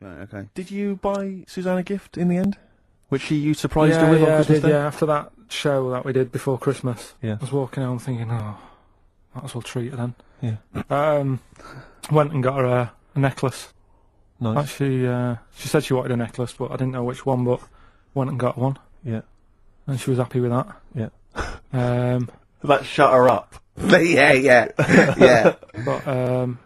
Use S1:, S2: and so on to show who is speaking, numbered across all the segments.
S1: Right, okay.
S2: Did you buy Suzanne a gift in the end? Which you surprised her with on Christmas
S3: I did,
S2: Day?
S3: yeah, after that show that we did before Christmas.
S2: Yeah.
S3: I was walking home thinking, oh, might as well treat her then.
S2: Yeah.
S3: Went and got her a necklace.
S2: Nice.
S3: Actually, she said she wanted a necklace, but I didn't know which one, but went and got one.
S2: Yeah.
S3: And she was happy with that.
S2: Yeah.
S1: That shut her up. yeah.
S3: But,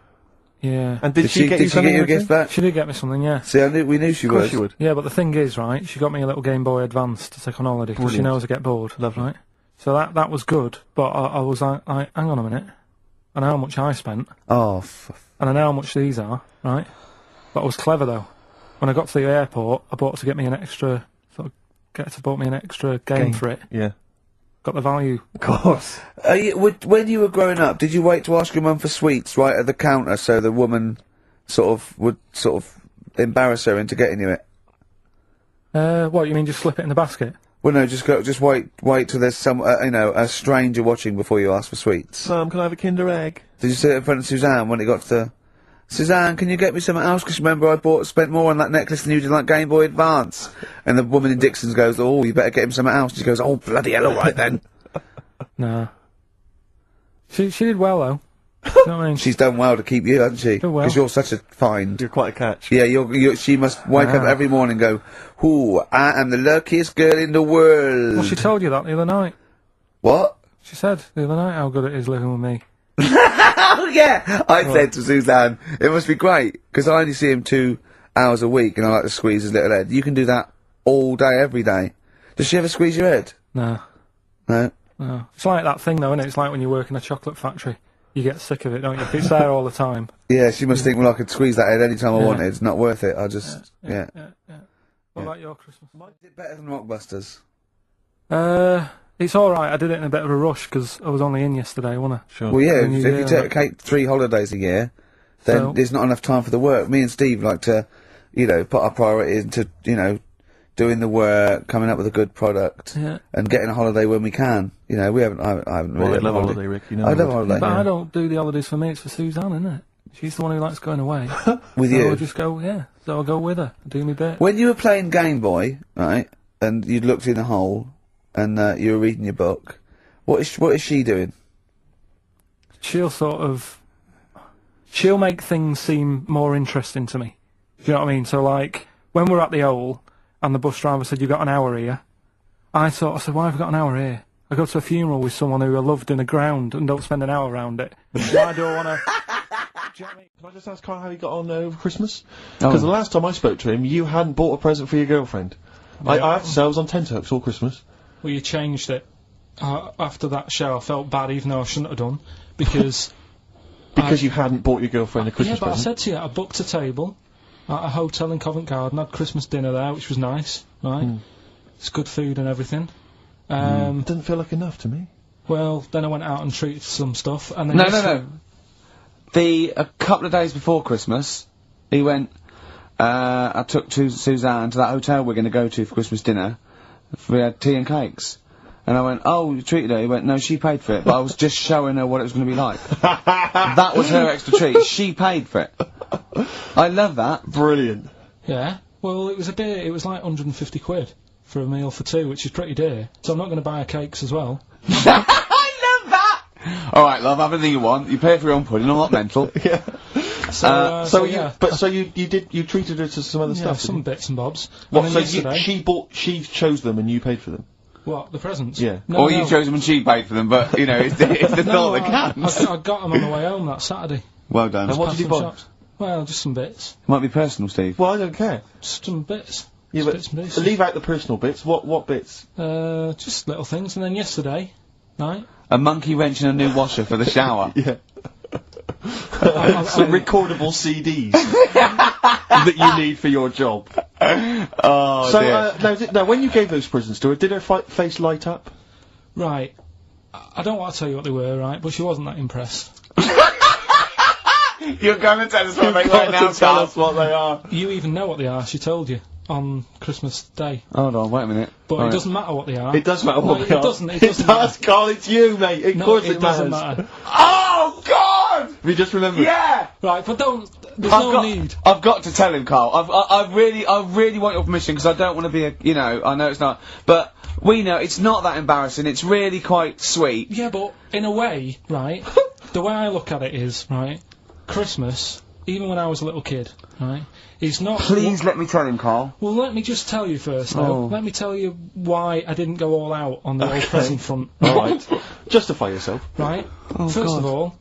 S3: yeah.
S2: And did she get you something?
S1: Did she get you a gift back?
S3: She did get me something, yeah.
S1: See, we knew she
S2: Of course
S1: would.
S2: she would.
S3: Yeah, but the thing is, right, she got me a little Game Boy Advance to take on holiday, because she
S2: Brilliant.
S3: knows I get bored.
S2: Lovely.
S3: Right? So that was good, but I was like, hang on a minute. I know how much I spent,
S1: Oh,
S3: and I know how much these are, right? But I was clever, though. When I got to the airport, I bought her to get me an extra, bought me an extra game for it.
S2: Yeah.
S3: Got the value.
S2: Of course.
S1: when you were growing up, did you wait to ask your mum for sweets right at the counter so the woman would embarrass her into getting you it?
S3: What, you mean just slip it in the basket?
S1: Well, no, just wait till there's some, a stranger watching before you ask for sweets.
S2: Mum, can I have a Kinder Egg?
S1: Did you sit in front of Suzanne when it got to Suzanne, can you get me something else? Because remember I spent more on that necklace than you did on that Game Boy Advance. And the woman in Dixon's goes, oh, you better get him something else. She goes, oh, bloody hell, all right then.
S3: Nah. She did well, though. You know what I mean?
S1: She's done well to keep you, hasn't she?
S3: Done well.
S1: Because you're such a find.
S2: You're quite a catch.
S1: Yeah, she must wake up every morning and go, ooh, I am the luckiest girl in the world.
S3: Well, she told you that the other night.
S1: What?
S3: She said the other night how good it is living with me.
S1: Oh, yeah! I said to Suzanne, it must be great, because I only see him 2 hours a week, and I like to squeeze his little head. You can do that all day, every day. Does she ever squeeze your head?
S3: No.
S1: No?
S3: No. It's like that thing, though, isn't it? It's like when you work in a chocolate factory. You get sick of it, don't you? If it's there all the time.
S1: Yeah, she must think, well, I could squeeze that head any time I wanted. It's not worth it. I just, yeah.
S3: What about your Christmas?
S1: Is it better than Rockbusters?
S3: It's alright. I did it in a bit of a rush, because I was only in yesterday, wasn't I?
S2: Sure.
S1: Well, yeah,
S3: And
S1: if you take 3 holidays a year, then
S3: So-
S1: there's not enough time for the work. Me and Steve like to, put our priority into, doing the work, coming up with a good product, and getting a holiday when we can. I haven't
S2: Well,
S1: really
S2: I love holiday, Rick. You know
S1: I love
S2: that.
S1: holiday.
S3: But I don't do the holidays for me, it's for Suzanne, isn't it? She's the one who likes going away.
S1: With
S3: So
S1: you.
S3: I'll just go, so I'll go with her, do me bit.
S1: When you were playing Game Boy, right, and you'd looked in a hole, and you were reading your book, what is she doing?
S3: She'll make things seem more interesting to me. Do you know what I mean? So, like, when we're at the Owl, and the bus driver said, "You've got an hour here," I said, why have I got an hour here? I go to a funeral with someone who I loved in the ground and don't spend an hour around it. Why do I want to...
S2: Can I just ask Karl how he got on over Christmas? Because the last time I spoke to him, you hadn't bought a present for your girlfriend. I have to say, I was on tenterhooks all Christmas.
S3: Well, you changed it. After that show, I felt bad, even though I shouldn't have done, because...
S2: Because you hadn't bought your girlfriend a Christmas
S3: Yeah, but
S2: present.
S3: I said to you, I booked a table at a hotel in Covent Garden, had Christmas dinner there, which was nice, right? It's good food and everything.
S2: Didn't feel like enough to me.
S3: Well, then I went out and treated some stuff, and then...
S1: No. A couple of days before Christmas, he went, I took Suzanne to that hotel we're going to go to for Christmas dinner. We had tea and cakes. And I went, oh, you treated her? He went, no, she paid for it, but I was just showing her what it was going to be like. That was her extra treat. She paid for it. I love that.
S2: Brilliant.
S3: Yeah, well, it was like 150 quid for a meal for 2, which is pretty dear. So I'm not going to buy her cakes as well.
S1: I love that! Alright, love, have anything you want. You pay for your own pudding, I'm not mental.
S2: Yeah.
S3: So
S2: you treated her to some other stuff?
S3: Some bits and bobs.
S2: What,
S3: And
S2: so
S3: yesterday,
S2: she chose them and you paid for them?
S3: What, the presents?
S2: Yeah.
S3: No,
S1: You chose them and she paid for them, but, it's the thought that counts.
S3: I got them on the way home that Saturday.
S1: Well done.
S2: And what
S3: Past
S2: did you
S3: some
S2: buy?
S3: shops. Well, just some bits.
S1: Might be personal, Steve.
S2: Well, I don't care.
S3: Just some bits.
S2: Yeah,
S3: Just
S2: but
S3: bits and pieces.
S2: leave out the personal bits. What bits?
S3: Just little things. And then yesterday, right?
S1: A monkey wrench and a new washer for the shower.
S2: Yeah. Some recordable CDs that you need for your job.
S1: Oh,
S2: So,
S1: dear.
S2: now, when you gave those presents to her, did her face light up?
S3: Right. I don't want to tell you what they were, right? But she wasn't that impressed.
S1: You're going to tell us what they were now,
S2: tell us what they are.
S3: You even know what they are. She told you on Christmas Day.
S1: Hold on, wait a minute.
S3: But it doesn't matter what they are.
S2: It does matter what
S3: No,
S2: they are.
S3: It doesn't
S2: It
S3: matter.
S2: does, Carl. It's you, mate. Of course it does.
S3: doesn't matter.
S1: Oh, God!
S2: Have you just remembered?
S1: Yeah!
S3: Right, but there's no need.
S1: I've got to tell him, Carl. I really want your permission, because I don't want to be I know it's not, but we know it's not that embarrassing, it's really quite sweet.
S3: Yeah, but in a way, right, the way I look at it is, right, Christmas, even when I was a little kid, right, is not...
S1: Please let me tell him, Carl.
S3: Well, let me just tell you first, though. Let me tell you why I didn't go all out on the old present front.
S2: Alright. Justify yourself.
S3: Right? First of all,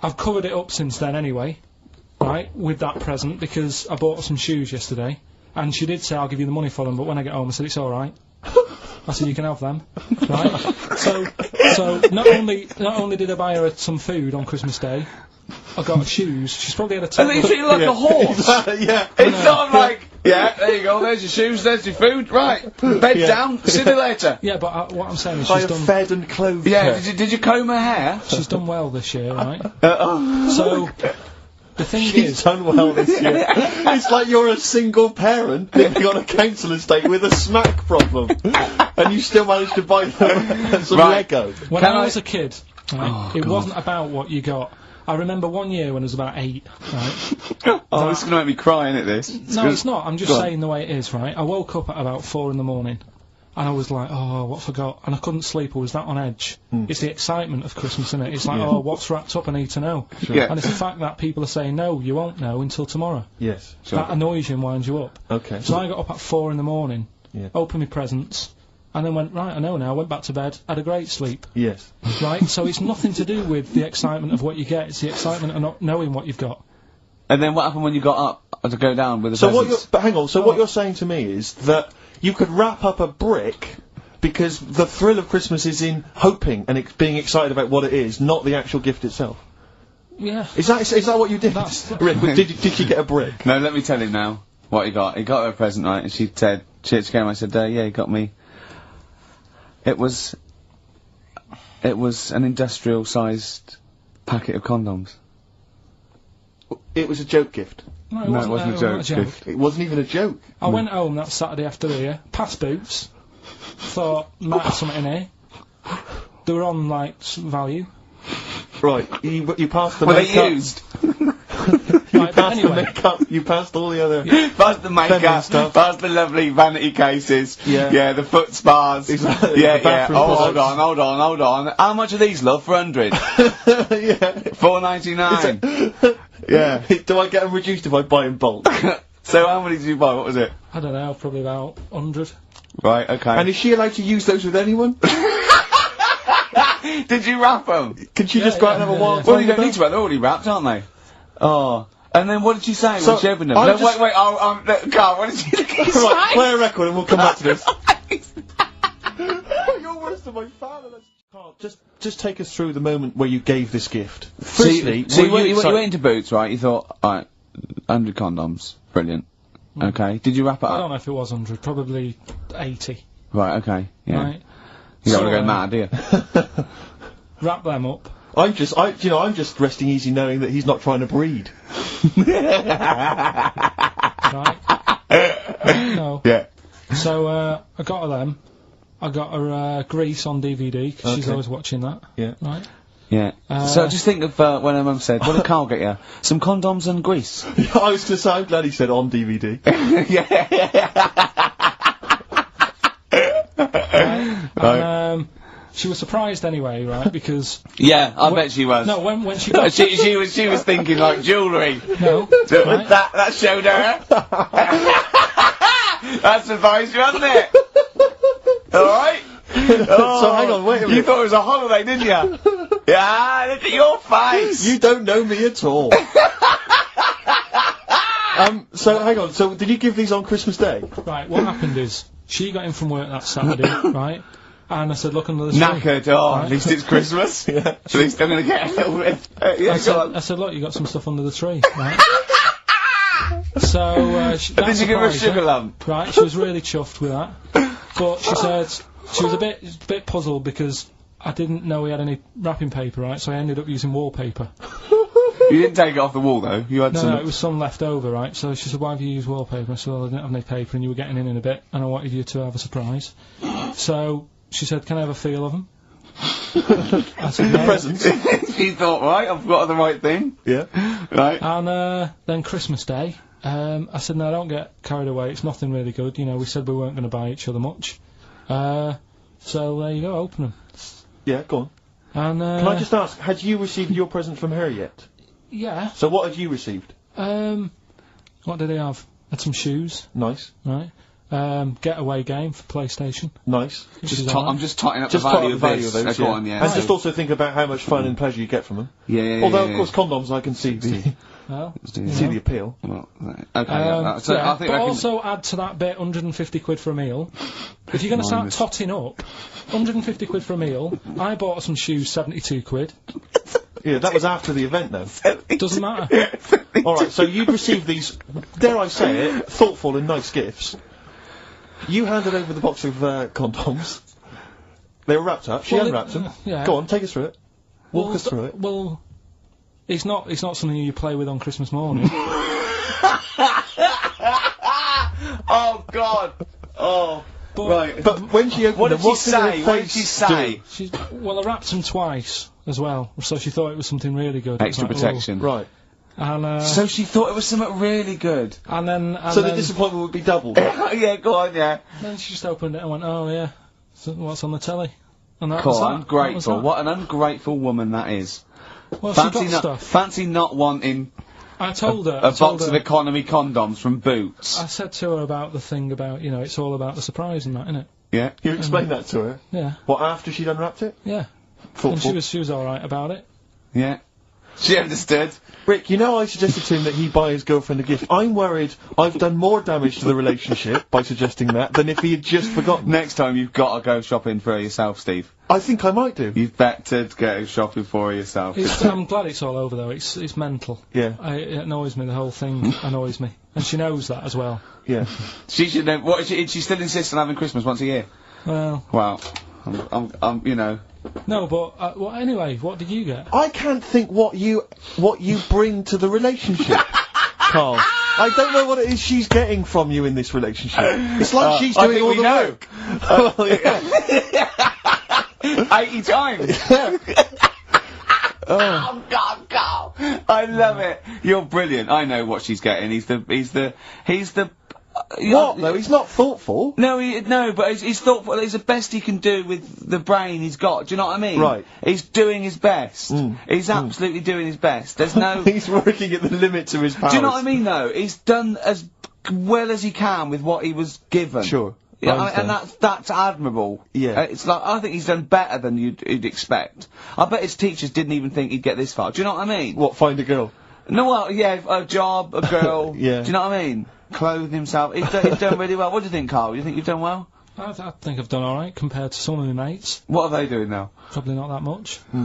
S3: I've covered it up since then anyway, right, with that present, because I bought some shoes yesterday, and she did say I'll give you the money for them, but when I get home I said it's alright. I said you can have them, right? So not only did I buy her some food on Christmas Day, I got her shoes. She's probably had a
S1: And they treat you like a horse.
S2: Yeah.
S1: It's not like, there you go, there's your shoes, there's your food, right, bed down, see you later.
S3: Yeah, but what I'm saying is
S2: I
S3: she's
S2: have
S3: done...
S2: fed and clothed
S1: Yeah,
S2: her.
S1: did you comb her hair?
S3: She's done well this year, right? So, the thing
S2: She's
S3: is...
S2: done well this year. It's like you're a single parent living on a council estate with a smack problem, and you still managed to buy them some Lego.
S3: When I was a kid, right, it wasn't about what you got. I remember one year when I was about 8, right?
S1: This is going to make me cry, isn't it, this?
S3: No, it's not. I'm just saying the way it is, right? I woke up at about 4 in the morning, and I was like, oh, what forgot? And I couldn't sleep, I was that on edge. It's the excitement of Christmas, isn't it? It's like, oh, what's wrapped up, I need to know.
S2: Sure.
S1: Yeah.
S3: And it's the fact that people are saying, no, you won't know until tomorrow.
S2: Yes.
S3: That annoys you and winds you up.
S2: Okay.
S3: So I got up at 4 in the morning,
S2: Yeah.
S3: opened my presents, and then went, right, I know now, went back to bed, had a great sleep.
S2: Yes.
S3: Right? So it's nothing to do with the excitement of what you get, it's the excitement of not knowing what you've got.
S1: And then what happened when you got up to go down with the
S2: So
S1: presents?
S2: but hang on, so what you're saying to me is that you could wrap up a brick because the thrill of Christmas is in hoping and being excited about what it is, not the actual gift itself.
S3: Yeah.
S2: Is that what you did? Rick, did you get a brick?
S1: No, let me tell him now what he got. He got her a present, right, and she said, she came, I said, yeah, he got me. It was an industrial-sized packet of condoms.
S2: It was a joke gift.
S3: No, it wasn't a joke gift.
S2: It wasn't even a joke.
S3: I went home that Saturday after the year, past boots, thought, might have something in here. They were on, like, value.
S2: Right, you passed the
S1: Were
S2: makeup.
S1: they used?
S2: You passed the makeup, you passed all the other...
S1: Past the makeup,
S2: stuff.
S1: past the lovely vanity cases,
S2: Yeah.
S1: the foot spas,
S2: Exactly,
S1: yeah.
S2: the bathroom
S1: Oh,
S2: products.
S1: hold on. How much are these, love, for 100?
S2: Yeah.
S1: $4.99. Yeah.
S2: Do I get them reduced if I buy in bulk?
S1: So how many did you buy? What was it?
S3: I don't know, probably about 100.
S1: Right, okay.
S2: And is she allowed to use those with anyone?
S1: Did you wrap them?
S2: Can she just go out and have a wild
S1: Well,
S2: time
S1: you don't
S2: with
S1: need to wrap, they're already wrapped, aren't they? Oh. And then what did she say when she opened them?
S2: I'm
S1: No,
S2: just-
S1: wait, Carl, what did she say?
S2: them? Right, play a record and we'll come back to this. You're worse than my father. Carl, just take us through the moment where you gave this gift. Firstly,
S1: So you
S2: were
S1: went
S2: excited-
S1: into Boots, right? You thought, alright, 100 condoms. Brilliant. Okay. Did you wrap it
S3: I don't
S1: up?
S3: know if it was 100, probably 80.
S1: Right, okay. Yeah.
S3: Right?
S1: You don't
S3: So,
S1: want to go mad, do you?
S3: Wrap them up.
S2: I'm just resting easy knowing that he's not trying to breed.
S3: Right? No.
S1: Yeah.
S3: So, I got her them. I got her Grease on DVD, because she's
S2: Okay.
S3: always watching that.
S2: Yeah.
S3: Right?
S1: Yeah. So just think of when her mum said, what did Carl get you? Some condoms and grease.
S2: I was going to say, I'm glad he said on DVD.
S3: And, she was surprised anyway, right? Because
S1: Yeah, I bet she was.
S3: no, when she got
S1: she was thinking like jewellery.
S3: no, right?
S1: That showed her. That surprised you, wasn't it? Alright?
S2: So hang on, wait a
S1: You
S2: minute.
S1: thought it was a holiday, didn't you? Yeah, look at your face.
S2: You don't know me at all. So hang on, so did you give these on Christmas Day?
S3: Right, what happened is she got in from work that Saturday, right? And I said, look under the tree.
S1: Knackered. Oh,
S3: Right.
S1: at least it's Christmas. Yeah. At least I'm going to get a little bit. Yeah,
S3: I said, look, you got some stuff under the tree, right? So,
S1: Did you give her a sugar lump?
S3: Right, she was really chuffed with that. But she said she was a bit puzzled because I didn't know we had any wrapping paper, right? So I ended up using wallpaper.
S1: You didn't take it off the wall though. You had some.
S3: No, it was some left over, right? So she said, why have you used wallpaper? I said, well, I didn't have any paper and you were getting in a bit and I wanted you to have a surprise. So she said, can I have a feel of them? I said no.
S2: Presents.
S1: She thought, right, I've got the right thing.
S2: Yeah.
S1: Right.
S3: And then Christmas Day, I said, no, don't get carried away. It's nothing really good. You know, we said we weren't going to buy each other much. So there you go, open them.
S2: Yeah, go on.
S3: And
S2: Can I just ask, had you received your present from her yet?
S3: yeah.
S2: So what had you received?
S3: What did they have? Had some shoes,
S2: Nice.
S3: right? Getaway game for PlayStation.
S2: Nice.
S3: which is alright.
S1: I'm just totting up
S2: Just
S1: the
S2: part
S1: value
S2: of the value
S1: this.
S2: of those,
S1: Go on, yeah.
S2: And just also think about how much fun and pleasure you get from them.
S1: Yeah.
S2: Although, of course, condoms, I can see the
S3: Well,
S2: see the appeal.
S1: Well, okay, yeah. So
S3: yeah,
S1: I think
S3: but
S1: I can...
S3: also add to that bit 150 quid for a meal. If you're going to start
S1: Minus.
S3: totting up, 150 quid for a meal. I bought some shoes, 72 quid.
S2: Yeah, that was after the event, though.
S3: Doesn't matter.
S2: Alright, so you've received these, dare I say it, thoughtful and nice gifts. You handed over the box of condoms. They were wrapped up. She
S3: Well,
S2: unwrapped them.
S3: yeah.
S2: Go on, take us through it. Walk us through it.
S3: Well, it's not something you play with on Christmas morning.
S1: Oh, God. Oh.
S3: But
S1: Right.
S2: But when she opened
S1: What
S2: them,
S1: did she
S2: what
S1: say?
S2: did her
S1: What did
S2: face
S1: she say?
S3: Well, I wrapped them twice as well, so she thought it was something really good. It was
S1: Extra
S3: like,
S1: protection.
S2: do? Right.
S3: And
S1: So she thought it was something really good.
S3: and then
S2: So the disappointment would be doubled.
S1: Yeah, go on, yeah.
S3: then she just opened it and went, oh yeah, so what's on the telly? And that
S1: Cool,
S3: was that.
S1: ungrateful.
S3: That was
S1: What an ungrateful woman that is.
S3: that. Well, she got stuff.
S1: Fancy not wanting
S3: I told her.
S1: a box of economy condoms from Boots.
S3: I said to her about the thing about, you know, it's all about the surprise and that, innit?
S1: Yeah.
S2: You explained that to her?
S3: Yeah,
S2: What, after she'd unwrapped it?
S3: yeah.
S2: Thoughtful.
S3: And she was alright about it.
S1: Yeah. She understood.
S2: Rick, you know I suggested to him that he buy his girlfriend a gift. I'm worried I've done more damage to the relationship by suggesting that than if he had just forgotten.
S1: Next time you've got to go shopping for her yourself, Steve.
S2: I think I might do.
S1: You've better go shopping for her yourself.
S3: I'm glad it's all over though. It's mental.
S2: Yeah,
S3: It annoys me. The whole thing annoys me, and she knows that as well.
S2: yeah.
S1: She should know. What? She still insists on having Christmas once a year.
S3: Well,
S1: Wow. I'm you know.
S3: no, but well, anyway, what did you get?
S2: I can't think what you bring to the relationship, Carl. I don't know what it is she's getting from you in this relationship. It's like she's
S1: I
S2: doing
S1: think
S2: all
S1: we
S2: the
S1: know.
S2: work. Well, yeah.
S1: 80 times.
S2: Oh.
S1: Oh God, Carl! I love it. You're brilliant. I know what she's getting. He's the.
S2: What though? He's not thoughtful.
S1: No, but he's thoughtful. It's the best he can do with the brain he's got. Do you know what I mean?
S2: Right.
S1: He's doing his best. He's absolutely doing his best. There's no.
S2: He's working at the limits of his powers.
S1: Do you know what I mean? Though he's done as well as he can with what he was given.
S2: Sure.
S1: Yeah, and that's admirable.
S2: Yeah.
S1: It's like, I think he's done better than you'd expect. I bet his teachers didn't even think he'd get this far. Do you know what I mean?
S2: What? Find a girl.
S1: No, well, yeah, a job, a girl.
S2: Yeah.
S1: Do you know what I mean? Clothe himself. He's done really well. What do you think, Carl? You think you've done well?
S3: I think I've done alright compared to some of my mates.
S1: What are they doing now?
S3: Probably not that much. Do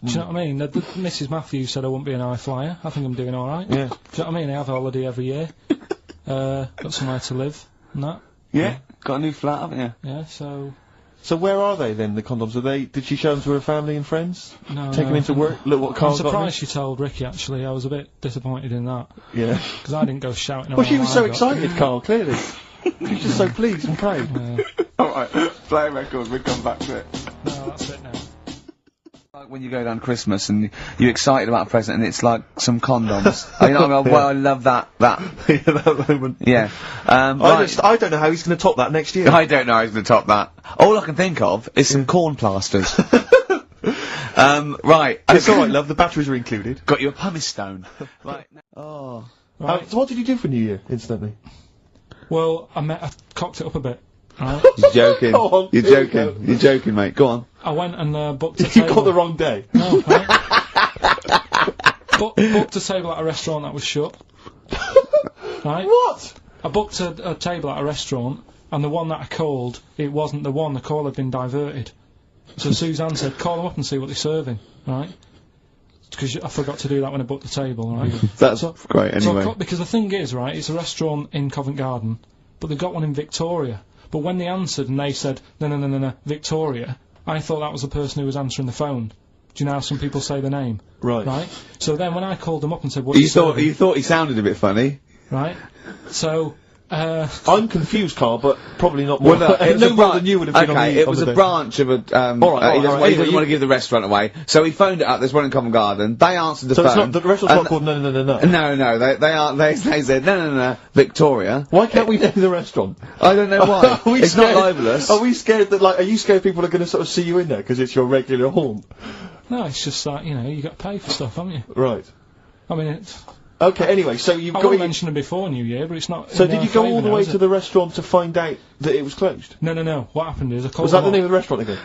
S3: you know what I mean? Mrs. Matthews said I wouldn't be an high flyer. I think I'm doing alright.
S2: Yeah.
S3: Do you know what I mean? I have a holiday every year. Got somewhere to live and that.
S1: Yeah. Got a new flat, haven't you?
S3: Yeah, so...
S2: So where are they then? The condoms? Did she show them to her family and friends?
S3: No,
S2: Take them into work. Look what
S3: I'm
S2: Carl's got.
S3: surprised she told Ricky, actually. I was a bit disappointed in that.
S2: Yeah.
S3: Because I didn't go shouting
S2: Well, she
S3: around
S2: was
S3: what
S2: so
S3: I got.
S2: excited, Carl. Clearly, she was just so pleased and proud.
S1: Alright, play a record, we'll come back to it.
S3: No, that's it now.
S1: Like when you go down Christmas and you're excited about a present and it's like some condoms. You know what I mean?
S2: Yeah.
S1: Well, I love that.
S2: Yeah, that moment.
S1: Yeah.
S2: I
S1: Right.
S2: don't know how he's going to top that next year.
S1: I don't know how he's going to top that. All I can think of is some corn plasters. Right.
S2: It's alright, love. The batteries are included.
S1: Got you a pumice stone. Right.
S2: Oh.
S3: Right.
S2: So what did you do for New Year, instantly?
S3: Well, I cocked it up a bit. Right?
S1: You're joking.
S2: Go on,
S1: You're
S2: here we
S1: joking.
S2: go.
S1: You're joking, mate. Go on.
S3: I went and booked a
S2: You
S3: table.
S2: got the wrong day.
S3: No, right? Booked a table at a restaurant that was shut. Right?
S2: What?
S3: I booked a table at a restaurant, and the one that I called, it wasn't the one. The call had been diverted. So Suzanne said, call them up and see what they're serving, right? Because I forgot to do that when I booked the table, right?
S1: That's
S3: So-
S1: great,
S3: So I
S1: anyway.
S3: because the thing is, right, it's a restaurant in Covent Garden, but they've got one in Victoria. But when they answered and they said, no, Victoria, I thought that was the person who was answering the phone. Do you know how some people say the name?
S2: Right.
S3: Right? So then when I called them up and said, what
S1: You
S3: you serving?
S1: thought he sounded a bit funny.
S3: Right? So
S2: I'm confused, Carl, but probably not more.
S1: Well, it was
S2: no
S1: a
S2: more than you would have been.
S1: Okay, it was a branch of a. He doesn't want to give the restaurant away, so he phoned it up. There's one in Covent Garden. They answered the phone.
S2: So it's not the restaurant's not called No.
S1: No. They said no. Victoria.
S2: Why can't we name the restaurant?
S1: I don't know why. It's not libelous.
S2: Are we scared that are you scared people are going to sort of see you in there because it's your regular haunt?
S3: No, it's just like, you got to pay for stuff, haven't you?
S2: Right.
S3: I mean, it's...
S2: Okay, anyway, so you've
S3: I mentioned it before New Year, but it's not...
S2: So did you go all the way to the restaurant to find out that it was closed?
S3: No. What happened is I called...
S2: Was that the name of the restaurant again?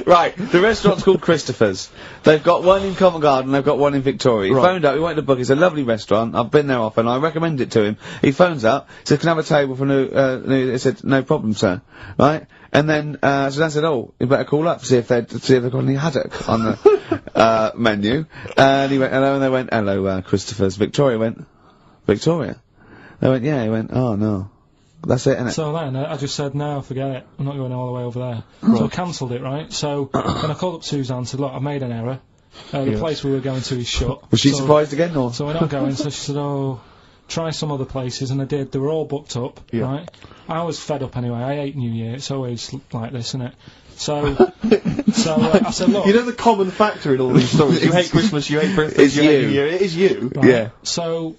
S1: Right, the restaurant's called Christopher's. They've got one in Covent Garden, they've got one in Victoria. He phoned up, he wanted to book, it's a lovely restaurant, I've been there often, I recommend it to him. He phones up, said, can I have a table for new, he said, no problem, sir. Right? And then, Suzanne said, oh, you better call up, see if they've got any haddock on the, menu. And he went, hello, and they went, hello, Christopher's. Victoria went, Victoria? They went, yeah, he went, oh no. That's it, innit?
S3: So then, I just said, no, forget it. I'm not going all the way over there. Right. So I cancelled it, right? So, then I called up Suzanne and said, look, I've made an error. The place we were going to is shut.
S1: Was she surprised again, or?
S3: So we're not going, so she said, oh, try some other places, and I did. They were all booked up, right? I was fed up anyway. I hate New Year. It's always like this, isn't it? So, I said, look...
S2: You know the common factor in all these stories? You hate Christmas, you hate birthdays, you hate New Year. It is you.
S3: Right?
S1: Yeah.
S3: So...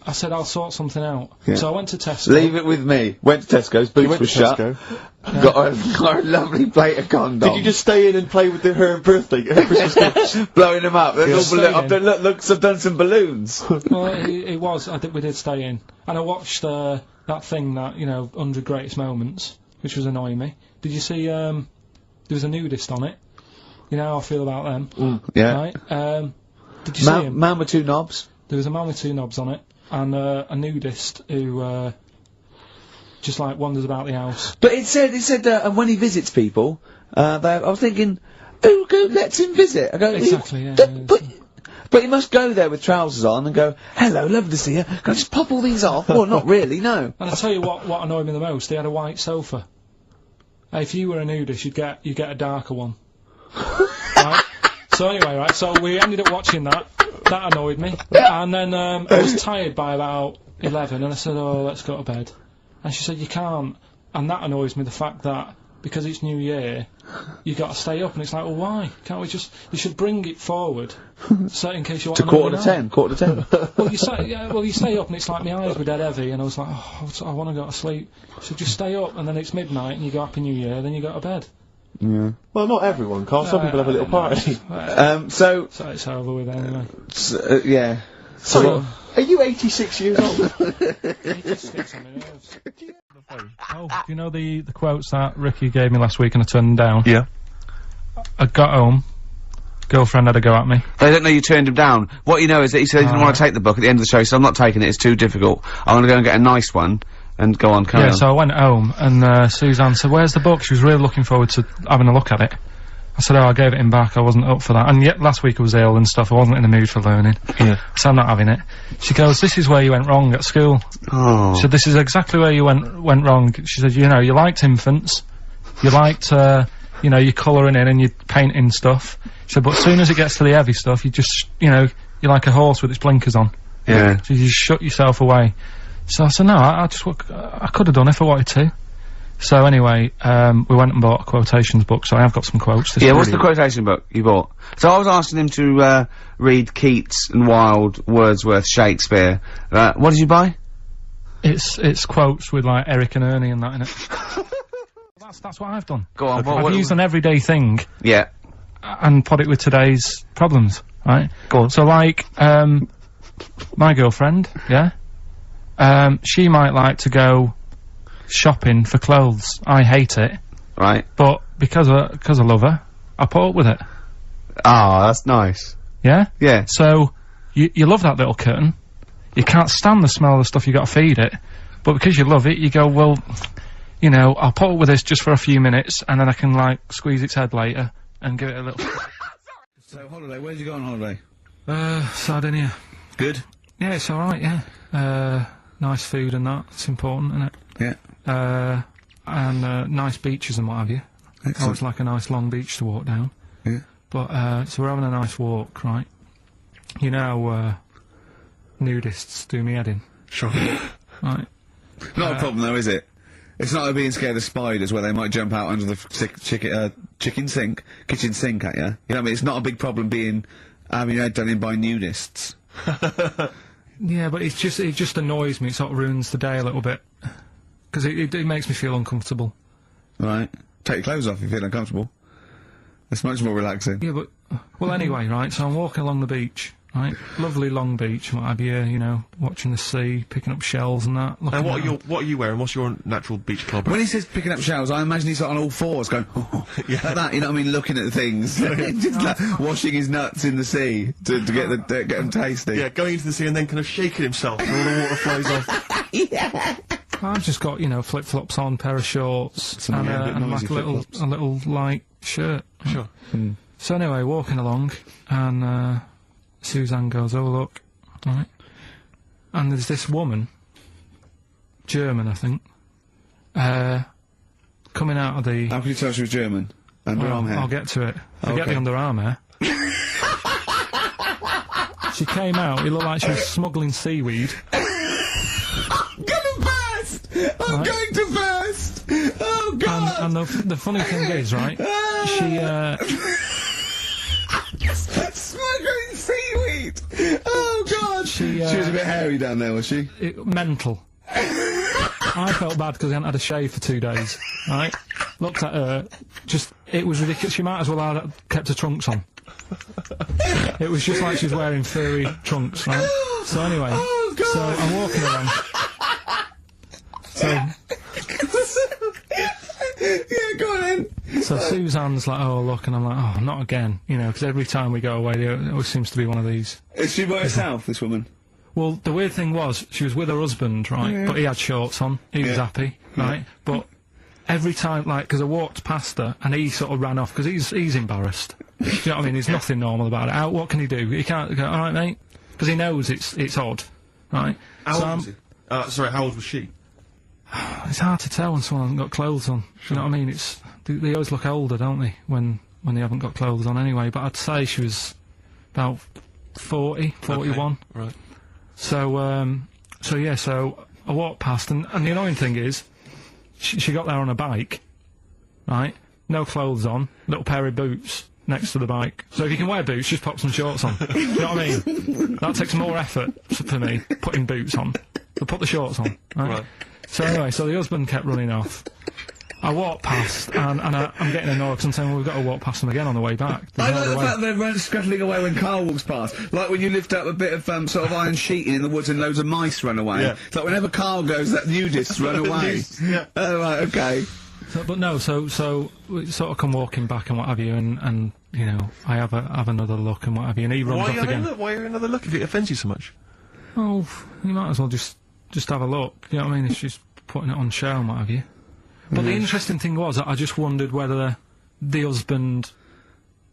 S3: I said, I'll sort something out.
S1: Yeah.
S3: So I went to Tesco.
S1: Leave it with me. Went to Tesco's, boots were shut. Got a lovely plate of condoms.
S2: Did you just stay in and play with her Christmas gifts?
S1: Blowing them up. I've done some balloons.
S3: Well, it was. We did stay in. And I watched that thing that, 100 Greatest Moments, which was annoying me. Did you see, there was a nudist on it? You know how I feel about them.
S1: Yeah.
S3: Right? Did you see him?
S1: Man with two knobs.
S3: There was a man with two knobs on it. And a nudist who just like wanders about the house.
S1: But it said and when he visits people, I was thinking, who lets him visit? I go,
S3: exactly, yeah.
S1: But he must go there with trousers on and go, hello, lovely to see you. Can I just pop all these off? Well, not really, no.
S3: And I'll tell you what annoyed me the most. They had a white sofa. If you were a nudist, you'd get a darker one. Right? So anyway, right. So we ended up watching that. That annoyed me. And then I was tired by about 11, and I said, oh, let's go to bed. And she said, you can't. And that annoys me, the fact that, because it's New Year, you got to stay up. And it's like, well, why? Can't we just... You should bring it forward, so in case you want to...
S1: quarter to 10.
S3: Well, you stay up, and it's like my eyes were dead heavy, and I was like, oh, I want to go to sleep. So just stay up, and then it's midnight, and you go Happy New Year, then you go to bed.
S1: Yeah.
S2: Well, not everyone, Carl. Some people have a little party.
S1: So
S3: it's over with anyway.
S1: Yeah.
S2: So, are you 86 years old?
S3: 86 on my nerves. Oh, do you know the quotes that Ricky gave me last week and I turned them down?
S2: Yeah.
S3: I got home, girlfriend had a go at me.
S1: They don't know you turned him down. What you know is that he said he didn't want to take the book at the end of the show, so I'm not taking it, it's too difficult. I'm going to go and get a nice one. And go on, carry on.
S3: So I went home, and Suzanne said, where's the book? She was really looking forward to having a look at it. I said, oh, I gave it him back, I wasn't up for that. And yet, last week I was ill and stuff, I wasn't in the mood for learning. Yeah. So I'm not having it. She goes, this is where you went wrong at school.
S1: Oh.
S3: She said, this is exactly where you went wrong. She said, you liked infants, you liked, your colouring in and your painting stuff. She said, but as soon as it gets to the heavy stuff, you just, you're like a horse with its blinkers on.
S1: Yeah.
S3: So you just shut yourself away. So I said, no, I could have done if I wanted to. So anyway, we went and bought a quotations book, so I have got some quotes.
S1: What's the quotation book you bought? So I was asking him to, read Keats and Wilde, Wordsworth, Shakespeare. What did you buy?
S3: It's quotes with, like, Eric and Ernie and that in it. That's what I've done.
S1: Go on,
S3: I've used an everyday thing.
S1: Yeah.
S3: And put it with today's problems, right?
S1: Go on.
S3: So, like, my girlfriend, yeah? She might like to go shopping for clothes. I hate it.
S1: Right.
S3: But because I love her, I put up with it.
S1: Ah, that's nice.
S3: Yeah?
S1: Yeah.
S3: So, you love that little kitten. You can't stand the smell of the stuff you gotta feed it. But because you love it, you go, well, I'll put up with this just for a few minutes, and then I can, like, squeeze its head later and give it a little...
S1: So, holiday, where'd you go on holiday?
S3: Sardinia.
S1: Good?
S3: Yeah, it's alright, yeah. Nice food and that, it's important, isn't it?
S1: Yeah.
S3: And nice beaches and what have you.
S1: Excellent.
S3: Always like a nice long beach to walk down.
S1: Yeah.
S3: But, so we're having a nice walk, right? Nudists do me head in.
S1: Sure.
S3: right?
S1: Not a problem though, is it? It's not like being scared of spiders where they might jump out under the kitchen sink at you. You know what I mean? It's not a big problem having your head done in by nudists.
S3: Yeah, but it just annoys me. It sort of ruins the day a little bit. Because it makes me feel uncomfortable.
S1: Right. Take your clothes off if you feel uncomfortable. It's much more relaxing.
S3: Yeah, but... Well, anyway, right, so I'm walking along the beach, right? Lovely long beach, what have you, you know, watching the sea, picking up shells and that.
S2: And what are you wearing? What's your natural beach club?
S1: When he says picking up shells, I imagine he's on all fours going, yeah, like that, you know what I mean, looking at things. Just like washing his nuts in the sea to get them tasty.
S2: Yeah, going into the sea and then kind of shaking himself and all the water flies off.
S1: Yeah.
S3: I've just got, you know, flip-flops on, pair of shorts, and like a little light shirt.
S2: Sure.
S3: So anyway, walking along, and Suzanne goes, "Oh look," right, and there's this woman, German, I think, coming out of the.
S1: How can you tell she was German? Underarm hair.
S3: I'll get to it. Forget the underarm hair. She came out. It looked like she was smuggling seaweed.
S1: I'm gonna burst! I'm going to burst! Oh God!
S3: And the funny thing is, right, she
S1: smuggling seaweed! Oh God! She was a bit hairy down there, was she?
S3: Mental. I felt bad because I hadn't had a shave for 2 days, right? Looked at her, it was ridiculous. She might as well have kept her trunks on. It was just like she was wearing furry trunks, right? So anyway, so I'm walking around. So...
S1: yeah, go on then.
S3: So Suzanne's like, "Oh, look," and I'm like, "Oh, not again," you know, because every time we go away, there always seems to be one of these.
S1: Is she by herself, this woman?
S3: Well, the weird thing was, she was with her husband, right,
S1: Yeah.
S3: but he had shorts on, he was happy, right, but every time, like, because I walked past her, and he sort of ran off, because he's embarrassed. Do you know what I mean? There's nothing normal about it. What can he do? He can't go, "Alright, mate," because he knows it's odd, right?
S2: How old was he? Sorry, how old was she?
S3: It's hard to tell when someone hasn't got clothes on. You know what I mean? They always look older, don't they, when they haven't got clothes on anyway, but I'd say she was about 40, 41.
S2: Okay, right.
S3: So yeah, so I walked past, and the annoying thing is, she got there on a bike, right? No clothes on, little pair of boots next to the bike. So if you can wear boots, just pop some shorts on. Do you know what I mean? That takes more effort for me, putting boots on. So put the shorts on, right? So anyway, so the husband kept running off. I walked past, and I'm getting annoyed because I'm saying, well, we've got to walk past them again on the way back.
S1: I like the fact they're scuttling away when Karl walks past. Like when you lift up a bit of sort of iron sheeting in the woods and loads of mice run away.
S2: Yeah.
S1: It's like whenever Karl goes, that nudists run away.
S2: Yeah.
S1: Oh, right, okay.
S3: So we sort of come walking back and what have you, and you know, I have another look and what have you, and he runs off again.
S2: Why are you another look if it offends you so much?
S3: Oh, you might as well just have a look. You know what I mean? It's just putting it on show and what have you. But the interesting thing was, I just wondered whether the husband...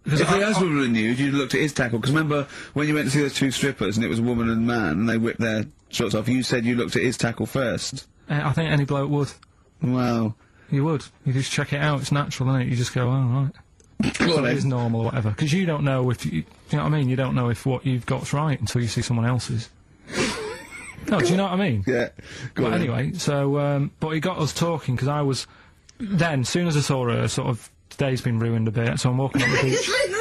S1: If the husband were nude, you'd looked at his tackle, because remember when you went to see those two strippers and it was a woman and a man and they whipped their shorts off, you said you looked at his tackle first.
S3: I think any bloke would.
S1: Wow.
S3: You would. You just check it out, it's natural, isn't it? You just go, oh, right.
S1: Well,
S3: it is normal or whatever. Because you don't know if... you know what I mean? You don't know if what you've got's right until you see someone else's. No, do you know what I mean?
S1: Yeah. Go
S3: But
S1: on.
S3: anyway, so, but he got us talking, because I was... Then, as soon as I saw her, sort of, today's been ruined a bit, so I'm walking up the beach...
S1: It's been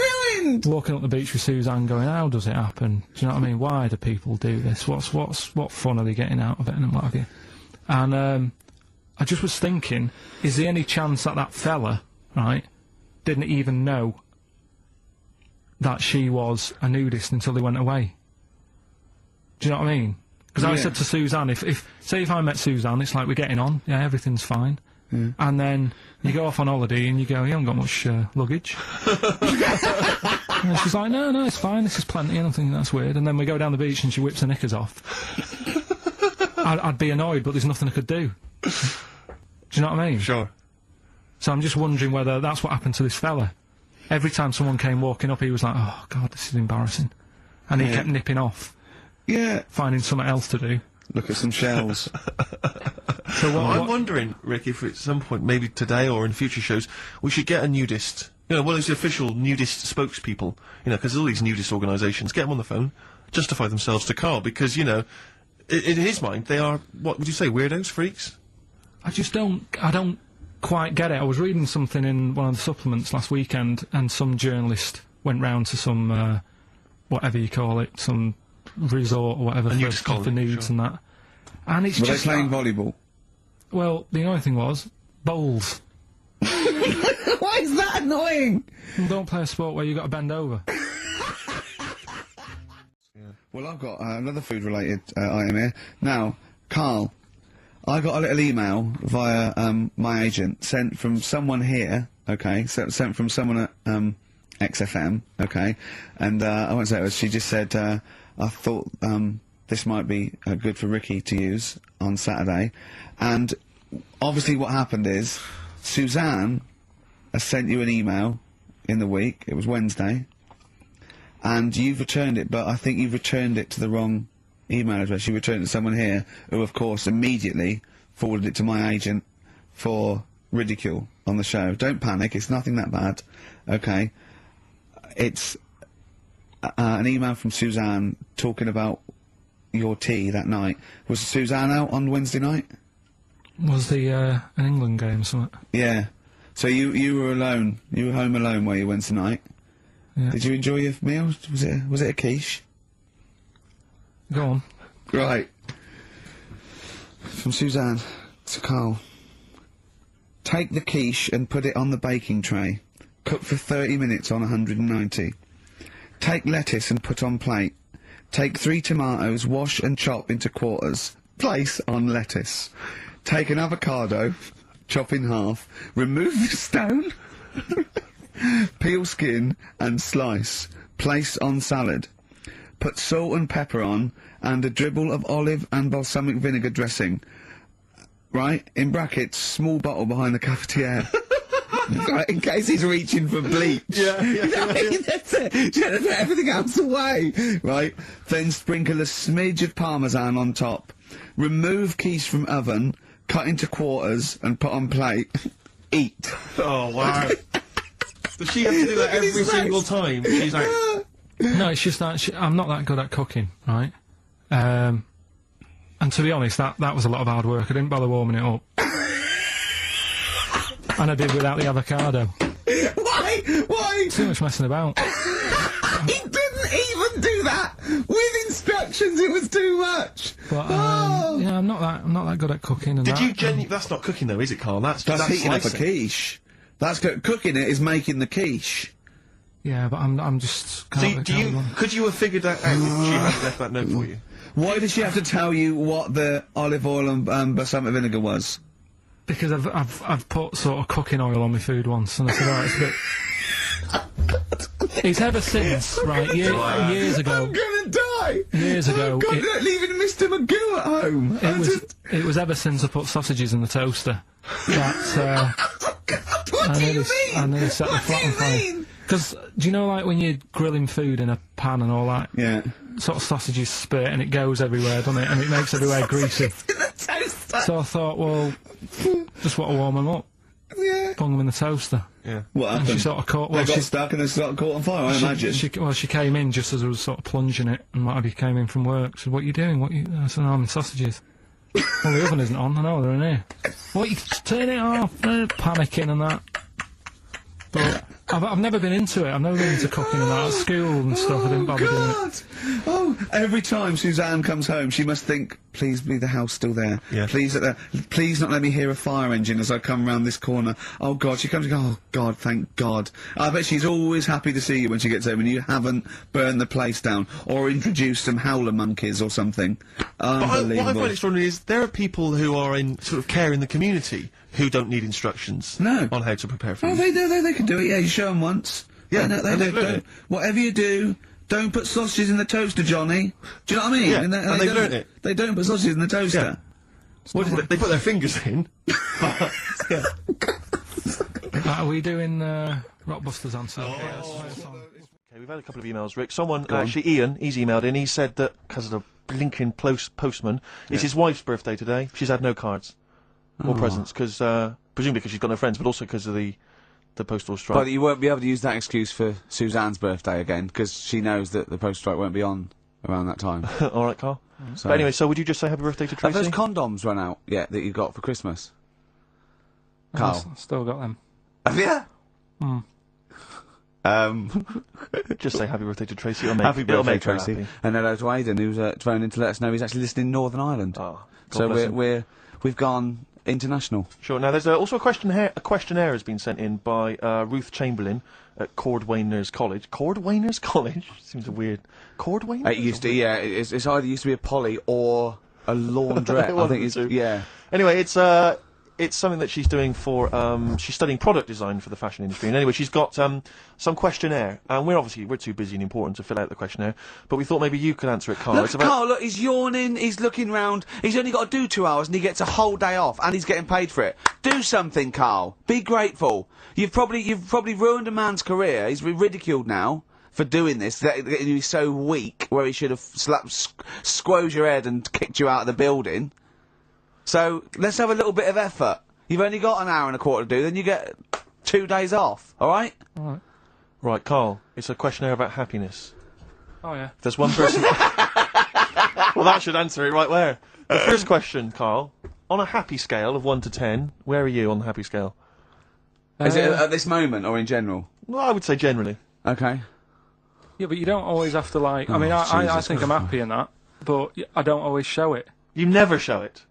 S1: ruined!
S3: Walking up the beach with Suzanne going, how does it happen? Do you know what I mean? Why do people do this? What fun are they getting out of it and what have you? And, I just was thinking, is there any chance that fella, right, didn't even know that she was a nudist until they went away? Do you know what I mean? Because I said to Suzanne, say if I met Suzanne, it's like we're getting on, yeah, everything's fine.
S1: Yeah.
S3: And then you go off on holiday and you go, you haven't got much luggage. And she's like, no, it's fine, this is plenty, and I'm thinking that's weird. And then we go down the beach and she whips her knickers off. I'd be annoyed, but there's nothing I could do. Do you know what I mean?
S2: Sure.
S3: So I'm just wondering whether that's what happened to this fella. Every time someone came walking up, he was like, oh, God, this is embarrassing. And he kept nipping off.
S1: Yeah.
S3: Finding something else to do.
S1: Look at some shells.
S3: So
S2: I'm wondering, Rick, if at some point, maybe today or in future shows, we should get a nudist. You know, one of those official nudist spokespeople. You know, because all these nudist organisations, get them on the phone, justify themselves to Karl, because, you know, in his mind, they are, what would you say, weirdos, freaks?
S3: I don't quite get it. I was reading something in one of the supplements last weekend, and some journalist went round to some, whatever you call it, some resort or whatever for nudes and that. And it's
S1: Were
S3: just...
S1: they playing volleyball?
S3: Well, the only thing was, bowls.
S1: Why is that annoying?
S3: Well, don't play a sport where you got to bend over.
S1: Well, I've got another food-related item here. Now, Carl, I got a little email via my agent, sent from someone here, okay, sent from someone at XFM, okay, and I won't say it was, she just said, I thought this might be good for Ricky to use on Saturday, and obviously what happened is, Suzanne has sent you an email in the week, it was Wednesday, and you've returned it, but I think you've returned it to the wrong email address. You returned it to someone here, who of course immediately forwarded it to my agent for ridicule on the show. Don't panic, it's nothing that bad, okay? It's an email from Suzanne talking about your tea that night. Was Suzanne out on Wednesday night?
S3: Was the, an England game or something?
S1: Yeah. So you were alone, you were home alone where you Wednesday night.
S3: Yeah.
S1: Did you enjoy your meal? Was it a quiche?
S3: Go on.
S1: Right. From Suzanne to Carl. Take the quiche and put it on the baking tray. Cook for 30 minutes on 190. Take lettuce and put on plate. Take 3 tomatoes, wash and chop into quarters. Place on lettuce. Take an avocado, chop in half. Remove the stone. Peel skin and slice. Place on salad. Put salt and pepper on, and a dribble of olive and balsamic vinegar dressing. Right? In brackets, small bottle behind the cafetiere. Right, in case he's reaching for bleach.
S2: Yeah.
S1: That's it. Just put everything else away. Right? Then sprinkle a smidge of parmesan on top. Remove quiche from oven, cut into quarters, and put on plate. Eat.
S2: Oh, wow. Does she have to do that every single time? She's like...
S3: No, it's just that I'm not that good at cooking, right? And to be honest, that was a lot of hard work. I didn't bother warming it up. And I did without the avocado.
S1: Why? Why?
S3: Too much messing about.
S1: He didn't even do that with instructions. It was too much.
S3: But
S1: Oh.
S3: yeah, I'm not that good at cooking. And
S2: Did
S3: that.
S2: you genuinely... That's not cooking, though, is it, Carl? That's
S1: heating up a
S2: slicing.
S1: quiche. That's cooking it is making the quiche.
S3: Yeah, but I'm just.
S2: So could you have figured that out if she had left that note for you?
S1: Why did she have to tell you what the olive oil and balsamic vinegar was?
S3: Because I've put sort of cooking oil on my food once, and I said, oh, it's a bit. It's ever since, right? Years ago.
S1: I'm gonna die.
S3: Years ago.
S1: Oh God, they're leaving Mr. Magoo at home.
S3: It was ever since I put sausages in the toaster that.
S1: What do you mean?
S3: I nearly set the flat on fire. Because, do you know, like, when you're grilling food in a pan and all that?
S1: Yeah.
S3: Sort of sausages spit and it goes everywhere, doesn't it? And it makes everywhere greasy. So I thought, well, just want to warm them up.
S1: Yeah.
S3: Bung them in the toaster.
S2: Yeah.
S1: What
S3: And
S1: happened?
S3: she sort of caught...
S1: They
S3: Well,
S1: got stuck and they sort of caught on fire, I imagine.
S3: she came in just as I was sort of plunging it, and what have you came in from work. She said, what are you doing? I said, no, I'm in sausages. Well, the oven isn't on. I know, they're in here. What, you turn it off? Panicking and that. But I've never been into it. I've never been into cooking and that. At school and stuff, I didn't bother doing it.
S1: Oh, every time Suzanne comes home, she must think, please be the house still there.
S2: Yeah.
S1: Please not let me hear a fire engine as I come round this corner. Oh God, she comes and goes, oh God, thank God. I bet she's always happy to see you when she gets home and you haven't burned the place down or introduced some howler monkeys or something. Unbelievable.
S2: What I find extraordinary is there are people who are in sort of care in the community who don't need instructions
S1: No.
S2: on how to prepare food.
S1: Oh, they do, they can do it, yeah, you show them once.
S2: Yeah,
S1: they
S2: and they've learned
S1: don't.
S2: it.
S1: Whatever you do, don't put sausages in the toaster, Johnny. Do you know what I mean?
S2: Yeah, and they've
S1: don't-
S2: learnt it.
S1: They don't put sausages in the toaster.
S2: Yeah. What did they put their fingers in? But, yeah.
S3: Are we doing Rockbusters answer?
S2: Okay, we've had a couple of emails, Rick. Someone, actually Ian, he's emailed in, he said that, because of the blinking postman, it's his wife's birthday today. She's had no cards or presents, because, presumably because she's got no friends, but also because of the postal strike.
S1: But you won't be able to use that excuse for Suzanne's birthday again, because she knows that the postal strike won't be on around that time.
S2: Alright, Carl?
S1: So.
S2: But anyway, so would you just say happy birthday to
S1: Have
S2: Tracy?
S1: those condoms run out yet that you got for Christmas? Carl?
S3: I've still got them.
S1: Have you?
S2: Just say happy birthday to Tracy. It'll make,
S1: Happy
S2: it'll
S1: birthday,
S2: make her
S1: Tracy.
S2: happy.
S1: And hello to Aidan, who's phoned in to let us know he's actually listening in Northern Ireland.
S2: Oh, God
S1: so
S2: bless him.
S1: we've gone international.
S2: Sure. Now, there's also a questionnaire has been sent in by Ruth Chamberlain at Cordwainers College. Cordwainers College seems weird. Cordwainers.
S1: It used to, yeah. It's either used to be a poly or a laundrette. I think it's yeah.
S2: Anyway, it's something that she's doing for, she's studying product design for the fashion industry. And anyway, she's got some questionnaire, and we're too busy and important to fill out the questionnaire, but we thought maybe you could answer it, Carl.
S1: Look, Carl, look, he's yawning, he's looking round, he's only got to do 2 hours and he gets a whole day off, and he's getting paid for it. Do something, Carl. Be grateful. You've probably ruined a man's career. He's ridiculed now for doing this, that he's so weak, where he should have squoze your head and kicked you out of the building. So, let's have a little bit of effort. You've only got an hour and a quarter to do, then you get 2 days off, alright?
S3: Alright.
S2: Right, Carl, it's a questionnaire about happiness.
S3: Oh, yeah.
S2: If there's one person... Well, that should answer it right where. The first question, Carl, on a happy scale of 1 to 10, where are you on the happy scale?
S1: Is it at this moment, or in general?
S2: Well, I would say generally.
S1: Okay.
S3: Yeah, but you don't always have to, like... I mean, I
S1: Jesus
S3: think I'm happy in that, but I don't always show it.
S2: You never show it.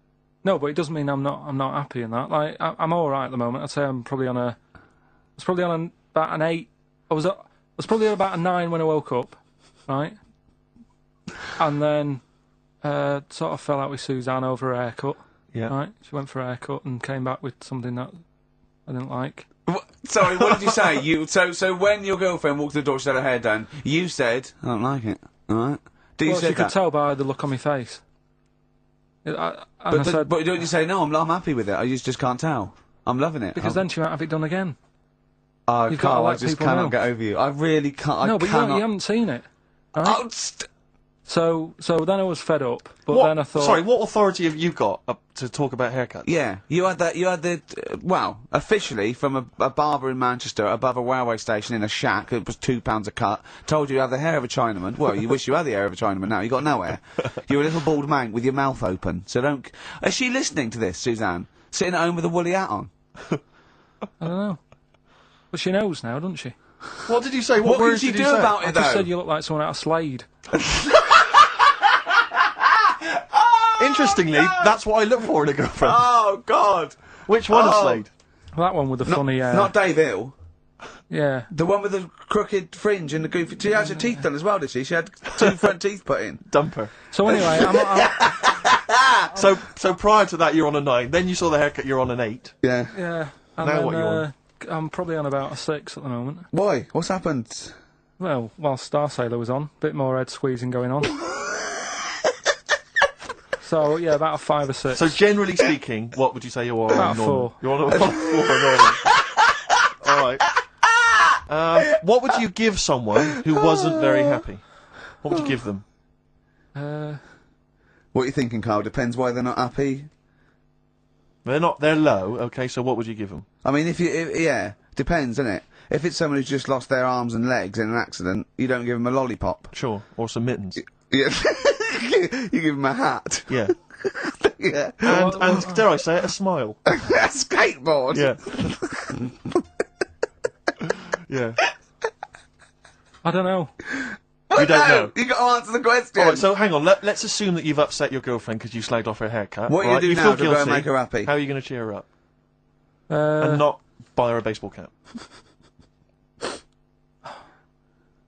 S3: No, but it doesn't mean I'm not happy in that. Like, I'm alright at the moment. I'd say I'm probably on a... I was probably on about an 8. I was probably on about a 9 when I woke up, right? And then, sort of fell out with Suzanne over her haircut.
S2: Yeah.
S3: Right? She went for a haircut and came back with something that I didn't like.
S1: Sorry, what did you say? So when your girlfriend walked through the door, she had her hair done, you said, I don't like it, alright?
S3: Well, she could tell by the look on my face. I said,
S1: but don't you say, no, I'm happy with it, I just can't tell. I'm loving it.
S3: because then she might have it done again.
S1: Oh,
S3: You've gotta
S1: Carl, I
S3: let
S1: just
S3: people
S1: cannot
S3: know.
S1: get over you. I really can't,
S3: No,
S1: I
S3: but
S1: cannot...
S3: you haven't seen it. Right?
S1: Oh,
S3: So then I was fed up, but then I thought...
S2: Sorry, what authority have you got to talk about haircuts?
S1: yeah, you had the, well, officially, from a barber in Manchester above a railway station in a shack, it was £2 a cut, told you have the hair of a Chinaman. Well, you wish you had the hair of a Chinaman now, you got no hair. You're a little bald man with your mouth open, so don't... Is she listening to this, Suzanne? Sitting at home with a woolly hat on?
S3: I don't know. But she knows now, doesn't she?
S2: What did you say?
S1: What
S2: words
S1: did you
S2: did
S1: do
S2: say?
S1: about
S3: I
S1: it,
S3: just
S1: though?
S3: said you look like someone out of Slade.
S2: Interestingly, that's what I look for in a girlfriend.
S1: Oh, God!
S2: Which one of Slade?
S3: That one with the funny...
S1: Not Dave Hill.
S3: Yeah.
S1: The one with the crooked fringe and the goofy... She had her teeth done as well, did she? She had 2 front teeth put in.
S2: Dumper.
S3: So anyway,
S2: So prior to that, you're on a 9. Then you saw the haircut, you're on an 8.
S1: Yeah.
S3: yeah. And
S2: Now
S3: then,
S2: what you on?
S3: I'm probably on about a 6 at the moment.
S1: Why? What's happened?
S3: Well, while Star Sailor was on, bit more head squeezing going on. So yeah, about a 5 or 6.
S2: So generally speaking, what would you say you're on?
S3: About a
S2: normal?
S3: 4.
S2: You're on a 4 normal. Alright. What would you give someone who wasn't very happy? What would you give them?
S1: What are you thinking, Carl? Depends why they're not happy.
S2: They're low, okay, so what would you give them?
S1: I mean, yeah, depends, innit? If it's someone who's just lost their arms and legs in an accident, you don't give them a lollipop.
S2: Sure, or some mittens.
S1: Yeah. You give them a hat.
S2: Yeah.
S1: Yeah.
S2: And dare I say it, a smile.
S1: A skateboard.
S2: Yeah. Yeah.
S3: I don't know.
S2: You don't know.
S1: You got to answer the question.
S2: Alright, so hang on, let's assume that you've upset your girlfriend because you slagged off her haircut.
S1: What are you
S2: right?
S1: gonna do
S2: feel
S1: now to go and
S2: guilty.
S1: make her happy?
S2: How are you going to cheer her up?
S3: And
S2: And not buy her a baseball cap.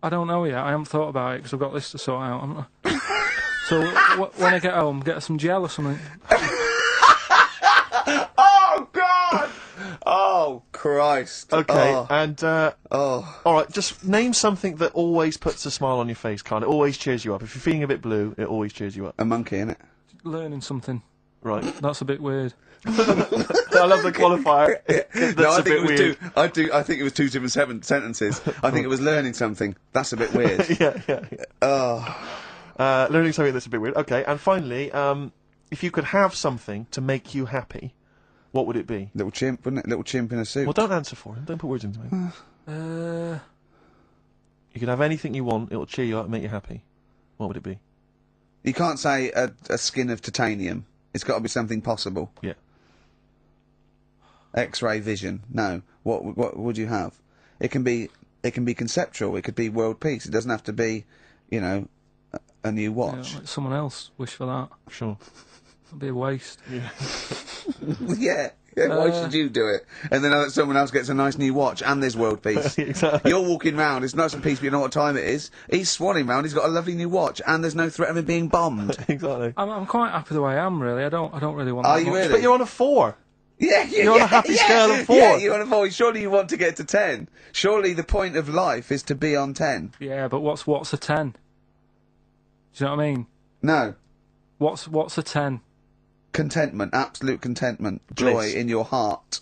S3: I don't know yet. I haven't thought about it because I've got this to sort out. Haven't I? So when I get home, get her some gel or something.
S1: Oh, God! Oh, Christ.
S2: Okay,
S1: Oh.
S2: and alright, just name something that always puts a smile on your face, Carl. It always cheers you up. If you're feeling a bit blue, it always cheers you up.
S1: A monkey, innit?
S3: Learning something.
S2: Right.
S3: That's a bit weird.
S2: I love the qualifier. That's
S1: No, I
S2: a
S1: think
S2: bit
S1: it was
S2: weird.
S1: I think it was 2 different sentences. I think it was learning something. That's a bit weird.
S2: Yeah.
S1: Oh.
S2: Learning something that's a bit weird. Okay, and finally, if you could have something to make you happy, what would it be?
S1: Little chimp, wouldn't it? Little chimp in a suit.
S2: Well, don't answer for him. Don't put words into me. You could have anything you want. It'll cheer you up and make you happy. What would it be?
S1: You can't say a skin of titanium. It's got to be something possible.
S2: Yeah.
S1: X-ray vision. No. What would you have? It can be conceptual. It could be world peace. It doesn't have to be, you know, a new watch.
S3: Yeah, let someone else wish for that.
S2: Sure.
S3: It'd be a waste.
S1: Yeah. Why should you do it? And then someone else gets a nice new watch and there's world peace.
S2: Exactly.
S1: You're walking round, it's nice and peace, but you know what time it is. He's swanning round, he's got a lovely new watch, and there's no threat of him being bombed.
S2: Exactly.
S3: I'm quite happy the way I am, really. I don't really want
S1: Are
S3: that
S1: you
S3: much.
S1: really?
S2: But you're on a 4.
S1: Yeah,
S2: You're on a happy scale of 4.
S1: Yeah, you're on a 4. Surely you want to get to 10. Surely the point of life is to be on 10.
S3: Yeah, but what's a 10? Do you know what I mean?
S1: No.
S3: What's a 10?
S1: Contentment, absolute contentment, joy
S2: Bliss.
S1: in your heart,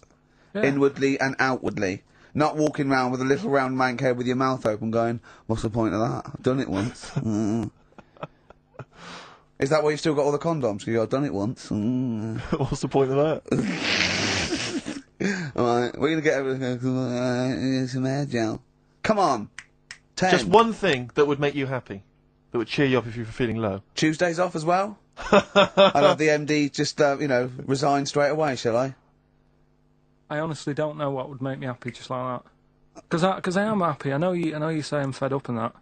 S3: Yeah.
S1: inwardly and outwardly. Not walking round with a little round mank head with your mouth open going, what's the point of that? I've done it once. Is that why you've still got all the condoms? 'Cause I've done it once.
S2: What's the point of that?
S1: Alright, we're gonna get some hair gel. Come on. 10.
S2: Just one thing that would make you happy. That would cheer you up if you were feeling low.
S1: Tuesdays off as well? I'll have the MD just, you know, resign straight away, shall I?
S3: I honestly don't know what would make me happy just like that. Because I am happy. I know you say I'm fed up and that.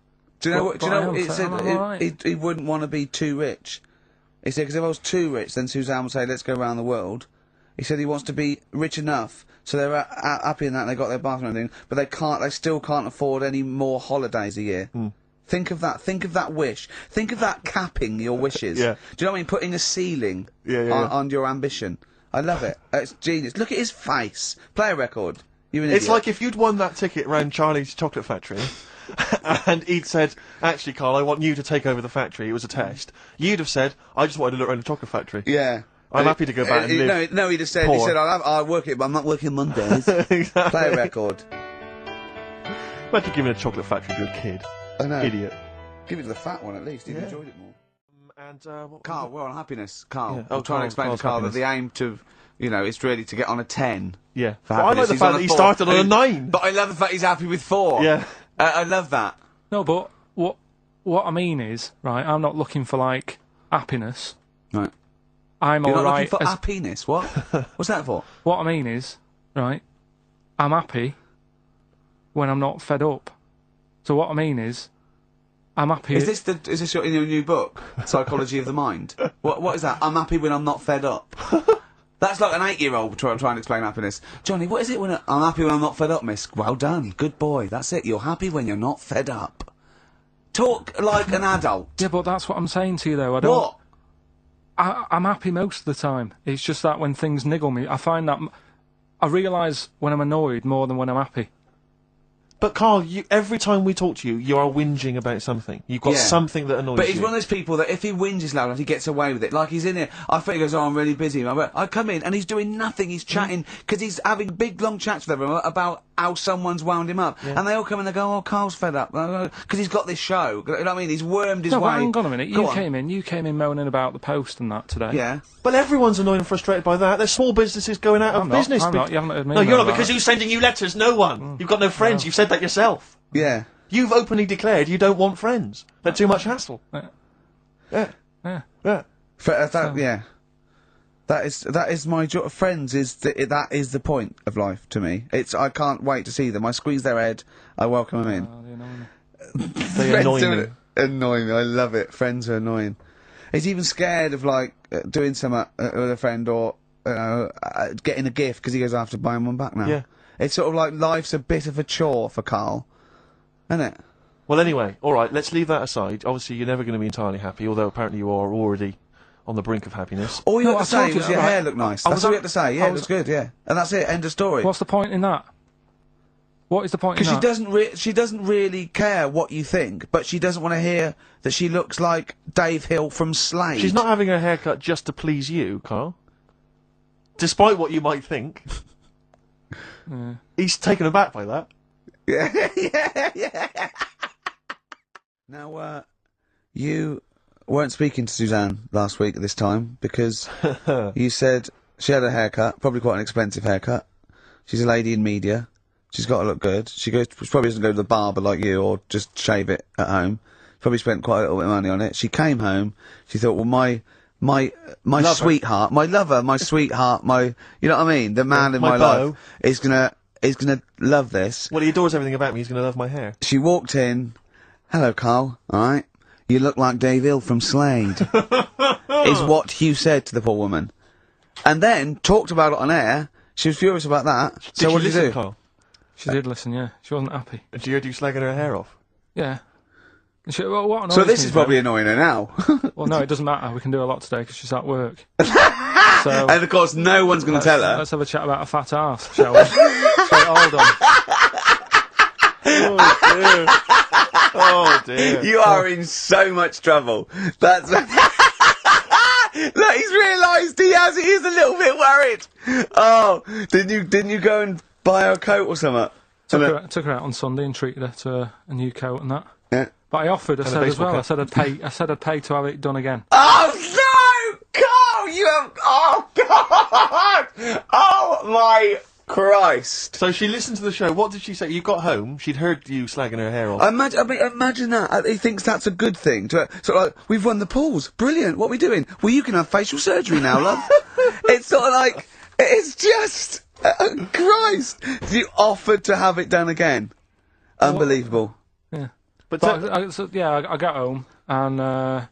S1: Do you know
S3: But-
S1: what? Do you
S3: but I
S1: know?
S3: am
S1: He
S3: fed-
S1: said
S3: I'm alright.
S1: he wouldn't want to be too rich. He said because if I was too rich, then Suzanne would say, "Let's go around the world." He said he wants to be rich enough so they're happy in that and they got their bathroom and everything, but they can't. They still can't afford any more holidays a year. Think of that. Think of that wish. Think of that capping your wishes.
S2: Yeah.
S1: Do you know what I mean? Putting a ceiling
S2: Yeah.
S1: on your ambition. I love it. It's genius. Look at his face. Play a record. You an
S2: It's
S1: idiot.
S2: like if you'd won that ticket round Charlie's Chocolate Factory, and he'd said, actually, Carl, I want you to take over the factory. It was a test. You'd have said, I just wanted to look around the chocolate factory.
S1: Yeah.
S2: I'm happy to go back and live.
S1: No, he just said,
S2: poor.
S1: I'll work it, but I'm not working Mondays.
S2: Exactly.
S1: Play a record.
S2: Imagine giving a chocolate factory to a kid.
S1: I know.
S2: Idiot.
S1: Give it to the fat one at least. He'd enjoyed it more.
S2: And, what
S1: Carl, we're on happiness. Carl,
S2: Yeah.
S1: I'm
S2: Oh,
S1: trying to explain
S2: Carl's
S1: to Carl
S2: happiness.
S1: that the aim to, you know, is really to get on a 10.
S2: Yeah.
S1: For
S2: But I like
S1: happiness.
S2: the
S1: He's
S2: fact
S1: on
S2: that he
S1: 4.
S2: started on a 9.
S1: But I love the fact he's happy with 4.
S2: Yeah.
S1: I love that.
S3: No, but what I mean is, right, I'm not looking for, like, happiness.
S1: Right.
S3: I'm
S1: You're not
S3: alright.
S1: looking for happiness. What? What's that for?
S3: What I mean is, right, I'm happy when I'm not fed up. So what I mean is, I'm happy...
S1: Is this your new book, Psychology of the Mind? What is that? I'm happy when I'm not fed up. That's like an 8-year-old trying to explain happiness. Johnny, what is it when I'm happy when I'm not fed up, miss? Well done, good boy. That's it. You're happy when you're not fed up. Talk like an adult.
S3: Yeah, but that's what I'm saying to you, though. I don't...
S1: What?
S3: I'm happy most of the time. It's just that when things niggle me, I find that... I realise when I'm annoyed more than when I'm happy.
S2: But Carl, every time we talk to you, you are whinging about something. You've got
S1: Yeah.
S2: something that annoys
S1: But
S2: you.
S1: he's one of those people that if he whinges loud enough, he gets away with it. Like he's in here, I think he goes, oh, I'm really busy. I come in and he's doing nothing. He's chatting because he's having big, long chats with everyone about how someone's wound him up. And they all come and they go, oh, Carl's fed up because he's got this show. You know what I mean? He's wormed his
S3: No,
S1: way.
S3: but hang on a minute.
S1: Go
S3: You
S1: on.
S3: came in moaning about the post and that today.
S1: Yeah.
S2: But everyone's annoyed and frustrated by that. There's small businesses going out of
S3: I'm not,
S2: business.
S3: I'm not. You haven't heard me
S2: No, you're
S3: moan
S2: not,
S3: about
S2: because
S3: it.
S2: who's sending you letters? No one. You've got no friends. You've said that yourself.
S1: Yeah.
S2: You've openly declared you don't want friends. They're too much hassle.
S3: Yeah.
S2: Yeah.
S3: Yeah.
S2: Yeah.
S1: Yeah. That is my joy. Friends that is the point of life to me. I can't wait to see them. I squeeze their head. I welcome them in.
S3: Oh, they annoy me.
S2: They annoy me.
S1: Annoy me. I love it. Friends are annoying. He's even scared of like doing something with a friend or getting a gift because he goes, I have to buy him one back now.
S2: Yeah.
S1: It's sort of like life's a bit of a chore for Carl, isn't it?
S2: Well, anyway, all right, let's leave that aside. Obviously, you're never going to be entirely happy, although apparently you are already on the brink of happiness.
S1: All you
S3: No,
S1: had
S3: I
S1: to say
S3: told you
S1: was
S3: that,
S1: your
S3: right.
S1: hair looked nice.
S3: I
S1: That's
S3: was
S1: all you
S3: at-
S1: had to say. Yeah,
S3: I
S1: it
S3: was-
S1: looks good. Yeah, and that's it. End of story.
S3: What's the point in that? What is the point in
S1: Because
S3: that?
S1: she doesn't really care what you think, but she doesn't want to hear that she looks like Dave Hill from Slade.
S2: She's not having her haircut just to please you, Carl. Despite what you might think. He's taken aback by that.
S1: Yeah. Now, you weren't speaking to Suzanne last week at this time because you said she had a haircut, probably quite an expensive haircut. She's a lady in media. She's got to look good. She probably doesn't go to the barber like you or just shave it at home. Probably spent quite a little bit of money on it. She came home. She thought, well, my sweetheart, my lover, my sweetheart, you know what I mean? The man in my life is gonna love this.
S2: Well, he adores everything about me. He's gonna love my hair.
S1: She walked in. Hello, Carl. All right. You look like Dave Hill from Slade. Is what Hugh said to the poor woman. And then talked about it on air. She was furious about that. So what did you do?
S2: Carl?
S3: She did listen, yeah. She wasn't happy.
S2: And she heard you slagging her hair off?
S3: Yeah. Well, what annoys
S1: So this
S3: me
S1: is probably annoying her now.
S3: Well, no, it doesn't matter. We can do a lot today because she's at work. So,
S1: and of course, no one's going to tell her.
S3: Let's have a chat about a fat arse, shall we? So, hold on.
S2: Oh dear. Oh dear.
S1: You are in so much trouble. That's. Look, he's realised he is a little bit worried. Oh, didn't you go and buy her a coat or something?
S3: Took her out on Sunday and treated her to a new coat and that.
S1: Yeah.
S3: But I offered, I said as well, I said I'd pay to have it done again.
S1: Oh no! Carl, you have. Oh God! Oh my Christ!
S2: So she listened to the show. What did she say? You got home. She'd heard you slagging her hair off.
S1: Imagine that. He thinks that's a good thing. Sort of like, we've won the pools. Brilliant. What are we doing? Well, you can have facial surgery now, love. It's sort of like, it's just, Christ. You offered to have it done again. Unbelievable.
S3: Yeah. But I got home and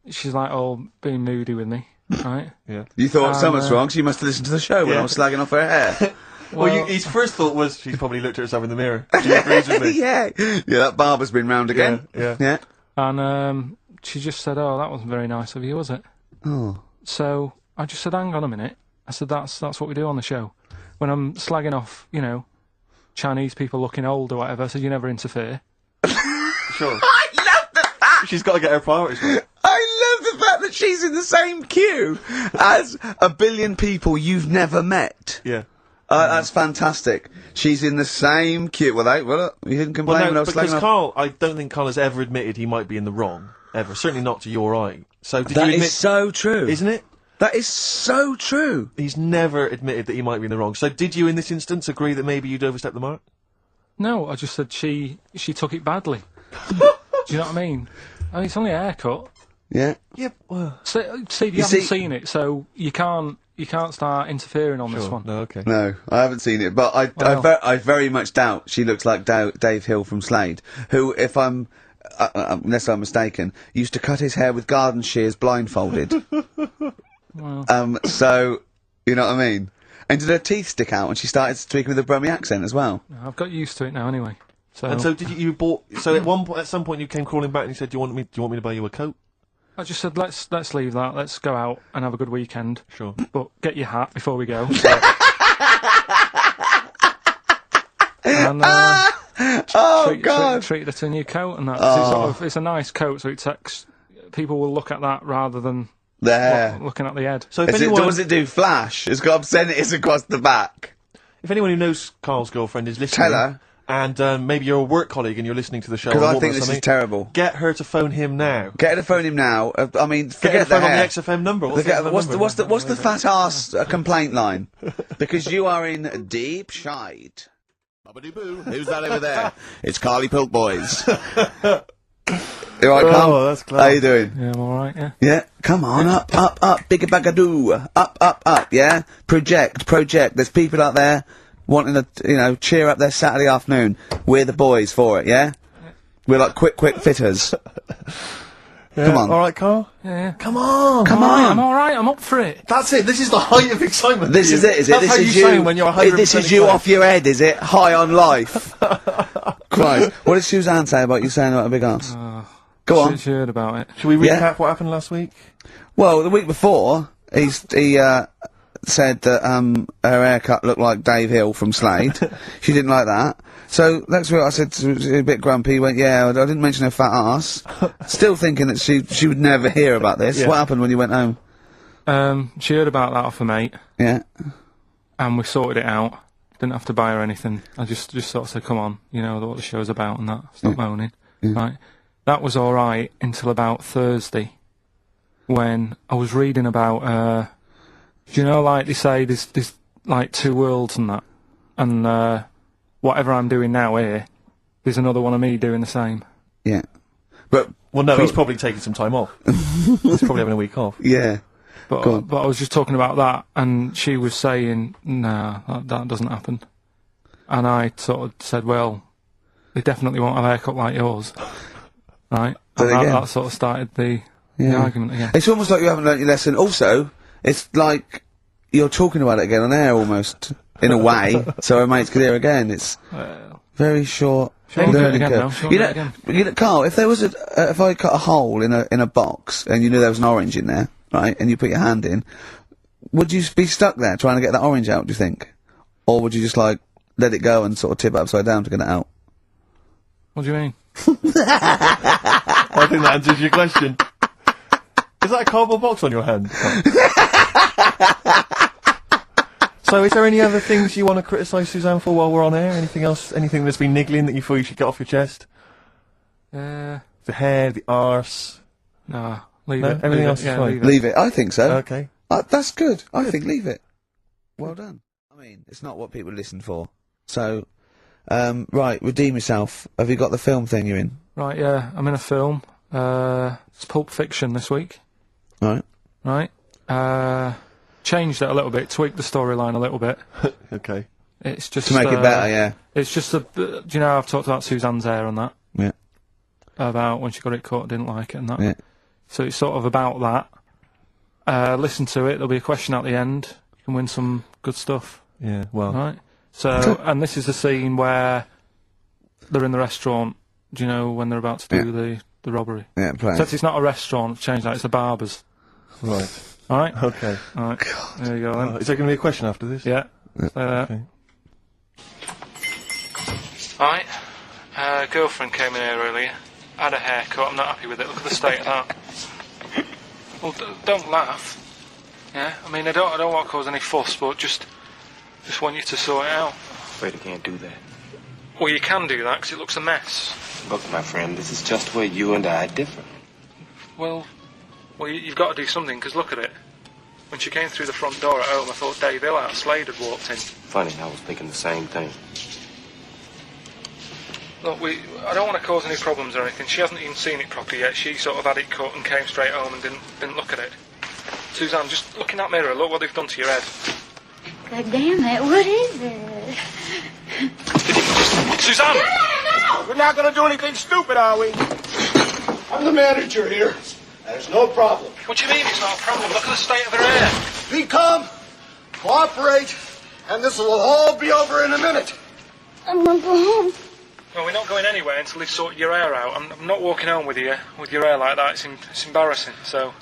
S3: she's like all being moody with me, right?
S2: Yeah.
S1: You thought something's wrong, so you must have listened to the show when I was slagging off her hair.
S2: Well, his first thought was she's probably looked at herself in the mirror. She agrees with me.
S1: Yeah, that barber's been round again.
S2: Yeah.
S3: And she just said, "Oh, that wasn't very nice of you, was it?"
S1: Oh.
S3: So I just said, "Hang on a minute." I said, "That's what we do on the show. When I'm slagging off, you know, Chinese people looking old or whatever, I said you never interfere."
S2: Sure.
S1: I love the fact.
S2: She's got to get her priorities right.
S1: I love the fact that she's in the same queue as a billion people you've never met.
S2: Yeah.
S1: That's fantastic. She's in the same queue. Well, you didn't complain when I was
S2: because
S1: slagging off.
S2: Carl, I don't think Carl has ever admitted he might be in the wrong. Ever. Certainly not to your eye. So did you
S1: That
S2: admit...
S1: is so true.
S2: Isn't it?
S1: That is so true.
S2: He's never admitted that he might be in the wrong. So did you, in this instance, agree that maybe you'd overstepped the mark?
S3: No, I just said she took it badly. Do you know what I mean? I mean, it's only a haircut.
S1: Yeah.
S2: Yeah. Well,
S3: Steve, you haven't seen it, so you can't start interfering on this one.
S2: No, okay.
S1: No, I haven't seen it, but I very much doubt she looks like Dave Hill from Slade, who, if I'm, unless I'm mistaken, used to cut his hair with garden shears blindfolded.
S3: Well.
S1: So, you know what I mean? And did her teeth stick out when she started speaking with a Brummie accent as well?
S3: I've got used to it now anyway. So.
S2: And so did you bought? So at some point you came crawling back and you said, "Do you want me to buy you a coat?"
S3: I just said, let's leave that. Let's go out and have a good weekend.
S2: Sure.
S3: But get your hat before we go. And treated her to a new coat and that. Oh. It's a nice coat, so it takes people will look at that rather than looking at the head.
S2: So if anyone
S1: does it do flash? It's got obscenities across the back.
S2: If anyone who knows Carl's girlfriend is listening,
S1: tell her.
S2: And maybe you're a work colleague and you're listening to the show.
S1: Because I think this is terrible.
S2: Get her to phone him now.
S1: Get her to phone him now. I mean, forget
S2: the
S1: hair.
S2: On the XFM number.
S1: What's the fat ass complaint line? Because you are in deep shite. Bobbity-boo. Who's that over there? It's Carly Pilk Boys. You alright, Carl?
S2: Oh, that's clever.
S1: How you doing?
S3: Yeah, I'm alright, yeah.
S1: Yeah, come on, up, bigga bagadoo. Up, yeah? Project. There's people out there wanting to, cheer up their Saturday afternoon. We're the boys for it, yeah? We're like quick fitters.
S2: Yeah.
S1: Come on.
S2: Alright, Carl?
S3: Yeah.
S2: Come on!
S3: I'm alright, I'm up for it.
S2: That's it, this is the height of excitement.
S1: This is it, is it?
S2: That's
S1: this
S2: how
S1: is
S2: you sound when you're 100%
S1: This is you off your head, is it? High on life. Christ. What did Suzanne say about you saying about a big ass? Go on.
S3: She heard about it.
S2: Should we recap what happened last week?
S1: Well, the week before, he said that her haircut looked like Dave Hill from Slade. She didn't like that. So next week I said, a bit grumpy, he went, yeah, I didn't mention her fat ass. Still thinking that she would never hear about this. Yeah. What happened when you went home?
S3: She heard about that off her mate.
S1: Yeah.
S3: And we sorted it out. Didn't have to buy her anything. I just sort of said, come on, you know what the show's about and that. Stop moaning. Yeah. Right. That was alright until about Thursday, when I was reading about, do you know, like they say, there's like two worlds and that, and whatever I'm doing now here, there's another one of me doing the same.
S1: Yeah. But
S2: Well, no, he's probably taking some time off. He's probably having a week off.
S1: yeah.
S3: But I was just talking about that, and she was saying, nah, that doesn't happen. And I sort of said, well, they definitely won't have a haircut like yours. Right? And that sort of started the argument again.
S1: It's almost like you haven't learnt your lesson. Also, it's like you're talking about it again on air almost, in a way, so our mates could hear again. It's very short. Learning curve. You know, Carl, if there was if I cut a hole in a box and you knew there was an orange in there, right, and you put your hand in, would you be stuck there trying to get that orange out, do you think? Or would you just, like, let it go and sort of tip it upside down to get it out?
S3: What do you mean?
S2: I think that answers your question. Is that a cardboard box on your hand? So, is there any other things you want to criticise Suzanne for while we're on air? Anything else? Anything that's been niggling that you feel you should get off your chest? The hair, the arse.
S3: Nah, leave it.
S2: Everything else is fine.
S1: Leave it. I think so.
S2: Okay.
S1: That's good. I think leave it. Well done. I mean, it's not what people listen for. So, right, redeem yourself. Have you got the film thing you're in?
S3: Right, yeah, I'm in a film. It's Pulp Fiction this week. Right. Changed it a little bit, tweaked the storyline a little bit.
S2: Okay.
S3: It's just
S1: to make it better, yeah.
S3: It's just do you know I've talked about Suzanne's hair and that?
S1: Yeah.
S3: About when she got it cut, didn't like it and that.
S1: Yeah.
S3: So it's sort of about that. Listen to it. There'll be a question at the end. You can win some good stuff.
S2: Yeah. Well.
S3: Right. So and this is the scene where they're in the restaurant. Do you know when they're about to do the robbery?
S1: Yeah. Play.
S3: So it's not a restaurant. I've changed that. It's a barber's.
S2: Right.
S3: All right.
S2: Okay.
S3: All right. There you go. Then.
S2: Is there going to be a question after this?
S3: Yeah. Stay there.
S2: Okay.
S3: Right. Girlfriend came in here earlier. Had a haircut. I'm not happy with it. Look at the state of that. Well, don't laugh. Yeah. I mean, I don't want to cause any fuss, but just want you to sort it out.
S4: Afraid I can't do that.
S3: Well, you can do that because it looks a mess.
S4: Look, my friend, this is just where you and I differ.
S3: Well, you've got to do something because look at it. When she came through the front door at home, I thought Dave Hill out of Slade had walked in.
S4: Funny, I was thinking the same thing.
S3: Look, I don't want to cause any problems or anything. She hasn't even seen it properly yet. She sort of had it cut and came straight home and didn't look at it. Suzanne, just look in that mirror. Look what they've done to your head.
S5: God damn it, what is it?
S3: Suzanne!
S6: No! We're not gonna do anything stupid, are we? I'm the manager here. There's no problem.
S3: What do you mean it's not a problem? Look at the state of her hair.
S6: Be calm, cooperate, and this will all be over in a minute.
S5: I want to go home.
S3: Well, we're not going anywhere until they've sorted your hair out. I'm not walking home with your hair like that. It's embarrassing. So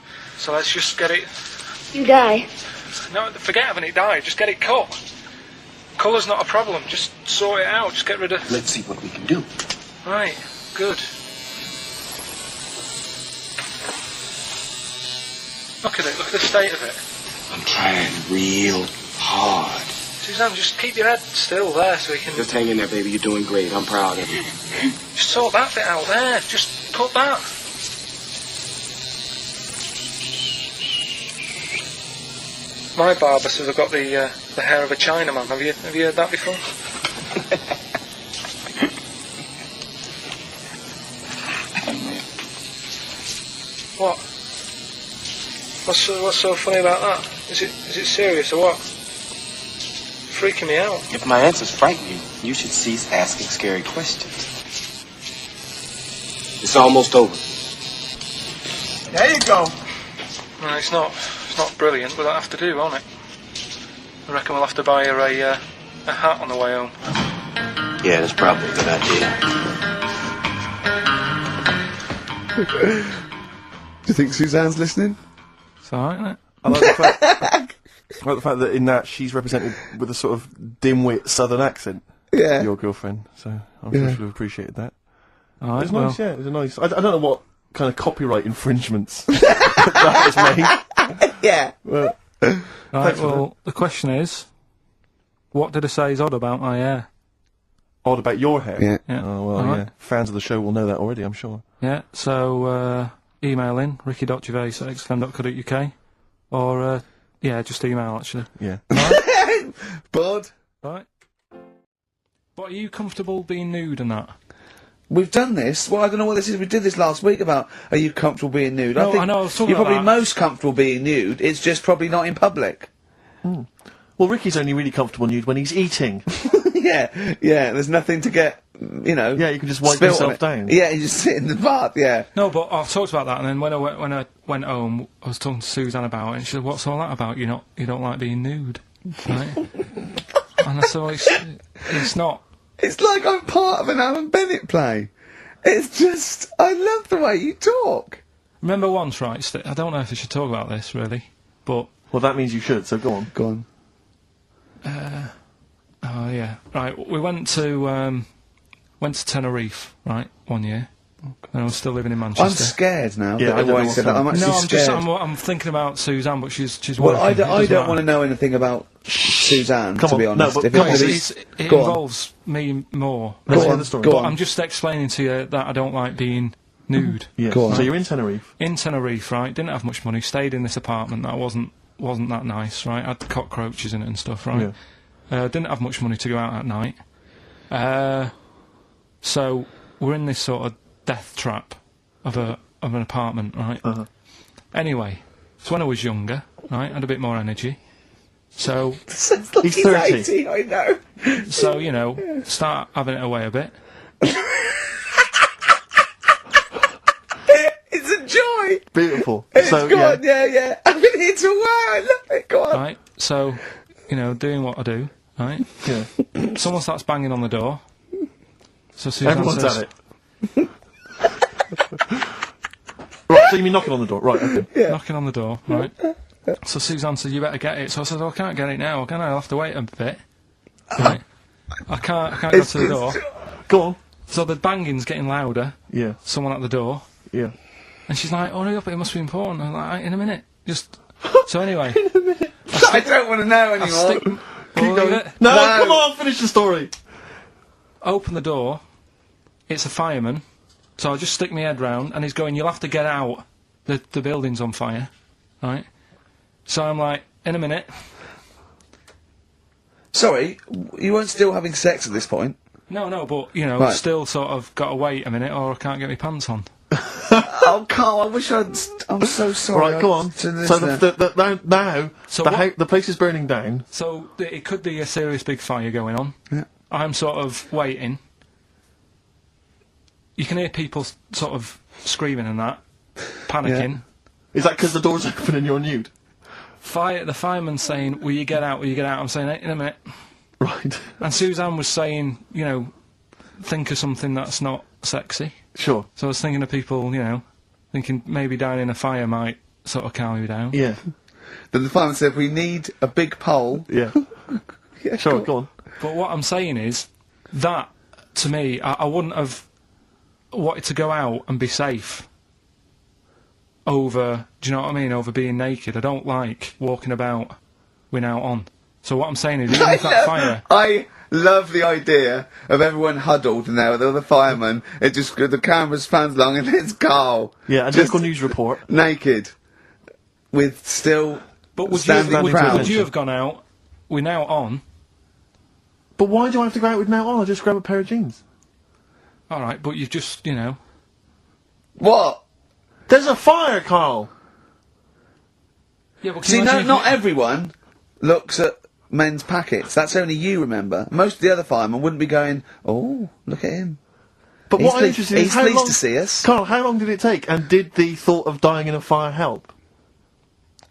S3: let's just get it...
S5: You die.
S3: No, forget having it dyed. Just get it cut. Colour's not a problem. Just sort it out. Just get rid of...
S4: Let's see what we can do.
S3: Right. Good. Look at it. Look at the state of it.
S4: I'm trying real hard.
S3: Suzanne, just keep your head still there so we can...
S4: Just hang in there, baby. You're doing great. I'm proud of you.
S3: Just sort that bit out there. Just cut that. My barber says I've got the hair of a Chinaman. Have you heard that before? What? What's so funny about that? Is it serious or what? Freaking me out.
S4: If my answers frighten you, you should cease asking scary questions. It's almost over.
S6: There you go.
S3: No, it's not brilliant, but that'll have to do, won't it? I reckon we'll have to buy her a hat on the way home.
S4: Yeah, that's probably a good idea.
S1: Do you think Suzanne's listening?
S3: It's alright, isn't it?
S2: I like the fact that in that she's represented with a sort of dimwit southern accent.
S1: Yeah.
S2: Your girlfriend, so I'm sure she'll have appreciated that.
S3: Alright,
S2: It was nice, yeah, it was a nice... I don't know what kind of copyright infringements that was made.
S1: Yeah.
S2: Well,
S3: Right, well, the question is, what did I say is odd about my hair?
S2: odd about your hair?
S1: Yeah.
S3: Yeah.
S2: Oh, well,
S3: Alright.
S2: yeah. Fans of the show will know that already, I'm sure.
S3: Yeah, so email in, ricky.gervais@xfm.co.uk, or, just email, actually.
S2: Yeah.
S1: Bored?
S3: Right. But are you comfortable being nude and that?
S1: we've done this. Well, I don't know what this is. We did this last week about, are you comfortable being nude?
S3: No,
S1: I think
S3: I know, I was talking
S1: you're
S3: about
S1: probably
S3: that.
S1: most comfortable being nude. It's just probably not in public.
S2: Well, Ricky's only really comfortable nude when he's eating.
S1: Yeah, there's nothing to get, you know...
S2: Yeah, you can just wipe
S1: spilt on
S2: yourself
S1: it.
S2: down.
S1: Yeah, you just sit in the bath, yeah.
S3: No, but I've talked about that, and then when I went home, I was talking to Suzanne about it, and she said, "What's all that about? You don't like being nude, right?" And I said, well, "It's not."
S1: It's like I'm part of an Alan Bennett play. It's just... I love the way you talk.
S3: Remember once, right? I don't know if I should talk about this really, but
S2: Well, that means you should, so go on.
S1: Go on.
S3: oh yeah, right. We went to Tenerife, right, one year, and I was still living in Manchester.
S1: I'm scared now.
S2: Yeah,
S1: that
S2: I don't know
S1: Wayne
S2: what's
S1: said that. I'm
S2: going
S1: actually
S3: No,
S1: scared.
S3: I'm thinking about Suzanne, but she's
S1: Well,
S3: working.
S1: I don't want to know anything about Suzanne,
S2: Come
S1: to be
S2: on. No,
S1: honest.
S2: but
S1: If
S2: come on,
S1: it's-
S3: It
S1: Go on.
S3: involves me more.
S2: Let's
S1: Go
S2: hear
S1: on,
S2: the story.
S1: go
S3: But
S1: on.
S3: I'm just explaining to you that I don't like being nude.
S2: Yeah.
S1: Go on.
S2: So you're in Tenerife.
S3: In Tenerife, right? Didn't have much money. Stayed in this apartment that wasn't that nice, right? Had cockroaches in it and stuff, right? Didn't have much money to go out at night. So we're in this sort of death trap of an apartment, right? Anyway, so when I was younger, right, I had a bit more energy. So
S1: Sounds like
S2: He's
S1: he's
S2: 30.
S1: 80, I know.
S3: so you know, start having it away a bit.
S1: It's a joy.
S2: Beautiful.
S1: It's
S2: so,
S1: gone, yeah. I've been here to a while. I love it. Go on.
S3: Right, so, you know, doing what I do, right?
S2: Yeah.
S3: Someone starts banging on the door. So Suzanne
S2: Everyone's
S3: says,
S2: at it. Right, so you mean knocking on the door? Right, okay.
S3: knocking on the door, right? So Suzanne says, "You better get it." So I said, "Oh, I can't get it now, can I? I'll have to wait a bit." Right. I can't go to the door.
S2: Go on.
S3: So the banging's getting louder.
S2: Yeah,
S3: Someone at the door.
S2: yeah.
S3: And she's like, "Oh, hurry up, it must be important." I'm like, "In a minute. Just..." So anyway,
S1: I don't want to know
S3: I
S1: anymore.
S3: stick...
S2: Keep
S3: Well,
S2: going.
S3: leave it.
S2: No,
S1: No.
S2: come on, finish the story.
S3: Open the door. It's a fireman. So I just stick my head round, and he's going, "You'll have to get out. The building's on fire." Right? So I'm like, "In a minute."
S1: Sorry, you weren't still having sex at this point?
S3: No, but, you know,
S1: Right.
S3: still sort of got to wait a minute or I can't get my pants on.
S1: Oh, Carl, I wish I'd... I'm so sorry.
S2: Right, go on.
S1: To this
S2: So
S1: then.
S2: now,
S3: So
S2: the,
S3: what-
S2: the place is burning down.
S3: So it could be a serious big fire going on.
S1: Yeah.
S3: I'm sort of waiting. You can hear people sort of screaming and that, panicking.
S2: Is that because the door's open and you're nude?
S3: The fireman's saying, "Will you get out? Will you get out?" I'm saying, "In a minute."
S2: Right.
S3: And Suzanne was saying, you know, think of something that's not sexy.
S2: Sure.
S3: So I was thinking of people, you know, thinking maybe down in a fire might sort of calm you down.
S2: Yeah.
S1: Then the fireman said, we need a big pole.
S2: Yeah.
S1: Yeah,
S2: Sure, go on.
S3: But what I'm saying is that, to me, I wouldn't have wanted to go out and be safe over, do you know what I mean, over being naked. I don't like walking about without on. So what I'm saying is, even if that fire...
S1: I love the idea of everyone huddled in there with all the firemen. It just, the camera's pans along and it's Carl.
S2: Yeah, a
S1: just
S2: local news report.
S1: naked. With still
S3: But would
S1: standing
S3: you
S1: proud.
S3: have gone out, we're now on,
S2: But why do I have to go out with now on? I'll just grab a pair of jeans.
S3: alright, but you've just, you know...
S1: What?
S2: There's a fire, Carl!
S3: Yeah, but can
S1: See,
S3: you
S1: no,
S3: imagine if
S1: not
S3: you-
S1: everyone looks at men's packets. That's only you, remember. Most of the other firemen wouldn't be going, oh, look at him.
S2: But
S1: He's
S2: what I'm
S1: pleased-
S2: interested in is
S1: he's
S2: how
S1: pleased
S2: long...
S1: to see us.
S2: Carl, how long did it take? And did the thought of dying in a fire help?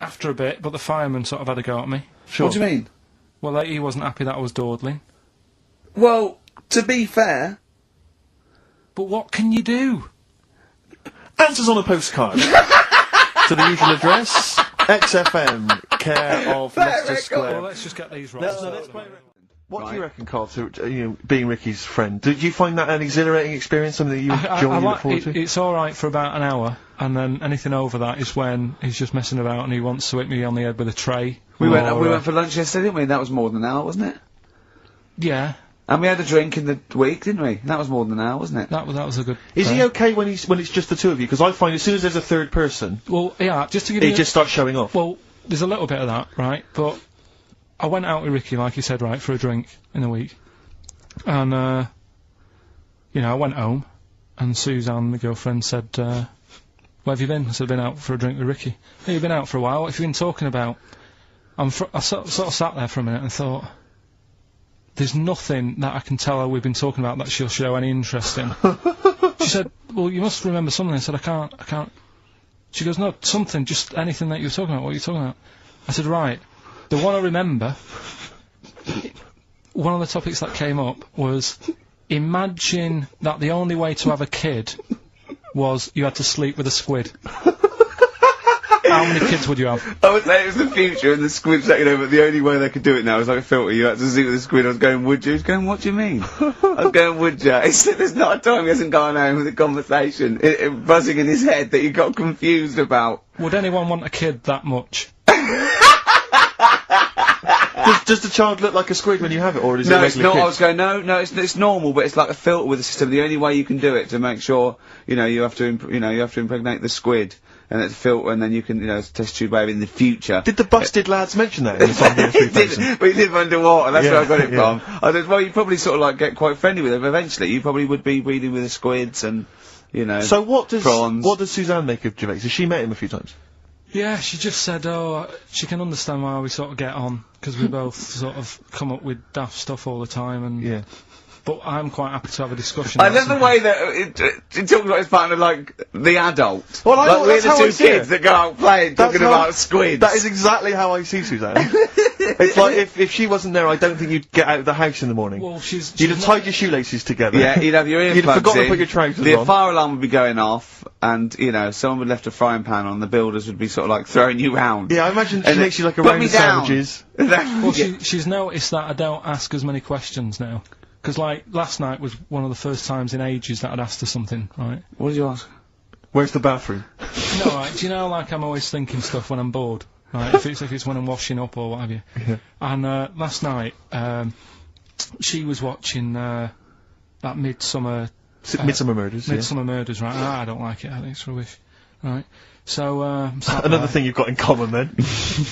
S3: After a bit, but the fireman sort of had a go at me.
S2: Sure.
S1: What do you mean?
S3: Well, he wasn't happy that I was dawdling.
S1: Well, to be fair,
S3: But what can you do?
S2: Answers on a postcard. To the usual address, XFM, care of
S1: Fair
S2: Leicester
S1: record.
S2: Square.
S3: Well, let's just get these right.
S2: Let's play. What do you reckon, Carl, to being Ricky's friend? Did you find that an exhilarating experience, something that you enjoy and look forward to?
S3: It's alright for about an hour, and then anything over that is when he's just messing about and he wants to hit me on the head with a tray.
S1: we went
S3: Or,
S1: for lunch yesterday, didn't we? That was more than an hour, wasn't it?
S3: Yeah,
S1: And we had a drink in the week, didn't we? That was more than an hour, wasn't it?
S3: that was a good...
S2: Is he okay when it's just the two of you? Because I find as soon as there's a third person,
S3: Well, yeah, just to give
S2: he
S3: you...
S2: just starts showing off.
S3: Well, there's a little bit of that, right? But I went out with Ricky, like you said, right, for a drink in the week. And, you know, I went home. and Suzanne, my girlfriend, said, where have you been? I said, I've been out for a drink with Ricky. Hey, you've been out for a while, what have you been talking about? I sort of sat there for a minute and thought, there's nothing that I can tell her we've been talking about that she'll show any interest in. She said, well, you must remember something. I said, I can't. She goes, no, something, just anything that you were talking about. What are you talking about? I said, right, the one I remember, one of the topics that came up was, imagine that the only way to have a kid was you had to sleep with a squid. How many kids would you have?
S1: I would say it was the future and the squid's like, but the only way they could do it now is like a filter. You had to sleep with a squid. I was going, would you? He was going, what do you mean? I was going, would you? He said, there's not a time he hasn't gone home with a conversation, buzzing in his head that he got confused about.
S3: Would anyone want a kid that much?
S2: Does the child look like a squid when you have it, or is it
S1: No, it's not.
S2: kid?
S1: I was going, no, it's normal, but it's like a filter with a system. The only way you can do it to make sure, you have to impregnate the squid. And it's a filter, and then you can, test tube baby in the future.
S2: Did the busted lads mention that in the song?
S1: He did, but he did underwater, that's where I got it
S2: yeah.
S1: from. I said, well, you probably sort of like get quite friendly with them eventually. You probably would be breeding with the squids and,
S2: So what does
S1: prawns.
S2: Suzanne make of Gervais? Has she met him a few times?
S3: Yeah, she just said, she can understand why we sort of get on, because we both sort of come up with daft stuff all the time, and...
S2: Yeah.
S3: But I'm quite happy to have a discussion.
S1: I love the way that it talks about his partner like the adult.
S2: Well, I know,
S1: like we're
S2: that's how
S1: the
S2: I
S1: two
S2: see it.
S1: kids that go out playing,
S2: That's
S1: talking about squids.
S2: That is exactly how I see Suzanne. It's like, if she wasn't there, I don't think you'd get out of the house in the morning.
S3: Well,
S2: You'd have tied your shoelaces together.
S1: Yeah, you'd have your earplugs
S2: You'd have forgotten
S1: in,
S2: to put your trousers
S1: the
S2: on.
S1: fire alarm would be going off, and, someone would have left a frying pan on, the builders would be sort of like throwing you round.
S2: Yeah, I imagine she
S1: And
S2: makes you like a
S1: put
S2: round
S1: me
S2: of
S1: down.
S2: sandwiches.
S3: Well, she's noticed that I don't ask as many questions now. Because, like, last night was one of the first times in ages that I'd asked her something, right?
S1: What did you ask?
S2: Where's the bathroom?
S3: No, right, do you know, like, I'm always thinking stuff when I'm bored, right? if it's when I'm washing up or what have you.
S2: Yeah.
S3: And, last night, she was watching, that Midsummer...
S2: Midsummer Murders, yeah.
S3: Midsummer Murders, right? I don't like it, I think it's rubbish. Right? So,
S2: Another thing you've got in common then.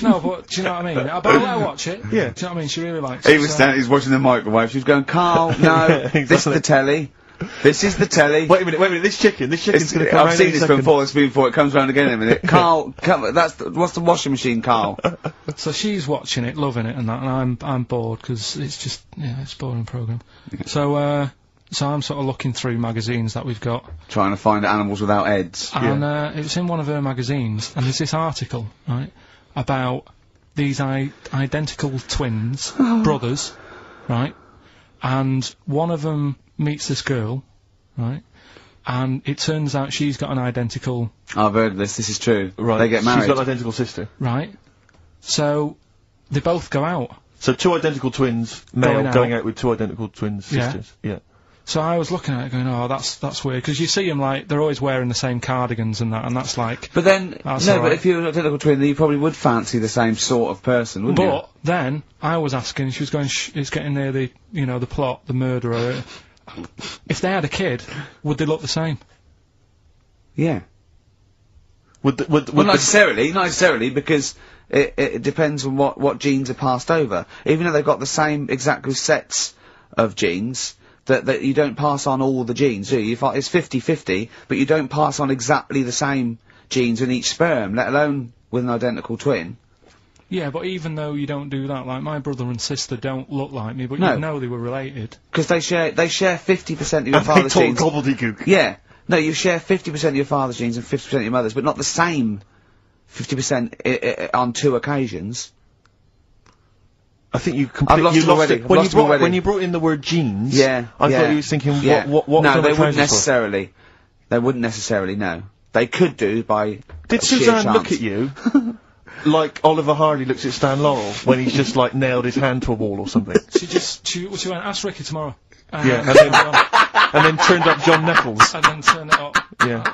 S3: No, but do you know what I mean? But I'll let her watch it.
S2: Yeah.
S3: Do you know what I mean? She really likes it.
S1: He was standing, he's watching the microwave, she was going, Carl, no,
S2: exactly.
S1: this is the telly. This is the telly.
S2: Wait a minute, this chicken's gonna come
S1: I've
S2: round
S1: seen
S2: any
S1: this
S2: second.
S1: before, it comes round again in a minute. Carl, what's the washing machine, Carl?
S3: So she's watching it, loving it and that, and I'm bored, because it's just, it's a boring programme. So I'm sort of looking through magazines that we've got.
S1: Trying to find animals without heads.
S3: And, it was in one of her magazines, and there's this article, right, about these identical twins, brothers, right, and one of them meets this girl, right, and it turns out she's got an identical...
S1: I've heard this is true.
S2: Right.
S1: They get married.
S2: She's got an identical sister.
S3: Right. So, they both go out.
S2: So two identical twins, male, going out with two identical twin sisters. Yeah.
S3: So I was looking at it going, oh, that's weird, because you see them, like, they're always wearing the same cardigans and that, and that's like...
S1: But then,
S3: That's
S1: no,
S3: all
S1: but
S3: right.
S1: if you're an identical twin, then you probably would fancy the same sort of person, wouldn't you?
S3: But then, I was asking, she was going, it's getting near the, the plot, the murderer. If they had a kid, would they look the same?
S1: Yeah.
S2: Would
S1: Well, not necessarily, because it depends on what genes are passed over. Even though they've got the same exact sets of genes, that you don't pass on all the genes, do you? It's 50-50, but you don't pass on exactly the same genes in each sperm, let alone with an identical twin.
S3: Yeah, but even though you don't do that, like, my brother and sister don't look like me, but
S1: No.
S3: you know they were related.
S1: Because they share 50% of your
S2: and they
S1: father's
S2: talk
S1: genes.
S2: gobbledygook.
S1: Yeah. No, you share 50% of your father's genes and 50% of your mother's, but not the same 50% on two occasions.
S2: I think you
S1: I've
S2: completely
S1: lost him
S2: lost
S1: already.
S2: it.
S1: I've lost him already.
S2: When you brought in the word genes,
S1: Yeah.
S2: I
S1: yeah,
S2: thought you was thinking,
S1: yeah.
S2: what
S1: No,
S2: was
S1: they
S2: the
S1: wouldn't necessarily. They wouldn't necessarily, no. They could do by
S2: Did
S1: sheer
S2: Suzanne
S1: chance.
S2: look at you like Oliver Hardy looks at Stan Laurel when he's just, like, nailed his hand to a wall or something?
S3: She went, ask Ricky tomorrow.
S2: Yeah,
S3: and
S2: and then turned up John Nettles.
S3: and then turn it up.
S2: Yeah.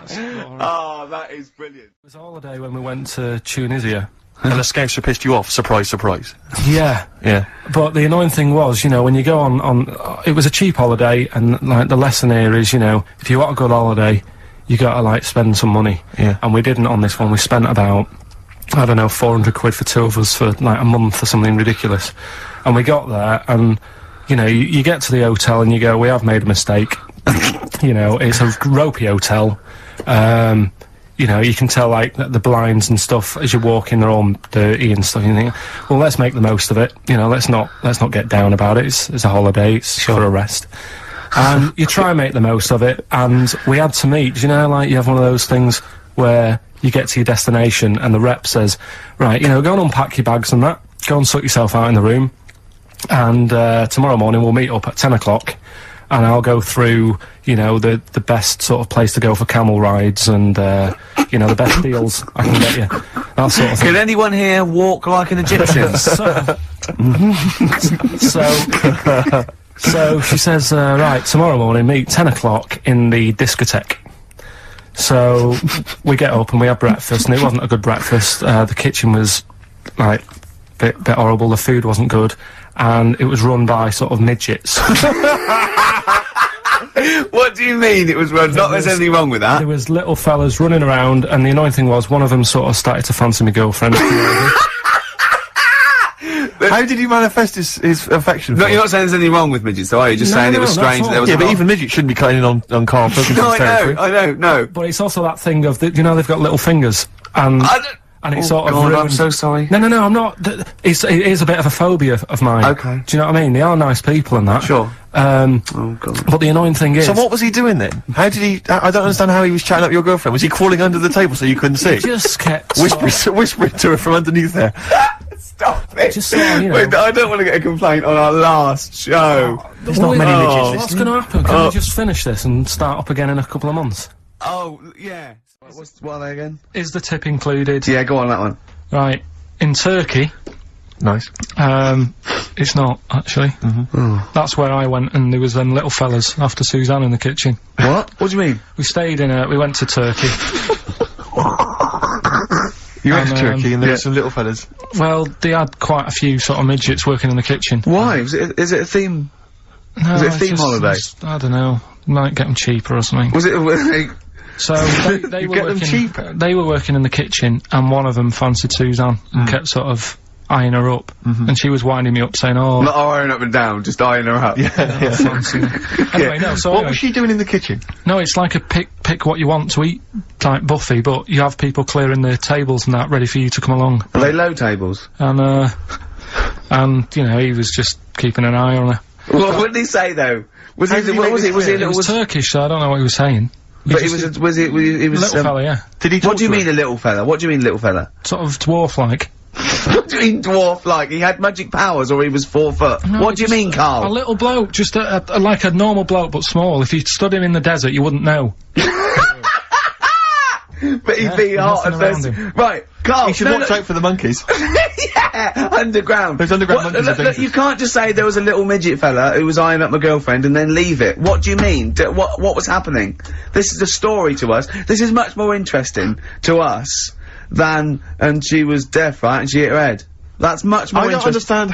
S1: Oh, that is brilliant.
S3: It was a holiday when we went to Tunisia.
S2: And the Scouser pissed you off, surprise, surprise.
S3: Yeah.
S2: Yeah.
S3: But the annoying thing was, when you go on it was a cheap holiday, and, like, the lesson here is, if you want a good holiday, you gotta, like, spend some money.
S2: Yeah.
S3: And we didn't on this one. We spent about, I don't know, 400 quid for two of us for, like, a month or something ridiculous. And we got there, and, you get to the hotel and you go, we have made a mistake. You know, it's a ropey hotel. You know, you can tell, like, that the blinds and stuff as you're walking, they're all dirty and stuff. You think, well, let's make the most of it. You know, let's not get down about it. It's a holiday. It's for a rest. And you try and make the most of it. And we had to meet. You know, like, you have one of those things where you get to your destination and the rep says, right, you know, go and unpack your bags and that. Go and sort yourself out in the room. And tomorrow morning we'll meet up at 10 o'clock. And I'll go through, you know, the best sort of place to go for camel rides and, you know, the best deals I can get you. That sort of thing.
S1: Can anyone here walk like an Egyptian?
S3: So she says, right, tomorrow morning, meet 10 o'clock in the discotheque. So we get up and we have breakfast, and it wasn't a good breakfast. The kitchen was, like, bit horrible, the food wasn't good, and it was run by sort of midgets.
S1: What do you mean it was run? Not there's anything wrong with that.
S3: There was little fellas running around, and the annoying thing was one of them sort of started to fancy my girlfriend.
S2: How did he manifest his affection for
S1: No, you're not saying there's anything wrong with midgets, though, are you? Just saying it was strange that there was
S2: Yeah, but even midgets shouldn't be cutting in on Karl Pilkington's
S1: No,
S2: territory.
S1: I know, no.
S3: But it's also that thing of, you know, they've got little fingers, and it's sort of
S1: God, I'm
S3: ruined-
S1: so sorry.
S3: No, I'm not. It is a bit of a phobia of mine.
S1: Okay.
S3: Do you know what I mean? They are nice people and that.
S1: Sure. Oh, God.
S3: But the annoying thing is...
S2: So what was he doing then? How did he... I don't understand how he was chatting up your girlfriend. Was he crawling under the table so you couldn't see?
S3: He just kept...
S2: Whispering to her from underneath there.
S1: Stop it!
S3: Just sort of, you know...
S1: Wait, I don't want to get a complaint on our last show.
S3: There's not many
S1: midgets
S3: What's going to happen? Can we just finish this and start up again in a couple of months?
S1: Oh, yeah. What are they again?
S3: Is the tip included?
S1: Yeah, go on, that one.
S3: Right. In Turkey...
S2: Nice.
S3: It's not, actually. That's where I went, and there was them little fellas after Suzanne in the kitchen.
S1: What? What do you mean?
S3: We stayed we went to Turkey.
S2: You went to Turkey and there were some little fellas.
S3: Well, they had quite a few sort of midgets working in the kitchen.
S1: Why? Is it a theme?
S3: No,
S1: Was it a
S3: it's
S1: theme
S3: just-
S1: holiday?
S3: I don't know. Might get them cheaper or something.
S1: Was it
S3: So they
S2: You
S3: were
S2: get them
S3: working.
S2: cheaper?
S3: They were working in the kitchen, and one of them fancied Suzanne and kept sort of eyeing her up, and she was winding me up saying, "Oh,
S1: not eyeing up and down, just eyeing her up?
S3: I fancy her." Anyway, no. So
S2: What
S3: anyway,
S2: was she doing in the kitchen?
S3: no, it's like a pick what you want to eat type buffet, but you have people clearing the tables and that ready for you to come along.
S1: Are they low tables?
S3: And you know, he was just keeping an eye on her.
S1: What did he say though? Was he? What was he? Was he a
S3: It
S1: little?
S3: was Turkish, so I don't know what he was saying.
S1: But he was. Was he? He was.
S3: Little fella, yeah.
S2: Did he talk
S1: What do you
S2: to her?
S1: mean a little fella? What do you mean little fella?
S3: Sort of dwarf-like.
S1: What do you mean dwarf like? He had magic powers or he was 4 foot?
S3: No,
S1: What do you
S3: just
S1: mean, Carl?
S3: A little bloke, just like a normal bloke, but small. If you stood him in the desert, you wouldn't know.
S1: But he'd be hot
S3: nothing
S1: and
S3: around
S1: thirsty.
S3: him.
S1: Right, Carl.
S2: He should watch out for the monkeys.
S1: Yeah, underground.
S2: Those underground monkeys are
S1: look,
S2: dangerous.
S1: you can't just say there was a little midget fella who was eyeing up my girlfriend and then leave it. What do you mean? What was happening? This is a story to us. This is much more interesting to us than, and she was deaf, right, and she hit her head. That's much more
S2: I don't
S1: interesting.
S2: understand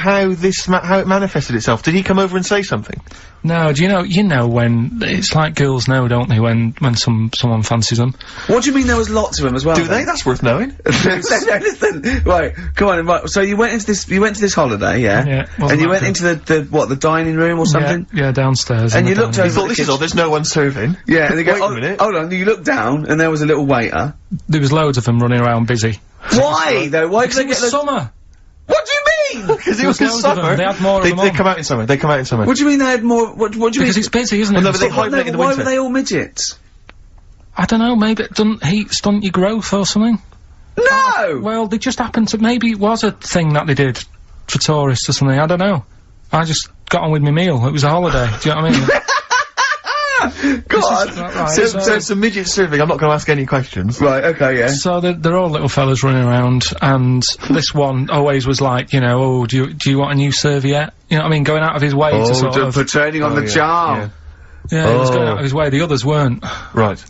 S2: how it manifested itself. Did he come over and say something?
S3: No, do you know when it's like girls know, don't they? When someone fancies them.
S1: What do you mean there was lots of them as well?
S2: Do they? That's worth knowing.
S1: Listen, right, come on, right, so you went to this holiday, yeah?
S3: Yeah,
S1: And
S3: wasn't
S1: you
S3: that
S1: went
S3: good?
S1: into the dining room or something?
S3: Yeah, downstairs.
S1: And
S3: in
S1: you
S3: the
S1: looked
S3: dining
S1: over-
S2: He thought, this is odd, there's no one serving.
S1: Yeah, and they go,
S2: Wait a minute.
S1: hold on, you looked down and there was a little waiter.
S3: room. There was loads of them running around busy.
S1: Why, though? Why did
S3: Because
S1: they
S3: it
S1: get
S3: was
S1: the...
S3: summer.
S1: What do you mean?
S2: Because it
S3: There
S2: was
S3: was
S2: in
S3: loads of them.
S2: summer.
S3: They had more of them
S2: They
S3: on.
S2: come out in summer. They come out in summer.
S1: What do you mean they had more... What do you mean?
S3: Because it's busy, isn't it?
S2: Well, no, but they
S3: So-
S2: hibernate in the
S1: why
S2: winter.
S1: were they all midgets?
S3: I don't know, maybe it doesn't heat stunt your growth or something.
S1: No!
S3: Well, they just happened to, maybe it was a thing that they did for tourists or something, I don't know. I just got on with my meal, it was a holiday, do you know what I mean?
S1: God!
S3: Right,
S2: So some midget serving, I'm not going to ask any questions.
S1: Right, okay, yeah.
S3: So they're all little fellas running around, and this one always was like, you know, oh, do you want a new serviette? You know what I mean? Going out of his way to sort of...
S1: for turning on the
S2: yeah,
S1: charm.
S3: Yeah, he was going
S1: Oh.
S3: out of his way, the others weren't.
S2: Right.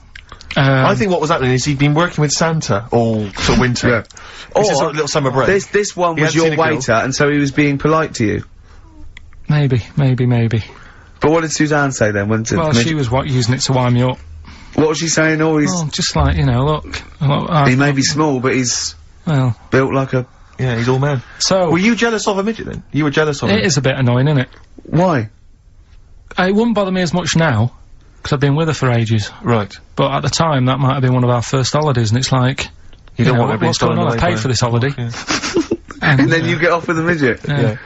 S2: I think what was happening is he'd been working with Santa all sort of winter.
S1: Yeah.
S2: It's a
S1: Or
S2: sort of little summer break.
S1: This one
S2: He
S1: was
S2: hadn't seen
S1: your
S2: a girl.
S1: waiter, and so he was being polite to you.
S3: Maybe.
S1: But what did Suzanne say then? When
S3: Well, she was using it to wind me up.
S1: What was she saying? Oh, he's...
S3: Oh, just like, you know, look,
S1: he may be small, but he's
S3: well,
S1: built like a...
S2: Yeah, he's all man.
S3: so...
S2: Were you jealous of a midget then? You were jealous of him?
S3: It is a bit annoying, isn't it?
S1: Why?
S3: It wouldn't bother me as much now, because I've been with her for ages.
S7: Right.
S3: But at the time, that might have been one of our first holidays, and it's like,
S7: You don't
S3: know,
S7: want to be
S3: what's going on? I paid for this holiday.
S7: Yeah.
S1: And then you get off with a midget.
S3: Yeah.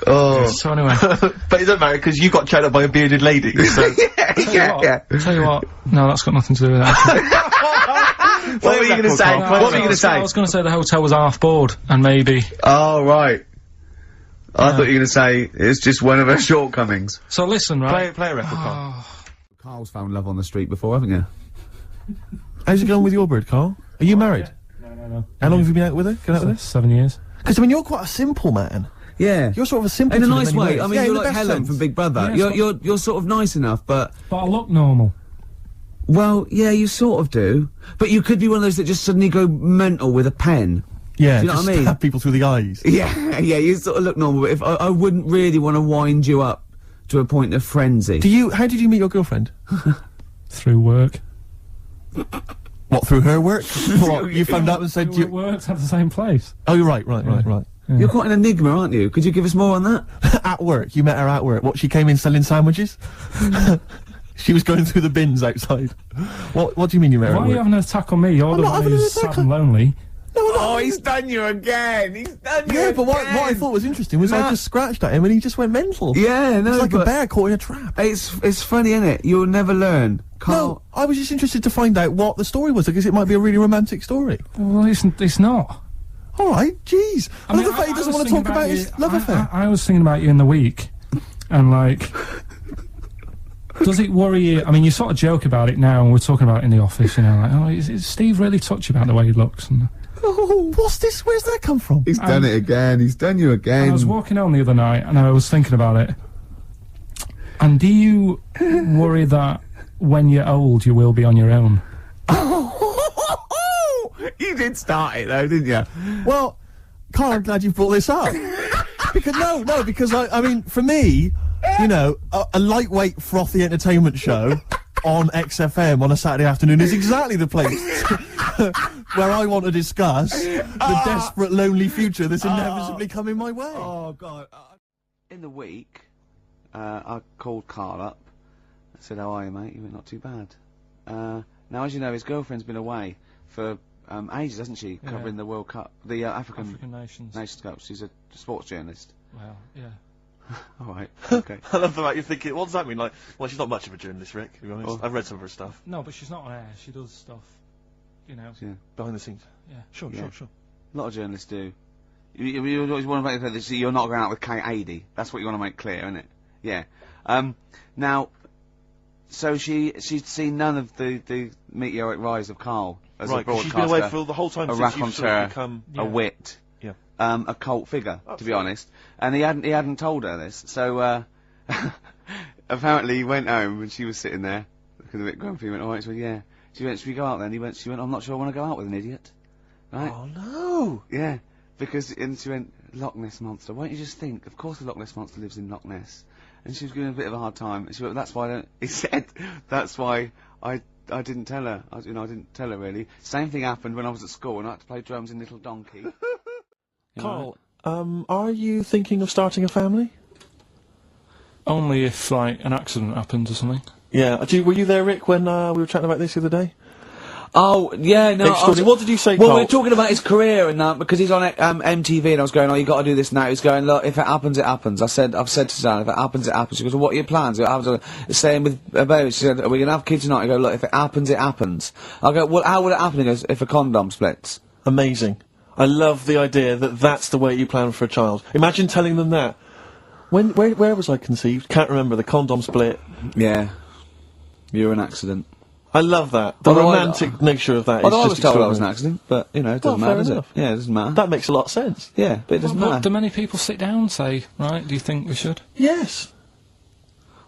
S1: Oh.
S3: So anyway,
S7: But it doesn't matter because you got chatted up by a bearded lady. So.
S3: tell you what, no, that's got nothing to do with that.
S1: What were you going to say?
S3: No,
S1: What were you going to say?
S3: I was going to say the hotel was half board, and maybe.
S1: Oh, right. I thought you were going to say it's just one of her shortcomings.
S3: So listen, right?
S7: Play a record, Carl.
S1: Carl's found love on the street before, haven't you?
S2: How's it going with your bird, Carl? Are you married?
S3: No.
S2: How long have you been out with her? Going out with her?
S3: 7 years.
S2: Because, I mean, you're quite a simple man.
S1: Yeah.
S2: You're sort of a simple
S1: In a
S2: man
S1: nice
S2: many
S1: way.
S2: ways.
S1: I mean,
S2: Yeah, in
S1: you're
S2: the
S1: like
S2: best
S1: Helen
S2: sense.
S1: from Big Brother.
S3: Yeah,
S1: You're sort of nice enough, but...
S3: But I look normal.
S1: Well, yeah, you sort of do. But you could be one of those that just suddenly go mental with a pen.
S2: Yeah,
S1: Do you know
S2: just
S1: what I mean?
S2: stab people through the eyes.
S1: Yeah, you sort of look normal, but if I wouldn't really want to wind you up to a point of frenzy.
S2: How did you meet your girlfriend?
S3: Through work.
S2: What, through her work? What, you found out and said
S3: We worked at the same place.
S2: Oh, you're right.
S1: You're quite an enigma, aren't you? Could you give us more on that?
S2: At work, you met her at work. What, she came in selling sandwiches? She was going through the bins outside. What do you mean you met her
S3: Why
S2: at
S3: are you
S2: work?
S3: having an attack on me? You're the
S2: not
S3: one
S2: having an
S3: who's
S2: attack
S3: sad and lonely.
S1: Oh, he's done you again! He's done you
S2: Yeah, but what
S1: again!
S2: I thought was interesting was I just scratched at him and he just went mental.
S1: Yeah, no,
S2: It's like a
S1: but
S2: bear caught in a trap.
S1: it's funny, innit? You'll never learn. Carl.
S2: No, I was just interested to find out what the story was, because it might be a really romantic story.
S3: Well, it's not.
S2: Alright, jeez. I love the fact he doesn't want to talk about his love affair.
S3: I was thinking about you in the week, and like, does it worry you? I mean, you sort of joke about it now, and we're talking about it in the office, you know, like, oh, is Steve really touchy about the way he looks? And
S2: Oh, what's this? Where's that come from?
S1: He's done it again. He's done you again.
S3: I was walking home the other night, and I was thinking about it. And do you worry that when you're old, you will be on your own?
S1: You did start it though, didn't you?
S2: Well, Carl, I'm glad you brought this up. because I mean, for me, you know, a lightweight, frothy entertainment show on XFM on a Saturday afternoon is exactly the place where I want to discuss the desperate, lonely future that's inevitably coming my way.
S1: Oh, God. In the week, I called Carl up. I said, how are you, mate? You went, not too bad. Now, as you know, his girlfriend's been away for ages, hasn't she?
S3: Yeah.
S1: Covering the World Cup, the African
S3: Nations
S1: Cup. She's a sports journalist.
S3: Well, yeah.
S1: All right, okay.
S7: I love the fact you're thinking, what does that mean? Like, well, she's not much of a journalist, Rick, to be honest.
S1: Oh.
S7: I've read some of her stuff.
S3: No, but she's not on air. She does stuff, you know.
S1: Yeah.
S7: Behind the scenes.
S3: Yeah.
S7: Sure.
S1: A lot of journalists do. You always want to make clear that you're not going out with Kate Adie. That's what you want to make clear, isn't it? Yeah. Now, so she'd seen none of the meteoric rise of Carl as a
S7: Right, 'cause she's
S1: broadcaster,
S7: been away for the whole time
S1: a
S7: since you've sort of
S1: raconteur,
S7: become...
S1: a wit,
S7: Yeah.
S1: a cult figure, to be honest. And he hadn't told her this, so apparently he went home and she was sitting there, looking a bit grumpy. He went, all right, so yeah. She went, should we go out then? She went, I'm not sure I want to go out with an idiot. Right?
S7: Oh, no!
S1: Yeah, and she went, Loch Ness Monster. Why don't you just think? Of course the Loch Ness Monster lives in Loch Ness. And she was giving a bit of a hard time. And she went, that's why he said, that's why I didn't tell her. I didn't tell her really. Same thing happened when I was at school and I had to play drums in Little Donkey.
S7: Carl, are you thinking of starting a family?
S3: Only if, like, an accident happens or something.
S7: Yeah. Were you there, Rick, when we were chatting about this the other day?
S1: Oh, yeah, no.
S7: What did you say,
S1: Well,
S7: Carl?
S1: we were talking about his career and that, because he's on MTV, and I was going, oh, you got to do this now. He's going, look, if it happens, it happens. I've said to Suzanne, if it happens, it happens. She goes, well, what are your plans? If it happens, staying with a baby. She said, are we going to have kids tonight? I go, look, if it happens, it happens. I go, well, how would it happen? He goes, if a condom splits.
S7: Amazing. I love the idea that that's the way you plan for a child. Imagine telling them that. Where was I conceived? Can't remember. The condom split.
S1: Yeah. You're an accident.
S7: I love that. The
S1: Although
S7: romantic nature of that is
S1: Although I
S7: just
S1: was told I was an
S7: extraordinary.
S1: accident, but, you know, it doesn't
S7: Well,
S1: matter,
S7: fair
S1: does it?
S7: enough.
S1: Yeah, it doesn't matter.
S7: That makes a lot of sense.
S1: Yeah, but it doesn't
S3: But
S1: matter.
S3: do many people sit down and say, right, do you think we should?
S7: Yes.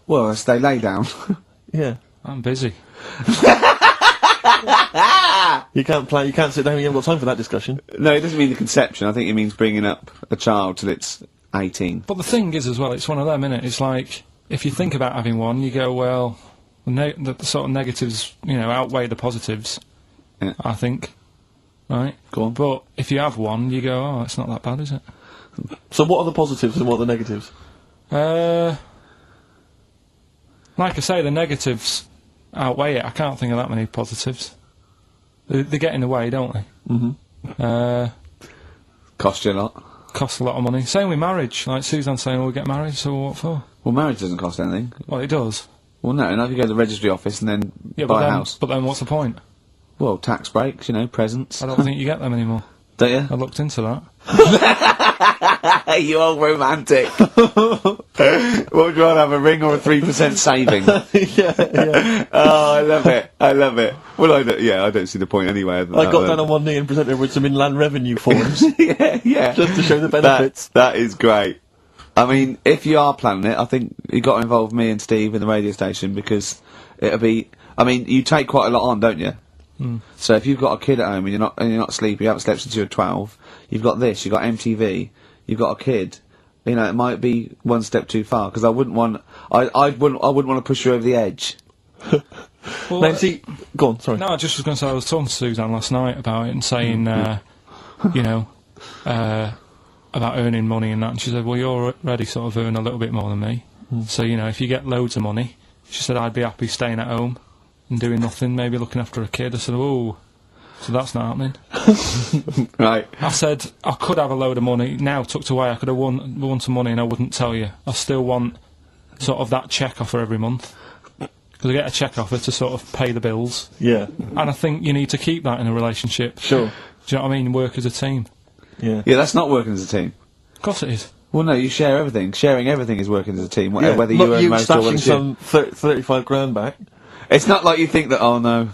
S1: Well, they lay down.
S7: Yeah.
S3: I'm busy.
S7: You can't sit down, you haven't got time for that discussion.
S1: No, it doesn't mean the conception. I think it means bringing up a child till it's 18.
S3: But the thing is, as well, it's one of them, innit? It's like, if you think about having one, you go, well, the sort of negatives, you know, outweigh the positives.
S1: Yeah.
S3: I think. Right?
S1: Go on.
S3: But if you have one, you go, oh, it's not that bad, is it?
S7: So what are the positives and what are the negatives?
S3: Like I say, the negatives, outweigh it. I can't think of that many positives. They get in the way, don't they?
S7: Mm-hmm.
S1: Cost you a lot.
S3: Costs a lot of money. Same with marriage. Like Suzanne's saying, we get married, so what for?
S1: Well, marriage doesn't cost anything.
S3: Well, it does.
S1: Well, no, if you go to the registry office and then
S3: Yeah,
S1: buy
S3: but
S1: a
S3: then,
S1: house.
S3: but then what's the point?
S1: Well, tax breaks, presents.
S3: I don't think you get them anymore.
S1: Don't you?
S3: I looked into that.
S1: You old romantic. What would you rather have, a ring or a 3% saving?
S7: yeah.
S1: Oh, I love it. I love it. Well, I don't see the point anyway.
S7: I got down on one knee and presented her with some inland revenue forms.
S1: yeah.
S7: Just to show the benefits.
S1: That is great. I mean, if you are planning it, I think you got to involve me and Steve in the radio station, because it'll be. I mean, you take quite a lot on, don't you?
S3: Mm.
S1: So if you've got a kid at home and you're not sleepy, you haven't slept since you were 12. You've got this. You've got MTV. You've got a kid. It might be one step too far, because I wouldn't want. I wouldn't want to push you over the edge.
S3: Well,
S7: Now, see, go on. Sorry.
S3: No, I just was going to say, I was talking to Suzanne last night about it and saying, about earning money and that, and she said, well, you're already sort of earn a little bit more than me. So, if you get loads of money, she said, I'd be happy staying at home and doing nothing, maybe looking after a kid. I said, oh, so that's not happening.
S1: Right.
S3: I said, I could have a load of money now tucked away, I could have won some money and I wouldn't tell you. I still want sort of that cheque offer every month. Because I get a cheque offer to sort of pay the bills.
S7: Yeah.
S3: And I think you need to keep that in a relationship.
S7: Sure.
S3: Do you know what I mean? Work as a team.
S7: Yeah.
S1: Yeah, that's not working as a team.
S3: Of course it is.
S1: Well, no, you share everything. Sharing everything is working as a team,
S7: Yeah.
S1: whether
S7: Not
S1: you earn
S7: you
S1: most or whether
S7: stashing some 35 grand back.
S1: It's not like you think that, oh no,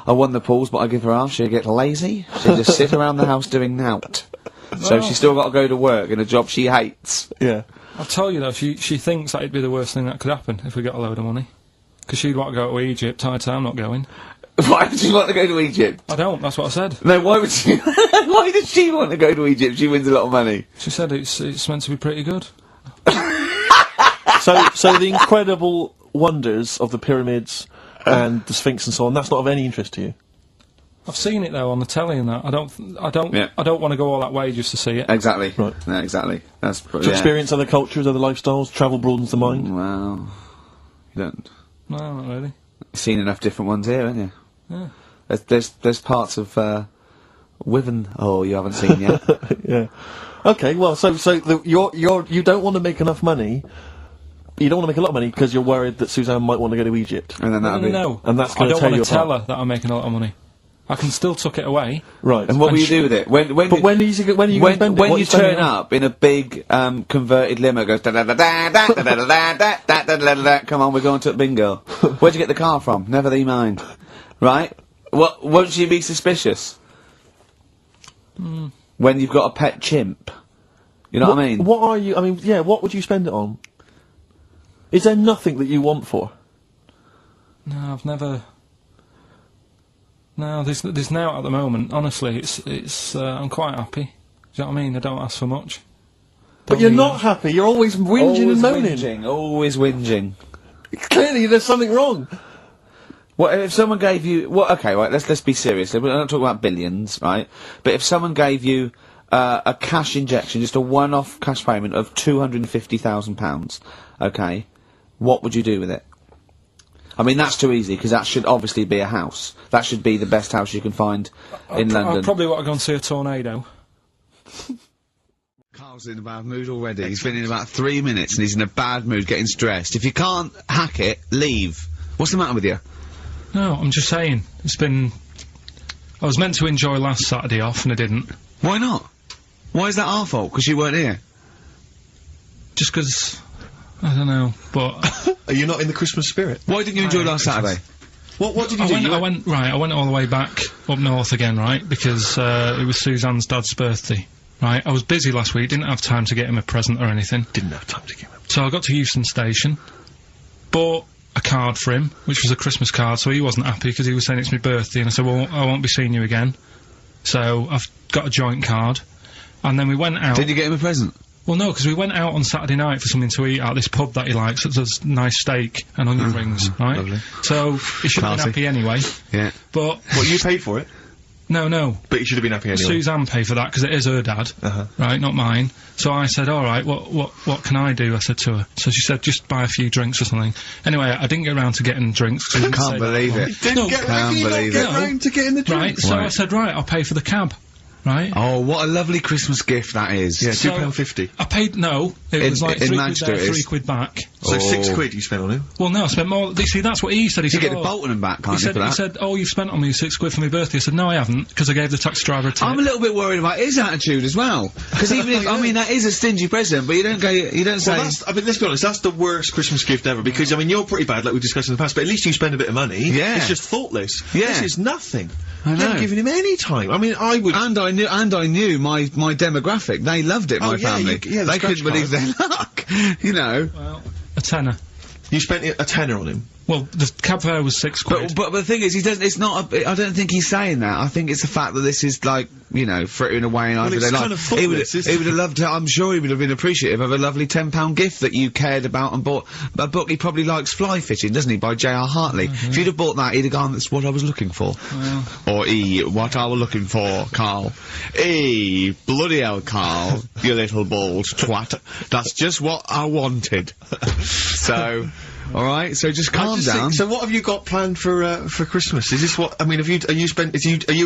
S1: I won the pools, but I give her half, she'll get lazy. She'll just sit around the house doing nout. So
S3: Well-
S1: she's still got to go to work in a job she hates.
S7: Yeah.
S3: I'll tell you though, she thinks that'd be the worst thing that could happen if we got a load of money. Because she'd want to go to Egypt, I'm not going.
S1: Why would she want to go to Egypt?
S3: I don't, that's what I said.
S1: No, why would she? Why does she want to go to Egypt? She wins a lot of money.
S3: She said it's meant to be pretty good.
S7: So the incredible wonders of the pyramids and the Sphinx and so on, that's not of any interest to you?
S3: I've seen it though on the telly and that. I don't
S1: Yeah.
S3: want to go all that way just to see it.
S1: Exactly.
S7: Right.
S1: Yeah, exactly. That's
S7: To experience other cultures, other lifestyles, travel broadens the mind.
S1: Well, you don't.
S3: No, not really.
S1: You've seen enough different ones here, haven't you?
S3: Yeah.
S1: There's parts of Wivenhoe you haven't seen yet.
S7: Yeah. Okay, well, you don't want to make enough money. You don't want to make a lot of money because you're worried that Suzanne might want to go to Egypt.
S1: And then that'll be.
S3: No.
S7: And that's
S3: I
S7: gonna
S3: don't
S7: tear
S3: want
S7: you
S3: to tell
S7: apart.
S3: her that I'm making a lot of money. I can still tuck it away.
S7: Right.
S1: And what
S3: And
S1: will you do with it? When are you
S7: when are you going to spend it?
S1: when
S7: What are
S1: you
S7: spending
S1: turn
S7: it on?
S1: up in a big converted limo, it goes da da da da da da da da da da da da da da. Come on, we're going to bingo. Where'd you get the car from? Never thee mind. Right? What? Won't you be suspicious? When you've got a pet chimp. You know what I mean?
S7: What are you? I mean, yeah. What would you spend it on? Is there nothing that you want for?
S3: No, I've never. No, there's now at the moment. Honestly, it's I'm quite happy. Do you know what I mean? I don't ask for much.
S7: But you're not happy. You're always whinging and moaning.
S1: Whinging, always whinging.
S7: Clearly, there's something wrong.
S1: What if someone gave you? Well, okay, right. Let's be serious. We're not talking about billions, right? But if someone gave you a cash injection, just a one-off cash payment of £250,000, okay, what would you do with it? I mean, that's too easy, because that should obviously be a house. That should be the best house you can find in London.
S3: I probably want to go and see a tornado.
S1: Carl's in a bad mood already. He's been in about 3 minutes and he's in a bad mood, getting stressed. If you can't hack it, leave. What's the matter with you?
S3: No, I'm just saying. It's been. I was meant to enjoy last Saturday off and I didn't.
S1: Why not? Why is that our fault? Because you weren't here?
S3: Just 'cause I don't know, but
S2: Are you not in the Christmas spirit?
S1: Why didn't you enjoy last Saturday?
S2: What did you do?
S3: I went all the way back up north again, right? Because it was Suzanne's dad's birthday, right? I was busy last week, didn't have time to get him a present or anything.
S2: Didn't have time to give him.
S3: So I got to Euston Station, bought a card for him, which was a Christmas card, so he wasn't happy because he was saying it's my birthday, and I said, well, I won't be seeing you again. So I've got a joint card, and then we went out.
S1: Did you get him a present?
S3: Well, no, because we went out on Saturday night for something to eat at this pub that he likes. It does nice steak and onion rings, right?
S1: lovely.
S3: So he should have been
S1: Classy.
S3: happy anyway.
S1: Yeah.
S3: But
S2: What, you paid for it?
S3: No.
S2: But you should have been happy anyway.
S3: Suzanne paid for that because it is her dad, right, not mine. So I said, all right, what can I do? I said to her. So she said, just buy a few drinks or something. Anyway, I didn't get around to getting drinks.
S1: I can't believe it.
S2: Didn't get around to getting the drinks.
S3: Right, so I said, right, I'll pay for the cab. Right.
S1: Oh, what a lovely Christmas gift that is.
S2: Yeah, £2.50.
S3: I paid, no, it was like £3 there, £3 back.
S2: So £6 you spent on him?
S3: Well, no, I spent more. You see, that's what he said. He said,
S1: get the Bolton and back, can't you, for that?
S3: He said, oh, you've spent on me £6 for my birthday. I said, no, I haven't, because I gave the taxi driver a tip.
S1: I'm a little bit worried about his attitude as well. Because even if, I mean, that is a stingy present, but you don't say...
S2: Well, I mean, let's be honest, that's the worst Christmas gift ever, because, I mean, you're pretty bad, like we've discussed in the past, but at least you spend a bit of money.
S1: Yeah.
S2: It's just thoughtless.
S1: Yeah.
S2: This is nothing.
S1: I know.
S2: You haven't given him any time. I mean, I would...
S1: And I knew my demographic. They loved it, my family. They couldn't believe their luck. You know.
S3: Well, a tenner.
S2: You spent a tenner on him?
S3: Well, the cab fare was £6.
S1: But the thing is, it's not I don't think he's saying that. I think it's the fact that this is like, you know, frittering away in everyday life.
S2: Kind of thoughtless,
S1: he would have loved to, I'm sure he would have been appreciative of a lovely £10 gift that you cared about and bought. A book he probably likes Fly Fishing, doesn't he, by J.R. Hartley. If you'd have bought that, he'd have gone, that's what I was looking for.
S3: Well.
S1: Or what I was looking for, Carl. Bloody hell, Carl, you little bald twat. That's just what I wanted. So... Alright, so just calm down.
S2: So what have you got planned for Christmas? Is this what, I mean, are you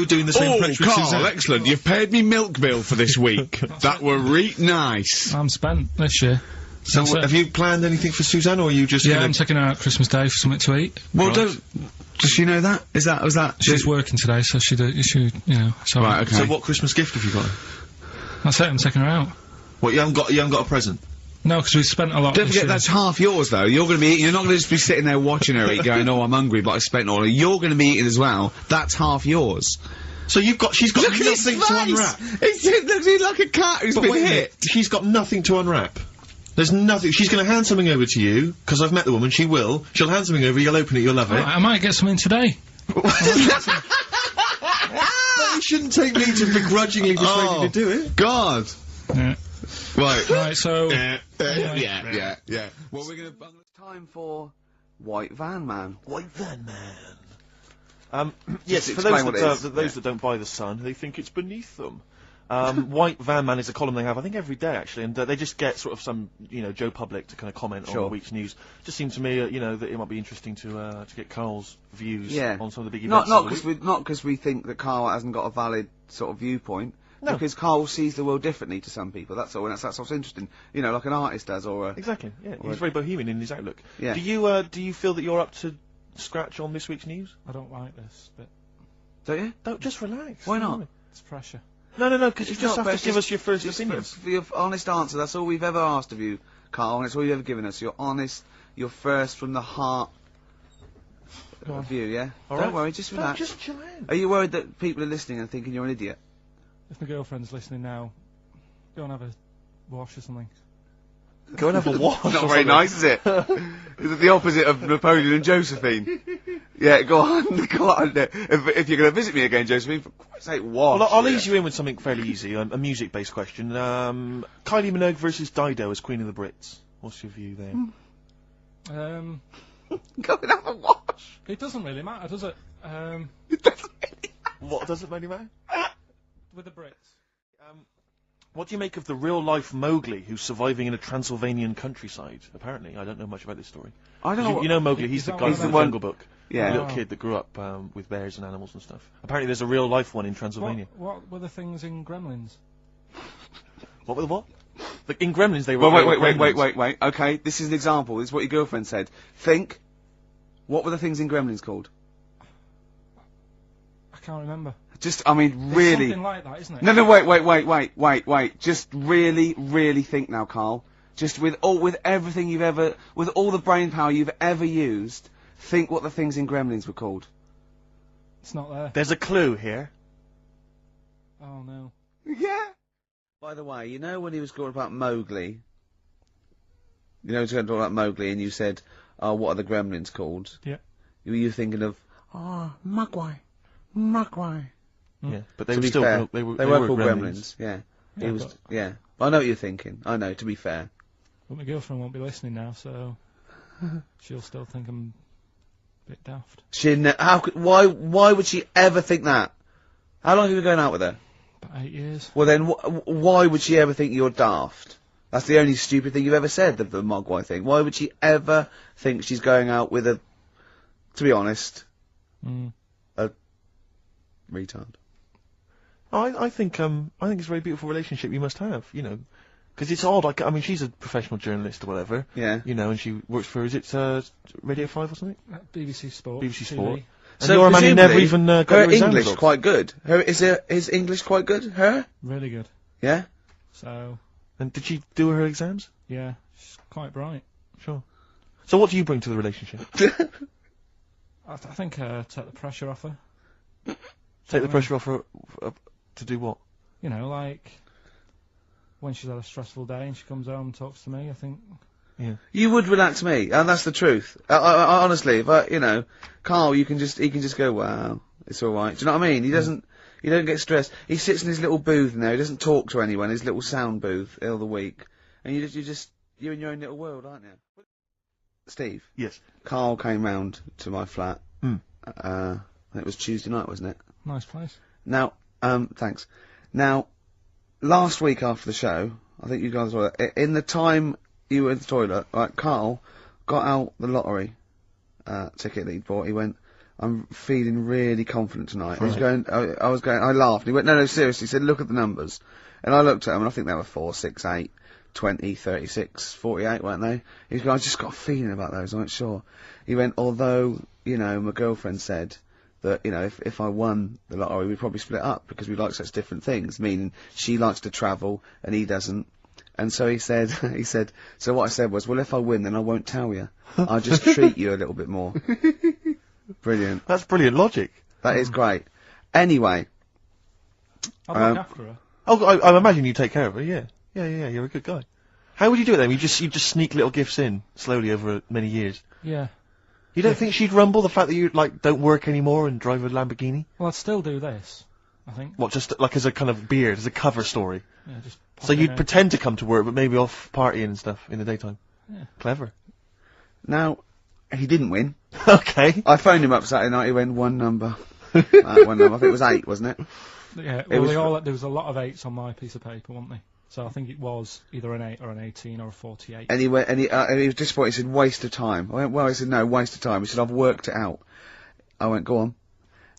S2: doing the same approach with Suzanne?
S1: Carl, excellent, you've paid me milk bill for this week. That were nice.
S3: I'm spent this year.
S2: So have you planned anything for Suzanne, or are you just
S3: I'm taking her out Christmas Day for something to eat.
S1: Well, does she know that? Was that?
S3: She's working today, so she, you know, so...
S1: Right, okay.
S2: So what Christmas gift have you got?
S3: That's it, I'm taking her out.
S2: What, you haven't got a present?
S3: No, because we spent a lot.
S1: Don't forget, that's half yours, though. You're going to be eating. You're not going to just be sitting there watching her eat, going, "Oh, I'm hungry, but I spent all." You're going to be eating as well. That's half yours.
S2: So she's got nothing to unwrap.
S1: He looks like a cat who's been hit.
S2: She's got nothing to unwrap. There's nothing. She's going to hand something over to you because I've met the woman. She will. She'll hand something over. You'll open it. You'll love it.
S3: I might get something today.
S2: You shouldn't take me to begrudgingly persuade you to do it.
S1: God.
S3: Yeah.
S1: Right,
S3: so...
S1: yeah. Well, we're gonna... Time for White Van Man.
S2: White Van Man. Yes, for those that don't buy The Sun, they think it's beneath them. White Van Man is a column they have, I think, every day, actually, and they just get sort of some, you know, Joe Public to kind of comment on the week's news. Just seemed to me, you know, that it might be interesting to get Carl's views on some of the big events.
S1: Not because we think that Carl hasn't got a valid sort of viewpoint.
S2: No.
S1: Because Carl sees the world differently to some people, that's all, and that's what's interesting. You know, like an artist does, or a...
S2: Exactly, yeah. He's very bohemian in his outlook.
S1: Yeah.
S2: Do you feel that you're up to scratch on this week's news?
S3: I don't like this bit.
S1: Don't you?
S2: Don't, just relax.
S1: Why not?
S3: It's pressure.
S2: No, because you just have to give us your first opinions.
S1: For your honest answer, that's all we've ever asked of you, Carl, and it's all you've ever given us. Your honest, your first from the heart view, yeah?
S2: All
S1: Don't
S2: right.
S1: worry, just relax.
S2: Just chill out.
S1: Are you worried that people are listening and thinking you're an idiot?
S3: If my girlfriend's listening now, go and have a wash or something.
S2: Go and have a wash.
S1: Not very nice, is it? Is it the opposite of Napoleon and Josephine? Yeah, go on. If you're going to visit me again, Josephine, for Christ's sake, wash.
S2: Well, I'll ease you in with something fairly easy, a music-based question. Kylie Minogue versus Dido as Queen of the Brits. What's your view there?
S1: Go and have a wash.
S3: It doesn't really matter, does it?
S1: It doesn't really matter.
S2: What doesn't really matter?
S3: With the Brits.
S2: What do you make of the real-life Mowgli who's surviving in a Transylvanian countryside? Apparently, I don't know much about this story.
S1: I don't know.
S2: You know Mowgli, he's the guy from the Jungle Book.
S1: Yeah.
S2: The little kid that grew up with bears and animals and stuff. Apparently there's a real-life one in Transylvania.
S3: What were the things in Gremlins?
S2: What were the what? In Gremlins they were...
S1: Wait. Okay, this is an example. This is what your girlfriend said. Think. What were the things in Gremlins called?
S3: I can't remember.
S1: Just, I mean, really...
S3: Something like that, isn't it?
S1: No, wait. Just really think now, Carl. Just with everything you've ever... With all the brain power you've ever used, think what the things in Gremlins were called.
S3: It's not there.
S2: There's a clue here.
S3: Oh, no.
S1: Yeah. By the way, you know when he was talking about Mowgli? You know he was going to talk about Mowgli and you said, oh, what are the Gremlins called?
S3: Yeah.
S1: Were you thinking of, Mugwai.
S2: Yeah, but they
S1: To
S2: were
S1: be
S2: still...
S1: fair,
S2: They were
S1: called Gremlins. Yeah.
S3: Yeah,
S1: It was, yeah. I know what you're thinking. I know, to be fair.
S3: But my girlfriend won't be listening now, so... she'll still think I'm a bit daft.
S1: Why would she ever think that? How long have you been going out with her?
S3: About 8 years.
S1: Well then, why would she ever think you're daft? That's the only stupid thing you've ever said, the Mogwai thing. Why would she ever think she's going out with a, to be honest, a retard?
S2: I think it's a very beautiful relationship you must have, you know. Because it's odd, like, I mean, she's a professional journalist or whatever.
S1: Yeah.
S2: You know, and she works for, is it, Radio 5 or something?
S3: BBC Sport.
S2: BBC Sport.
S3: TV.
S2: And your man, he never even, got
S1: her
S2: your exam
S1: English
S2: results.
S1: quite good. Is English quite good? Her?
S3: Really good.
S1: Yeah?
S3: So,
S2: And did she do her exams?
S3: yeah, she's quite bright.
S2: Sure. So what do you bring to the relationship?
S3: I think take the pressure off her.
S2: Take the pressure off her, to do what?
S3: You know, like, when she's had a stressful day and she comes home and talks to me, I think...
S2: Yeah.
S1: You would relax me, and that's the truth. I honestly, if you know, Carl, he can just go, wow, it's alright. Do you know what I mean? He doesn't, you don't get stressed. He sits in his little booth in there, he doesn't talk to anyone, his little sound booth, all the week. And you're in your own little world, aren't you? Steve?
S2: Yes.
S1: Carl came round to my flat.
S2: Mm.
S1: It was Tuesday night, wasn't it?
S3: Nice place.
S1: Now, thanks. Now, last week after the show, I think you guys were, in the time you were in the toilet, like, Carl got out the lottery, ticket that he'd bought. He went, I'm feeling really confident tonight.
S2: Right.
S1: He's going, I laughed. He went, no, seriously. He said, look at the numbers. And I looked at them, and I think they were 4, 6, 8, 20, 36, 48, weren't they? He's going, I just got a feeling about those, I went, sure. He went, although, you know, my girlfriend said that, you know, if I won the lottery, we'd probably split up, because we like such different things, meaning she likes to travel, and he doesn't. And so he said, so what I said was, well, if I win, then I won't tell you. I'll just treat you a little bit more. Brilliant.
S2: That's brilliant logic.
S1: That is great. Anyway.
S3: I'd look after her.
S2: Oh, I imagine you take care of her, yeah. Yeah, you're a good guy. How would you do it then? You just sneak little gifts in, slowly over many years.
S3: Yeah.
S2: You don't think she'd rumble the fact that you, like, don't work anymore and drive a Lamborghini?
S3: Well, I'd still do this, I think.
S2: What, just, like, as a kind of beard, as a cover story?
S3: Yeah, just pop
S2: So
S3: in
S2: you'd
S3: there.
S2: pretend to come to work, but maybe off partying and stuff in the daytime?
S3: Yeah.
S2: Clever.
S1: Now, he didn't win.
S2: Okay.
S1: I phoned him up Saturday night, he went, one number. One number. I think it was 8, wasn't it?
S3: Yeah,
S1: It was
S3: there was a lot of 8s on my piece of paper, wasn't there? So I think it was either an 8 or an 18 or a 48.
S1: And he went, and he was disappointed. He said, waste of time. I went, well, he said, no, waste of time. He said, I've worked it out. I went, go on.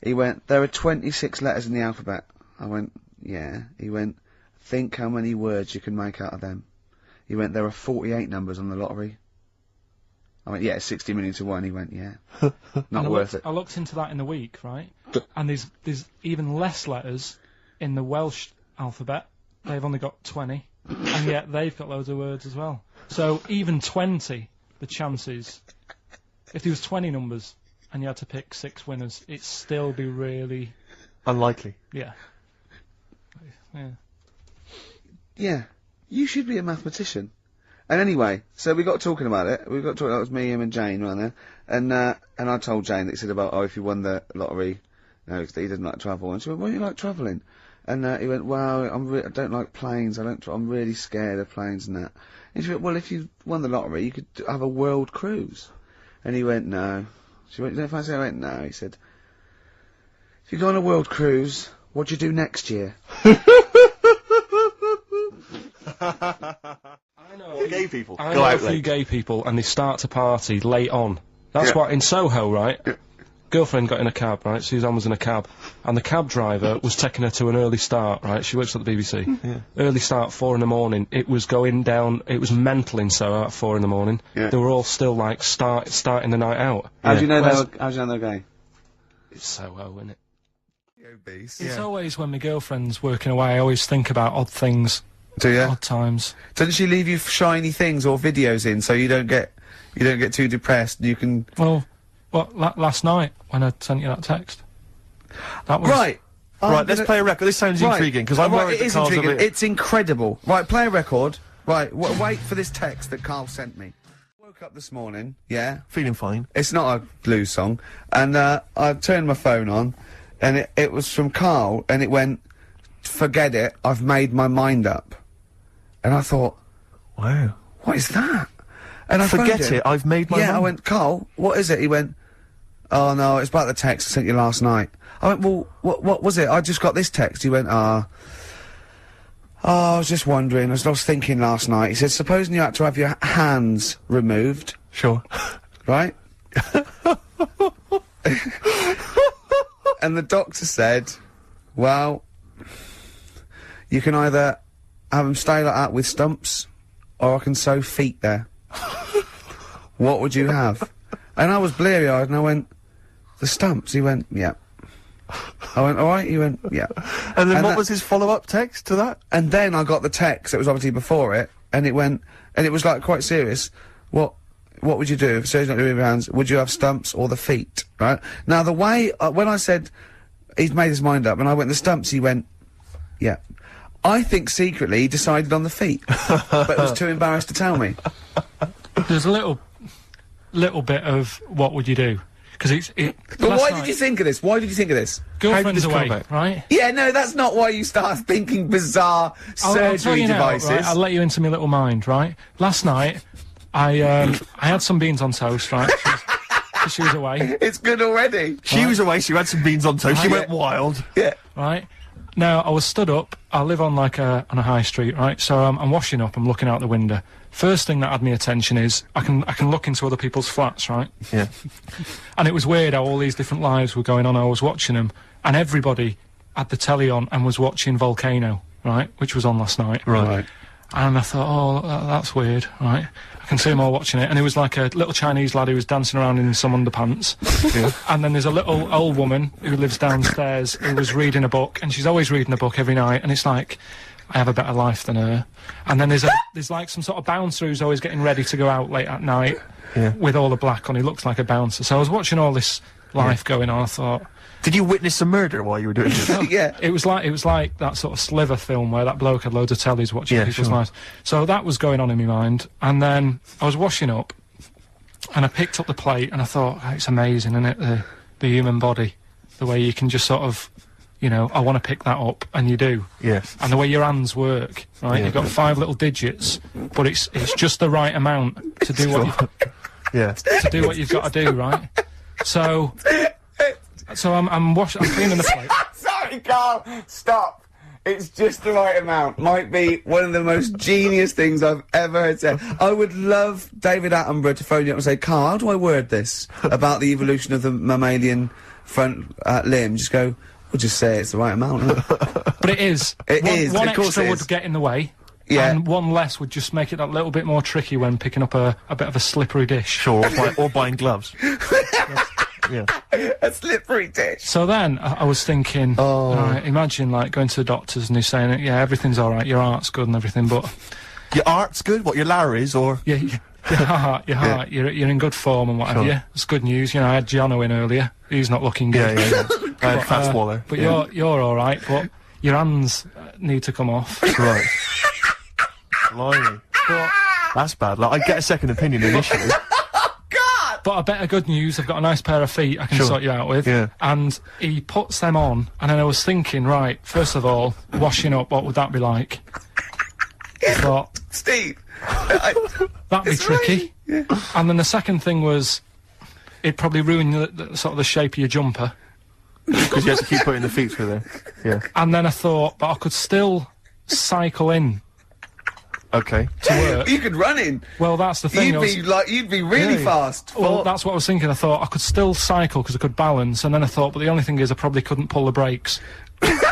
S1: He went, there are 26 letters in the alphabet. I went, yeah. He went, think how many words you can make out of them. He went, there are 48 numbers on the lottery. I went, yeah, 60 million to 1. He went, yeah. Not worth it.
S3: I looked into that in the week, right? And there's even less letters in the Welsh alphabet. They've only got 20, and yet they've got loads of words as well. So even 20, the chances, if there was 20 numbers and you had to pick 6 winners, it'd still be really...
S2: Unlikely.
S3: Yeah. Yeah.
S1: Yeah. You should be a mathematician. And anyway, so we got talking about it. We got talking, that was me, him and Jane, right there. And I told Jane that he said about, oh, if you won the lottery, you know, he doesn't like travel. And she went, why do you like travelling? And he went, well, I don't like planes. I'm really scared of planes and that. And she went, well, if you won the lottery, you could have a world cruise. And he went, no. She went, you don't fancy it? I went, no. He said, if you go on a world cruise, what do you do next year?
S3: I know
S2: Gay people.
S3: I
S2: Go
S3: know
S2: out
S3: a few
S2: late.
S3: gay people, and they start to party late on. That's
S1: Yeah.
S3: what, in Soho, right? Girlfriend got in a cab, right? Suzanne was in a cab, and the cab driver was taking her to an early start, right? She works at the BBC.
S2: Yeah.
S3: Early start, 4 in the morning. It was going down, it was mental in Soho at 4 in the morning.
S1: Yeah.
S3: They were all still, like, starting the night out.
S1: How do you know
S3: Whereas-
S1: how do you know they're gay?
S3: It's Soho, isn't it?
S1: Beast.
S3: It's always when my girlfriend's working away, I always think about odd things,
S1: Do you?
S3: odd times.
S1: Doesn't she leave you shiny things or videos in so you don't get too depressed? You can
S3: Well, last night, when I sent you that text. That was...
S1: right.
S2: Right, let's play a record. This sounds intriguing, because I'm worried
S1: it
S2: that
S1: is
S2: Carl's a
S1: intriguing.
S2: bit...
S1: It's incredible. Right, play a record. Right, wait for this text that Carl sent me. Woke up this morning, yeah.
S2: Feeling fine.
S1: It's not a blues song. And I turned my phone on, and it was from Carl, and it went, forget it, I've made my mind up. And I thought,
S2: Wow.
S1: what is that? And I phoned
S2: Forget
S1: him.
S2: it, I've made my
S1: Yeah, I
S2: mind.
S1: went, Carl, what is it? He went, oh no, it's about the text I sent you last night. I went, well, what was it? I just got this text. He went, I was just wondering, I was thinking last night. He said, supposing you had to have your hands removed.
S7: Sure.
S1: Right? And the doctor said, well, you can either have them stay like that with stumps, or I can sew feet there. What would you have? And I was bleary-eyed, and I went, the stumps? He went, yeah. I went, alright? He went, yeah.
S7: And then what was his follow-up text to that?
S1: And then I got the text, that was obviously before it, and it went, and it was like quite serious. What would you do if surgery not doing your hands? Would you have stumps or the feet? Right? Now the way, when I said, he's made his mind up, and I went the stumps, he went, yeah. I think secretly he decided on the feet, but was too embarrassed to tell me.
S3: There's a little bit of what would you do? Because
S1: But why did you think of this? Why did you think of this?
S3: Girlfriend's
S7: How did this come
S3: away,
S7: about?
S3: right?
S1: Yeah, no, that's not why you start thinking bizarre
S3: I'll tell
S1: surgery
S3: you now,
S1: devices.
S3: right? I'll let you into my little mind, right? Last night, I had some beans on toast, right? She was away.
S1: It's good already.
S7: She was away, she had some beans on toast, she went wild.
S1: Yeah.
S3: Right? Now, I was stood up, I live on like on a high street, right? So I'm washing up, I'm looking out the window. First thing that had my attention is, I can look into other people's flats, right?
S7: Yeah.
S3: And it was weird how all these different lives were going on, I was watching them, and everybody had the telly on and was watching Volcano, right? Which was on last night.
S7: Right.
S3: And I thought, oh, that's weird, right? I can see them all watching it, and it was like a little Chinese lad who was dancing around in some underpants.
S7: Yeah.
S3: And then there's a little old woman who lives downstairs who was reading a book, and she's always reading a book every night, and it's like, I have a better life than her. And then there's like some sort of bouncer who's always getting ready to go out late at night with all the black on. He looks like a bouncer. So I was watching all this life going on, I thought...
S7: Did you witness a murder while you were doing this?
S1: Yeah.
S3: It was like that sort of Sliver film where that bloke had loads of tellies watching people's lives. So that was going on in my mind, and then I was washing up, and I picked up the plate, and I thought, oh, it's amazing, isn't it, the human body, the way you can just sort of, you know, I want to pick that up, and you do.
S7: Yes.
S3: And the way your hands work, right? You've got 5 little digits, but it's just the right amount to do to do what you've got to do, right? So I'm cleaning the plate.
S1: Sorry, Carl, stop. It's just the right amount. Might be one of the most genius things I've ever heard said. I would love David Attenborough to phone you up and say, Carl, how do I word this about the evolution of the mammalian front limb? Just go, we'll just say it's the right amount. Isn't it?
S3: But it is. One
S1: of course
S3: extra
S1: it
S3: would
S1: is.
S3: get in the way.
S1: Yeah.
S3: And one less would just make it that little bit more tricky when picking up a bit of a slippery dish.
S7: Sure, or buying gloves. Yeah.
S1: A slippery dish.
S3: So then, I was thinking, imagine, like, going to the doctors and he's saying, yeah, everything's alright, your heart's good and everything, but...
S7: Your art's good? What, your Larry's, or...?
S3: Yeah, your heart, you're in good form and what have you. It's good news, you know, I had Jono in earlier, he's not looking good.
S7: Yeah. I had Fat Swaller.
S3: But you're alright, but your hands need to come off.
S7: Right. Blimey.
S3: But,
S7: That's bad. Like, I'd get a second opinion initially.
S3: but a bit of good news, I've got a nice pair of feet I can sort you out with.
S7: Yeah.
S3: And he puts them on, and then I was thinking, right, first of all, washing up, what would that be like? I thought,
S1: Steve.
S3: that'd be tricky. Right. Yeah. And then the second thing was, it'd probably ruin the sort of the shape of your jumper.
S7: Because you have to keep putting the feet through there. Yeah.
S3: And then I thought, but I could still cycle in.
S7: Okay.
S3: To work.
S1: You could run in.
S3: Well, that's the thing.
S1: You'd be really fast.
S3: Well, that's what I was thinking. I thought I could still cycle because I could balance, and then I thought, but the only thing is I probably couldn't pull the brakes. Because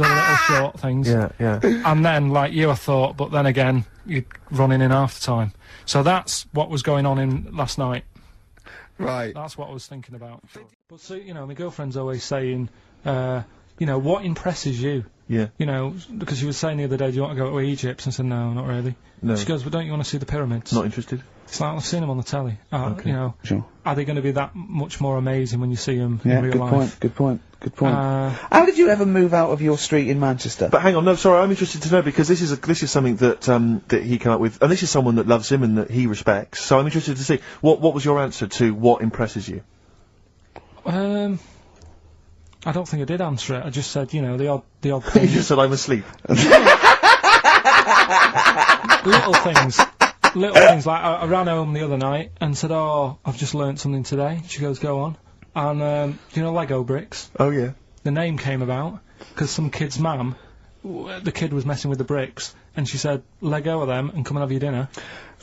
S3: of the little short things.
S7: Yeah.
S3: And then, like you, I thought, but then again, you'd run in half the time. So that's what was going on in last night.
S1: Right.
S3: That's what I was thinking about. But see, you know, my girlfriend's always saying, you know, what impresses you?
S7: Yeah.
S3: You know, because she was saying the other day, do you want to go to Egypt? And I said, no, not really.
S7: No.
S3: She goes, well, don't you want to see the pyramids?
S7: Not interested.
S3: It's like, I've seen them on the telly.
S7: Okay.
S3: You know,
S1: Sure.
S3: are they going to be that much more amazing when you see them in real life?
S1: Good point. How did you ever move out of your street in Manchester?
S7: But hang on, no, sorry, I'm interested to know because this is something that that he came up with, and this is someone that loves him and that he respects. So I'm interested to see what was your answer to what impresses you.
S3: I don't think I did answer it. I just said, you know, the odd thing.
S7: You just said I'm asleep.
S3: Little things. little things like I ran home the other night and said, "Oh, I've just learnt something today." She goes, "Go on." And you know Lego bricks?
S7: Oh yeah.
S3: The name came about because some kid's mum, the kid was messing with the bricks, and she said, "Let go of them and come and have your dinner."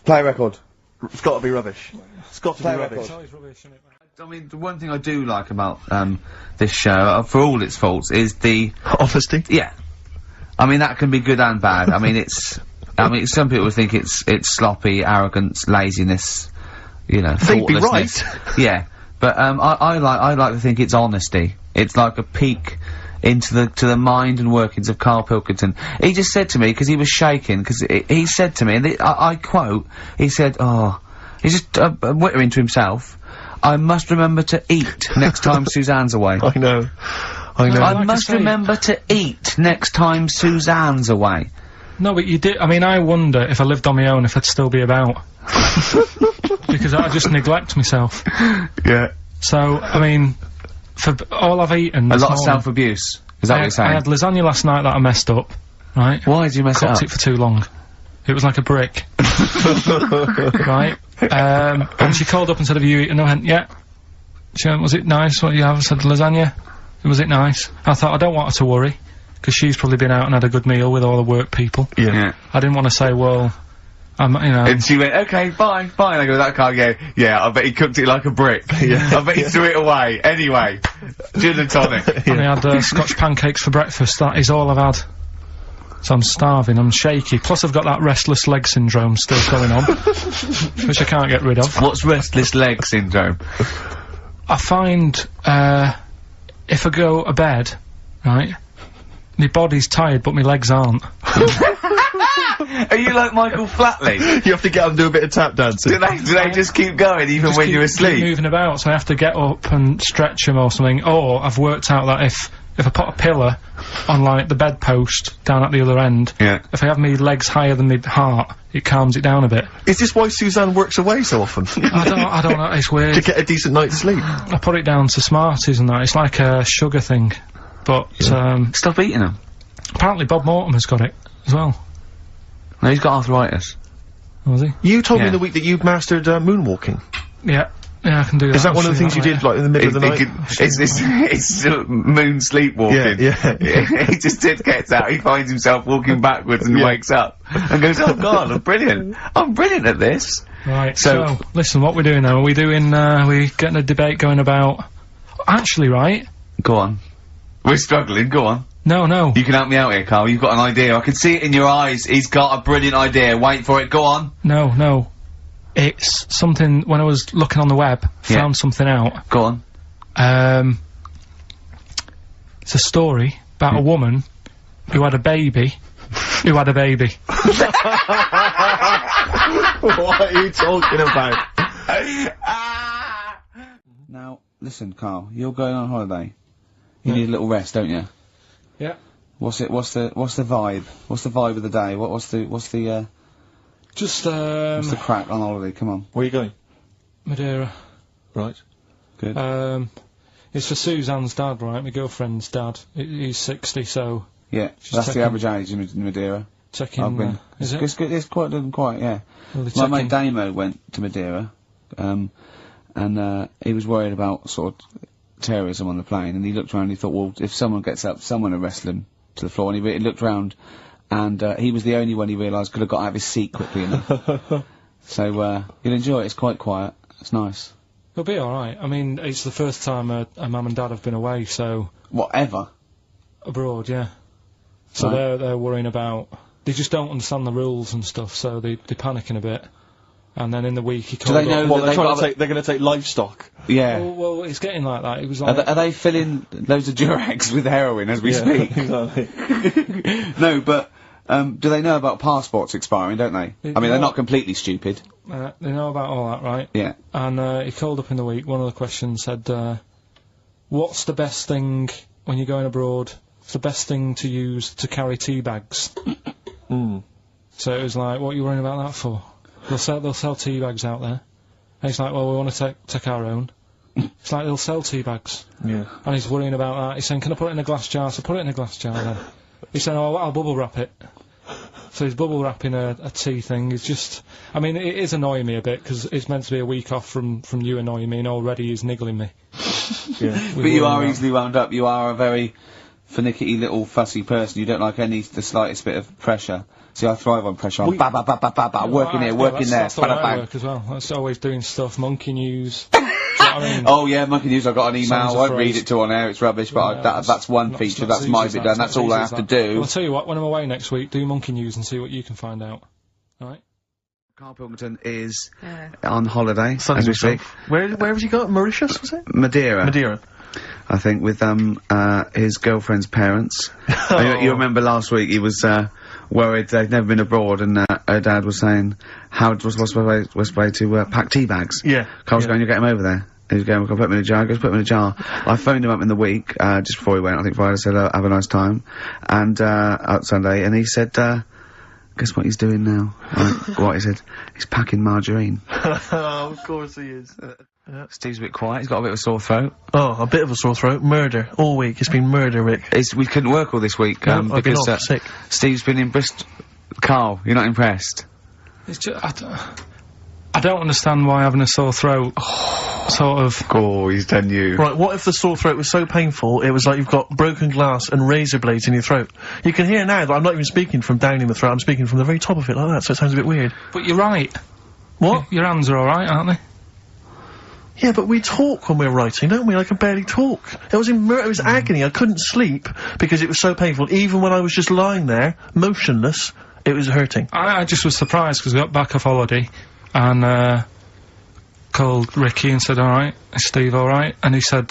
S1: Play record.
S7: It's got to be rubbish. It's got to be
S1: Play
S7: rubbish.
S3: It's always rubbish, isn't it?
S1: I mean, the one thing I do like about this show, for all its faults, is the
S7: Honesty.
S1: yeah. I mean, that can be good and bad. I mean, some people think it's sloppy, arrogance, laziness, you know,
S7: They'd be
S1: thoughtlessness.
S7: right.
S1: Yeah, but I like to think it's honesty. It's like a peek into the mind and workings of Karl Pilkington. He just said to me, because he was shaking, because he said to me, and I quote, he said, "Oh," he's just whittering to himself, "I must remember to eat next time Suzanne's away."
S7: I know.
S1: I must remember to eat next time Suzanne's away.
S3: No, but you did. I mean, I wonder if I lived on my own if I'd still be about. Because I just neglect myself.
S1: Yeah.
S3: So, I mean, for all I've eaten
S1: A
S3: this
S1: lot of
S3: morning,
S1: self-abuse. Is that what you're saying?
S3: I had lasagna last night that I messed up, right?
S1: Why did you mess
S3: Cooked
S1: it
S3: it
S1: up?
S3: for too long. It was like a brick. Right? And she called up and said, "Have you eaten?" I went, "Yeah." She went, "Was it nice? What do you have?" I said, "Lasagna." Was it nice? I thought, I don't want her to worry, because she's probably been out and had a good meal with all the work people.
S1: Yeah.
S3: I didn't want to say, well, you know...
S1: And she went, "Okay, bye, bye." And I go, "That can't go." "Yeah, I bet he cooked it like a brick." Yeah. "I bet he threw it away." Anyway, gin and tonic.
S3: And I had Scotch pancakes for breakfast. That is all I've had. So I'm starving, I'm shaky. Plus I've got that restless leg syndrome still going on, which I can't get rid of.
S1: What's restless leg syndrome?
S3: I find, if I go to bed, right, my body's tired but my legs aren't.
S1: Are you like Michael Flatley?
S7: You have to get up and do a bit of tap dancing.
S1: Do they just keep going even
S3: Just
S1: when
S3: keep-
S1: you're
S3: keep
S1: asleep?
S3: moving about, so I have to get up and stretch them or something. Or I've worked out that if I put a pillar on, like, the bedpost down at the other end,
S1: Yeah.
S3: if I have my legs higher than my heart, it calms it down a bit.
S7: Is this why Suzanne works away so often?
S3: I don't know, it's weird.
S7: To get a decent night's sleep.
S3: I put it down to Smarties and that. It's like a sugar thing. But,
S1: Stop eating them.
S3: apparently Bob Mortimer's got it as well.
S1: No, he's got arthritis.
S3: Was he?
S7: You told me
S1: Yeah.
S7: the week that you'd mastered moonwalking.
S3: Yeah. Yeah, I can do that.
S7: Is that
S3: I'll
S7: one of the
S3: show
S7: things you
S3: that
S7: did, like, in the middle of the night?
S1: It's moon sleepwalking.
S7: Yeah.
S1: He just gets out, he finds himself walking backwards and wakes up and goes, "Oh God, I'm brilliant. I'm brilliant at this."
S3: Right,
S1: So-
S3: so, listen, what we're doing now, are we doing, we getting a debate going about... Actually, right?
S1: Go on. We're struggling, go on.
S3: No.
S1: You can help me out here, Carl. You've got an idea. I can see it in your eyes. He's got a brilliant idea. Wait for it, go on.
S3: No. It's something, when I was looking on the web, found something out.
S1: Go on.
S3: It's a story about a woman who had a baby. Who had a baby.
S7: What are you talking about?
S1: Now, listen, Carl, you're going on holiday. You need a little rest, don't you?
S3: Yeah.
S1: What's the vibe? What's the vibe of the day? What's the
S3: Just,
S1: what's the crack on holiday? Come on.
S7: Where are you going?
S3: Madeira.
S7: Right.
S1: Good.
S3: It's for Suzanne's dad, right? My girlfriend's dad. He's 60, so
S1: Yeah,
S3: just
S1: that's the
S3: checking.
S1: average age in Madeira.
S3: checking,
S1: I've been.
S3: is it?
S1: It's good, it's quite, yeah.
S3: Well, they're
S1: My mate
S3: checking-
S1: Damo went to Madeira, and he was worried about sort of terrorism on the plane, and he looked around and he thought, well, if someone gets up, someone will wrestle him to the floor, and he looked round, and he was the only one he realised could have got out of his seat quickly enough. So, you'll enjoy it, it's quite quiet, it's nice.
S3: It'll be alright. I mean, it's the first time a mum and dad have been away, so...
S1: Whatever.
S3: Abroad, yeah. So
S1: Right.
S3: they're worrying about... They just don't understand the rules and stuff, so they're panicking a bit. And then in the week he called
S1: they know
S3: up...
S1: that
S7: Well,
S1: they've
S7: they're going to take livestock.
S1: Yeah.
S3: Well, it's getting like that. It was
S1: Are
S3: like...
S1: they filling loads of Durags with heroin as we speak?
S7: Exactly.
S1: No, but, do they know about passports expiring, don't they? I mean, they're not completely stupid.
S3: they know about all that, right?
S1: Yeah.
S3: And he called up in the week, one of the questions said, what's the best thing, when you're going abroad, what's the best thing to use to carry tea bags? So it was like, what are you worrying about that for? They'll sell tea bags out there. And he's like, well, we want to take our own. It's like, they'll sell tea bags.
S7: Yeah.
S3: And he's worrying about that. He's saying, can I put it in a glass jar? So put it in a glass jar then. He's saying, oh, I'll bubble wrap it. So he's bubble wrapping a tea thing. It's just, I mean, it is annoying me a bit, because it's meant to be a week off from you annoying me, and already he's niggling me.
S1: Yeah. But you are easily wound up. You are a very finicky little fussy person. You don't like the slightest bit of pressure. See, I thrive on pressure. I'm ba ba ba ba ba ba, working here, working there,
S3: that's the way I work as well. That's always doing stuff, monkey news. Do you know what I mean?
S1: Oh yeah, monkey news. I got an email. I won't read it to on air. It's rubbish. But that's one feature. That's my bit done. That's all I have to do.
S3: Well, I'll tell you what. When I'm away next week, do monkey news and see what you can find out. All right.
S1: Karl Pilkington is on holiday as we speak.
S7: Where has he got? Mauritius, was it?
S1: Madeira. I think with his girlfriend's parents. You remember last week he was worried they'd never been abroad, and her dad was saying, what's the way to pack tea bags?
S7: Yeah.
S1: Carl's going, you get him over there. He's going, we'll put him in a jar. He goes, put him in a jar. I phoned him up in the week, just before he went, I think Friday, said, have a nice time. And, out Sunday, and he said, guess what he's doing now? What, he said, he's packing margarine.
S7: Oh, of course he is.
S1: Steve's a bit quiet, he's got a bit of a sore throat.
S7: Oh, a bit of a sore throat. Murder. All week. It's been murder, Rick.
S1: We couldn't work all this week,
S7: I've been
S1: because,
S7: off sick.
S1: Steve's been in Bristol. Carl, you're not impressed?
S3: It's just, I don't understand why having a sore throat, sort of...
S1: Oh, he's done you.
S7: Right, what if the sore throat was so painful, it was like you've got broken glass and razor blades in your throat? You can hear now that I'm not even speaking from down in the throat, I'm speaking from the very top of it like that, so it sounds a bit weird.
S3: But you're right.
S7: What?
S3: Your hands are alright, aren't they?
S7: Yeah, but we talk when we're writing, don't we? I can barely talk. It was agony. I couldn't sleep because it was so painful. Even when I was just lying there, motionless, it was hurting.
S3: I just was surprised because we got back off holiday and called Ricky and said, alright, is Steve alright? And he said,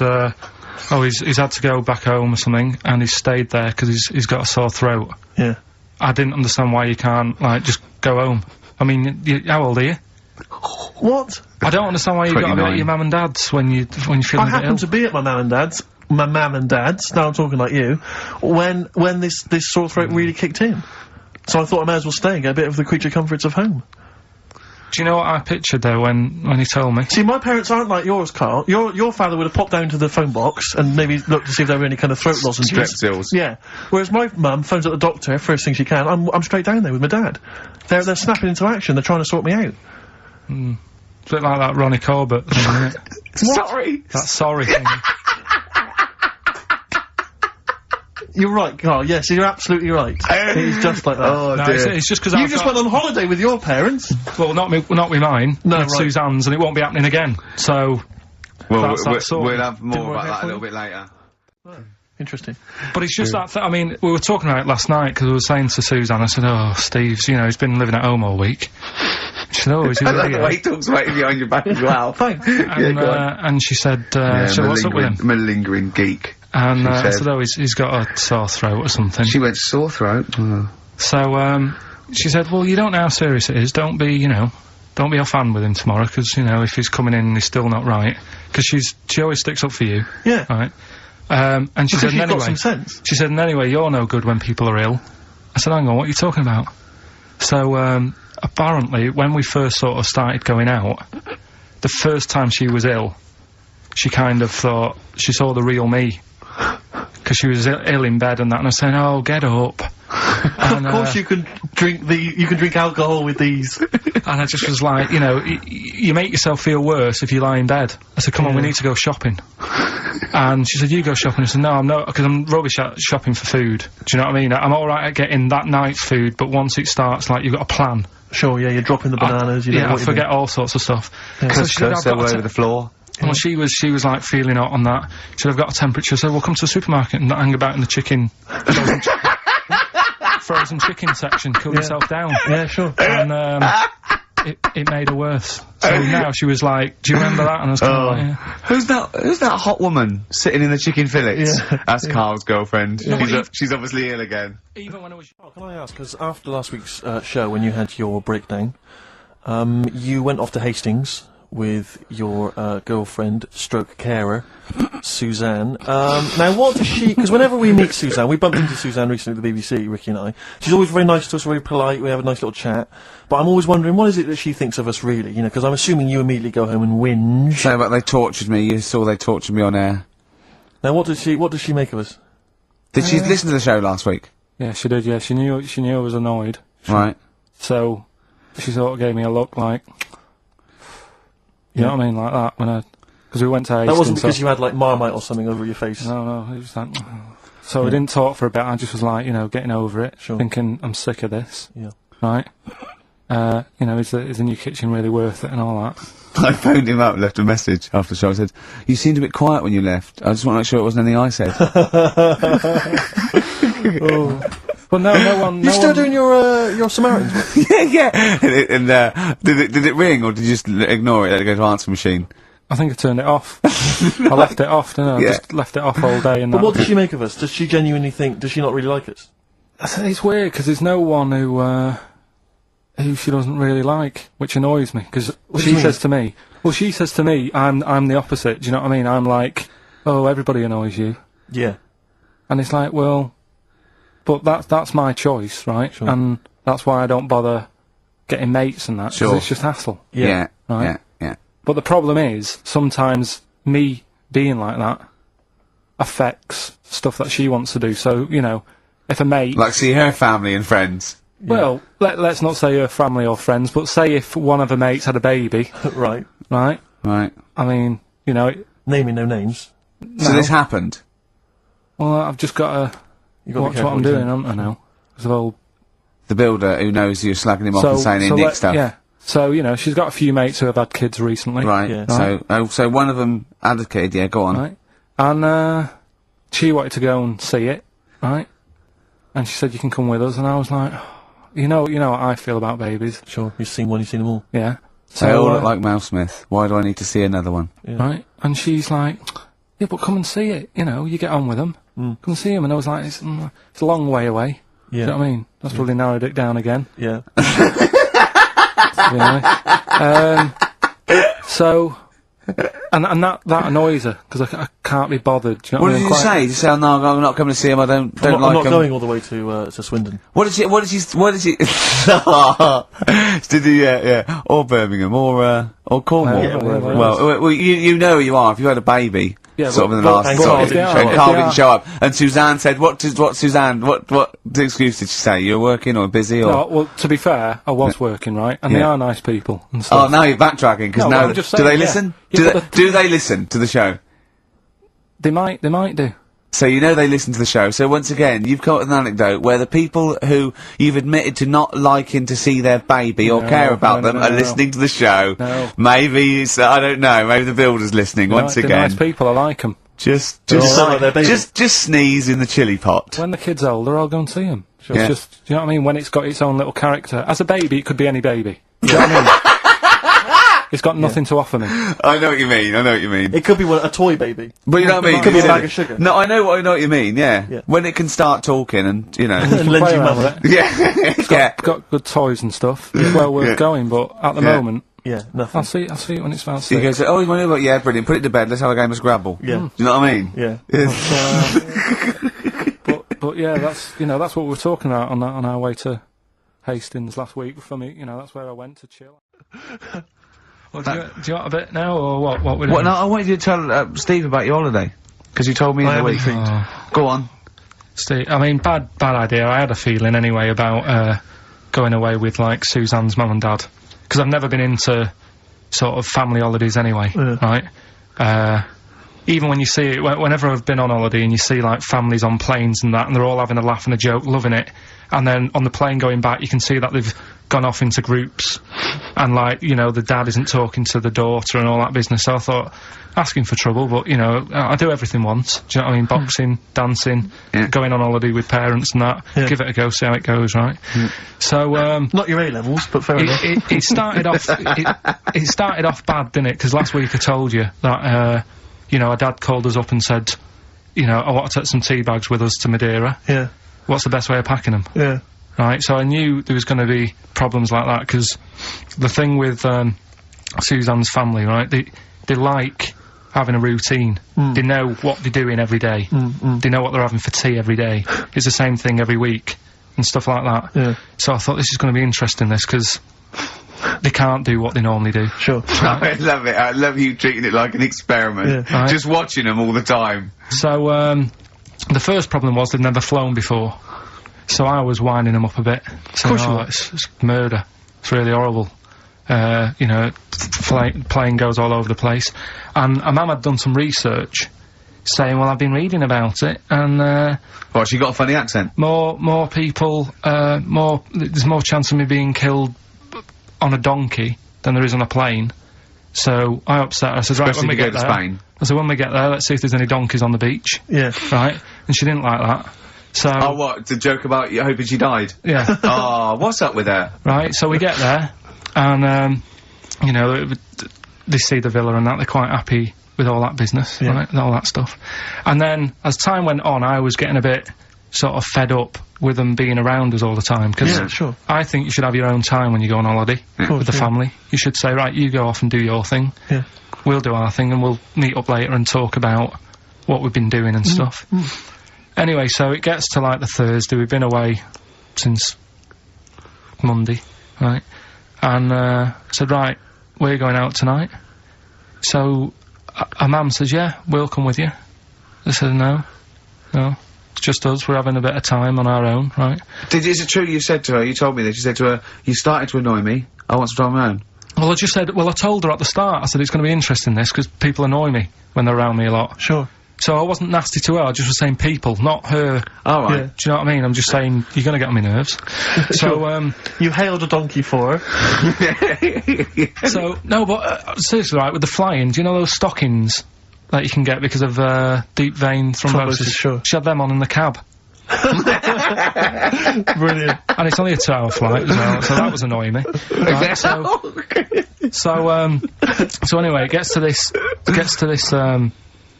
S3: he's had to go back home or something, and he's stayed there because he's got a sore throat.
S7: Yeah.
S3: I didn't understand why you can't, like, just go home. I mean, how old are you?
S7: What?
S3: I don't understand why you got to be at your mum and dad's when you're feeling a bit ill.
S7: I happened to be at my mum and dad's. My mum and dad's. Now I'm talking like you. When this sore throat really kicked in. So I thought I may as well stay and get a bit of the creature comforts of home.
S3: Do you know what I pictured though when he told me?
S7: See, my parents aren't like yours, Carl. Your father would have popped down to the phone box and maybe looked to see if there were any kind of throat lozenges.
S1: Strepsils.
S7: Yeah. Whereas my mum phones up the doctor first thing she can. I'm straight down there with my dad. They're snapping into action. They're trying to sort me out.
S3: It's a bit like that Ronnie Corbett thing, isn't it?
S1: Sorry!
S3: That sorry thing.
S7: You're right, Carl. Yes, you're absolutely right. It's just like that.
S1: Oh,
S3: No,
S1: dear.
S3: it's just because
S7: You just went on holiday with your parents.
S3: Well, not with mine.
S7: No,
S3: with
S7: right.
S3: Suzanne's, and it won't be happening again. So,
S1: Well,
S3: sort
S1: we'll
S3: of-
S1: have more
S7: Didn't work
S1: about
S7: out
S1: that a
S7: for
S1: little
S7: you?
S1: bit later.
S7: Interesting.
S3: but it's just that. I mean, we were talking about it last night because I was saying to Suzanne, I said, "Oh, Steve's, he's been living at home all week." She said, "Oh, is he
S1: I like
S3: really?"
S1: the way he talks about you behind your back as well.
S7: Thanks.
S3: And,
S1: go on.
S3: and she said, so what's up with him?
S1: Malingering geek.
S3: And
S1: she
S3: I
S1: said.
S3: said, oh, he's got a sore throat or something.
S1: She went sore throat. Oh.
S3: So, she said, well, you don't know how serious it is. Don't be off hand with him tomorrow, because, if he's coming in and he's still not right. Because she always sticks up for you.
S7: Yeah.
S3: Right? And she
S7: Because
S3: said,
S7: you've
S3: anyway.
S7: got some sense.
S3: She said, and anyway, you're no good when people are ill. I said, hang on, what are you talking about? So, apparently, when we first sort of started going out, the first time she was ill, she kind of thought she saw the real me. Because she was ill in bed and that, and I was saying, oh, get up. And,
S7: Of course you can drink alcohol with these.
S3: and I just was like, you make yourself feel worse if you lie in bed. I said, come on, we need to go shopping. And she said, you go shopping. I said, no, I'm not, because I'm rubbish at shopping for food. Do you know what I mean? I'm alright at getting that night's food, but once it starts, like, you've got a plan.
S7: Sure, yeah, you're dropping the bananas, you know
S3: Yeah,
S7: what
S3: I forget all sorts of stuff. So she said,
S1: Couscous all over the floor.
S3: well, she was like feeling hot on that. She said, I've got a temperature. So we'll come to the supermarket and hang about in the chicken, frozen chicken section, cool yourself down.
S7: Yeah, sure.
S3: And, it made her worse. So now she was like, do you remember that? And I was kind of like, yeah.
S1: Who's that hot woman sitting in the chicken fillets?
S7: Yeah.
S1: That's Carl's girlfriend.
S3: Yeah.
S1: She's obviously ill again.
S3: Even when it was...
S2: Can I ask, because after last week's show, when you had your breakdown, you went off to Hastings with your girlfriend, stroke carer, Suzanne. Now, what does she... Because whenever we meet Suzanne, we bumped into Suzanne recently at the BBC, Ricky and I. She's always very nice to us, very polite, we have a nice little chat. But I'm always wondering, what is it that she thinks of us, really? Because I'm assuming you immediately go home and whinge.
S1: Say about they tortured me. You saw they tortured me on air.
S2: Now, what does she make of us?
S1: Did she listen to the show last week?
S3: Yeah, she did, yeah. She knew I was annoyed.
S1: Right.
S3: So she sort of gave me a look like, you know what I mean, like that when because we went to Hastings.
S2: That wasn't because you had like Marmite or something over your face.
S3: No, it was like. So we didn't talk for a bit. I just was like, getting over it, thinking I'm sick of this.
S2: Yeah.
S3: Right. Is the new kitchen really worth it and all that?
S1: I phoned him up, left a message after the show. I said, "You seemed a bit quiet when you left. I just want to make sure it wasn't anything I said."
S3: Well, no one.
S2: You still doing your Samaritans?
S1: yeah. And did it ring, or did you just ignore it? Let it go to answer machine.
S3: I think I turned it off. I left it off, didn't I? I just left it off all day. And
S2: but what does she make of us? Does she genuinely think? Does she not really like us?
S3: It's weird because there's no one who she doesn't really like, which annoys me. Because she says to me, I'm the opposite. Do you know what I mean? I'm like, oh, everybody annoys you.
S2: Yeah.
S3: And it's like, well, but that's my choice, right?
S2: Sure.
S3: And that's why I don't bother getting mates and that.
S1: Sure.
S3: 'Cause it's just hassle.
S1: Yeah.
S3: Right?
S1: Yeah.
S3: But the problem is, sometimes me being like that affects stuff that she wants to do. So, if a mate...
S1: Like see her family and friends.
S3: Well, let's not say her family or friends, but say if one of her mates had a baby.
S2: Right.
S3: Right?
S1: Right.
S3: I mean,
S2: Naming no names.
S1: So this happened?
S3: Well, I've just got to watch what I'm doing, haven't I, now? Because
S1: the builder who knows you're slagging him off and saying he nicked stuff.
S3: Yeah. So, she's got a few mates who have had kids recently.
S1: Right.
S2: Yeah.
S1: So one of them had a kid, yeah, go on.
S3: Right. And, she wanted to go and see it, right? And she said, you can come with us, and I was like, you know what I feel about babies.
S2: Sure, you've seen one, you've seen them all.
S3: Yeah.
S1: They all look like Mel Smith. Why do I need to see another one?
S2: Yeah.
S3: Right? And she's like, yeah, but come and see it, you get on with them. Come and see them. And I was like, it's a long way away.
S2: Yeah.
S3: Do you know what I mean? That's probably narrowed it down again.
S2: Yeah.
S3: To be honest. So, and that annoys her, because I can't be bothered. Do you know
S1: What
S3: I
S1: did
S3: mean?
S1: you say? Did you say, oh, no, I'm not coming to see him, I don't like him?
S2: I'm not going all the way to Swindon.
S1: What did you did you, yeah, or Birmingham, or Cornwall.
S3: Yeah, wherever.
S1: Well, you know who you are, if you had a baby,
S3: Yeah,
S1: sort of in the
S3: but-
S1: last
S3: but
S1: sort
S3: if
S1: of,
S3: they are-
S1: and
S3: if
S1: Carl
S3: they
S1: didn't
S3: are-
S1: show up, and Suzanne said, what excuse did she say? You're working or busy or?
S3: No, well, to be fair, I was working, right? And they
S1: Yeah.
S3: are nice people and
S1: Oh,
S3: stuff.
S1: now you're backtracking, because
S3: No,
S1: now,
S3: I'm just
S1: do
S3: saying,
S1: they
S3: yeah.
S1: listen?
S3: Yeah,
S1: Do they listen to the show?
S3: They might do.
S1: So they listen to the show. So once again, you've got an anecdote where the people who you've admitted to not liking to see their baby or
S3: No,
S1: care about
S3: no,
S1: them
S3: no,
S1: are
S3: no.
S1: listening to the show.
S3: No.
S1: Maybe it's, I don't know, maybe the builder's listening once
S3: They're
S1: again.
S3: nice people, I like them.
S1: Just
S2: sound like their baby.
S1: just sneeze in the chili pot.
S3: When the kid's older, I'll go and see him.
S1: Yeah.
S3: It's just, do you know what I mean? When it's got its own little character. As a baby, it could be any baby. Do you know what I mean? It's got nothing to offer me.
S1: I know what you mean.
S2: It could be a toy baby.
S1: But you know what I mean?
S2: It could be a bag of sugar.
S1: No, I know what you mean. Yeah.
S2: Yeah.
S1: When it can start talking and
S2: And
S3: Play
S2: lend you
S3: around
S2: money.
S3: with it.
S1: yeah, yeah.
S3: Got good toys and stuff. It's well worth going, but at the
S1: Yeah.
S3: moment,
S2: Yeah, nothing.
S3: I'll see it when it's about
S1: He
S3: 6.
S1: goes, oh, you want to know what? Yeah, brilliant. Put it to bed. Let's have a game of Scrabble.
S2: Yeah.
S1: Do you know what I mean?
S2: Yeah.
S3: But yeah, that's what we were talking about on our way to Hastings last week. For me, that's where I went to chill. Well, do you want a bit now, or what? What we're doing?
S1: What? No, I wanted you to tell Steve about your holiday because you told me in the week. Go on.
S3: Steve, I mean, bad idea. I had a feeling anyway about going away with like Suzanne's mum and dad, because I've never been into sort of family holidays anyway, right? Even when you see it, whenever I've been on holiday and you see like families on planes and that, and they're all having a laugh and a joke, loving it, and then on the plane going back, you can see that they've gone off into groups, and like, the dad isn't talking to the daughter and all that business. So I thought, asking for trouble, but I do everything once. Do you know what I mean? Boxing, dancing, going on holiday with parents and that.
S2: Yeah.
S3: Give it a go, see how it goes, right? So
S2: Not your A-levels, but fair enough.
S3: it started off. It started off bad, didn't it? Because last week I told you that our dad called us up and said, I want to take some tea bags with us to Madeira.
S2: Yeah.
S3: What's the best way of packing them?
S2: Yeah.
S3: Right. So I knew there was going to be problems like that, because the thing with Suzanne's family, right? They like having a routine. They know what they're doing every day. They know what they're having for tea every day. It's the same thing every week and stuff like that.
S2: Yeah.
S3: So I thought this is going to be interesting, this, because they can't do what they normally do.
S2: Sure.
S1: I love it. I love you treating it like an experiment.
S2: Yeah.
S3: Right.
S1: Just watching them all the time.
S3: So the first problem was they'd never flown before. So I was winding them up a bit. Saying,
S7: course you were.
S3: It's murder. It's really horrible. You know, plane goes all over the place. And Mum had done some research saying, well, I've been reading about it, and,
S1: Well, she got a funny accent.
S3: more people, there's more chance of me being killed on a donkey than there is on a plane. So I upset her. I said, right,
S1: Especially
S3: when we
S1: if you
S3: get
S1: go to
S3: there,
S1: Spain.
S3: I said, when we get there, let's see if there's any donkeys on the beach.
S7: Yeah.
S3: Right? And she didn't like that. So,
S1: Oh, what? The joke about you hoping she died?
S3: yeah.
S1: Oh, what's up with that?
S3: Right, so we get there, and, you know, they see the villa and that, they're quite happy with all that business,
S7: Yeah.
S3: right, and all that stuff. And then, as time went on, I was getting a bit sort of fed up with them being around us all the time, because
S7: Yeah, sure.
S3: I think you should have your own time when you go on holiday with the family. You should say, right, you go off and do your thing,
S7: Yeah.
S3: we'll do our thing, and we'll meet up later and talk about what we've been doing and stuff. Anyway, so it gets to, like, the Thursday, we've been away since Monday, right, and, said, right, we're going out tonight. So, a mum says, yeah, we'll come with you. I said, no, it's just us, we're having a bit of time on our own, right?
S1: Is it true you said to her, you told me this, you said to her, you started to annoy me, I want to drive my own?
S3: Well, I told her at the start, I said, it's going to be interesting this, because people annoy me when they're around me a lot.
S7: Sure.
S3: So I wasn't nasty to her, I just was saying people, not her.
S1: All right.
S7: Yeah.
S3: Do you know what I mean? I'm just saying, you're going to get on my nerves. So,
S7: You hailed a donkey for her.
S3: so, no, but, seriously, right, with the flying, do you know those stockings that you can get because of, deep vein thrombosis?
S7: Sure.
S3: She had them on in the cab.
S7: Brilliant.
S3: And it's only a 2-hour flight as well, so that was annoying me. Right, so anyway, it gets to this,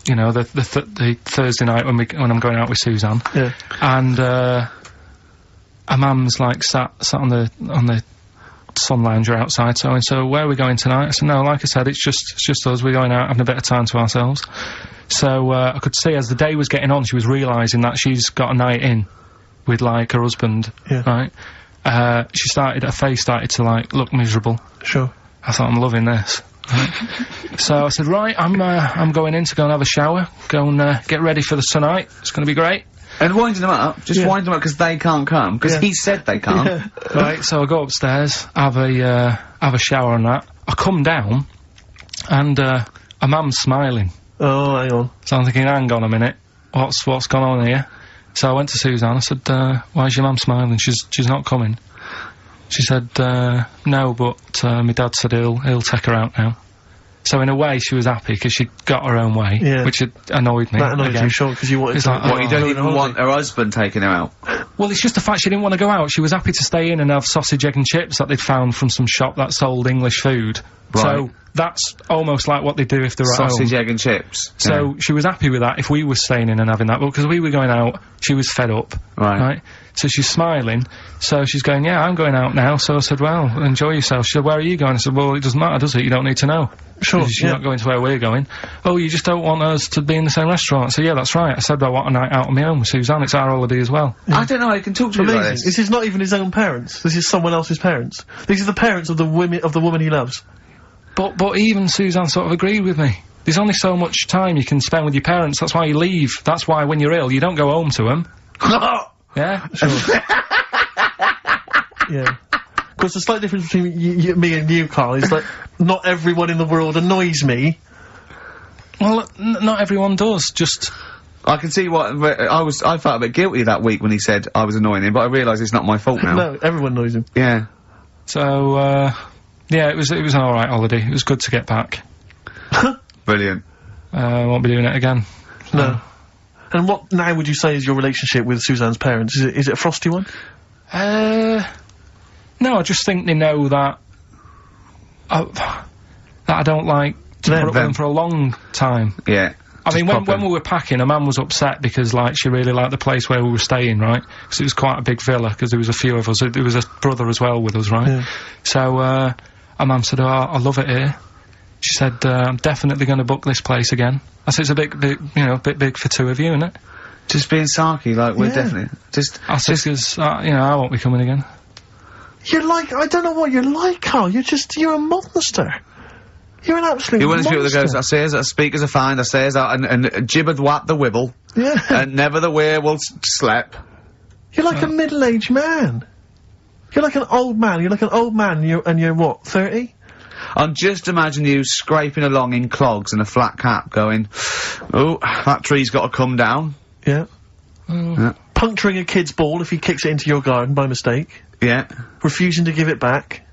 S3: you know, the Thursday night when I'm going out with Suzanne.
S7: Yeah.
S3: And, a mum's like sat on the sun lounger outside, so where are we going tonight? I said, no, like I said, it's just us, we're going out having a bit of time to ourselves. So, I could see as the day was getting on, she was realising that she's got a night in with, like, her husband,
S7: Yeah.
S3: right? Her face started to, like, look miserable.
S7: Sure.
S3: I thought, I'm loving this. Right? So I said, right, I'm going in to go and have a shower, go and, get ready for tonight, it's gonna be great.
S1: And winding them up, just wind them up because they can't come, because he said they can't.
S3: Right, so I go upstairs, have a shower and that. I come down, and, a mum's smiling.
S7: Oh, hang on.
S3: So I'm thinking, hang on a minute, what's gone on here? So I went to Suzanne, I said, why's your mum smiling? She's not coming. She said, no, but, my dad said he'll take her out now. So in a way, she was happy, because she got her own way, which had annoyed me.
S7: That annoys
S3: again.
S7: you, sure, because you wanted
S3: It's
S7: to...
S3: like,
S1: What, you don't even want her husband taking her out?
S3: Well, it's just the fact she didn't want to go out. She was happy to stay in and have sausage, egg and chips that they'd found from some shop that sold English food.
S1: Right.
S3: So that's almost like what they do if they're at home.
S1: Sausage, egg and chips.
S3: So she was happy with that if we were staying in and having that, but because we were going out, she was fed up.
S1: Right.
S3: So she's smiling, so she's going, yeah, I'm going out now. So I said, well, enjoy yourself. She said, where are you going? I said, well, it doesn't matter, does it? You don't need to know.
S7: Sure,
S3: You're not going to where we're going. Oh, you just don't want us to be in the same restaurant. I said, yeah, that's right. I said, I want a night out on my own with Suzanne. It's our holiday as well.
S1: I don't know, I can talk to you
S7: Amazing.
S1: like this.
S7: This is not even his own parents. This is someone else's parents. These are the parents of the woman he loves.
S3: But even Suzanne sort of agreed with me. There's only so much time you can spend with your parents. That's why you leave. That's why when you're ill, you don't go home to them. Yeah?
S7: Sure. Yeah. Because the slight difference between me and you, Carl, is that not everyone in the world annoys me.
S3: Well, not everyone does, just...
S1: I can see what, I felt a bit guilty that week when he said I was annoying him, but I realise it's not my fault now.
S7: No, everyone annoys him.
S1: Yeah.
S3: So, yeah, it was an alright holiday. It was good to get back.
S1: Brilliant.
S3: Won't be doing it again.
S7: No. And what now would you say is your relationship with Suzanne's parents? Is it a frosty one?
S3: No, I just think they know that I don't like to put up with them for a long time.
S1: Yeah.
S3: I mean, when we were packing, a man was upset because, like, she really liked the place where we were staying, right? Because it was quite a big villa, because there was a few of us. There was a brother as well with us, right?
S7: Yeah.
S3: So, a mum said, oh, I love it here. She said, I'm definitely going to book this place again. I said, it's a bit, you know, a bit big for two of you, isn't it?
S1: Just being sarky, like, we're definitely...
S3: I said, because, you know, I won't be coming again.
S7: You're like, I don't know what you're like, Carl. You're a monster. You're an absolute
S1: You're one of those people that
S7: monster.
S1: goes, I says that speakers are fine, I says that, and jibbered what the wibble.
S7: Yeah.
S1: And never the way will slap.
S7: You're like a middle-aged man. You're like an old man. You're like an old man and you're what, 30?
S1: I'm just imagining you scraping along in clogs and a flat cap going, oh, that tree's got to come down.
S7: Yeah.
S1: Yeah.
S7: Puncturing a kid's ball if he kicks it into your garden by mistake.
S1: Yeah.
S7: Refusing to give it back.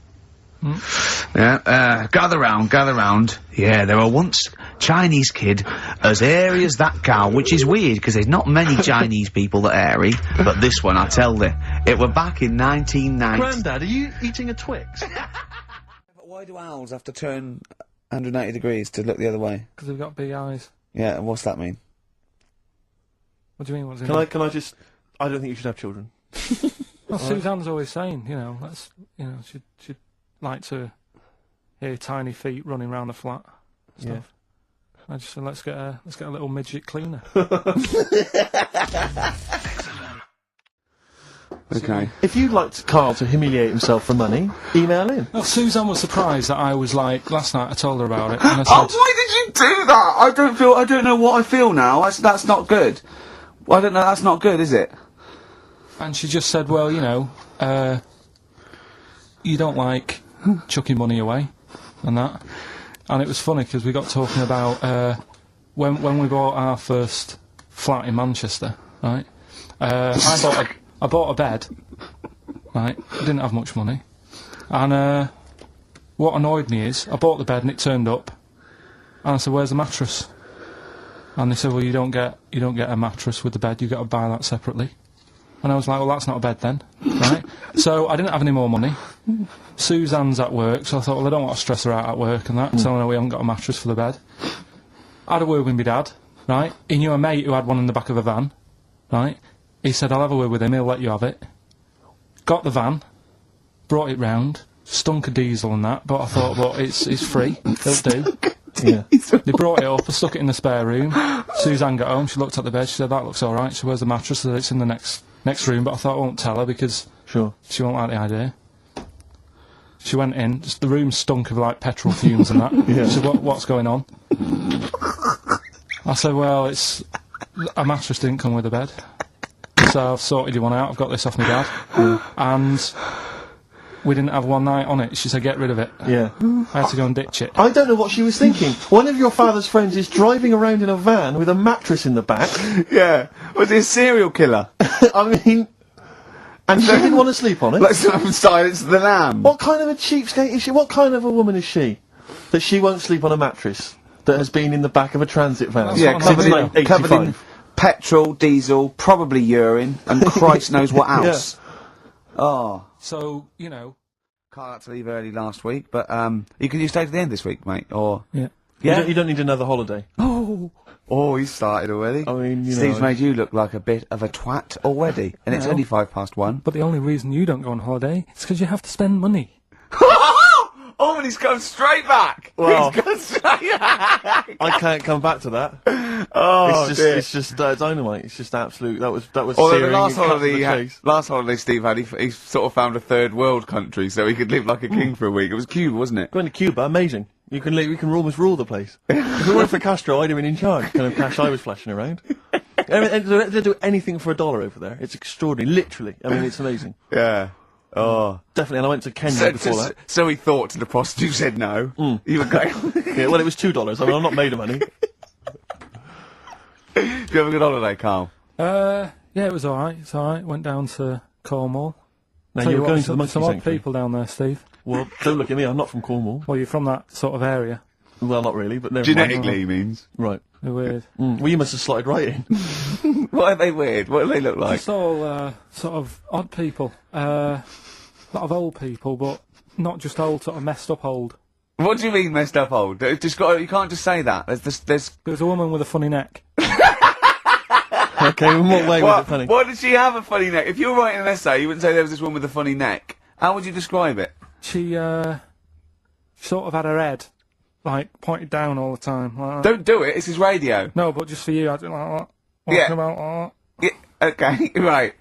S1: Yeah, gather round. Yeah, there were once Chinese kid as hairy as that cow, which is weird, because there's not many Chinese people that are hairy, but this one, I tell you, it were back in 1990.
S7: Grandad, are you eating a Twix?
S1: But why do owls have to turn 180 degrees to look the other way?
S3: Because they've got big eyes.
S1: Yeah, and what's that mean?
S3: What do you mean? What's it mean?
S2: Can I just... I don't think you should have children.
S3: Well, Suzanne's always saying, you know, she'd like to hear tiny feet running around the flat. Stuff. Yeah. I just said, let's get a little midget cleaner.
S1: Okay.
S2: If you'd like Carl to humiliate himself for money, email in.
S3: Well, Suzanne was surprised that I was like, last night I told her about it, and I said...
S1: Oh, why did you do that? I don't know what I feel now. That's not good. I don't know, that's not good, is it?
S3: And she just said, well, you know, you don't like chucking money away, and that. And it was funny, because we got talking about, when we bought our first flat in Manchester, right? I bought a bed, right? I didn't have much money. And, what annoyed me is, I bought the bed and it turned up, and I said, where's the mattress? And they said, well, you don't get a mattress with the bed, you've got to buy that separately. And I was like, well, that's not a bed then, right? So I didn't have any more money. Suzanne's at work, so I thought, well, I don't want to stress her out at work and that, telling her we haven't got a mattress for the bed. I had a word with my dad, right? He knew a mate who had one in the back of a van, right? He said, I'll have a word with him, he'll let you have it. Got the van, brought it round, stunk of diesel and that, but I thought, well, it's free, it'll do. Yeah. They brought it up, I stuck it in the spare room. Suzanne got home, she looked at the bed, she said, that looks alright. She said, where's the mattress? I said, it's in the next room, but I thought I won't tell her because she won't like the idea. She went in, just the room stunk of like petrol fumes and that. She said, what's going on? I said, well, a mattress didn't come with a bed. So I've sorted you one out, I've got this off my dad. And we didn't have one night on it. She said, get rid of it. Yeah. I had to go and ditch it.
S2: I don't know what she was thinking. One of your father's friends is driving around in a van with a mattress in the back.
S1: Yeah. Was he a serial killer?
S2: I mean... And she didn't want to sleep on it?
S1: Like some Silence of the Lamb.
S2: What kind of a cheapskate is she? What kind of a woman is she? That she won't sleep on a mattress that has been in the back of a transit van?
S1: Yeah, covered in petrol, diesel, probably urine, and Christ knows what else. Yeah. Oh.
S3: So, you know...
S1: Carl had to leave early last week, but, you stay to the end this week, mate, or...
S3: Yeah.
S1: Yeah?
S2: You don't need another holiday.
S1: Oh, he started already.
S2: I mean, you
S1: Steve's
S2: know...
S1: made you look like a bit of a twat already, and it's only 1:05.
S3: But the only reason you don't go on holiday is because you have to spend money.
S1: Oh, and he's gone straight back!
S2: Well,
S1: he's gone straight back!
S2: I can't come back to that.
S1: Oh,
S2: it's just dynamite. It's just absolute. That was
S1: Although
S2: searing.
S1: The last holiday Steve had, he sort of found a third world country so he could live like a king for a week. It was Cuba, wasn't it?
S2: Going to Cuba, amazing. We can almost rule the place. If it weren't for Castro, I'd have been in charge. Kind of cash I was flashing around. They do anything for $1 over there. It's extraordinary, literally. I mean, it's amazing.
S1: Yeah. Oh.
S2: Definitely, and I went to Kenya before that.
S1: So he thought, to the prostitute said no. You were going...
S2: Yeah, well, it was $2. I mean, I'm not made of money.
S1: Did you have a good holiday, Carl?
S3: Yeah, it was alright. It's alright. Went down to Cornwall.
S2: Now, you were going to the monkey
S3: some odd
S2: sanctuary.
S3: people down there, Steve.
S2: Well, don't look at me, I'm not from Cornwall.
S3: Well, you're from that sort of area.
S2: Well, not really, but never
S1: Genetically, he means.
S2: Right.
S3: They're weird.
S2: Well, you must have slotted right in.
S1: What are they weird? What do they look like?
S3: Just all, sort of odd people. A lot of old people, but not just old, sort of messed up old.
S1: What do you mean messed up old? You can't just say that.
S3: There's a woman with a funny neck.
S2: Okay, in what way was it funny?
S1: Why did she have a funny neck? If you were writing an essay, you wouldn't say there was this woman with a funny neck. How would you describe it?
S3: She, sort of had her head, like, pointed down all the time. Like that.
S1: Don't do it, it's his radio.
S3: No, but just for you, I don't like that.
S1: Yeah.
S3: About
S1: Yeah, okay, right.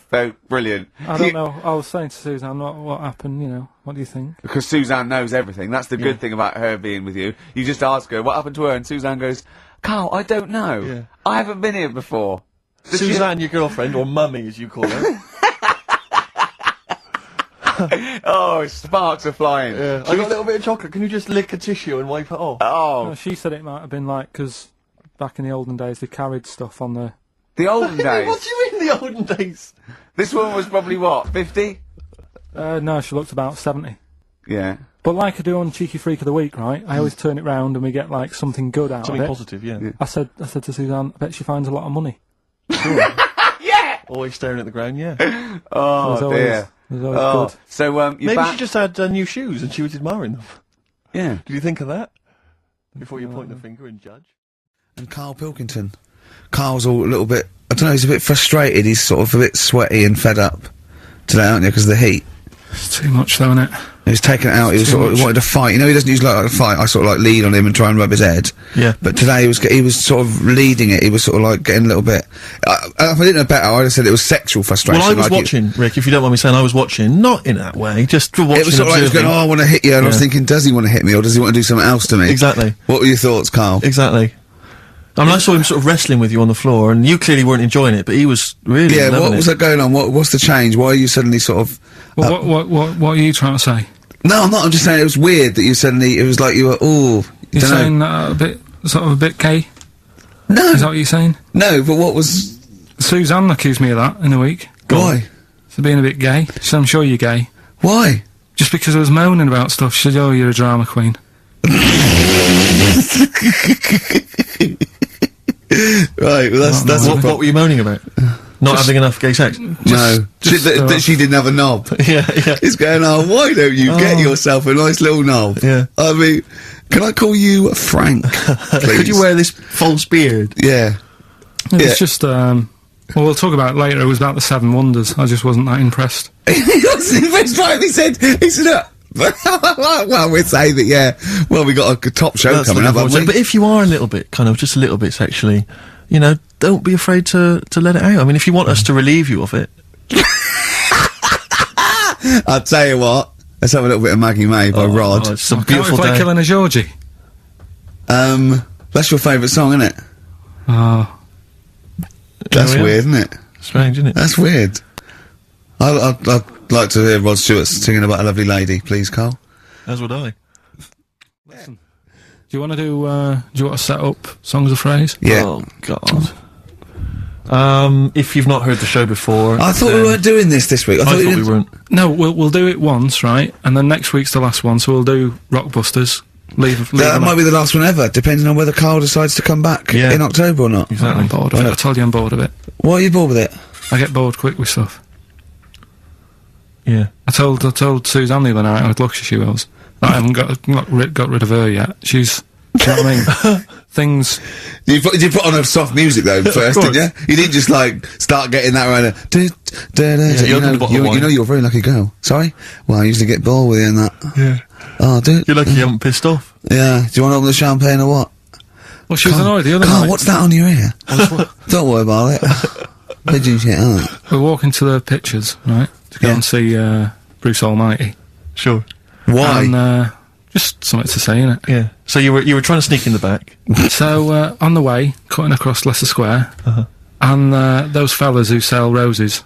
S1: So, brilliant.
S3: I don't know. I was saying to Suzanne, what happened, you know, what do you think?
S1: Because Suzanne knows everything. That's the good thing about her being with you. You just ask her, what happened to her? And Suzanne goes, Carl, I don't know.
S2: Yeah.
S1: I haven't been here before.
S2: Suzanne, your girlfriend, or mummy as you call her.
S1: Oh, sparks are flying.
S2: Yeah. I got a little bit of chocolate. Can you just lick a tissue and wipe it off?
S1: Oh,
S3: No, she said it might have been like, because back in the olden days they carried stuff on the...
S1: the olden days.
S2: What do you mean the olden days?
S1: This woman was probably what, 50?
S3: No, she looked about 70.
S1: Yeah.
S3: But like I do on Cheeky Freak of the Week, right, I always turn it round and we get, like, something good out
S2: Something
S3: of it.
S2: positive, yeah.
S3: I said to Suzanne, I bet she finds a lot of money.
S2: Always staring at the ground, yeah.
S1: Oh,
S3: There's always-
S1: dear.
S3: there's always
S1: Oh,
S3: good.
S1: so, you're
S2: Maybe
S1: back?
S2: she just had new shoes and she was admiring them.
S1: Yeah.
S2: Did you think of that? Before you point the finger and judge?
S1: And Karl Pilkington. Karl's all a little bit, I don't know, he's a bit frustrated, he's sort of a bit sweaty and fed up today, aren't you, because of the heat.
S3: It's too much, though, isn't it?
S1: He was taken out, he was sort of, he wanted to fight, you know, he doesn't usually like to fight, I sort of like lead on him and try and rub his head.
S2: Yeah.
S1: But today he was sort of leading it, he was sort of like getting a little bit, if I didn't know better, I'd have said it was sexual frustration.
S2: Well, I was
S1: like
S2: watching, Rick, if you don't mind me saying, I was watching, not in that way, just watching.
S1: it was sort of like he was going, oh, I want to hit you, and I was thinking, does he want to hit me, or does he want to do something else to me?
S2: Exactly.
S1: What were your thoughts, Karl?
S2: Exactly. I mean, I saw him sort of wrestling with you on the floor, and you clearly weren't enjoying it, but he was really
S1: Yeah,
S2: loving
S1: what
S2: it.
S1: was that going on? What's the change? Why are you suddenly sort of...
S3: Well, what are you trying to say?
S1: No, I'm not, I'm just saying it was weird that you suddenly, it was like you were,
S3: You're
S1: dunno.
S3: saying a bit, sort of a bit gay?
S1: No,
S3: Is that what you're saying?
S1: no, but what was...
S3: Suzanne accused me of that in a week.
S1: Why?
S3: For being a bit gay. She said, I'm sure you're gay.
S1: Why?
S3: Just because I was moaning about stuff. She said, oh, you're a drama queen.
S1: Right, well that's
S2: What were you moaning about? Not having enough gay sex?
S1: no,
S3: just,
S1: that she didn't have a knob.
S2: Yeah.
S1: It's going, oh, why don't you get yourself a nice little knob?
S2: Yeah.
S1: I mean, can I call you Frank, please?
S2: Could you wear this false beard?
S1: Yeah.
S3: It
S1: Yeah.
S3: was just, well, we'll talk about it later. It was about the Seven Wonders. I just wasn't that impressed.
S1: He wasn't impressed, right? He said, well, we'd say that, yeah, well, we got a top show
S2: That's
S1: coming
S2: looking
S1: up,
S2: forward
S1: haven't
S2: to it.
S1: we?
S2: But if you are a little bit, kind of, just a little bit sexually, you know, don't be afraid to let it out. I mean, if you want us to relieve you of it.
S1: I'll tell you what, let's have a little bit of Maggie May by Rod.
S2: Oh, it's a
S3: Can't
S2: beautiful
S3: we play
S2: day.
S3: Killing a Georgie?
S1: That's your favourite song, isn't it?
S3: Oh.
S1: That's
S2: we are.
S1: weird, isn't it?
S2: Strange, isn't it?
S1: That's weird. I'd like to hear Rod Stewart singing about a lovely lady, please, Karl.
S2: As would I.
S3: Listen. Do you want to do you want to set up Songs of Phrase?
S1: Yeah.
S2: Oh, God. If you've not heard the show before...
S1: I thought we weren't doing this week.
S2: I thought we weren't.
S3: No, we'll do it once, right? And then next week's the last one, so we'll do Rockbusters. Leave
S1: That
S3: them
S1: might
S3: out.
S1: be the last one ever, depending on whether Karl decides to come back
S2: Yeah.
S1: in October or not.
S2: Exactly.
S3: I'm bored of it. I told you I'm bored of it.
S1: Why are you bored with it?
S3: I get bored quick with stuff.
S2: Yeah.
S3: I told Suzanne the other night how lucky she was. That I haven't got rid of her yet. She's... Do you know what I mean? Things...
S1: You put on a soft music though first, didn't you? You didn't just like start getting that around.
S2: you opened a bottle of wine.
S1: You know you're a very lucky girl. Sorry? Well, I usually get bored with you and that.
S2: Yeah.
S1: Oh, dude.
S2: You're lucky you haven't pissed off.
S1: Yeah. Do you want to open the champagne or what?
S3: Well, she was annoyed the other
S1: Karl,
S3: night.
S1: what's that on your ear? Don't worry about it. Pigeon shit, aren't it?
S3: We're walking to the pictures, right? To go
S1: Yeah.
S3: and see Bruce Almighty.
S2: Sure.
S1: Why?
S3: And just something to say, innit?
S2: Yeah. So you were trying to sneak in the back.
S3: So, on the way, cutting across Leicester Square, and those fellas who sell roses,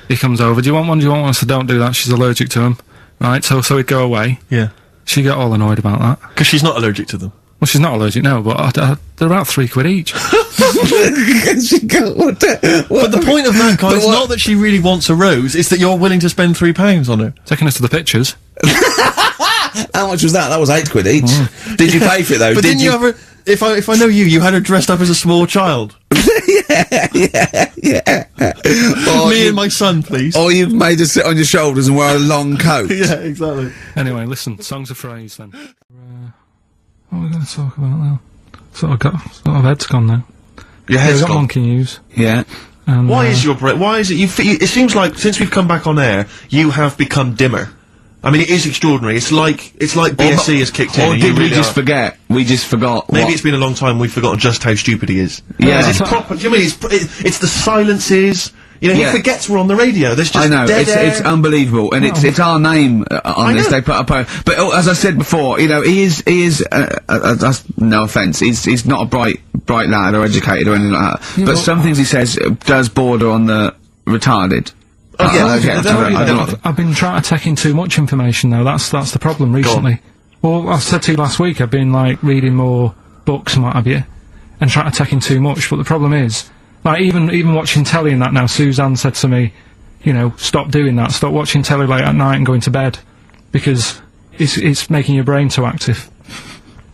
S3: he comes over, do you want one, do you want one? I said, don't do that, she's allergic to them. Right, so he'd go away.
S2: Yeah.
S3: She got all annoyed about that.
S2: Because she's not allergic to them.
S3: Well, she's not allergic, no, but they're about £3 each.
S2: But the point of that, Karl, is not that she really wants a rose, it's that you're willing to spend £3 on her.
S3: Taking us to the pictures.
S1: How much was that? That was £8 each. Did you pay for it though?
S2: But didn't you ever... If I know you had her dressed up as a small child.
S1: yeah.
S2: Me and my son, please.
S1: Or you've made her sit on your shoulders and wear a long coat.
S2: Yeah, exactly.
S3: Anyway, listen, Songs of Phrase then. What are we going to talk about now? Sort of head's gone now.
S2: Your
S3: Yeah,
S2: head's
S3: we've got
S2: gone.
S3: Monkey News.
S1: Yeah.
S3: And,
S2: Why is your brain... Why is it... it seems like, since we've come back on air, you have become dimmer. I mean, it is extraordinary. It's like BSC has kicked in.
S1: Or
S2: and
S1: did
S2: you
S1: we
S2: really
S1: just
S2: are.
S1: forget? We just forgot.
S2: Maybe
S1: what-
S2: it's been a long time we've forgotten just how stupid he is.
S1: Yeah.
S2: Because it's proper... Do you know what I mean? It's the silences, You know,
S1: Yeah.
S2: he forgets we're on the radio. There's just
S1: I know,
S2: dead air.
S1: it's unbelievable, and it's our name on this.
S2: know.
S1: They put up but as I said before, you know, he is, that's no offence, he's not a bright lad or educated or anything like that, but some things he says does border on the retarded.
S2: Oh, yeah,
S1: I don't know.
S3: I've been trying to take in too much information though. That's the problem recently. Well, I said to you last week, I've been like reading more books and what have you, and trying to take in too much. But the problem is, like even watching telly and that now. Suzanne said to me, you know, stop doing that. Stop watching telly late at night and going to bed, because it's making your brain too active.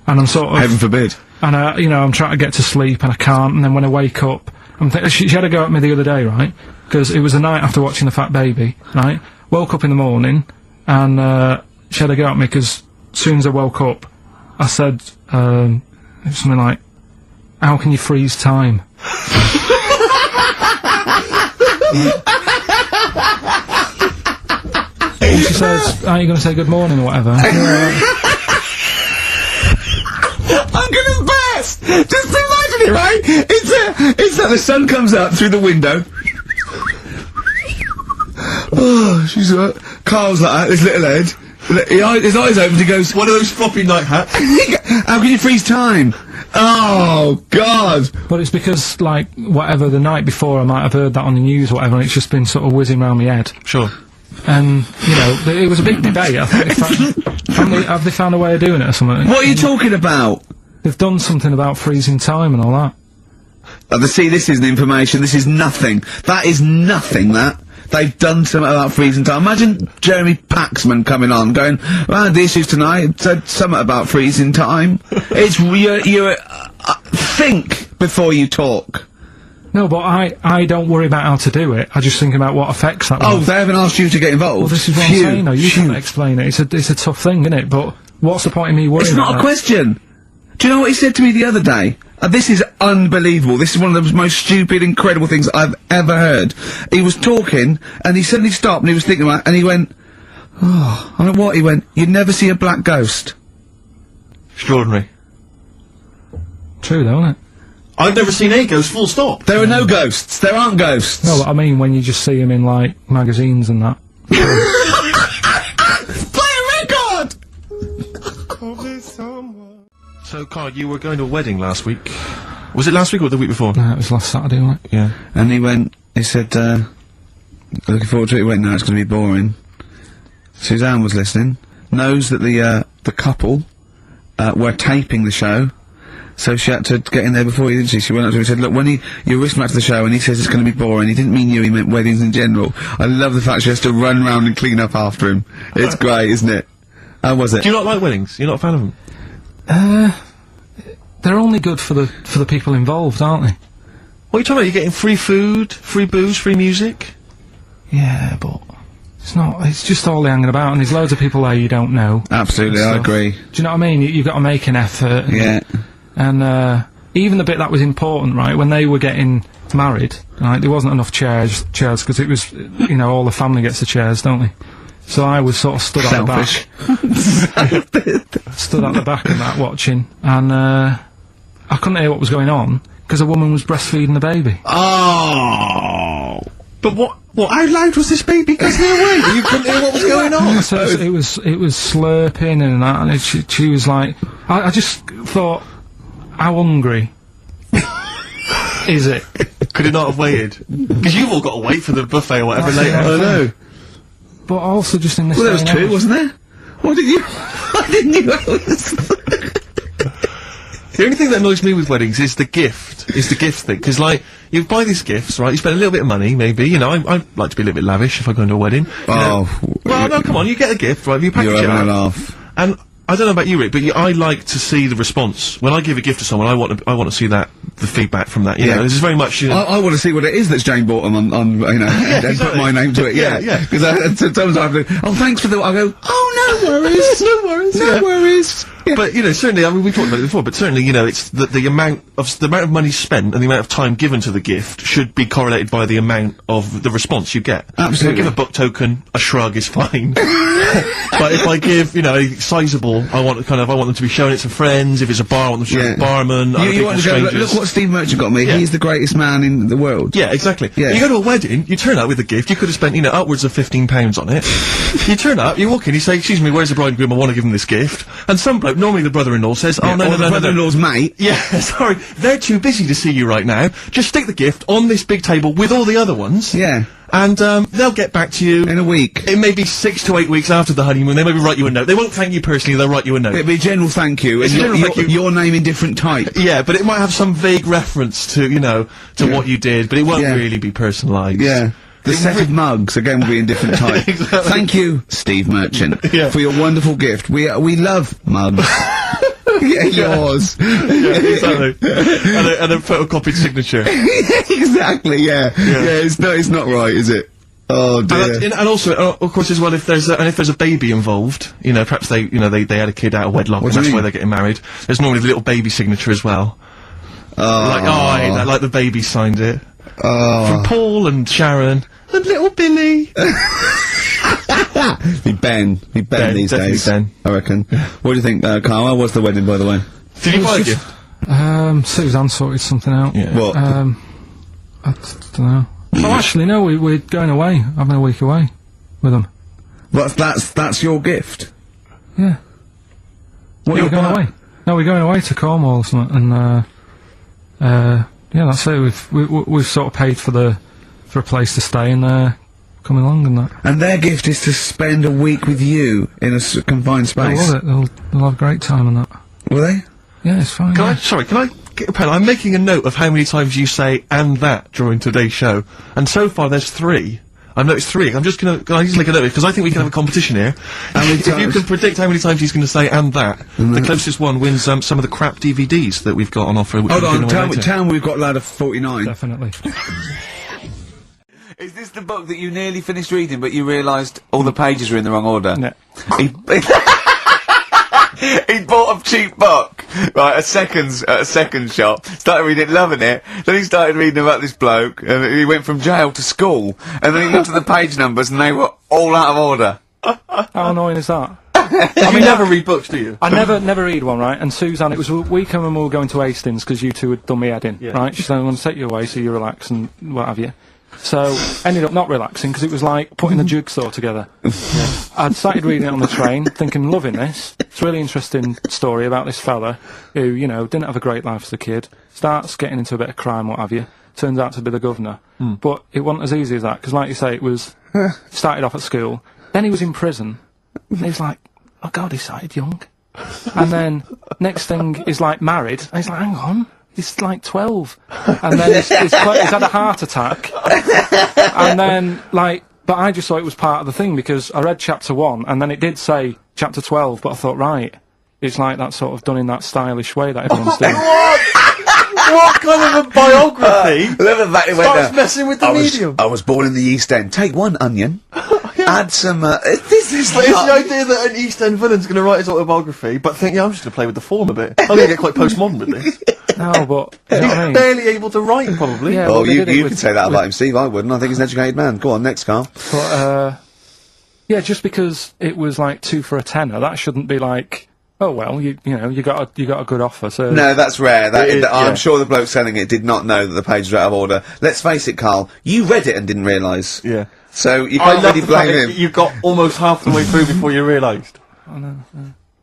S3: And I'm sort of
S1: Heaven forbid.
S3: And you know, I'm trying to get to sleep and I can't. And then when I wake up, she had a go at me the other day, right? Because it was the night after watching The Fat Baby, right? Woke up in the morning, and she had a go at me because as soon as I woke up, I said something like, "How can you freeze time?" And she says, "Are you going to say good morning or whatever?"
S1: I'm gonna burst! Just imagine it, right? It's that the sun comes up through the window. Oh, she's Carl's like that, his little head. His eyes open, he goes,
S2: one of those floppy night hats.
S1: how can you freeze time? Oh, God!
S3: But it's because, like, whatever, the night before I might have heard that on the news or whatever, and it's just been sort of whizzing round my head.
S2: Sure.
S3: And, you know, it was a big debate. I think have they found a way of doing it or something?
S1: What are you talking about?
S3: They've done something about freezing time and all that.
S1: See, this isn't information, this is nothing. That is nothing, that. They've done something about freezing time. Imagine Jeremy Paxman coming on, going, well, the issues tonight said something about freezing time. It's, think before you talk.
S3: No, but I don't worry about how to do it. I just think about what effects that will
S1: Oh,
S3: have.
S1: they haven't asked you to get involved?
S3: Well, this is what I'm saying, though. You can't explain it. It's a tough thing, isn't it? But what's the point of me worrying
S1: It's not
S3: about
S1: a question. Do you know what he said to me the other day? This is unbelievable. This is one of the most stupid, incredible things I've ever heard. He was talking, and he suddenly stopped, and he was thinking about it, and he went, oh, I don't know what, he went, you'd never see a black ghost.
S2: Extraordinary.
S3: True, though, isn't it?
S2: I've never seen a ghost, full stop.
S1: There are no ghosts. There aren't ghosts.
S3: No, but I mean when you just see them in, like, magazines and that.
S1: Play a record!
S2: So, Carl, you were going to a wedding last week. Was it last week or the week before?
S3: No, it was last Saturday, wasn't it?
S2: Yeah.
S1: And he said, looking forward to it. He went, no, it's going to be boring. Suzanne was listening, knows that the couple, were taping the show, so she had to get in there before you, didn't she? She went up to him and said, look, when you're listening back to the show and he says it's going to be boring, he didn't mean you, he meant weddings in general. I love the fact she has to run round and clean up after him. It's great, isn't it? How was it?
S2: Do you not like weddings? You're not a fan of them?
S3: They're only good for the people involved, aren't they?
S2: What are you talking about? You're getting free food, free booze, free music?
S3: Yeah, but it's not. It's just all hanging about, and there's loads of people there you don't know.
S1: Absolutely, I agree.
S3: Do you know what I mean? You've got to make an effort.
S1: Yeah.
S3: And even the bit that was important, right, when they were getting married, right, there wasn't enough chairs, because it was, you know, all the family gets the chairs, don't they? So I was sort of stood at the back. Stood at the back of that watching, and I couldn't hear what was going on, because a woman was breastfeeding the baby.
S1: Oh!
S2: But what, how loud was this baby guzzling away? You couldn't hear what was going on?
S3: So it was slurping and that, and she was like, I just thought, how hungry is it?
S2: Could it not have waited? Because you've all got to wait for the buffet or whatever
S3: That's
S2: later.
S3: it.
S1: I know.
S3: But also just in this
S1: Well, there was
S3: day and
S1: two,
S3: age-
S1: wasn't there? Why didn't you
S2: The only thing that annoys me with weddings is the gift thing. Because, like, you buy these gifts, right, you spend a little bit of money, maybe, you know, I like to be a little bit lavish if I go into a wedding. You know. Well, no, come on, you get a gift, right, you package
S1: You're
S2: it
S1: having a
S2: up.
S1: laugh.
S2: And I don't know about you, Rick, but I like to see the response. When I give a gift to someone, I want to see the feedback from that, you know. This is very much, you know,
S1: I want to see what it is that's Jane bought them on you know, and put
S2: exactly.
S1: my name to it, yeah.
S2: Yeah.
S1: Because sometimes I have to, oh, thanks for the, I go, oh, no worries.
S2: no worries.
S1: No
S2: yeah.
S1: worries.
S2: But, you know, certainly, I mean, we talked about it before, but certainly, you know, it's the amount of money spent and the amount of time given to the gift should be correlated by the amount of the response you get.
S1: Absolutely.
S2: If I give a book token, a shrug is fine. But if I give, you know, a sizable, I want them to be showing it to friends. If it's a bar, I want them to show it to the barman.
S1: You want to go, look what Steve Merchant got me.
S2: Yeah.
S1: He's the greatest man in the world.
S2: Yeah, exactly.
S1: Yeah.
S2: You go to a wedding, you turn up with a gift, you could have spent, you know, upwards of £15 on it. You turn up, you walk in, you say, excuse me, where's the bride and groom? I want to give them this gift. And some bloke, normally the brother-in-law, says, oh, no,
S1: the brother-in-law's mate.
S2: Yeah, sorry, they're too busy to see you right now. Just stick the gift on this big table with all the other ones.
S1: Yeah.
S2: And, they'll get back to you.
S1: In a week.
S2: It may be 6 to 8 weeks after the honeymoon, they maybe write you a note. They won't thank you personally, they'll write you a note.
S1: It'll be a general thank you.
S2: It's
S1: And
S2: a general thank you.
S1: your name in different type.
S2: Yeah, but it might have some vague reference to, you know, to what you did, but it won't really be personalised.
S1: Yeah. The set of mugs, again, will be in different type.
S2: Exactly.
S1: Thank you, Steve Merchant,
S2: Yeah.
S1: for your wonderful gift. We love mugs. Yeah, yours.
S2: Yeah, exactly. and a photocopied signature.
S1: Exactly, yeah. Yeah, it's not right, is it? Oh dear.
S2: And also, of course, as well, if there's a baby involved, you know, perhaps they had a kid out of wedlock, and
S1: do you
S2: that's why
S1: mean?
S2: they're getting married. There's normally the little baby signature as well. Like, I hate that, like the baby signed it. From Paul and Sharon and little Billy.
S1: Be Ben these
S2: definitely
S1: days.
S2: Ben.
S1: I reckon. What do you think, Carl? How was the wedding, by the way?
S2: Did you buy a gift?
S3: Suzanne sorted something out.
S2: Yeah.
S1: What?
S3: I don't know. Oh, actually, no, we're going away, having a week away with them.
S1: That's your gift.
S3: Yeah.
S1: What
S3: Yeah,
S1: are
S3: we're going away. No, we're going away to Cornwall or something, and, yeah, that's it. We've sort of paid for a place to stay and, coming along and that.
S1: And their gift is to spend a week with you in a confined space.
S3: They'll love it. They'll have a great time and that.
S1: Will they?
S3: Yeah, it's fine.
S2: Can
S3: yeah.
S2: I get a pen? I'm making a note of how many times you say "and that" during today's show, and so far there's 3. I've noticed 3. I'm just gonna. I just make a note because I think we can have a competition here. If you can predict how many times he's going to say "and that," the closest one wins some of the crap DVDs that we've got on offer.
S1: Hold on, tell me we've got Lad of 49.
S3: Definitely.
S1: Is this the book that you nearly finished reading, but you realised all the pages were in the wrong order?
S3: No.
S1: He bought a cheap book, right, at a second shop, started reading it, loving it, then he started reading about this bloke, and he went from jail to school, and then he looked at the page numbers, and they were all out of order.
S3: How annoying is that?
S2: You never read books, do you?
S3: I never read one, right? And Suzanne, it was a weekend when we were going to Hastings because you two had done me head in, right? She said, I'm going to take you away so you relax and what have you. So, ended up not relaxing because it was like putting a jigsaw together. I'd started reading it on the train, thinking, loving this. It's a really interesting story about this fella who, you know, didn't have a great life as a kid, starts getting into a bit of crime, what have you, turns out to be the governor. But it wasn't as easy as that, because like you say, it was, started off at school, then he was in prison, and he's like, oh God, he started young. And then, next thing, he's like married, and he's like, hang on. He's like 12, and then he's had a heart attack, and then, like, but I just thought it was part of the thing, because I read chapter 1, and then it did say chapter 12, but I thought, right, it's like that sort of done in that stylish way that everyone's doing.
S2: What kind of a biography
S1: Starts
S2: messing with the medium?
S1: I was born in the East End. Take one onion, add some, this is
S2: But it's the idea that an East End villain's going to write his autobiography, but think, yeah, I'm just going to play with the form a bit. I'm going to get quite postmodern with this.
S3: No, but, you know
S2: He's
S3: what I mean?
S2: barely able to write, probably.
S3: Yeah,
S1: Oh,
S3: well, they
S1: you
S3: did it
S1: can
S3: with-
S1: say that about
S3: with-
S1: him, Steve. I wouldn't. I think he's an educated man. Go on, next, Carl.
S3: But, yeah, just because it was like 2 for a tenner, that shouldn't be like, oh well, you know, you got a good offer, so...
S1: No, that's rare.
S2: It is,
S1: I'm
S2: yeah.
S1: sure the bloke selling it did not know that the pages were out of order. Let's face it, Carl. You read it and didn't realise.
S2: Yeah.
S1: So you
S2: I
S1: can't
S2: love
S1: really
S2: the fact
S1: blame
S2: that
S1: him.
S2: you got almost half the way through before you realised.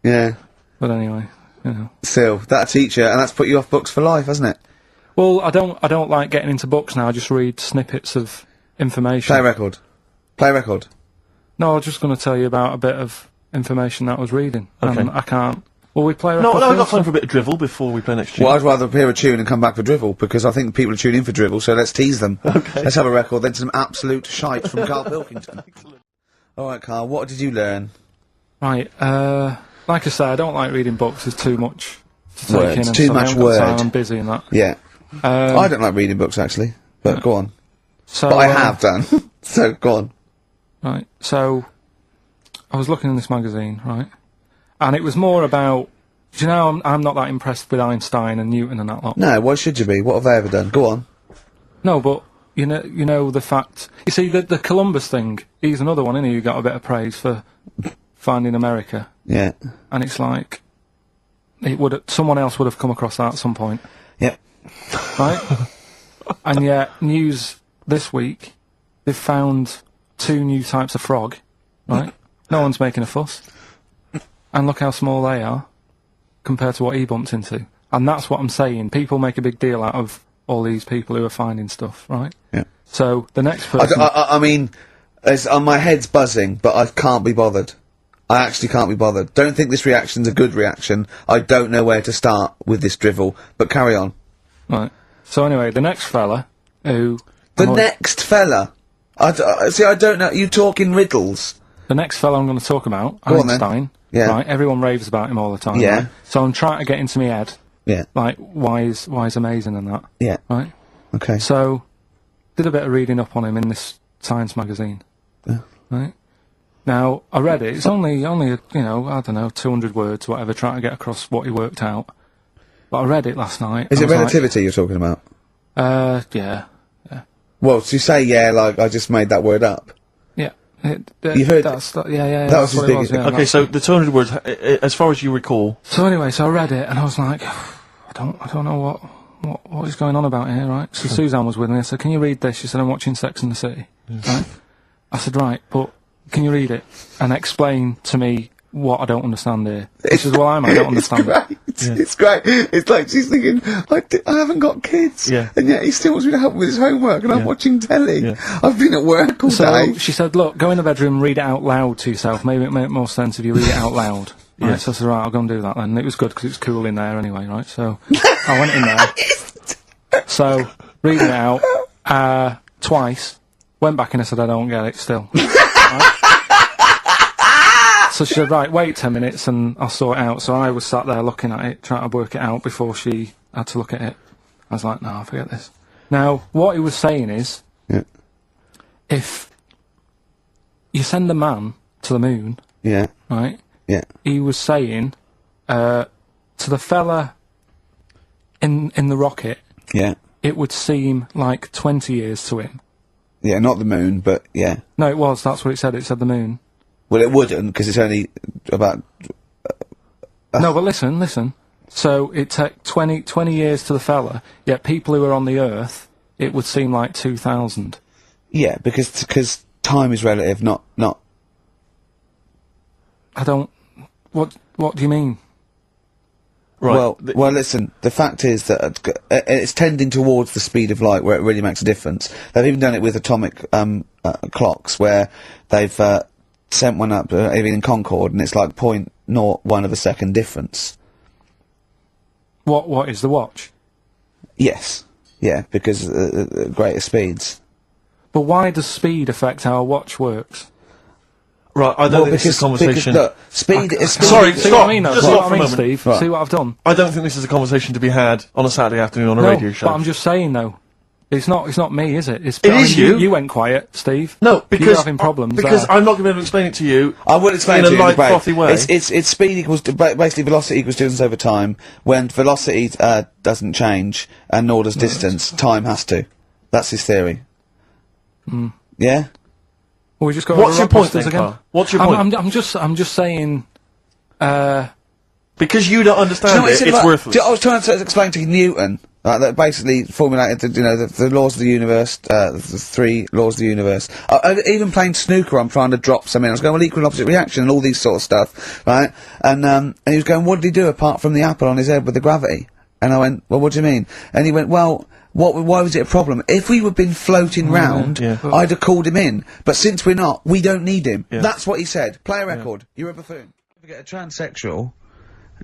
S1: Yeah.
S3: But anyway, you know.
S1: Still, that teacher, and that's put you off books for life, hasn't it?
S3: Well, I don't like getting into books now, I just read snippets of information.
S1: Play record. Play record.
S3: No, I was just going to tell you about a bit of information that I was reading,
S2: Okay.
S3: and I can't... Will we play
S2: No,
S3: record?
S2: I've got
S3: first?
S2: time for a bit of drivel before we play next tune.
S1: Well, I'd rather hear a tune and come back for drivel, because I think people are tuning in for drivel, so let's tease them. Okay. Let's have a record, then some absolute shite from Karl Pilkington. Alright, Carl, what did you learn?
S3: Right, like I say, I don't like reading books, there's too much to take
S1: Words.
S3: in. and
S1: Too
S3: stuff. I
S1: much
S3: haven't got
S1: word.
S3: time, I'm busy and that.
S1: Yeah. I don't like reading books, actually, but go on.
S3: So,
S1: But I have done. So, go on.
S3: Right, so I was looking in this magazine, right, and it was more about Do you know, I'm not that impressed with Einstein and Newton and that lot.
S1: No, why should you be? What have they ever done? Go on.
S3: No, but, you know the fact... You see, the Columbus thing, he's another one, isn't he, who got a bit of praise for finding America.
S1: Yeah.
S3: And it's like... someone else would have come across that at some point.
S1: Yep.
S3: Right? And yet, news this week, they've found 2 new types of frog, right? No one's making a fuss. And look how small they are, compared to what he bumped into. And that's what I'm saying. People make a big deal out of all these people who are finding stuff, right?
S1: Yeah.
S3: So, the next person...
S1: I mean, my head's buzzing, but I can't be bothered. I actually can't be bothered. Don't think this reaction's a good reaction. I don't know where to start with this drivel, but carry on.
S3: Right. So anyway, the next fella, who...
S1: Next fella? See, I don't know, you talk in riddles.
S3: The next fella I'm going to talk about,
S1: Go on,
S3: Einstein.
S1: Yeah.
S3: Right, everyone raves about him all the time.
S1: Yeah.
S3: Right? So I'm trying to get into my head.
S1: Yeah.
S3: Like, why he's amazing and that.
S1: Yeah.
S3: Right?
S1: Okay.
S3: So, did a bit of reading up on him in this science magazine.
S1: Yeah.
S3: Right? Now, I read it. It's only, you know, I don't know, 200 words, whatever, trying to get across what he worked out. But I read it last night.
S1: Is it relativity you're talking about?
S3: Yeah.
S1: Well, to say yeah, like, I just made that word up.
S3: Yeah.
S1: You've heard...
S3: Yeah,
S1: that was his
S3: what it
S1: biggest...
S3: yeah,
S2: Okay, so the 200 words, as far as you recall...
S3: So anyway, so I read it, and I was like, I don't know what is going on about here, right? So Suzanne was with me, I said, can you read this? She said, I'm watching Sex and the City. Right? I said, right, but can you read it and explain to me what I don't understand here? She says, well, I don't understand it.
S1: It's great. It's like she's thinking, I haven't got kids.
S2: Yeah.
S1: And yet he still wants me to help with his homework, and I'm watching telly.
S2: Yeah.
S1: I've been at work all
S3: So
S1: day.
S3: she said, look, go in the bedroom, read it out loud to yourself. Maybe it make more sense if you read it out loud. Right,
S2: Yeah.
S3: so I said, right, I'll go and do that then. And it was good because it's cool in there anyway, right? So I went in there. So, reading it out, twice, went back and I said, I don't get it still. Right? So she said, right, wait 10 minutes and I'll sort it out. So I was sat there looking at it, trying to work it out before she had to look at it. I was like, no, forget this. Now, what he was saying is, if you send a man to the moon, right, he was saying, to the fella in the rocket, it would seem like 20 years to him.
S1: Yeah, not the moon, but yeah.
S3: No, it was, that's what it said the moon.
S1: Well, it wouldn't, because it's only about...
S3: No, but listen. So it took 20 years to the fella, yet people who are on the Earth, it would seem like 2,000.
S1: Yeah, because time is relative, not...
S3: I don't... What do you mean?
S1: Right. Well, listen, the fact is that it's tending towards the speed of light where it really makes a difference. They've even done it with atomic clocks, where they've sent one up, even in Concorde, and it's like 0.01 of a second difference.
S3: What is the watch?
S1: Yes. Yeah, because greater speeds.
S3: But why does speed affect how a watch works?
S2: Right, I don't think this is a conversation...
S1: Because, look, speed is...
S2: Sorry,
S3: See what I mean, though?
S2: Just
S3: See
S2: stop
S3: what
S2: for
S3: I
S2: a
S3: mean,
S2: moment.
S3: Steve?
S1: Right.
S3: See what I've done?
S2: I don't think this is a conversation to be had on a Saturday afternoon on a radio show.
S3: But I'm just saying, though. It's not me, is it?
S2: It is you.
S3: You went quiet, Steve.
S2: No, because...
S3: You're having problems
S2: Because
S3: there.
S2: I'm not going to be able to explain it to you...
S1: I will explain
S2: in
S1: to
S2: a
S1: you
S2: light,
S1: break.
S2: frothy way.
S1: It's speed equals... basically, velocity equals distance over time. When velocity doesn't change, and nor does distance, time has to. That's his theory. Yeah?
S3: Well, we just got
S2: What's your point,
S3: again.
S2: then, Carl? What's your point?
S3: I'm just saying...
S2: Because you don't understand
S1: what
S2: it's worthless.
S1: I was trying to explain to Newton that basically formulated the laws of the universe, the 3 laws of the universe. Even playing snooker, I'm trying to drop something. I was going, well, equal and opposite reaction and all these sort of stuff, right? And he was going, what did he do apart from the apple on his head with the gravity? And I went, well, what do you mean? And he went, well, why was it a problem? If we had been floating round, I'd have called him in. But since we're not, we don't need him.
S2: Yeah.
S1: That's what he said. Play a record. You're a buffoon. If you get a transsexual,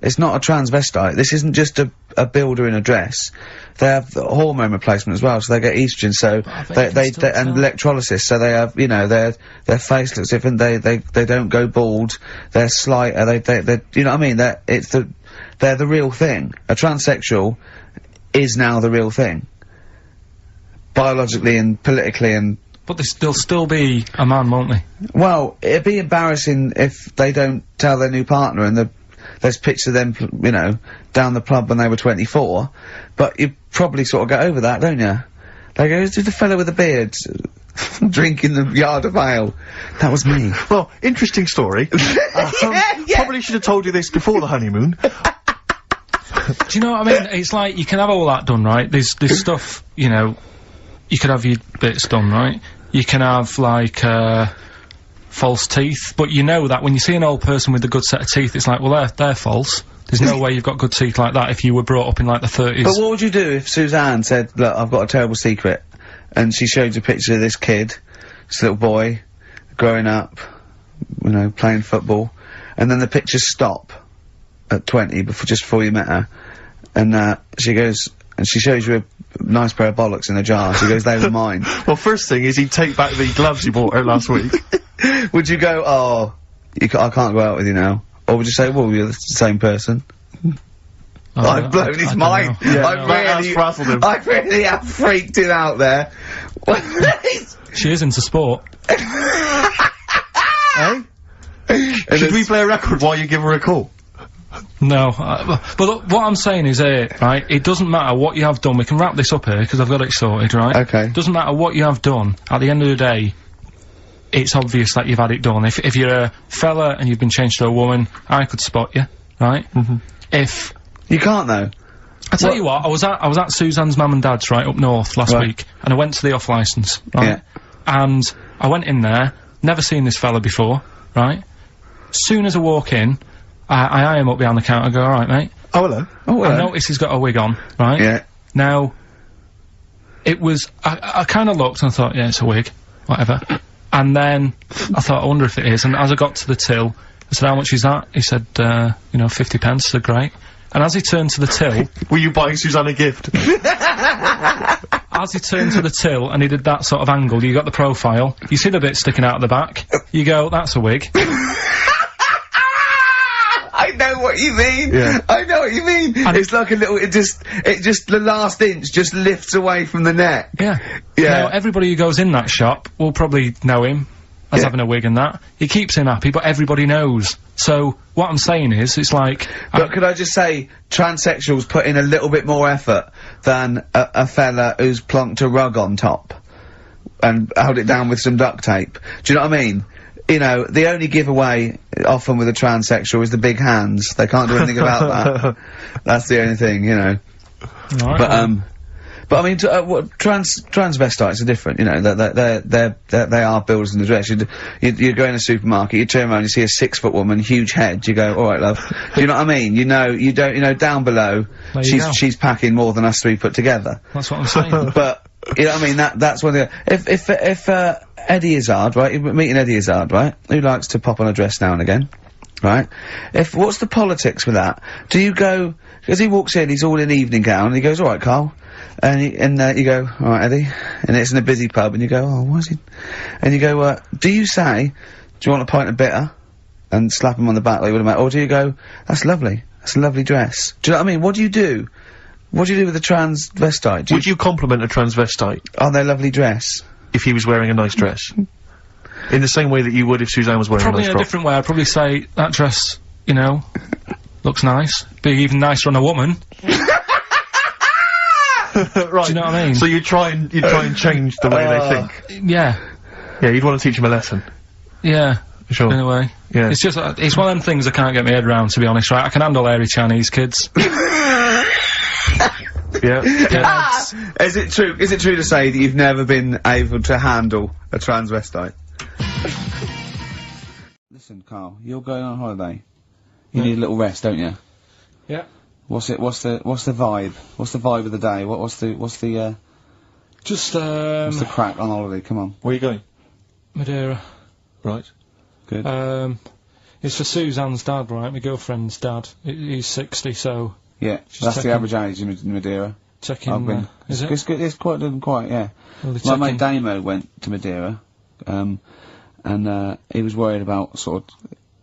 S1: it's not a transvestite. This isn't just a builder in a dress. They have the hormone replacement as well, so they get estrogen. So they and electrolysis. So they have, you know, their face looks different. They don't go bald. They're slighter. They you know what I mean? They're the real thing. A transsexual is now the real thing, biologically and politically and.
S3: But they'll still be a man, won't they?
S1: Well, it'd be embarrassing if they don't tell their new partner and there's pictures of them, you know, down the pub when they were 24, but you probably sort of get over that, don't you? They go, who's the fellow with the beard drinking the yard of ale? That was me.
S7: Well, interesting story. Probably should have told you this before the honeymoon.
S3: Do you know what I mean? It's like, you can have all that done, right? There's stuff, you know, you could have your bits done, right? You can have, like, false teeth, but you know that when you see an old person with a good set of teeth, it's like, well, they're false. There's no way you've got good teeth like that if you were brought up in, like, the 30s.
S1: But what would you do if Suzanne said, look, I've got a terrible secret, and she showed you a picture of this kid, this little boy, growing up, you know, playing football, and then the pictures stop at 20, just before you met her, and, she goes, and she shows you a nice pair of bollocks in a jar, she goes, they were mine.
S7: Well, first thing is he'd take back the gloves you bought her last week.
S1: Would you go, oh, I can't go out with you now? Or would you say, well, you're the same person?
S3: Oh,
S1: I've blown his mind.
S7: Yeah,
S1: I really have freaked him out there.
S3: She is into sport.
S7: Eh? Should we play a record while you give her a call?
S3: No, but look, what I'm saying is right, it doesn't matter what you have done, we can wrap this up here, because I've got it sorted, right?
S1: Okay.
S3: It doesn't matter what you have done, at the end of the day, it's obvious that you've had it done. If you're a fella and you've been changed to a woman, I could spot you, right? If...
S1: You can't, though.
S3: I tell you what, I was at Suzanne's mum and dad's, right, up north last week, and I went to the off licence, right?
S1: Yeah.
S3: And I went in there, never seen this fella before, right? Soon as I walk in, I eye him up behind the counter and go, alright, mate.
S7: Oh, hello.
S1: Oh, hello.
S3: I notice he's got a wig on, right?
S1: Yeah.
S3: Now, it was, I kinda looked and I thought, yeah, it's a wig, whatever. And then, I thought, I wonder if it is, and as I got to the till, I said, how much is that? He said, you know, 50 pence, I said, great. And as he turned to the till...
S7: Were you buying Suzanne a gift?
S3: As he turned to the till and he did that sort of angle, you got the profile, you see the bit sticking out of the back, you go, that's a wig.
S1: I know what you mean.
S7: Yeah.
S1: I know what you mean. And it's like a little, it just, the last inch just lifts away from the neck.
S3: Yeah.
S1: Yeah.
S3: Now, everybody who goes in that shop will probably know him as having a wig and that. He keeps him happy, but everybody knows. So, what I'm saying is, it's like...
S1: But could I just say, transsexuals put in a little bit more effort than a fella who's plonked a rug on top and held it down with some duct tape. Do you know what I mean? You know, the only giveaway often with a transsexual is the big hands. They can't do anything about that. That's the only thing, you know.
S3: Right,
S1: But I mean, transvestites are different, you know, they are builders in the dress. You go in a supermarket, you turn around, you see a 6-foot woman, huge head, you go, alright love. You know what I mean? You know, down below, she's packing more than us three put together.
S3: That's what I'm saying.
S1: But, you know what I mean, that's one thing. If Eddie Izzard, right, you're meeting Eddie Izzard, right, who likes to pop on a dress now and again, right? What's the politics with that? Do you go, because he walks in, he's all in evening gown, and he goes, alright Carl, and you go, alright Eddie, and it's in a busy pub, and you go, oh, what's he, and you go, do you say, do you want a pint of bitter, and slap him on the back like you would have made, or do you go, that's lovely, that's a lovely dress? Do you know what I mean? What do you do? What do you do with a transvestite?
S7: Would you compliment a transvestite?
S1: On their lovely dress?
S7: If he was wearing a nice dress? In the same way that you would if Suzanne was wearing
S3: Probably
S7: a nice
S3: in a
S7: frock?
S3: different way, I'd probably say, that dress, you know, looks nice. Be even nicer on a woman.
S7: Right.
S3: Do you know what I mean?
S7: So you try and change the way they think?
S3: Yeah.
S7: Yeah, you'd want to teach them a lesson.
S3: Yeah.
S7: Sure.
S3: In a way.
S7: Yeah.
S3: It's just, it's one of them things I can't get my head around, to be honest, right? I can handle hairy Chinese kids.
S7: Yeah.
S1: Is it true to say that you've never been able to handle a transvestite? Listen, Carl, you're going on holiday. You need a little rest, don't you?
S3: Yeah.
S1: What's the vibe? What's the vibe of the day? What's the crack on holiday? Come on.
S7: Where are you going?
S3: Madeira.
S7: Right.
S1: Good.
S3: It's for Suzanne's dad, right? My girlfriend's dad. He's 60, so...
S1: Yeah, that's the average age in Madeira.
S3: Checking, is it?
S1: It's quite, yeah.
S3: Well,
S1: My mate Damo went to Madeira, and he was worried about sort of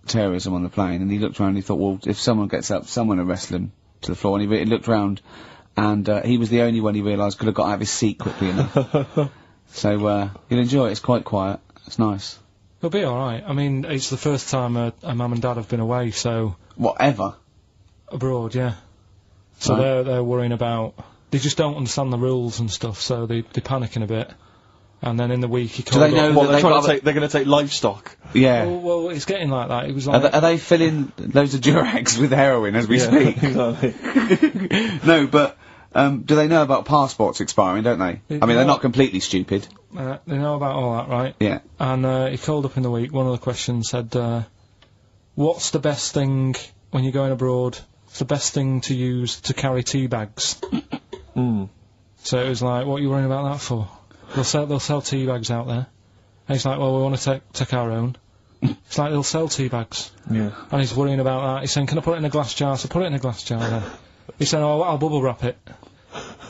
S1: terrorism on the plane, and he looked around and he thought, well, if someone gets up, someone will wrestle him to the floor, and he looked around, and he was the only one he realised could have got out of his seat quickly enough. So, you'll enjoy it, it's quite quiet, it's nice.
S3: It'll be alright. I mean, it's the first time a mum and dad have been away, so...
S1: Whatever?
S3: abroad, yeah. So they're worrying about... They just don't understand the rules and stuff, so they're panicking a bit. And then in the week he called
S1: Do they know
S3: up...
S1: that
S2: they're gonna take livestock.
S1: Yeah.
S3: Well, it's getting like that. It was like...
S1: Are they filling loads of Durags with heroin as we speak? No, but, do they know about passports expiring, don't they? I mean, they're not completely stupid.
S3: They know about all that, right?
S1: Yeah.
S3: And, he called up in the week, one of the questions said, what's the best thing, when you're going abroad, what's the best thing to use to carry tea bags? So it was like, what are you worrying about that for? They'll sell tea bags out there. And he's like, well, we want to take our own. It's like, they'll sell tea bags.
S2: Yeah.
S3: And he's worrying about that. He's saying, can I put it in a glass jar? So put it in a glass jar then. He's saying, oh, I'll bubble wrap it.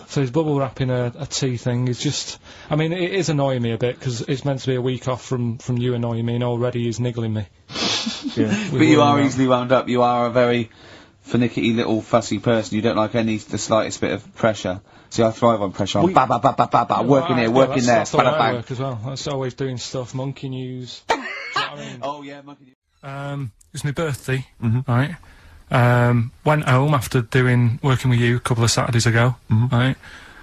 S3: So he's bubble wrapping a tea thing. It's just, I mean, it is annoying me a bit, because it's meant to be a week off from you annoying me, and already he's niggling me.
S2: Yeah.
S1: But you are easily wound up. You are a very finicky little fussy person. You don't like the slightest bit of pressure. See, I thrive on pressure. I'm working here, working there.
S3: That's the way I work as well. That's always doing stuff, monkey news. Do you know what I mean?
S1: Oh yeah, monkey news.
S3: It was my birthday, right? Went home after working with you a couple of Saturdays ago, right?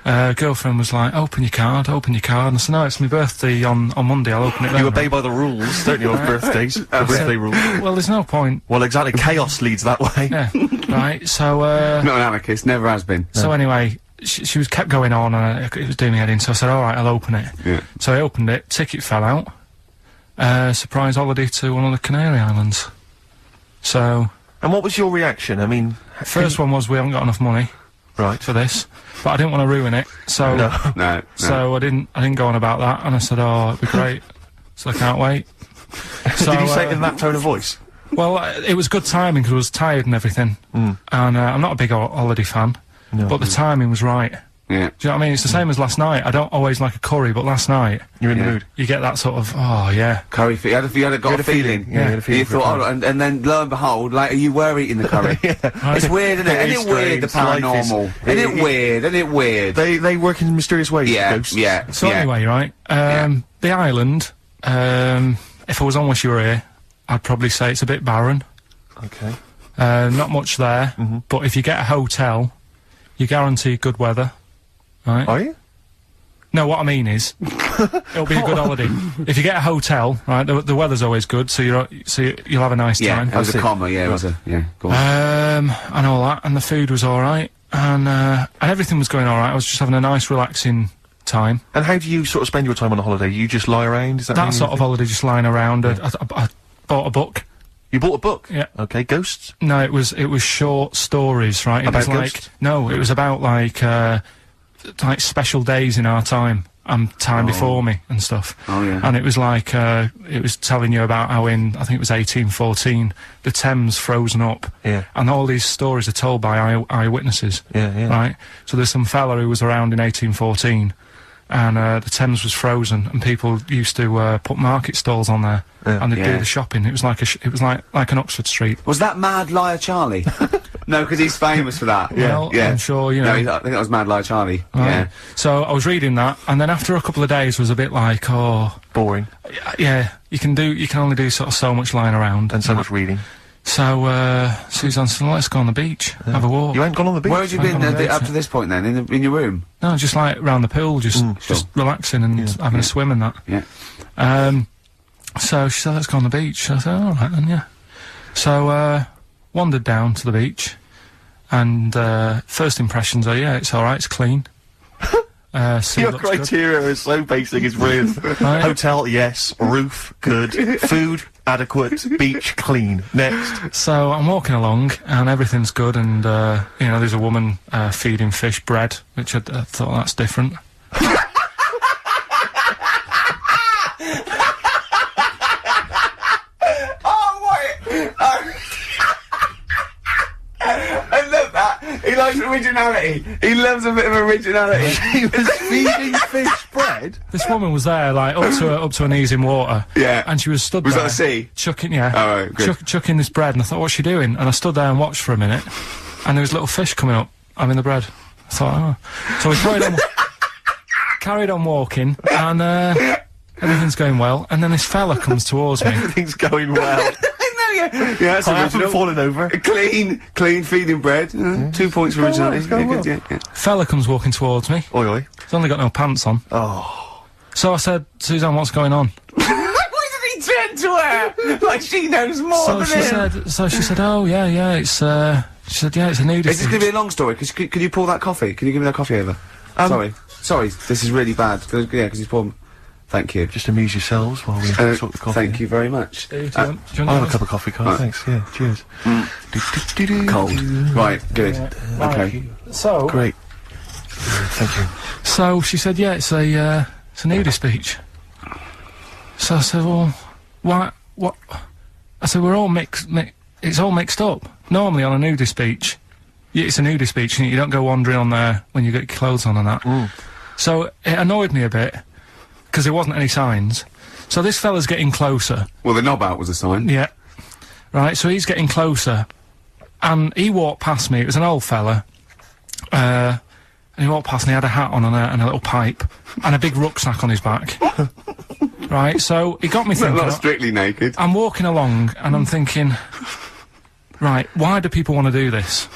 S3: Girlfriend was like, open your card, and I said, no, it's my birthday on Monday, I'll open it then.
S2: You obey by the rules, don't you, of birthdays? The birthday rules.
S3: Well, there's no point.
S2: Well, exactly, chaos leads that way.
S3: Yeah, right, so,
S1: Not an anarchist, never has been.
S3: So anyway, she was kept going on, and it was doing me head in, so I said, alright, I'll open it.
S1: Yeah.
S3: So I opened it, ticket fell out, surprise holiday to one of the Canary Islands. So...
S2: And what was your reaction? I mean...
S3: First one was, we haven't got enough money.
S2: Right.
S3: For this. But I didn't want to ruin it, so...
S1: No.
S3: So I didn't go on about that, and I said, oh, it'd be great. So I can't wait. So,
S2: did you say it in that tone of voice?
S3: Well, it was good timing, because I was tired and everything. And I'm not a big holiday fan, but the timing was right.
S1: Yeah.
S3: Do you know what I mean? It's the same as last night. I don't always like a curry, but last night...
S2: You're in the mood.
S3: You get that sort of, oh, yeah.
S1: Curry, you had a feeling.
S2: Yeah, you had a feeling.
S1: You thought, oh, and then lo and behold, like, you were eating the curry. It's weird, isn't it? Isn't it weird, the paranormal? Isn't it weird? Isn't it weird?
S2: They work in mysterious ways, ghosts.
S1: Yeah.
S3: So anyway, right, the island, if I was on Wish You Were Here, I'd probably say it's a bit barren.
S2: Okay.
S3: Not much there, but if you get a hotel, you're guaranteed good weather. Right.
S2: Are you?
S3: No, what I mean is, it'll be a good holiday. If you get a hotel, right, the weather's always good, so you'll have a nice time.
S1: Yeah, it was a comma, it was a, go on.
S3: And all that, and the food was alright, and everything was going alright. I was just having a nice, relaxing time.
S2: And how do you sort of spend your time on a holiday? You just lie around? Is that
S3: sort of holiday, just lying around. I bought a book.
S2: You bought a book?
S3: Yeah.
S2: Okay, ghosts?
S3: No, it was short stories, right?
S2: About
S3: it was
S2: ghosts?
S3: No, it was about like special days in our time and time before me and stuff.
S1: Oh yeah.
S3: And it was like it was telling you about how I think it was 1814, the Thames frozen up.
S2: Yeah.
S3: And all these stories are told by eyewitnesses.
S2: Yeah.
S3: Right. So there's some fella who was around in 1814, and the Thames was frozen, and people used to put market stalls on there, and they'd do the shopping. It was like like an Oxford Street.
S1: Was that Mad Liar Charlie? No, because he's famous for that.
S3: Well, I'm sure, you know.
S1: No, I think that was Mad Liar Charlie.
S3: Right.
S1: Yeah.
S3: So I was reading that, and then after a couple of days was a bit like, oh,
S2: boring.
S3: Yeah, you can only do sort of so much lying around
S2: and so much reading.
S3: So Suzanne said, let's go on the beach, have a walk.
S2: You ain't gone on the beach?
S1: Where had you been up to this point then? In your room?
S3: No, just like round the pool, just relaxing and having a swim and that.
S1: Yeah.
S3: So she said, let's go on the beach. I said, all right then, yeah. So wandered down to the beach, and first impressions are, yeah, it's all right, it's clean.
S2: Your criteria is so basic, it's brilliant.
S3: Right.
S2: Hotel, yes. Roof, good. Food, adequate. Beach, clean. Next.
S3: So I'm walking along, and everything's good, and you know, there's a woman feeding fish bread, which I thought that's different.
S1: I love that. He likes originality. He loves a bit of originality.
S2: He was feeding fish bread?
S3: This woman was there, like, up to her knees in water.
S1: Yeah.
S3: And she was stood
S1: Was
S3: there.
S1: that the sea?
S3: Chucking, yeah.
S1: Oh, right, good.
S3: Chucking this bread, and I thought, what's she doing? And I stood there and watched for a minute, and there was little fish coming up, having the bread. I thought, oh. So we carried on walking, and everything's going well, and then this fella comes towards me.
S2: Everything's going well.
S1: No, Yeah, that's
S7: I haven't
S1: original.
S7: fallen over.
S1: Clean, feeding bread. 2 points for originality.
S7: Go well.
S1: Yeah.
S3: Fella comes walking towards me.
S7: Oi, oi.
S3: He's only got no pants on.
S7: Oh.
S3: So I said, Suzanne, what's going on?
S1: Why did he turn to her? Like she knows more
S3: So
S1: than him.
S3: she said, oh, yeah, it's, she said, yeah, it's a nudist.
S1: Is this going to be a long story? Could you pour that coffee? Can you give me that coffee over? Sorry, this is really bad. Yeah, because he's poured... Thank you.
S7: Just amuse yourselves while we sort the coffee.
S1: Thank you very much.
S3: Do you want
S7: I'll have a cup of coffee, Carl. Thanks. Yeah, cheers.
S1: Cold. Right, good. Okay.
S3: So...
S7: Great. Thank you.
S3: So she said, yeah, it's a nudist beach. So I said, well, why, what? I said, we're all it's all mixed up. Normally on a nudist beach, it's a nudist beach and you don't go wandering on there when you get your clothes on and that. So it annoyed me a bit, because there wasn't any signs. So this fella's getting closer.
S1: Well, the knob out was a sign.
S3: Yeah. Right, so he's getting closer, and he walked past me. It was an old fella. And he walked past and he had a hat on and a little pipe, and a big rucksack on his back. Right, so he got me thinking...
S1: Not strictly naked.
S3: I'm walking along, and I'm thinking, right, why do people want to do this?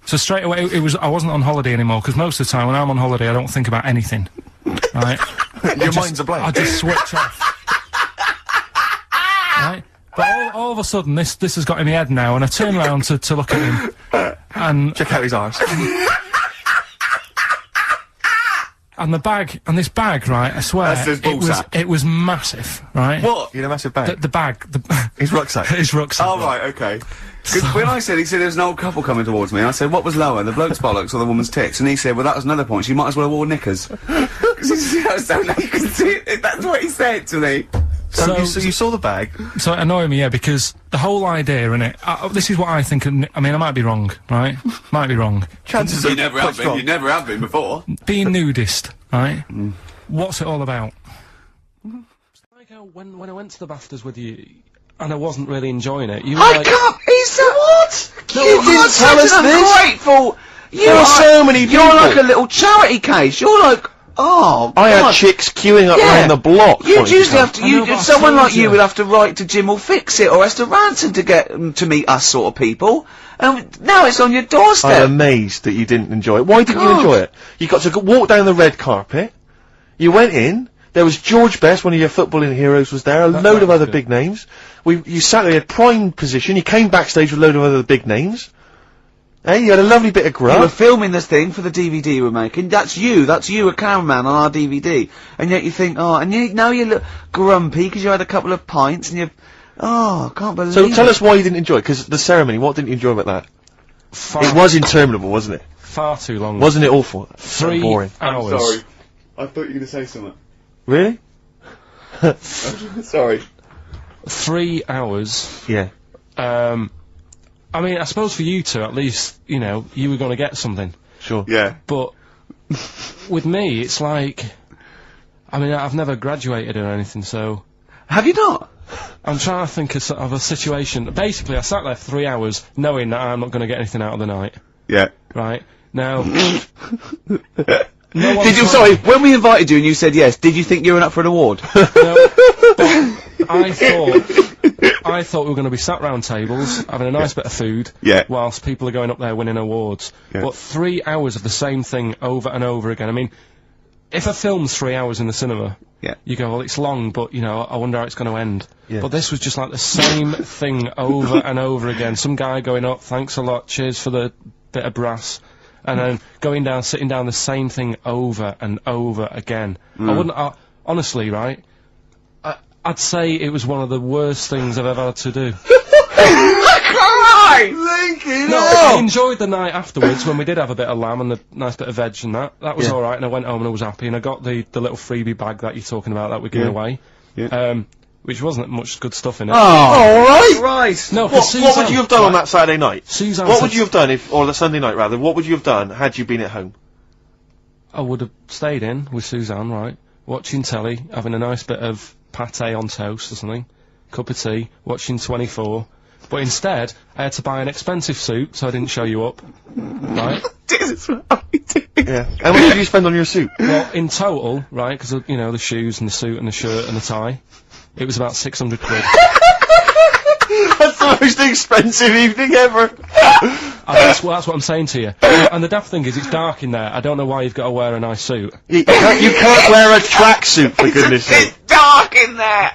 S3: So straight away, I wasn't on holiday anymore, because most of the time when I'm on holiday, I don't think about anything. Right?
S7: Your mind's a blank.
S3: I just switch off. Right? But all of a sudden, this has got in my head now, and I turn around to look at him, and...
S7: Check out his arse.
S3: And this bag, right, I swear,
S1: That's his ballsack.
S3: it was massive, right?
S1: What?
S7: You had a massive bag?
S3: The bag.
S7: His rucksack.
S3: His rucksack.
S1: Oh, right, okay. Because when he said there was an old couple coming towards me, I said, what was lower, the bloke's bollocks or the woman's tits? And he said, well, that was another point, she might as well have worn knickers. Because he said, so now you can see it. That's what he said to me.
S7: So you saw the bag?
S3: So it annoyed me, yeah, because the whole idea, innit, this is what I think, I mean, I might be wrong, right? Might be wrong.
S7: Chances
S1: You
S7: are
S1: never have been, you never have been before.
S3: Being nudist, right? What's it all about? Like how when I went to the BAFTAs with you, and I wasn't really enjoying it, you were
S6: I
S3: like...
S6: can't. He said what?
S3: No,
S6: you
S3: you
S6: didn't tell us this. Ungrateful.
S7: There are so many people.
S6: You're like a little charity case. You're like, oh,
S7: I had
S6: God.
S7: chicks queuing up
S6: Yeah.
S7: around the block.
S6: You'd
S7: wanting to
S6: usually
S7: come.
S6: have to.
S3: I know, but I
S6: Someone
S3: told
S6: like you
S3: you.
S6: would have to write to Jim or Fix It or Esther Ranson to get to meet us sort of people. And now it's on your doorstep.
S7: I'm amazed that you didn't enjoy it. Why didn't you
S6: God.
S7: enjoy it? You got to walk down the red carpet. You went in. There was George Best, one of your footballing heroes, was there. A load of
S3: was
S7: other
S3: good.
S7: big names. You sat there, you had prime position. You came backstage with a load of other big names. Hey, you had a lovely bit of
S6: You were
S7: grub.
S6: filming this thing for the DVD you were making. That's you, a cameraman on our DVD. And yet you think, oh, and now you look grumpy because you had a couple of pints and you, oh, I can't believe
S7: So
S6: it.
S7: tell us why you didn't enjoy it, because the ceremony, what didn't you enjoy about that? It was interminable, wasn't it?
S3: Far too long.
S7: Wasn't it awful? So
S3: 3
S7: boring.
S3: hours.
S1: I thought you were going to say something.
S7: Really?
S1: Sorry.
S3: 3 hours.
S7: Yeah.
S3: I mean, I suppose for you two, at least, you know, you were going to get something.
S7: Sure.
S1: Yeah.
S3: But with me, it's like, I mean, I've never graduated or anything, so
S6: Have you not?
S3: I'm trying to think of a situation. Basically, I sat there for 3 hours knowing that I'm not going to get anything out of the night.
S1: Yeah.
S3: Right? Now...
S6: Did you, sorry, when we invited you and you said yes, did you think you were up for an award?
S3: No, but I thought we were going to be sat round tables, having a nice bit of food,
S1: Yeah.
S3: whilst people are going up there winning awards.
S1: Yeah.
S3: But 3 hours of the same thing over and over again. I mean, if a film's 3 hours in the cinema,
S1: Yeah.
S3: you go, well, it's long, but, you know, I wonder how it's going to end.
S7: Yeah.
S3: But this was just like the same thing over and over again. Some guy going up, thanks a lot, cheers for the bit of brass. And then going down, sitting down, the same thing over and over again. I wouldn't, honestly, right, I'd say it was one of the worst things I've ever had to do. No, I enjoyed the night afterwards when we did have a bit of lamb and a nice bit of veg and that. That was alright, and I went home and I was happy, and I got the little freebie bag that you're talking about that we're giving away.
S1: Yeah.
S3: Which wasn't much good stuff in it.
S7: Alright!
S6: Right.
S3: No, for
S7: What would you have done on that Saturday night?
S3: Suzanne
S7: What
S3: said
S7: would you have done or the Sunday night rather, what would you have done had you been at home?
S3: I would have stayed in with Suzanne, right, watching telly, having a nice bit of pate on toast or something, cup of tea, watching 24. But instead, I had to buy an expensive suit, so I didn't show you up. Right?
S7: Yeah. How much did you spend on your suit?
S3: Well, in total, right, because, you know, the shoes and the suit and the shirt and the tie, it was about 600 quid.
S8: That's the most expensive evening ever.
S9: That's what I'm saying to you. And the daft thing is, it's dark in there. I don't know why you've got to wear a nice suit.
S8: You can't wear a tracksuit, for goodness sake.
S6: It's dark in there!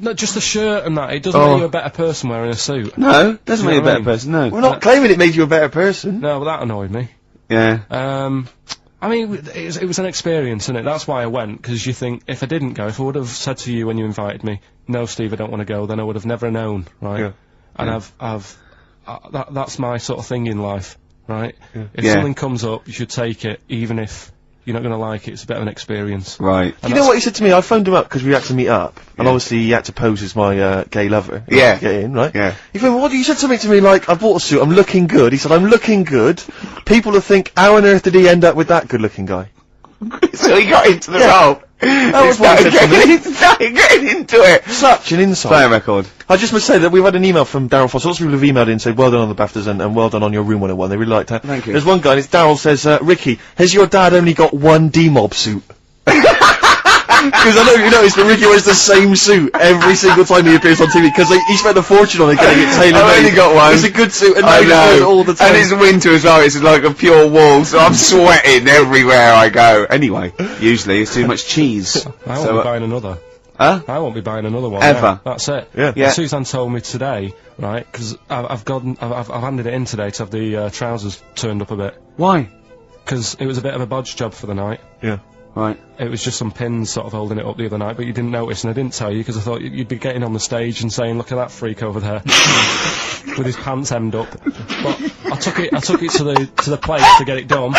S9: No, just the shirt and that. It doesn't make you a better person wearing a suit.
S6: No, doesn't
S9: You
S6: make you a
S9: know what I
S6: better
S9: mean?
S6: person, no.
S8: We're not claiming it made you a better person.
S9: No, but that annoyed me.
S6: Yeah.
S9: I mean, it was an experience, innit? That's why I went, because you think, if I didn't go, if I would have said to you when you invited me, no, Steve, I don't want to go, then I would have never known, right?
S8: Yeah.
S9: And that's my sort of thing in life, right?
S8: Yeah.
S9: If something comes up, you should take it, even if you're not going to like it. It's a bit of an experience.
S6: Right.
S8: You know what he said to me? I phoned him up because we had to meet up, and obviously he had to pose as my gay lover.
S6: Yeah.
S8: To get in, right?
S6: Yeah.
S8: He phoned, he said something to me like, I bought a suit, I'm looking good. He said, I'm looking good. People will think, how on earth did he end up with that good-looking guy?
S6: So he got into the role.
S8: That was what he said to me.
S6: Getting into it.
S8: Such an insult.
S6: Play a record.
S8: I just must say that we've had an email from Darryl Foster. Lots of people have emailed in and said, well done on the BAFTAs and well done on your Room 101. They really liked that.
S6: Thank you.
S8: There's one guy, and it's Darryl says, Ricky, has your dad only got one D-Mob suit? Because I know you noticed that Ricky wears the same suit every single time he appears on TV, because he spent a fortune on it getting it tailor-made.
S6: I've only got one.
S8: It's a good suit, and
S6: I
S8: now he wears it
S6: know.
S8: all the time.
S6: And it's winter as well, it's like a pure wall, so I'm sweating everywhere I go. Anyway, usually it's too much cheese.
S9: I won't be buying another.
S6: Huh?
S9: I won't be buying another one.
S6: Ever.
S9: Yeah, that's it.
S8: Yeah.
S6: Yeah.
S9: Suzanne told me today, right, because I've handed it in today to have the trousers turned up a bit.
S6: Why?
S9: Because it was a bit of a bodge job for the night.
S8: Yeah.
S6: Right.
S9: It was just some pins sort of holding it up the other night, but you didn't notice, and I didn't tell you because I thought you'd be getting on the stage and saying, "Look at that freak over there with his pants hemmed up." But I took it to the place to get it done.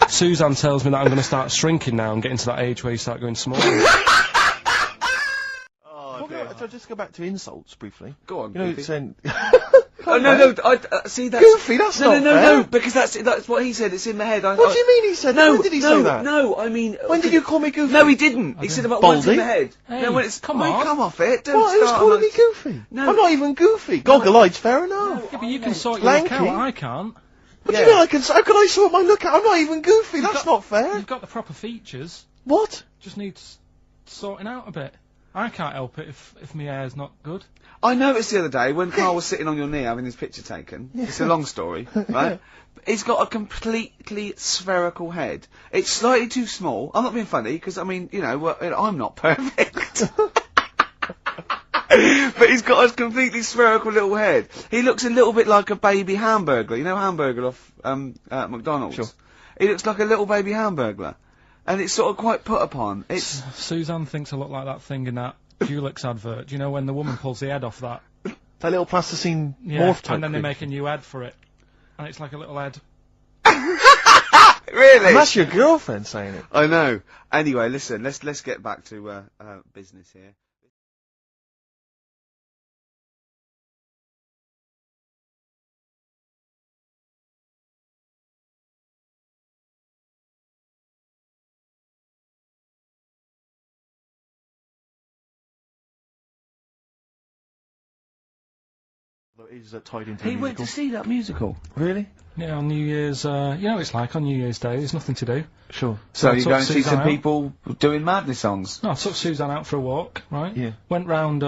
S9: Suzanne tells me that I'm going to start shrinking now and getting to that age where you start going smaller.
S8: So just go back to insults briefly.
S6: Go on,
S8: You know,
S6: Goofy.
S8: saying.
S6: Oh, no, see, that's...
S8: Goofy, that's not fair.
S6: No, because that's what he said, it's in my head.
S8: What do you mean he said that?
S6: No,
S8: When did he say that?
S6: No, I mean...
S8: When did you call me Goofy?
S6: No, he didn't. He said about what's in
S8: Baldy?
S6: my head.
S9: Hey,
S6: no, when it's...
S9: come
S6: Mate,
S9: on.
S6: come off it. Don't
S8: What? Who's
S6: start
S8: calling
S6: on
S8: me Goofy?
S6: No.
S8: I'm not even Goofy. Goggle-eyed's fair enough.
S9: Yeah, but you can sort your look
S8: Lanky.
S9: out, I can't.
S8: What do you mean I can... How can I sort my look out? I'm not even Goofy. That's not fair.
S9: You've got the proper features.
S8: What?
S9: Just needs sorting out a bit. I can't help it if my hair's not good.
S6: I noticed the other day when Carl was sitting on your knee having his picture taken. It's a long story, right? He's got a completely spherical head. It's slightly too small. I'm not being funny because I mean, you know, I'm not perfect. But he's got a completely spherical little head. He looks a little bit like a baby Hamburglar. You know Hamburglar off McDonald's.
S8: Sure.
S6: He looks like a little baby Hamburglar, and it's sort of quite put upon. It's
S9: Suzanne thinks I look like that thing in that Dulux advert. Do you know when the woman pulls the head off that?
S8: That little plasticine
S9: Yeah,
S8: morph type
S9: and then they
S8: thing.
S9: make a new head for it. And it's like a little head.
S6: really.
S8: And that's your girlfriend saying it.
S6: I know. Anyway, listen. Let's get back to business here.
S8: Although it is tied into
S6: He
S8: the
S6: went
S8: musical.
S6: to see that musical.
S8: Really?
S9: Yeah, on New Year's, you know what it's like on New Year's Day, there's nothing to do.
S8: Sure.
S6: So
S9: I
S6: you
S9: took
S6: go and see
S9: Suzanne
S6: some
S9: out.
S6: people doing madness songs.
S9: No, I took Suzanne out for a walk, right?
S8: Yeah.
S9: Went round,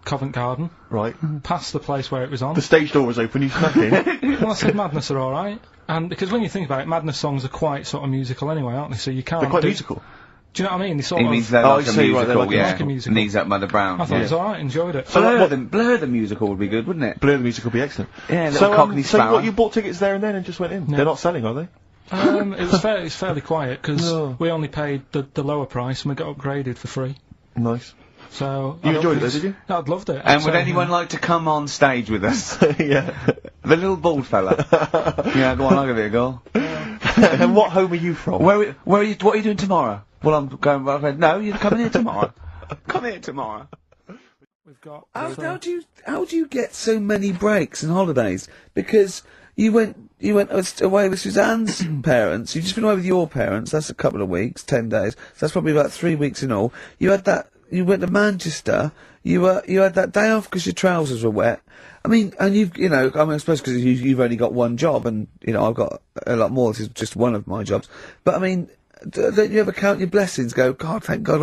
S9: Covent Garden,
S8: Right.
S9: past the place where it was on.
S8: The stage door was open, you snuck in.
S9: Well, I said Madness are alright. And because when you think about it, Madness songs are quite sort of musical anyway, aren't they? So you can't
S8: They're quite
S9: do-
S8: musical.
S9: Do you know what I mean? They sort
S6: He
S9: of...
S6: means they're
S8: Oh,
S6: like
S8: I
S6: a
S8: see, right, they're
S6: musical,
S8: like a-
S6: yeah.
S9: like a musical.
S6: Knees up, Mother Brown.
S9: I thought it was alright, enjoyed it.
S6: Blur the musical would be good, wouldn't it?
S8: Blur the musical would be excellent.
S6: Yeah,
S8: So,
S6: little Cockney
S8: so
S6: Sparrow.
S8: what, you bought tickets there and then and just went in?
S9: No.
S8: They're not selling, are they?
S9: It's fairly quiet because
S8: No.
S9: we only paid the lower price and we got upgraded for free.
S8: Nice.
S9: So
S8: You
S9: I don't
S8: enjoyed it
S9: think
S8: though,
S9: it's-
S8: did you?
S9: No, I'd loved it.
S6: And would
S9: So,
S6: anyone like to come on stage with us?
S8: Yeah.
S6: The little bald fella. Yeah, go on, I'll give it a go.
S8: And what home are you from?
S6: Where are you? What are you doing tomorrow? Well, I'm going. No, you're coming here tomorrow. Come here tomorrow.
S9: We've got...
S6: How do you get so many breaks and holidays? Because you went away with Suzanne's parents. You've just been away with your parents. That's a couple of weeks, 10 days. So that's probably about 3 weeks in all. You had that. You went to Manchester. You had that day off because your trousers were wet. I mean, and I suppose because you've only got one job, and I've got a lot more. This is just one of my jobs. But I mean, don't you ever count your blessings? Go, God, thank God,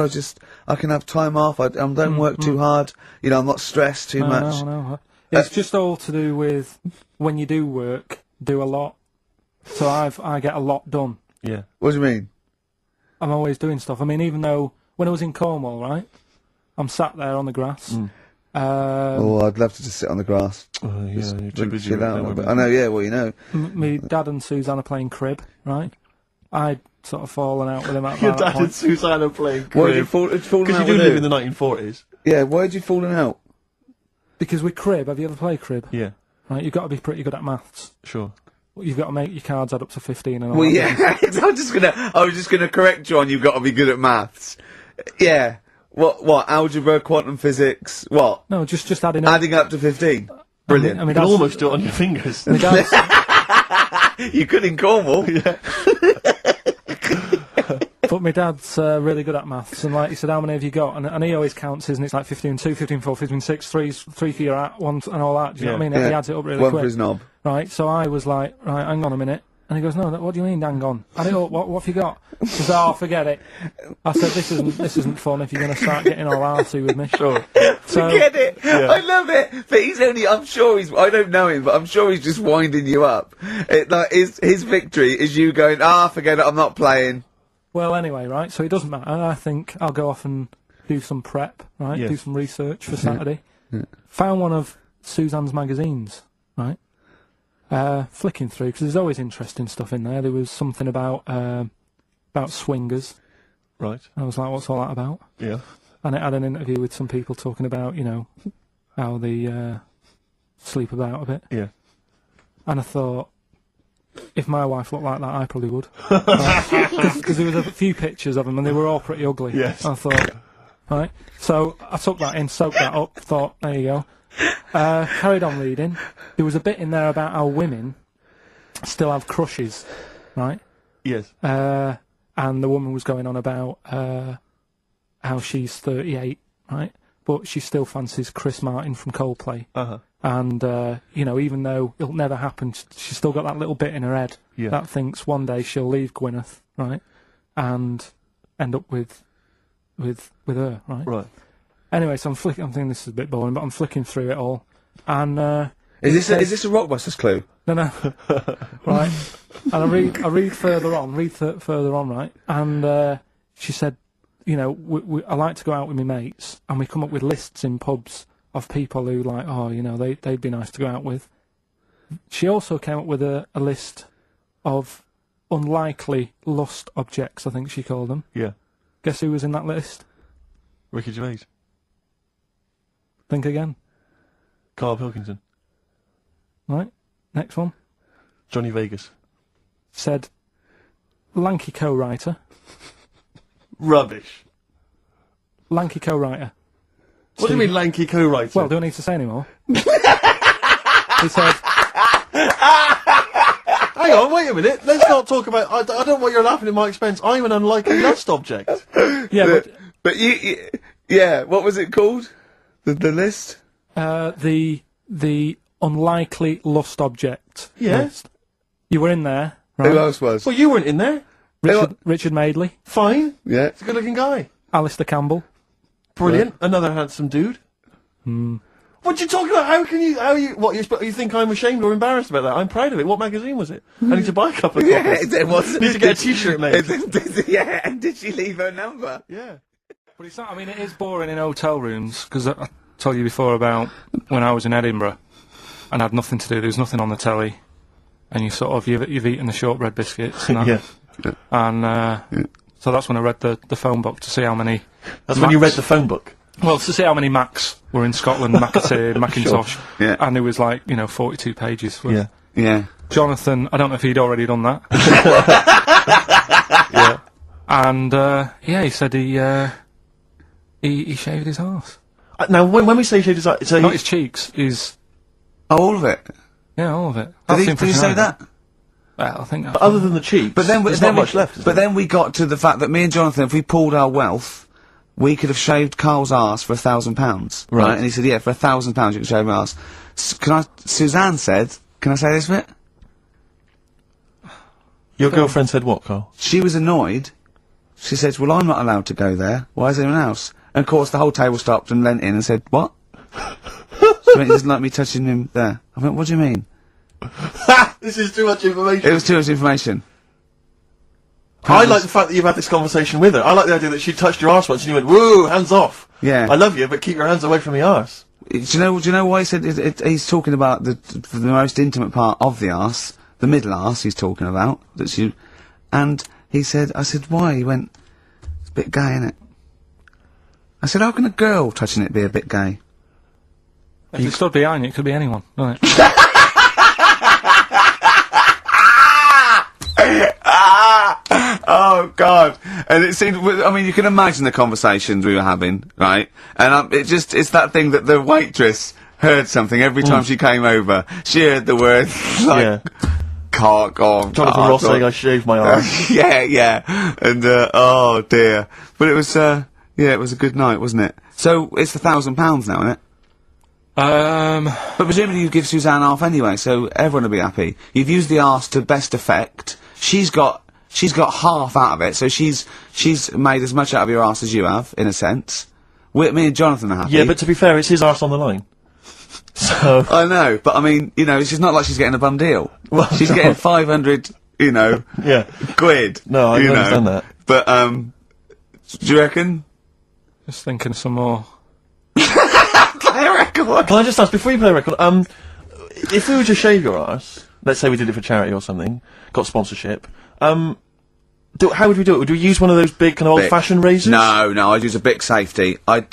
S6: I can have time off. I don't work too hard. You know, I'm not stressed too much.
S3: No. It's just all to do with when you do work, do a lot. So I get a lot done.
S2: Yeah.
S6: What do you mean?
S3: I'm always doing stuff. I mean, even though when I was in Cornwall, right, I'm sat there on the grass.
S6: I'd love to just sit on the grass.
S2: Yeah, you're too busy.
S6: Chill out a little bit. I know, yeah, well, you know.
S3: Me dad and Suzanne are playing crib, right? I'd sort of fallen out with him at
S2: Your
S3: that
S2: dad
S3: point.
S2: and Suzanne are playing
S6: Why did you
S2: crib.
S6: fallen
S2: Because
S6: out
S2: you do
S6: with
S2: live
S6: who?
S2: in the 1940s.
S6: Yeah, why had you fallen out?
S3: Because with crib, have you ever played crib?
S2: Yeah,
S3: Right, you've got to be pretty good at maths.
S2: sure.
S3: You've got to make your cards add up to 15 and all
S6: Well,
S3: that.
S6: yeah, I was just gonna correct you on you've got to be good at maths. Yeah. What, algebra, quantum physics, what?
S3: No, just adding up.
S6: Adding up to 15. Brilliant.
S3: I mean,
S2: You can almost do it on your fingers.
S3: my dad's,
S6: You could in Cornwall.
S2: Yeah.
S3: but my dad's really good at maths, and like he said, how many have you got? And he always counts his, and it's like 15 2, 15 4, 15 6, 3 for your at, 1 and all that. Do you know what I mean?
S6: Yeah.
S3: He adds it up really
S6: One
S3: quick.
S6: for his knob.
S3: Right, so I was like, right, hang on a minute. And he goes, no, what do you mean, hang on? Add it up, what have you got? He says, oh, forget it. I said, this isn't fun if you're going to start getting all arty with me.
S2: Sure.
S3: So,
S6: Forget it. I love it. But I don't know him, but I'm sure he's just winding you up. His victory is you going, forget it, I'm not playing.
S3: well, anyway, right, so it doesn't matter. I think I'll go off and do some prep, right,
S2: Yes.
S3: do some research for Saturday. Found one of Suzanne's magazines, right, flicking through, because there's always interesting stuff in there. There was something about swingers.
S2: Right.
S3: I was like, what's all that about?
S2: Yeah.
S3: And it had an interview with some people talking about, you know, how they sleep about a bit.
S2: Yeah.
S3: And I thought, if my wife looked like that, I probably would. Because there was a few pictures of them, and they were all pretty ugly.
S2: Yes.
S3: I thought, right. So I took that in, soaked that up, thought, there you go. Carried on reading. There was a bit in there about how women still have crushes, right?
S2: Yes.
S3: And the woman was going on about how she's 38, right? But she still fancies Chris Martin from Coldplay.
S2: Uh-huh.
S3: And, you know, even though it'll never happen, she's still got that little bit in her head that thinks one day she'll leave Gwyneth, right? And end up with her, right?
S2: Right.
S3: Anyway, so I'm thinking this is a bit boring, but I'm flicking through it all. And,
S6: Is this a Rockbusters clue?
S3: no, right. And I read further on, right? And she said, you know, I like to go out with my mates, and we come up with lists in pubs of people who like, oh, you know, they'd be nice to go out with. She also came up with a list of unlikely lust objects, I think she called them.
S2: Yeah.
S3: Guess who was in that list?
S2: Ricky Gervais.
S3: Think again.
S2: Karl Pilkington.
S3: Right. Next one.
S2: Johnny Vegas.
S3: Said lanky co-writer.
S2: Rubbish.
S3: Lanky co-writer.
S2: What do you mean lanky co-writer?
S3: Well, do I need to say any more? He said,
S2: hang on, wait a minute. Let's not talk about... I don't know why you're laughing at my expense. I'm an unlikely lust object.
S3: yeah,
S6: But yeah, what was it called? The list?
S3: the unlikely lust object
S2: Yeah.
S3: list. You were in there, right?
S6: Who else was?
S2: Well, you weren't in there.
S3: Richard Madeley,
S2: Fine.
S6: Yeah.
S2: He's a good-looking guy.
S3: Alistair Campbell.
S2: Brilliant. Another handsome dude. What you talking about? What, you think I'm ashamed or embarrassed about that? I'm proud of it. What magazine was it? I need to buy a couple of copies.
S6: It was.
S2: Need to get a t-shirt made.
S6: Yeah, and did she leave her number?
S2: Yeah.
S3: But it's not, I mean, it is boring in hotel rooms, because I told you before about when I was in Edinburgh and had nothing to do, there was nothing on the telly, and you've eaten the shortbread biscuits and that.
S2: Yeah.
S3: And so that's when I read the phone book to see how many...
S2: That's when you read the phone book?
S3: Well, to see how many Macs were in Scotland, Macintosh,
S6: Sure. Yeah.
S3: And it was like, 42 pages.
S2: Yeah.
S6: Yeah.
S3: Jonathan, I don't know if he'd already done that.
S2: Yeah.
S3: And, he said he shaved his arse.
S2: Now, when we say shaved his arse...
S3: Not his cheeks, his...
S6: Oh, all of it?
S3: Yeah, all of it.
S6: Did he say that?
S3: Well, I think that's...
S2: But other than the cheeks,
S6: But then,
S2: there's not much left.
S6: But then we got to the fact that me and Jonathan, if we pooled our wealth, we could have shaved Carl's arse for £1,000. Right. And he said, yeah, for £1,000 you can shave my arse. Suzanne said, can I say this bit?
S2: Your girlfriend said what, Carl?
S6: She was annoyed She says, well, I'm not allowed to go there. Why is anyone else? And of course, the whole table stopped and leant in and said, what? She went, he doesn't like me touching him there. I went, what do you mean?
S8: This is too much information.
S6: It was too much information.
S8: I like the fact that you've had this conversation with her. I like the idea that she touched your arse once and you went, whoa, hands off.
S6: Yeah.
S8: I love you, but keep your hands away from the arse.
S6: Do you know why he said he's talking about the most intimate part of the arse, the middle arse he's talking about, and he said, I said, why? He went, it's a bit gay, innit? I said, how can a girl touching it be a bit gay?
S3: If you stood behind you, it could be anyone, couldn't it?
S6: Oh God! And it seemed, I mean, you can imagine the conversations we were having, right? And it's that thing that the waitress heard something every time she came over. She heard the word, like, cock or...
S8: Jonathan Ross saying I shaved my arse.
S6: yeah. And, oh dear. But it was, it was a good night, wasn't it? So, it's £1,000 now, isn't it? But presumably you give Suzanne half anyway, so everyone will be happy. You've used the arse to best effect. She's got half out of it, so she's made as much out of your arse as you have, in a sense. Me and Jonathan are happy.
S8: Yeah, but to be fair, it's his arse on the line. So...
S6: I know, but I mean, you know, it's just not like she's getting a bum deal.
S8: Well,
S6: she's getting 500, you know, quid.
S8: No, I understand that.
S6: But, do you reckon?
S3: Just thinking of some more.
S6: Play a record!
S8: Can I just ask, before you play a record, if we were to shave your arse, let's say we did it for charity or something, got sponsorship, how would we do it? Would we use one of those big kind of old-fashioned razors?
S6: No, I'd use a Bic Safety. I'd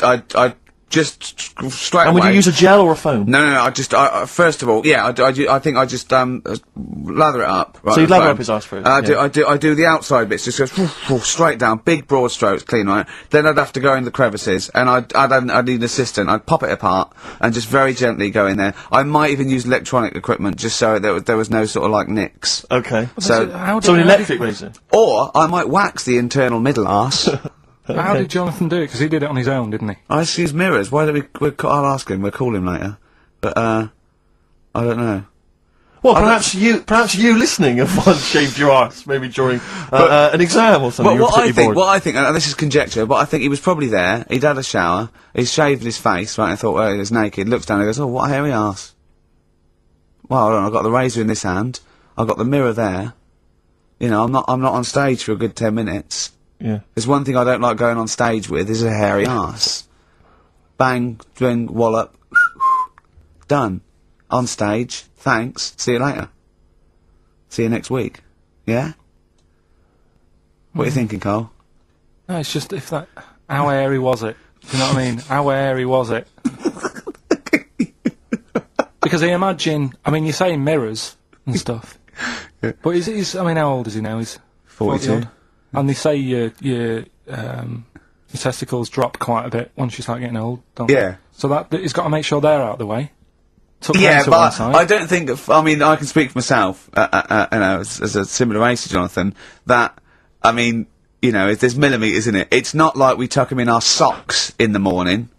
S6: just straight away...
S8: And would you use a gel or a foam?
S6: No, I first of all, I think I just, lather it up. Right,
S8: so you'd lather up his arse first?
S6: I do the outside bits, just goes straight down, big broad strokes, clean, right? Then I'd have to go in the crevices, and I'd need an assistant. I'd pop it apart, and just very gently go in there. I might even use electronic equipment, just so there was no sort of, like, nicks.
S8: Okay.
S6: So
S8: an electric razor?
S6: Or, I might wax the internal middle arse.
S3: How did Jonathan do it? Because he did it on his own, didn't he?
S6: I just use mirrors. Why don't I'll ask him. We'll call him later. But, I don't know.
S8: Well, perhaps you listening have once shaved your arse, maybe during an exam or something.
S6: What I think, and this is conjecture, but I think he was probably there, he'd had a shower, he's shaved his face, right, and thought, well, he was naked, looks down and goes, oh, what a hairy arse. Well, hold on, I've got the razor in this hand, I've got the mirror there, you know, I'm not on stage for a good 10 minutes.
S8: Yeah.
S6: There's one thing I don't like going on stage with, is a hairy arse. Bang, swing, wallop, done. On stage, thanks, see you later. See you next week. Yeah? What are you thinking, Carl?
S3: No, it's just how hairy was it? Do you know what I mean? How hairy was it? Because I imagine, I mean, you're saying mirrors and stuff.
S6: Yeah.
S3: But I mean, how old is he now? He's
S6: 42.
S3: And they say your testicles drop quite a bit once you start getting old, don't they?
S6: Yeah.
S3: So he's got to make sure they're out of the way.
S6: Yeah, but I don't think, I mean, I can speak for myself, you know, as a similar age to Jonathan, that, I mean, you know, there's millimetres in it. It's not like we tuck them in our socks in the morning.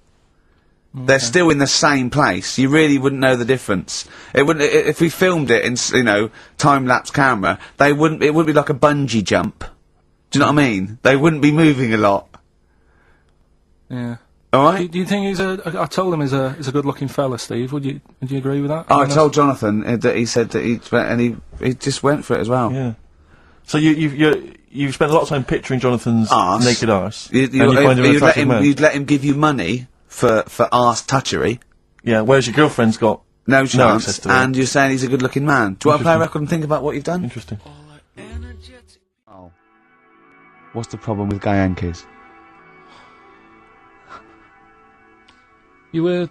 S6: Okay. They're still in the same place. You really wouldn't know the difference. It wouldn't, if we filmed it in, you know, time-lapse camera, it wouldn't be like a bungee jump. Do you know what I mean? They wouldn't be moving a lot.
S3: Yeah.
S6: Alright?
S3: Do you think I told him he's a good-looking fella, Steve. Would you agree with that?
S6: I told Jonathan that he said that he just went for it as well.
S8: Yeah. So you've spent a lot of time picturing Jonathan's naked arse.
S6: You'd let him give you money for arse touchery.
S8: Yeah, whereas your girlfriend's got
S6: no chance,
S8: access to it.
S6: and you're saying he's a good-looking man. Do you want to play a record and think about what you've done?
S8: Interesting.
S1: Oh. What's the problem with gay Yankees?
S3: You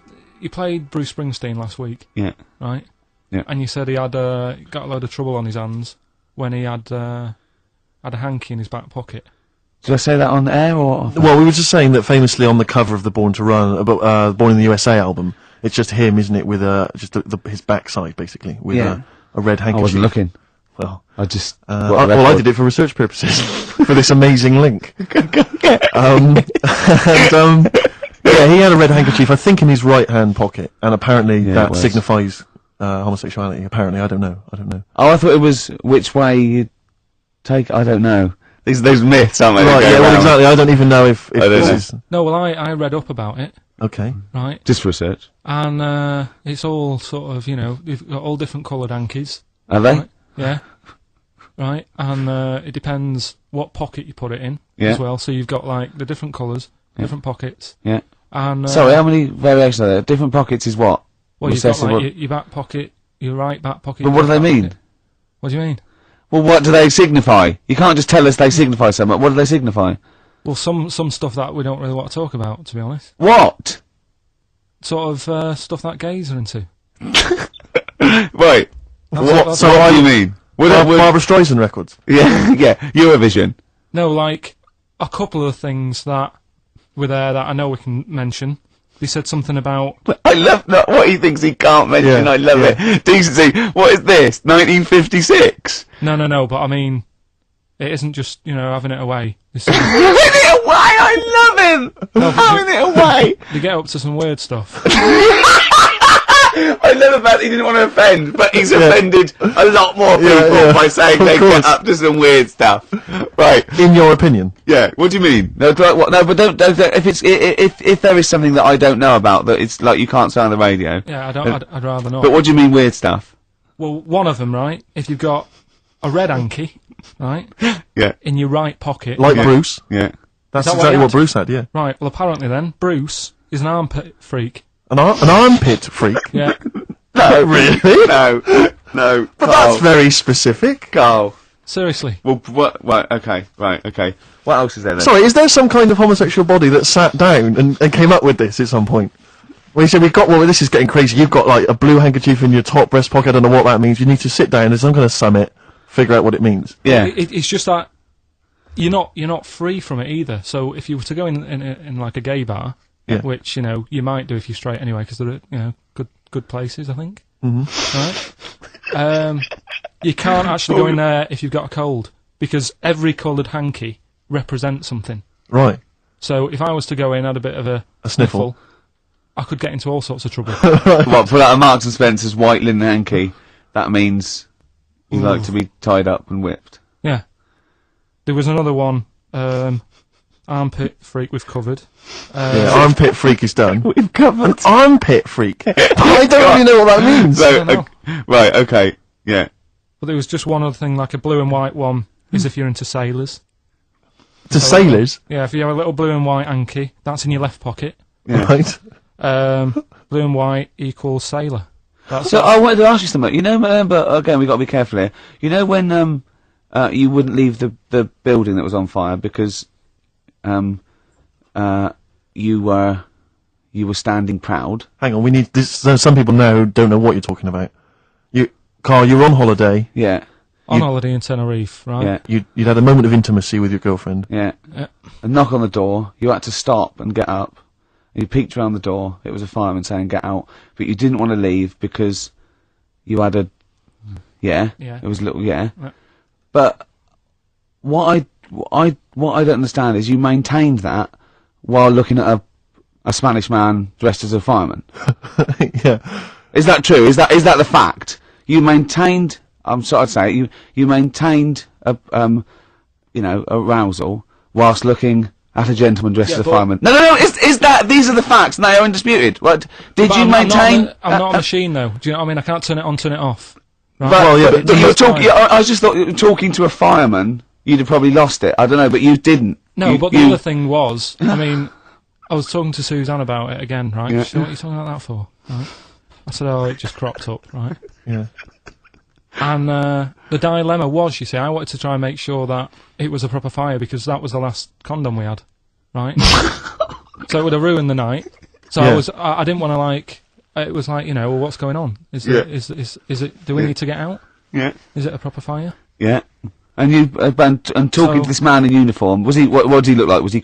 S3: played Bruce Springsteen last week.
S1: Yeah.
S3: Right?
S1: Yeah.
S3: And you said he had got a load of trouble on his hands when he had a hanky in his back pocket.
S1: Did I say that on air or?
S8: Well, we were just saying that famously on the cover of the Born to Run, Born in the USA album, it's just him, isn't it, with just his backside basically with a red handkerchief.
S1: I wasn't looking.
S8: Well,
S1: I just.
S8: I did it for research purposes for this amazing link. Yeah, he had a red handkerchief, I think, in his right hand pocket, and apparently that signifies homosexuality. Apparently, I don't know.
S1: Oh, I thought it was which way you take. I don't know.
S6: Those myths, aren't they?
S8: Right, yeah, well, exactly. I don't even know if this is...
S3: No, well, I read up about it.
S8: Okay.
S3: Right.
S6: Just for research.
S3: And, it's all sort of, you've got all different coloured hankies.
S6: Are they?
S3: Right? Yeah. Right. And, it depends what pocket you put it in
S6: Yeah.
S3: as well. So you've got, like, the different colours, different pockets.
S6: Yeah.
S3: And,
S6: Sorry, how many variations are there? Different pockets is what?
S3: well, you've got, like, your back pocket, your right back pocket.
S6: But what do they
S3: your back
S6: mean?
S3: pocket. What do you mean?
S6: Well, what do they signify? You can't just tell us they signify something. What do they signify?
S3: Well, some stuff that we don't really want to talk about, to be honest.
S6: What?
S3: Sort of, stuff that gays are into.
S6: Right. What do you mean?
S8: Barbara Streisand records?
S6: Yeah, yeah, Eurovision.
S3: No, like, a couple of things that were there that I know we can mention. They said something about...
S6: I love what he thinks he can't mention, I love it. Decency, what is this, 1956?
S3: No, but I mean, it isn't just, having it away.
S6: Having it away, I love him! Having it away!
S3: They get up to some weird stuff.
S6: I love about he didn't want to offend, but he's offended a lot more people by saying they get up to some weird stuff. Right.
S8: In your opinion?
S6: Yeah. What do you mean? No, but don't. If there is something that I don't know about that it's like you can't say on the radio.
S3: Yeah, I'd rather not.
S6: But what do you mean weird stuff?
S3: Well, one of them, right? If you've got a red hanky, right?
S6: Yeah.
S3: In your right pocket.
S8: Like Bruce?
S6: Yeah.
S8: That's
S3: that
S8: exactly
S3: what
S8: what Bruce had, yeah.
S3: Right, well apparently then, Bruce is an armpit freak.
S8: An armpit freak?
S3: Yeah.
S6: No.
S8: Really?
S6: No.
S8: But that's very specific.
S6: Carl.
S3: Seriously.
S6: Well, what? Right, okay. What else is there then?
S8: Sorry, is there some kind of homosexual body that sat down and came up with this at some point? Well, you said this is getting crazy. You've got, like, a blue handkerchief in your top breast pocket. I don't know what that means. You need to sit down. There's some kind of summit. Figure out what it means.
S6: Yeah.
S3: It's just that you're not free from it either. So if you were to go in like a gay bar, which, you might do if you're straight anyway, because they're, good places, I think. Mm-hmm. Right? You can't actually go in there if you've got a cold, because every coloured hanky represents something.
S8: Right.
S3: So if I was to go in and had a bit of a
S8: sniffle,
S3: I could get into all sorts of trouble.
S6: Well, put out a Marks and Spencer's white linen hanky, that means you like to be tied up and whipped.
S3: Yeah. There was another one, armpit freak we've covered.
S8: Armpit freak is done.
S6: We've covered.
S8: An armpit freak? I don't really know what that means.
S6: So, right, okay, yeah.
S3: But there was just one other thing, like a blue and white one, is if you're into sailors.
S8: To sailors?
S3: Yeah, if you have a little blue and white hanky, that's in your left pocket.
S6: Yeah.
S8: Right.
S3: Blue and white equals sailor.
S6: So I wanted to ask you something. But again, we've got to be careful here. When you wouldn't leave the building that was on fire because you were standing proud.
S8: Hang on, we need this. Some people now don't know what you're talking about. Carl, you're on holiday.
S6: Yeah.
S3: On holiday in Tenerife, right?
S6: Yeah.
S8: You'd had a moment of intimacy with your girlfriend.
S6: Yeah. A knock on the door. You had to stop and get up. You peeked around the door. It was a fireman saying "get out," but you didn't want to leave because you had a It was a little yeah. But what I don't understand is you maintained that while looking at a Spanish man dressed as a fireman.
S8: Yeah.
S6: Is that true? Is that the fact? You maintained. I'd say you maintained arousal whilst looking at a gentleman dressed as a fireman. No. These are the facts, and they are undisputed. What did you maintain?
S3: I'm not a machine, though. Do you know what I mean? I can't turn it on, turn it off. Right?
S6: Well, yeah, but you were talking. I just thought talking to a fireman, you'd have probably lost it. I don't know, but you didn't.
S3: No, but the other thing was, I mean, I was talking to Suzanne about it again, right?
S6: Yeah.
S3: She said, "What are you talking about that for?" Right? I said, "Oh, it just cropped up, right?"
S8: Yeah.
S3: And the dilemma was, you see, I wanted to try and make sure that it was a proper fire because that was the last condom we had, right? So it would have ruined the night. So I didn't want to it was like, well, what's going on? Is it? Do we need to get out?
S6: Yeah.
S3: Is it a proper fire?
S6: Yeah. And you and talking to this man in uniform, was he? What did he look like? Was he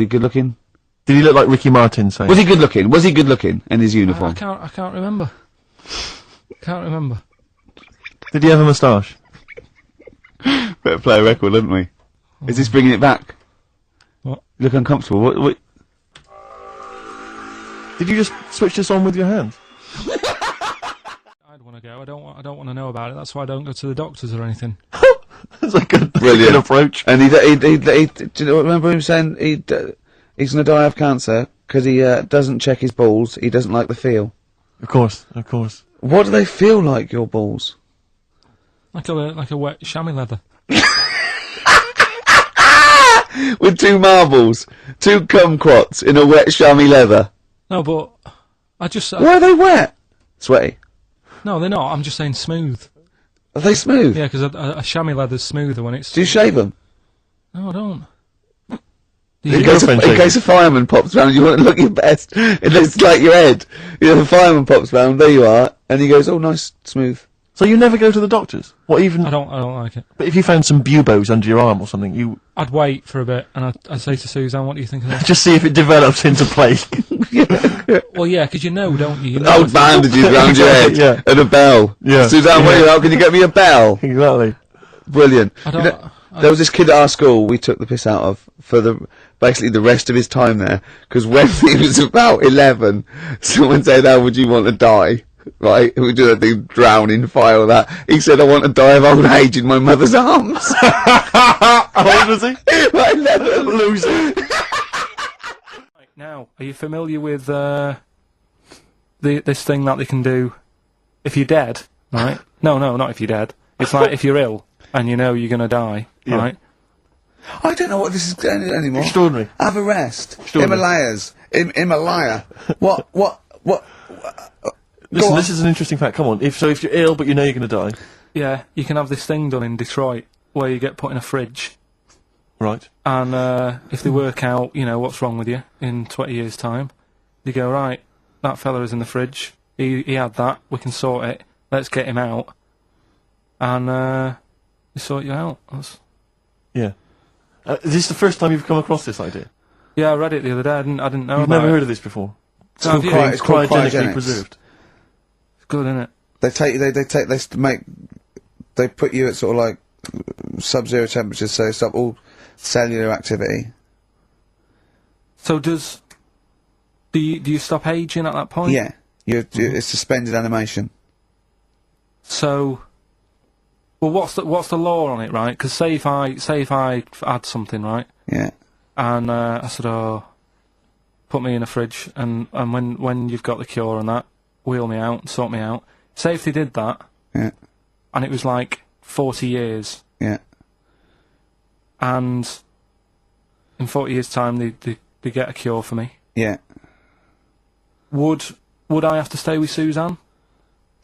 S6: good looking?
S8: Did he look like Ricky Martin? Say?
S6: Was he good looking? Was he good looking in his uniform?
S3: I can't remember. Can't remember.
S8: Did he have a moustache?
S6: Better play a record, didn't we? Is this bringing it back?
S3: What?
S6: You look uncomfortable. What?
S8: Did you just switch this on with your hands?
S3: I'd want to go. I don't want to know about it. That's why I don't go to the doctors or anything.
S8: That's a good,
S6: Brilliant.
S8: good approach.
S6: And do you know, remember him saying he's gonna die of cancer because he doesn't check his balls. He doesn't like the feel.
S8: Of course, of course.
S6: What do they feel like, your balls?
S3: Like a wet chamois leather.
S6: With 2 marbles, 2 kumquats in a wet chamois leather.
S3: No, but I just...
S6: Why are they wet? Sweaty.
S3: No, they're not. I'm just saying smooth.
S6: Are they smooth?
S3: Yeah, because a chamois leather's smoother when it's...
S6: Do you shave them?
S3: No, I don't.
S6: In case a fireman pops round, you want to look your best. It looks like your head. You know, the fireman pops round, there you are, and he goes, oh, nice, smooth.
S8: So you never go to the doctors? What, even...
S3: I don't like it.
S8: But if you found some buboes under your arm or something, you...
S3: I'd wait for a bit, and I'd say to Suzanne, what do you think of that?
S8: Just see if it develops into plague.
S3: Well, yeah, because you know, don't you? You know
S6: Old bandages round your head.
S8: Yeah.
S6: And a bell.
S8: Yeah.
S6: Suzanne, where are you out? Can you get me a bell?
S8: Exactly.
S6: Brilliant.
S3: I don't...
S6: You know, there was this kid at our school we took the piss out of for basically the rest of his time there, because when he was about 11, someone said, how would you want to die? Right, we do that thing, drown in fire or that. He said, I want to die of old age in my mother's arms.
S8: How old was he?
S6: Like 11.
S8: Loser.
S3: Now, are you familiar with this thing that they can do if you're dead, right? No, not if you're dead. It's like if you're ill and you know you're going to die, right?
S6: I don't know what this is anymore.
S8: Extraordinary.
S6: Have a rest.
S8: Extraordinary.
S6: Himalayas. Himalaya. What?
S8: Listen, this is an interesting fact. Come on. If you're ill but you know you're going to die.
S3: Yeah, you can have this thing done in Detroit where you get put in a fridge.
S8: Right.
S3: And if they work out, you know, what's wrong with you in 20 years' time, they go, right, that fella is in the fridge. He had that. We can sort it. Let's get him out. And they sort you out.
S8: Yeah. Is this the first time you've come across this idea?
S3: Yeah, I read it the other day. I didn't know
S8: You've
S3: about
S8: never
S3: it.
S8: heard of this before?
S6: It's called
S8: Cryogenically preserved.
S3: It's good, isn't it?
S6: They put you at sort of like sub-zero temperatures, so stop all cellular activity.
S3: So do you stop aging at that point?
S6: Yeah, it's suspended animation.
S3: So, well, what's the law on it, right? Because say if I had something, right?
S6: Yeah.
S3: And I said, oh, put me in a fridge, and when you've got the cure and that, wheel me out, sort me out. Say if they did that.
S6: Yeah.
S3: And it was like 40 years.
S6: Yeah.
S3: And in 40 years' time, they get a cure for me.
S6: Yeah.
S3: Would I have to stay with Suzanne?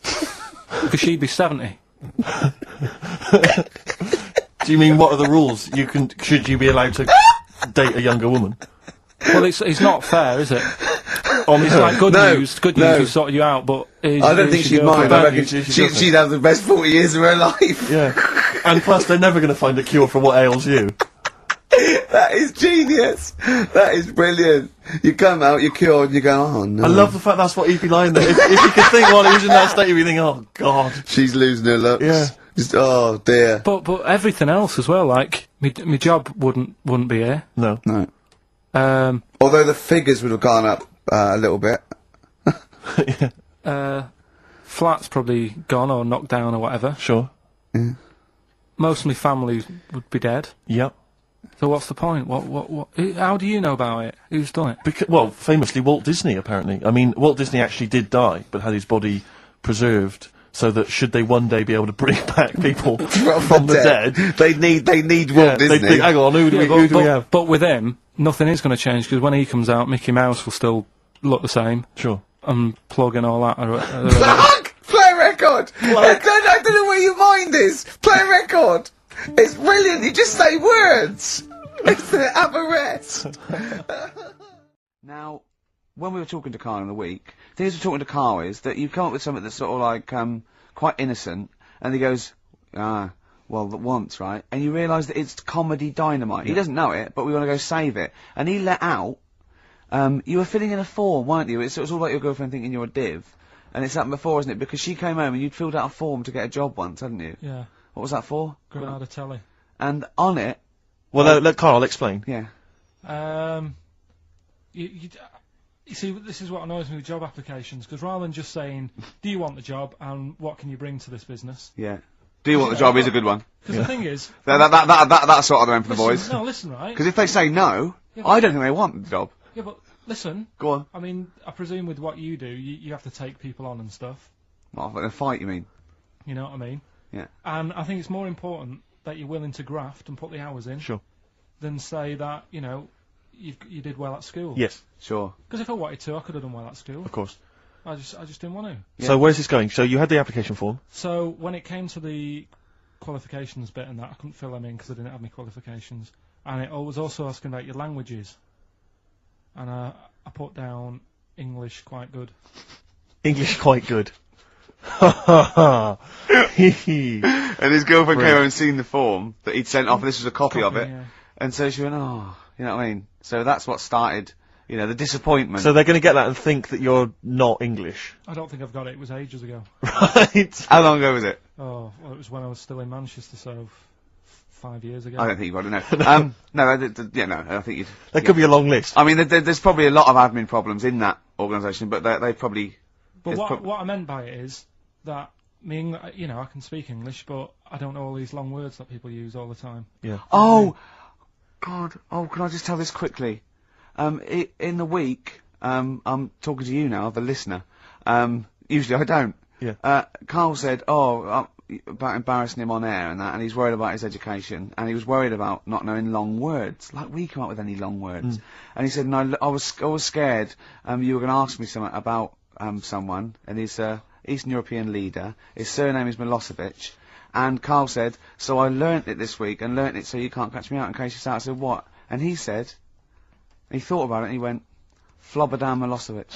S3: Because she'd be 70.
S8: Do you mean what are the rules? Should you be allowed to date a younger woman?
S3: Well, it's not fair, is it? It's like good news. Good news. We sorted you out, but
S6: I don't think she'd mind. I reckon she'd have the best 40 years of her life.
S8: Yeah. And plus, they're never going to find a cure for what ails you.
S6: That is genius. That is brilliant. You come out, you're cured, and you go, oh no.
S8: I love the fact that's what he'd be lying there. If you could think while he was in that state, you'd be thinking, oh god.
S6: She's losing her looks.
S8: Yeah.
S6: Just, oh dear.
S3: But everything else as well, like, my job wouldn't be here.
S8: No.
S6: No. Although the figures would have gone up a little bit.
S8: Yeah.
S3: Flat's probably gone or knocked down or whatever.
S8: Sure.
S6: Yeah.
S3: Most of my family would be dead.
S8: Yep.
S3: So what's the point? What? How do you know about it? Who's done it?
S8: Well, famously Walt Disney, apparently. I mean, Walt Disney actually did die, but had his body preserved so that should they one day be able to bring back people from the dead,
S6: they need Walt Disney.
S8: Hang on, who do we have?
S3: But with him, nothing is going to change because when he comes out, Mickey Mouse will still look the same.
S8: Sure.
S3: And plug and all that.
S6: Plug! Play a record! I don't know where your mind is! Play a record! It's brilliant, you just say words! It's the rest. Now, when we were talking to Carl in the week, the thing is we're talking to Carl is that you come up with something that's sort of like, quite innocent, and he goes, well, once, right? And you realise that it's comedy dynamite. He doesn't know it, but we want to go save it. And he let out, you were filling in a form, weren't you? It was all like your girlfriend thinking you're a div. And it's happened before, isn't it? Because she came home and you'd filled out a form to get a job once, hadn't you?
S3: Yeah.
S6: What was that for?
S3: Granada telly.
S6: And on it...
S8: Well, let Carl explain.
S6: Yeah.
S3: You see, this is what annoys me with job applications, because rather than just saying, do you want the job, and what can you bring to this business?
S6: Yeah.
S1: Do you want the job is a good one.
S3: Because the thing is...
S1: That's sort of the one for the boys.
S3: No, listen, right?
S1: Because if they say no,
S3: Yeah,
S1: I don't think they want the job.
S3: Yeah, but listen.
S1: Go on.
S3: I mean, I presume with what you do, you have to take people on and stuff.
S1: Well, in a fight, you mean?
S3: You know what I mean?
S1: Yeah.
S3: And I think it's more important that you're willing to graft and put the hours in.
S2: Sure.
S3: Than say that, you know, you did well at school.
S2: Yes.
S1: Sure.
S3: Because if I wanted to, I could have done well at school.
S2: Of course.
S3: I just didn't want to.
S1: Yeah.
S2: So where's this going? So you had the application form.
S3: So when it came to the qualifications bit and that, I couldn't fill them in because I didn't have any qualifications. And it was also asking about your languages. And I put down English quite good.
S2: English quite good. Ha ha ha.
S1: And his girlfriend came over and seen the form that he'd sent off, and this was a copy of it.
S3: Yeah.
S1: And so she went, oh, you know what I mean? So that's what started, you know, the disappointment.
S2: So they're going to get that and think that you're not English.
S3: I don't think I've got it. It was ages ago.
S2: Right.
S1: How long ago was it?
S3: Oh, well, it was when I was still in Manchester, so 5 years ago.
S1: I don't think you've got to know. No, I think you'd...
S2: There could be a long list.
S1: I mean, there's probably a lot of admin problems in that organisation, but they probably...
S3: But what I meant by it is that, you know, I can speak English, but I don't know all these long words that people use all the time.
S2: Yeah.
S1: Oh! God. Oh, can I just tell this quickly? In the week, I'm talking to you now, the listener. Usually I don't.
S2: Yeah.
S1: Karl said, about embarrassing him on air and that, and he's worried about his education, and he was worried about not knowing long words. Like, we come up with any long words. And he said, no, I was scared, you were going to ask me something about, someone, and he's Eastern European leader. His surname is Milosevic. And Karl said, so I learnt it this week, and learnt it so you can't catch me out in case you start. I said, what? And he said, he thought about it, and he went, Flobodan Milosevic.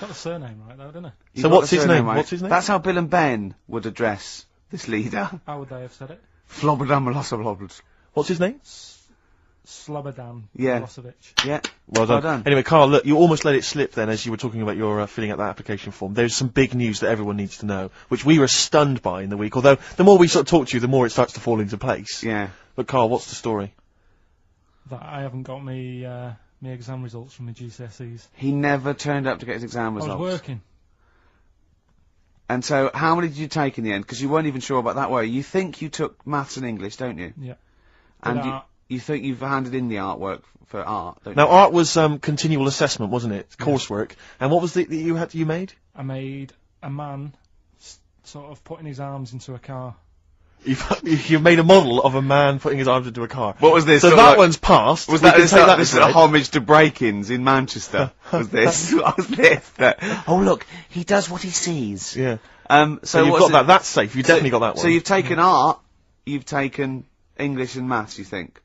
S3: Got the surname right, though, didn't he?
S2: So what's his name?
S1: Right?
S2: What's his name?
S1: That's how Bill and Ben would address this leader.
S3: How would they have said it?
S1: Flobodan Milosevic.
S2: What's his name?
S3: Slobodan
S1: Yeah.
S3: Milosevic.
S1: Yeah.
S2: Well done. Anyway, Karl, look, you almost let it slip then as you were talking about your filling out that application form. There's some big news that everyone needs to know, which we were stunned by in the week, although the more we sort of talk to you, the more it starts to fall into place.
S1: Yeah.
S2: But Karl, what's the story?
S3: That I haven't got me exam results from my GCSEs.
S1: He never turned up to get his exam
S3: I
S1: results.
S3: was working.
S1: And so, how many did you take in the end? Because you weren't even sure about that, were you? You think you took maths and English, don't you?
S3: Yeah.
S1: And
S3: Did art.
S1: you think you've handed in the artwork for art, don't
S2: Now,
S1: you?
S2: art was continual assessment, wasn't it? Coursework. And what was it that you made?
S3: I made a man sort of putting his arms into a car.
S2: You've made a model of a man putting his arms into a car.
S1: What was this?
S2: So
S1: Sort
S2: that
S1: of like-
S2: one's passed.
S1: Was
S2: We
S1: that
S2: can take that
S1: this
S2: as
S1: a
S2: read.
S1: homage to break-ins in Manchester? Was this? What was this? Oh look, he does what he sees.
S2: Yeah.
S1: So
S2: you've
S1: what's
S2: got
S1: it-
S2: that. That's safe. You definitely got that one.
S1: So you've taken art, you've taken English and maths, you think?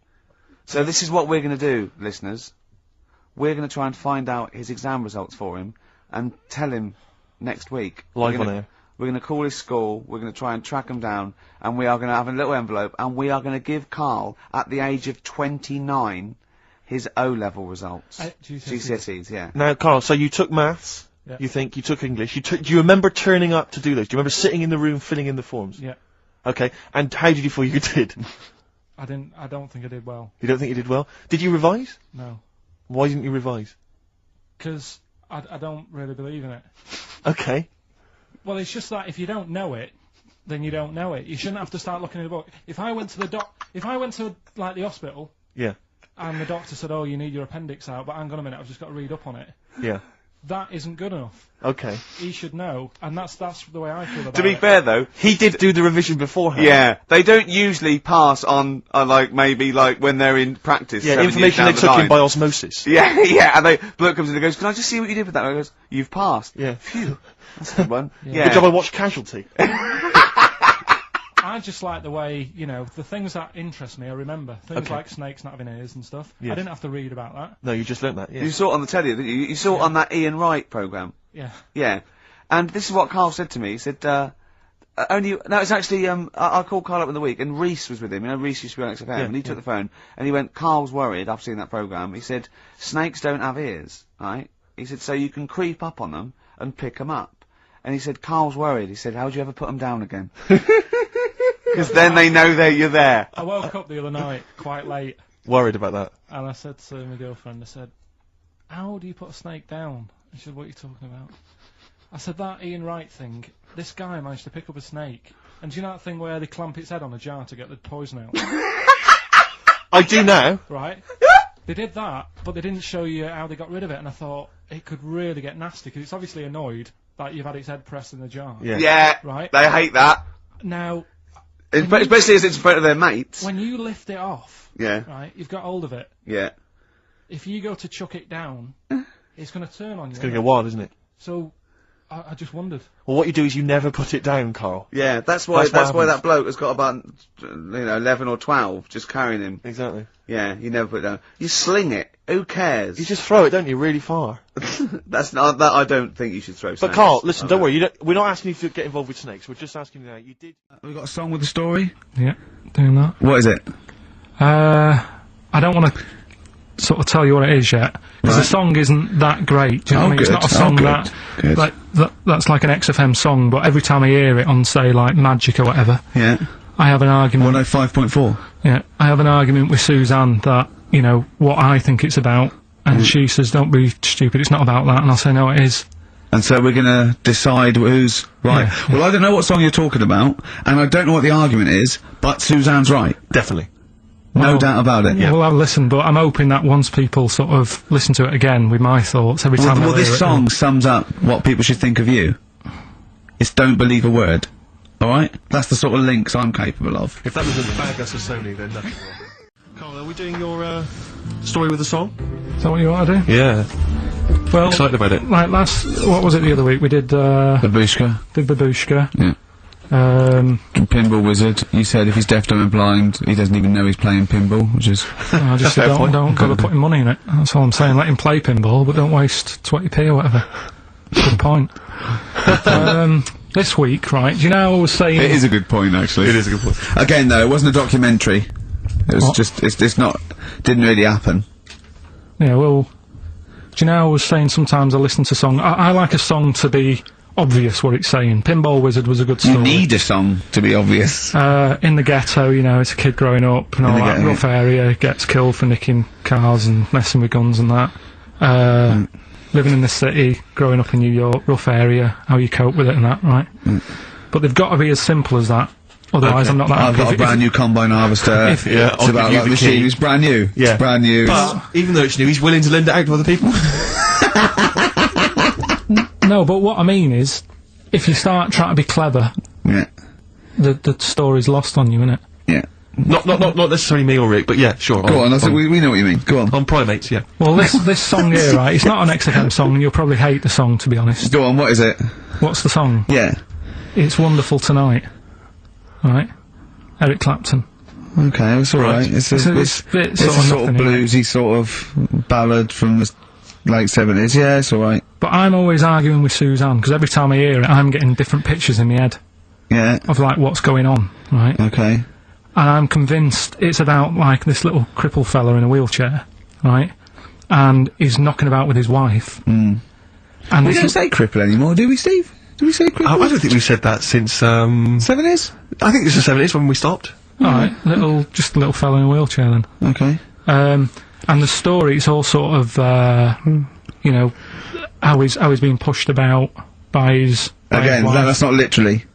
S1: So this is what we're going to do, listeners. We're going to try and find out his exam results for him and tell him next week.
S2: Live on air.
S1: We're going to call his school, we're going to try and track him down, and we are going to have a little envelope, and we are going to give Karl, at the age of 29, his O-level results. GCSEs, yeah.
S2: Now, Karl, so you took maths.
S3: Yeah.
S2: You think you took English. Do you remember turning up to do those? Do you remember sitting in the room filling in the forms?
S3: Yeah.
S2: Okay. And how did you feel you did?
S3: I don't think I did well.
S2: You don't think you did well? Did you revise?
S3: No.
S2: Why didn't you revise?
S3: Because I don't really believe in it.
S2: Okay.
S3: Well, it's just that if you don't know it, then you don't know it. You shouldn't have to start looking at a book. If I went to like the hospital,
S2: Yeah.
S3: and the doctor said, "Oh, you need your appendix out," but hang on a minute, I've just got to read up on it.
S2: Yeah.
S3: That isn't good enough.
S2: Okay.
S3: He should know, and that's the way I feel about it.
S1: To be fair though,
S2: He did do the revision beforehand.
S1: yeah, they don't usually pass on, like, maybe, like, when they're in practice.
S2: Yeah,
S1: 7 years
S2: information
S1: down
S2: they
S1: the
S2: took
S1: line.
S2: in by osmosis.
S1: Yeah, yeah, and bloke comes in and goes, can I just see what you did with that? And I goes, you've passed.
S2: Yeah.
S1: Phew. That's a good one.
S3: Yeah.
S2: Good job I watched Casualty.
S3: I just like the way, you know, the things that interest me, I remember. Things
S2: Okay.
S3: like snakes not having ears and stuff.
S2: Yes.
S3: I didn't have to read about that.
S2: No, you just learnt that, yeah.
S1: You saw it on the telly, didn't you? You saw it on that Ian Wright programme.
S3: Yeah.
S1: Yeah. And this is what Karl said to me. He said, it's actually, I called Karl up in the week, and Reese was with him. You know, Reese used to be on XFM,
S2: Yeah,
S1: and he took the phone, and he went, Karl's worried, I've seen that programme. He said, snakes don't have ears, right? He said, so you can creep up on them and pick them up. And he said, Karl's worried. He said, how do you ever put them down again? Because then they know you're there.
S3: I woke up the other night quite late,
S2: Worried about that.
S3: and I said to my girlfriend, I said, how do you put a snake down? And she said, what are you talking about? I said, that Ian Wright thing, this guy managed to pick up a snake. And do you know that thing where they clamp its head on a jar to get the poison out?
S2: I do now.
S3: Right? They did that, but they didn't show you how they got rid of it, and I thought, it could really get nasty, because it's obviously annoyed that you've had its head pressed in the jar.
S1: Yeah.
S3: Right?
S1: They hate that.
S3: Now...
S1: Especially as it's in front of their mates.
S3: When you lift it off,
S1: Yeah.
S3: right, you've got hold of it.
S1: Yeah.
S3: If you go to chuck it down, it's going to turn on you.
S2: It's going to go wild, isn't it?
S3: So, I just wondered.
S2: Well, what you do is you never put it down, Carl.
S1: Yeah, that's why
S2: happens.
S1: that bloke has got about, 11 or 12 just carrying him.
S2: Exactly.
S1: Yeah, you never put it down. You sling it. Who cares?
S2: You just throw it, don't you, really far.
S1: That's not, that I don't think you should throw snakes.
S2: But Carl, listen, don't worry, we're not asking you to get involved with snakes, we're just asking you now, you did...
S6: We got a song with a story?
S3: Yeah, doing that.
S6: What is it?
S3: I don't want to sort of tell you what it is yet, because the song isn't that great. Do you know what I mean? It's not a song that's like an XFM song, but every time I hear it on, say, like Magic or whatever,
S6: Yeah.
S3: I have an argument.
S6: 105.4.
S3: Yeah, I have an argument with Suzanne that, what I think it's about, and she says, don't be stupid, it's not about that, and I'll say, no, it is.
S6: And so we're gonna decide who's right.
S3: Yeah.
S6: Well, I don't know what song you're talking about, and I don't know what the argument is, but Suzanne's right.
S2: Definitely.
S6: No doubt about it.
S3: Yeah. Well, I'll listen, but I'm hoping that once people sort of listen to it again with my thoughts every time
S6: Well, this song sums up what people should think of you. It's don't believe a word. Alright? That's the sort of links I'm capable of.
S2: If that doesn't bag us as Sony, then nothing will. Carl, are we doing your, story with a song?
S3: Is that what you want to do?
S2: Yeah.
S3: Well,
S2: Excited about it.
S3: Like what was it the other week? We did,
S6: Babushka.
S3: Did Babushka.
S6: Yeah. Pinball Wizard. You said if he's deaf, dumb and blind, he doesn't even know he's playing pinball, which is...
S3: I just said don't bother putting money in it. That's all I'm saying. Let him play pinball, but don't waste 20p or whatever. Good point. This week, right, do you know how I was saying...
S6: It is a good point, actually.
S2: It is a good point.
S6: Again, though, it wasn't a documentary. It was just... It's not... Didn't really happen.
S3: Yeah, well... Do you know how I was saying sometimes I listen to song... I like a song to be... obvious what it's saying. Pinball Wizard was a good story.
S6: You need a song to be obvious.
S3: In the ghetto, it's a kid growing up and all that rough area, gets killed for nicking cars and messing with guns and that. Living in the city, growing up in New York, rough area, how you cope with it and that, right? But they've got to be as simple as that. Otherwise, I'm not that
S6: I've got a brand new combine harvester. It's about like machine. It's brand new.
S2: Yeah.
S6: It's brand new.
S2: But even though it's new, he's willing to lend it out to other people.
S3: No, but what I mean is, if you start trying to be clever, the story's lost on you, innit?
S6: Yeah.
S2: Not necessarily me or Rick, but yeah, sure.
S6: Go on, we know what you mean. Go on.
S2: On primates, yeah.
S3: Well, this song here, right, it's not an XFM song, and you'll probably hate the song, to be honest.
S6: Go on, what is it?
S3: What's the song?
S6: Yeah.
S3: It's Wonderful Tonight. Right? Eric Clapton.
S6: Okay, it's alright. It's a sort of bluesy sort of ballad from the late 70s. Yeah, it's alright.
S3: But I'm always arguing with Suzanne, because every time I hear it, I'm getting different pictures in my head.
S6: Yeah.
S3: Of, like, what's going on, right?
S6: Okay.
S3: And I'm convinced it's about, like, this little cripple fella in a wheelchair, right? And he's knocking about with his wife. And
S6: we don't say cripple anymore, do we, Steve? Do we say cripple?
S2: I don't think we've said that since,
S6: 70s?
S2: I think it's the 70s when we stopped.
S3: Alright, just a little fella in a wheelchair then.
S6: Okay.
S3: And the story, it's all sort of, how he's being pushed about by his...
S6: Again, that's not literally.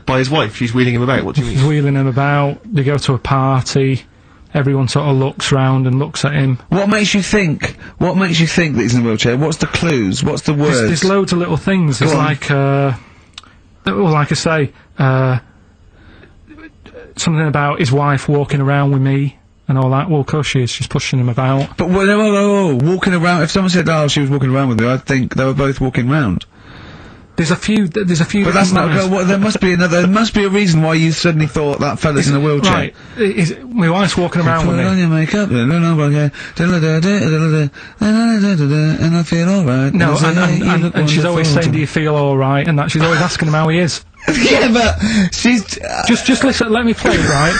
S2: By his wife, she's wheeling him about, what do you mean?
S3: He's wheeling him about, they go to a party, everyone sort of looks round and looks at him.
S6: What makes you think that he's in a wheelchair? What's the clues? What's the words?
S3: There's loads of little things. There's like, well, like I say, something about his wife walking around with me and all that. Well, of course she is. She's pushing him about.
S6: But walking around. If someone said, "Oh, she was walking around with me," I'd think they were both walking round.
S3: There's a few. But
S6: that's not. There must be another. There must be a reason why you suddenly thought that fella's in a wheelchair.
S3: Right. My wife's walking around with me.
S6: Put on your makeup, and I feel alright.
S3: No, and she's always saying, "Do you feel alright?" And that she's always asking him how he is.
S6: Yeah, but she's
S3: just listen. Let me play it, right?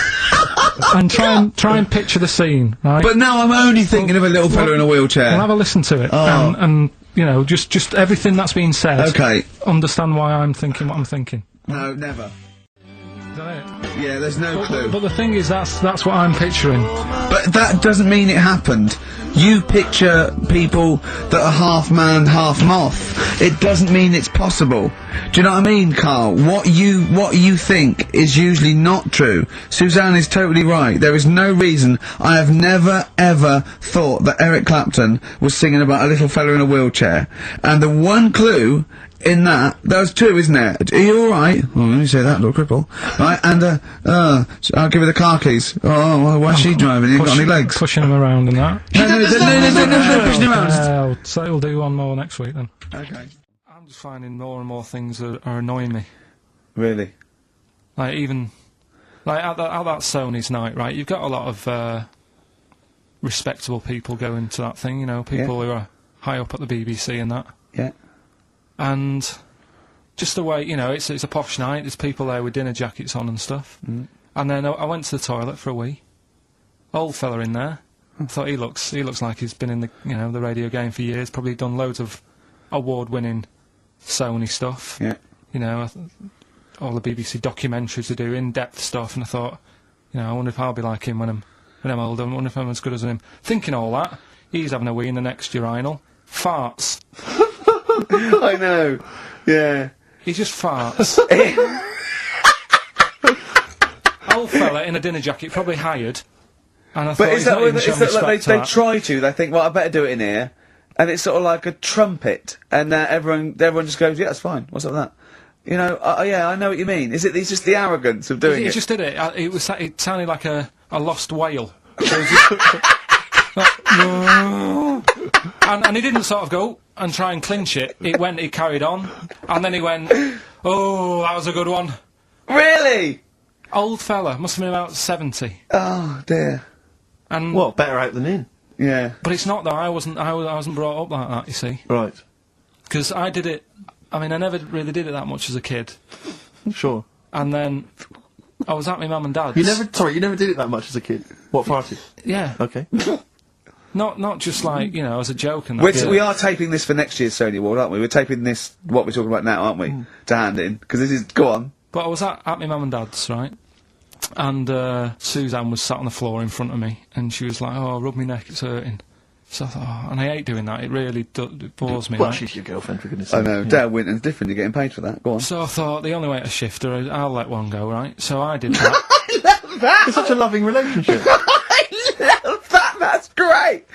S3: And try and picture the scene, right?
S6: But now I'm only thinking of a little fella in a wheelchair.
S3: Well, have a listen to it, and just everything that's being said.
S6: Okay.
S3: Understand why I'm thinking what I'm thinking.
S6: No, never.
S3: Is that it?
S6: Yeah, there's no clue.
S3: But the thing is, that's what I'm picturing.
S6: But that doesn't mean it happened. You picture people that are half man, half moth. It doesn't mean it's possible. Do you know what I mean, Carl? What you think is usually not true. Suzanne is totally right. There is no reason. I have never, ever thought that Eric Clapton was singing about a little fella in a wheelchair. And the one clue in that, there's two, isn't there? Are you alright? Well, let me say that, little cripple. Right, and, so I'll give her the car keys. Oh, well, why's she driving? He ain't got any legs.
S3: Pushing him around and that.
S6: No, pushing him around.
S3: So we'll do one more next week then.
S6: Okay.
S3: I'm just finding more and more things are annoying me.
S6: Really?
S3: Like, even... Like, at that Sony's night, right, you've got a lot of, respectable people going to that thing, you know, people who are high up at the BBC and that.
S6: Yeah.
S3: And just the way, you know, it's a posh night, there's people there with dinner jackets on and stuff.
S6: Mm.
S3: And then I went to the toilet for a wee. Old fella in there. I thought he looks like he's been in the, you know, the radio game for years, probably done loads of award-winning Sony stuff.
S6: Yeah.
S3: You know, all the BBC documentaries they do, in-depth stuff, and I thought, you know, I wonder if I'll be like him when I'm older, I wonder if I'm as good as him. Thinking all that, he's having a wee in the next urinal. Farts.
S6: I know. Yeah.
S3: He just farts. Old fella in a dinner jacket, probably hired. And I thought,
S6: But is that like they try to, they think, well, I better do it in here, and it's sort of like a trumpet, and everyone just goes, yeah, that's fine, what's up with that? You know, yeah, I know what you mean. It's just the arrogance of doing it.
S3: He just did it. It sounded like a lost whale. And he didn't sort of go and try and clinch it. He carried on, and then he went, oh, that was a good one.
S6: Really?
S3: Old fella, must have been about 70.
S6: Oh dear.
S3: And
S2: Well, better out than in.
S6: Yeah.
S3: but it's not though. I wasn't brought up like that. You see,
S2: Right.
S3: because I did it. I mean, I never really did it that much as a kid,
S2: Sure.
S3: and then I was at my mum and dad's.
S2: You never did it that much as a kid. What farted?
S3: Yeah.
S2: Okay.
S3: Not just like, you know, as a joke and that.
S6: We are taping this for next year's Sony Award, aren't we? We're taping this, what we're talking about now, aren't we? To hand in, because this is, go on.
S3: But I was at my mum and dad's, right? And Suzanne was sat on the floor in front of me, and she was like, oh, rub me neck, it's hurting. So I thought, oh, and I hate doing that, it really it bores me.
S2: Well,
S3: right?
S2: she's your girlfriend, for goodness
S6: I
S2: sake.
S6: know, Dale Winton's different, you're getting paid for that, go on.
S3: So I thought, the only way to shift her is I'll let one go, right? So I did that.
S6: I love that!
S2: It's such a loving relationship.
S6: I love that, that's great!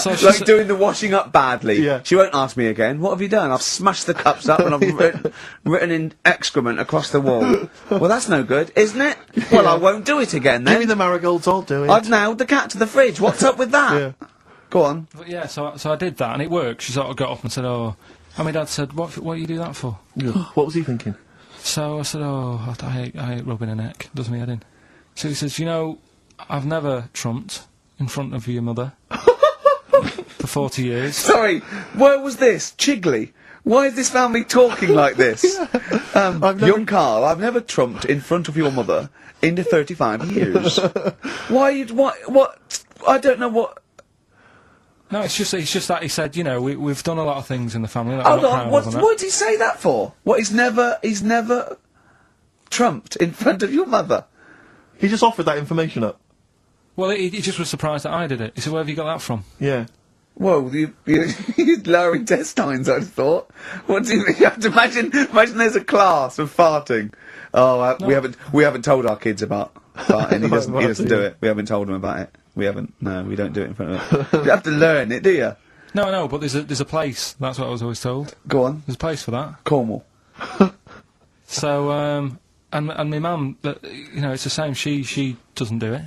S3: So
S6: like
S3: she's-
S6: doing the washing up badly.
S2: Yeah.
S6: She won't ask me again, what have you done? I've smashed the cups up and I've written in excrement across the wall. Well, that's no good, isn't it? Well, I won't do it again then.
S2: Give me the marigolds, I'll do it.
S6: I've nailed the cat to the fridge, what's up with that?
S2: Yeah.
S6: Go on.
S3: But yeah, so I did that, and it worked. She sort of got up and said, oh... And my dad said, what do you do that for?
S2: What was he thinking?
S3: So I said, oh, I hate rubbing her neck, does me head in. So he says, you know, I've never trumped in front of your mother for 40 years.
S6: Sorry, where was this? Chigley? Why is this family talking like this? Young Carl, I've never trumped in front of your mother in the 35 years. What? I don't know what...
S3: No, it's just that he said, you know, we've done a lot of things in the family that
S6: Hold
S3: I'm not
S6: on,
S3: proud of and that.
S6: what did he say that for? What, he's never trumped in front of your mother?
S2: He just offered that information up.
S3: Well, he just was surprised that I did it. He said, where have you got that from?
S2: Yeah.
S6: Whoa, you're lowering testines, I'd thought. What do you mean? You have to imagine there's a class of farting. Oh,
S3: No.
S6: we haven't told our kids about farting. He doesn't do it. We haven't told him about it. We haven't. No, we don't do it in front of it. You have to learn it, do you?
S3: No, but there's a place. That's what I was always told.
S6: Go on.
S3: There's a place for that.
S6: Cornwall.
S3: So, and my mum, you know, it's the same. She doesn't do it.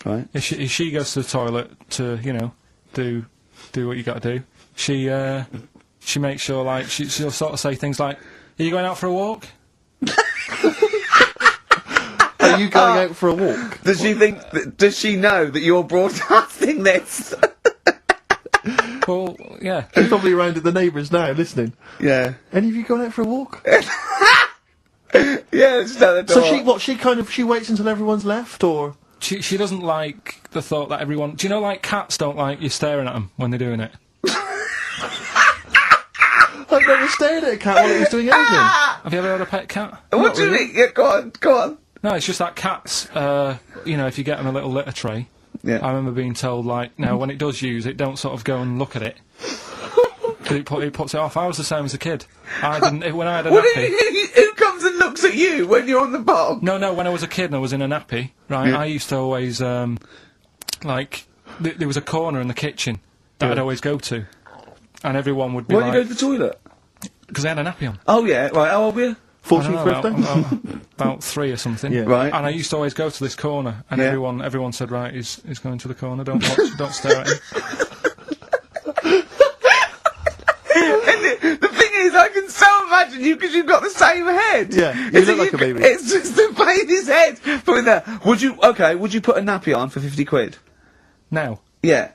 S6: Right.
S3: If she goes to the toilet to, you know, do what you got to do, she makes sure, like, she'll sort of say things like, "Are you going out for a walk?"
S2: Are you going out for a walk?
S6: Does she think? Does she know that you're broadcasting this?
S3: Well, yeah.
S2: She's probably around at the neighbours now, listening.
S6: Yeah.
S2: Any of you going out for a walk?
S6: Yeah, just at the door.
S2: So she waits until everyone's left, or?
S3: She doesn't like the thought that everyone... Do you know, like, cats don't like you staring at them when they're doing it?
S2: I've never stared at a cat while it was doing anything.
S3: Have you ever had a pet cat?
S6: What do you mean? Yeah, go on.
S3: No, it's just that cats, you know, if you get them a little litter tray,
S6: Yeah.
S3: I remember being told, like, no, when it does use it, don't sort of go and look at it. 'Cause it puts it off. I was the same as a kid. I didn't, when I had a nappy...
S6: Who comes and looks at you when you're on the bog?
S3: No, when I was a kid and I was in a nappy, right, I used to always, like, there was a corner in the kitchen that I'd always go to. And everyone would be
S6: Why
S3: like...
S6: do you go to the toilet?
S3: Because I had a nappy on.
S6: Oh, yeah, right, how old were you?
S2: 14th birthday?
S3: About 3 or something.
S2: Yeah.
S6: Right.
S3: And I used to always go to this corner, and
S6: Yeah.
S3: everyone said, right, he's going to the corner, don't watch, don't stare at him.
S6: And the thing is, I can so imagine you because you've got the same head.
S2: Yeah, you look like a baby.
S6: It's just the baby's head. Putting that. Would you put a nappy on for 50 quid?
S3: Now.
S6: Yeah.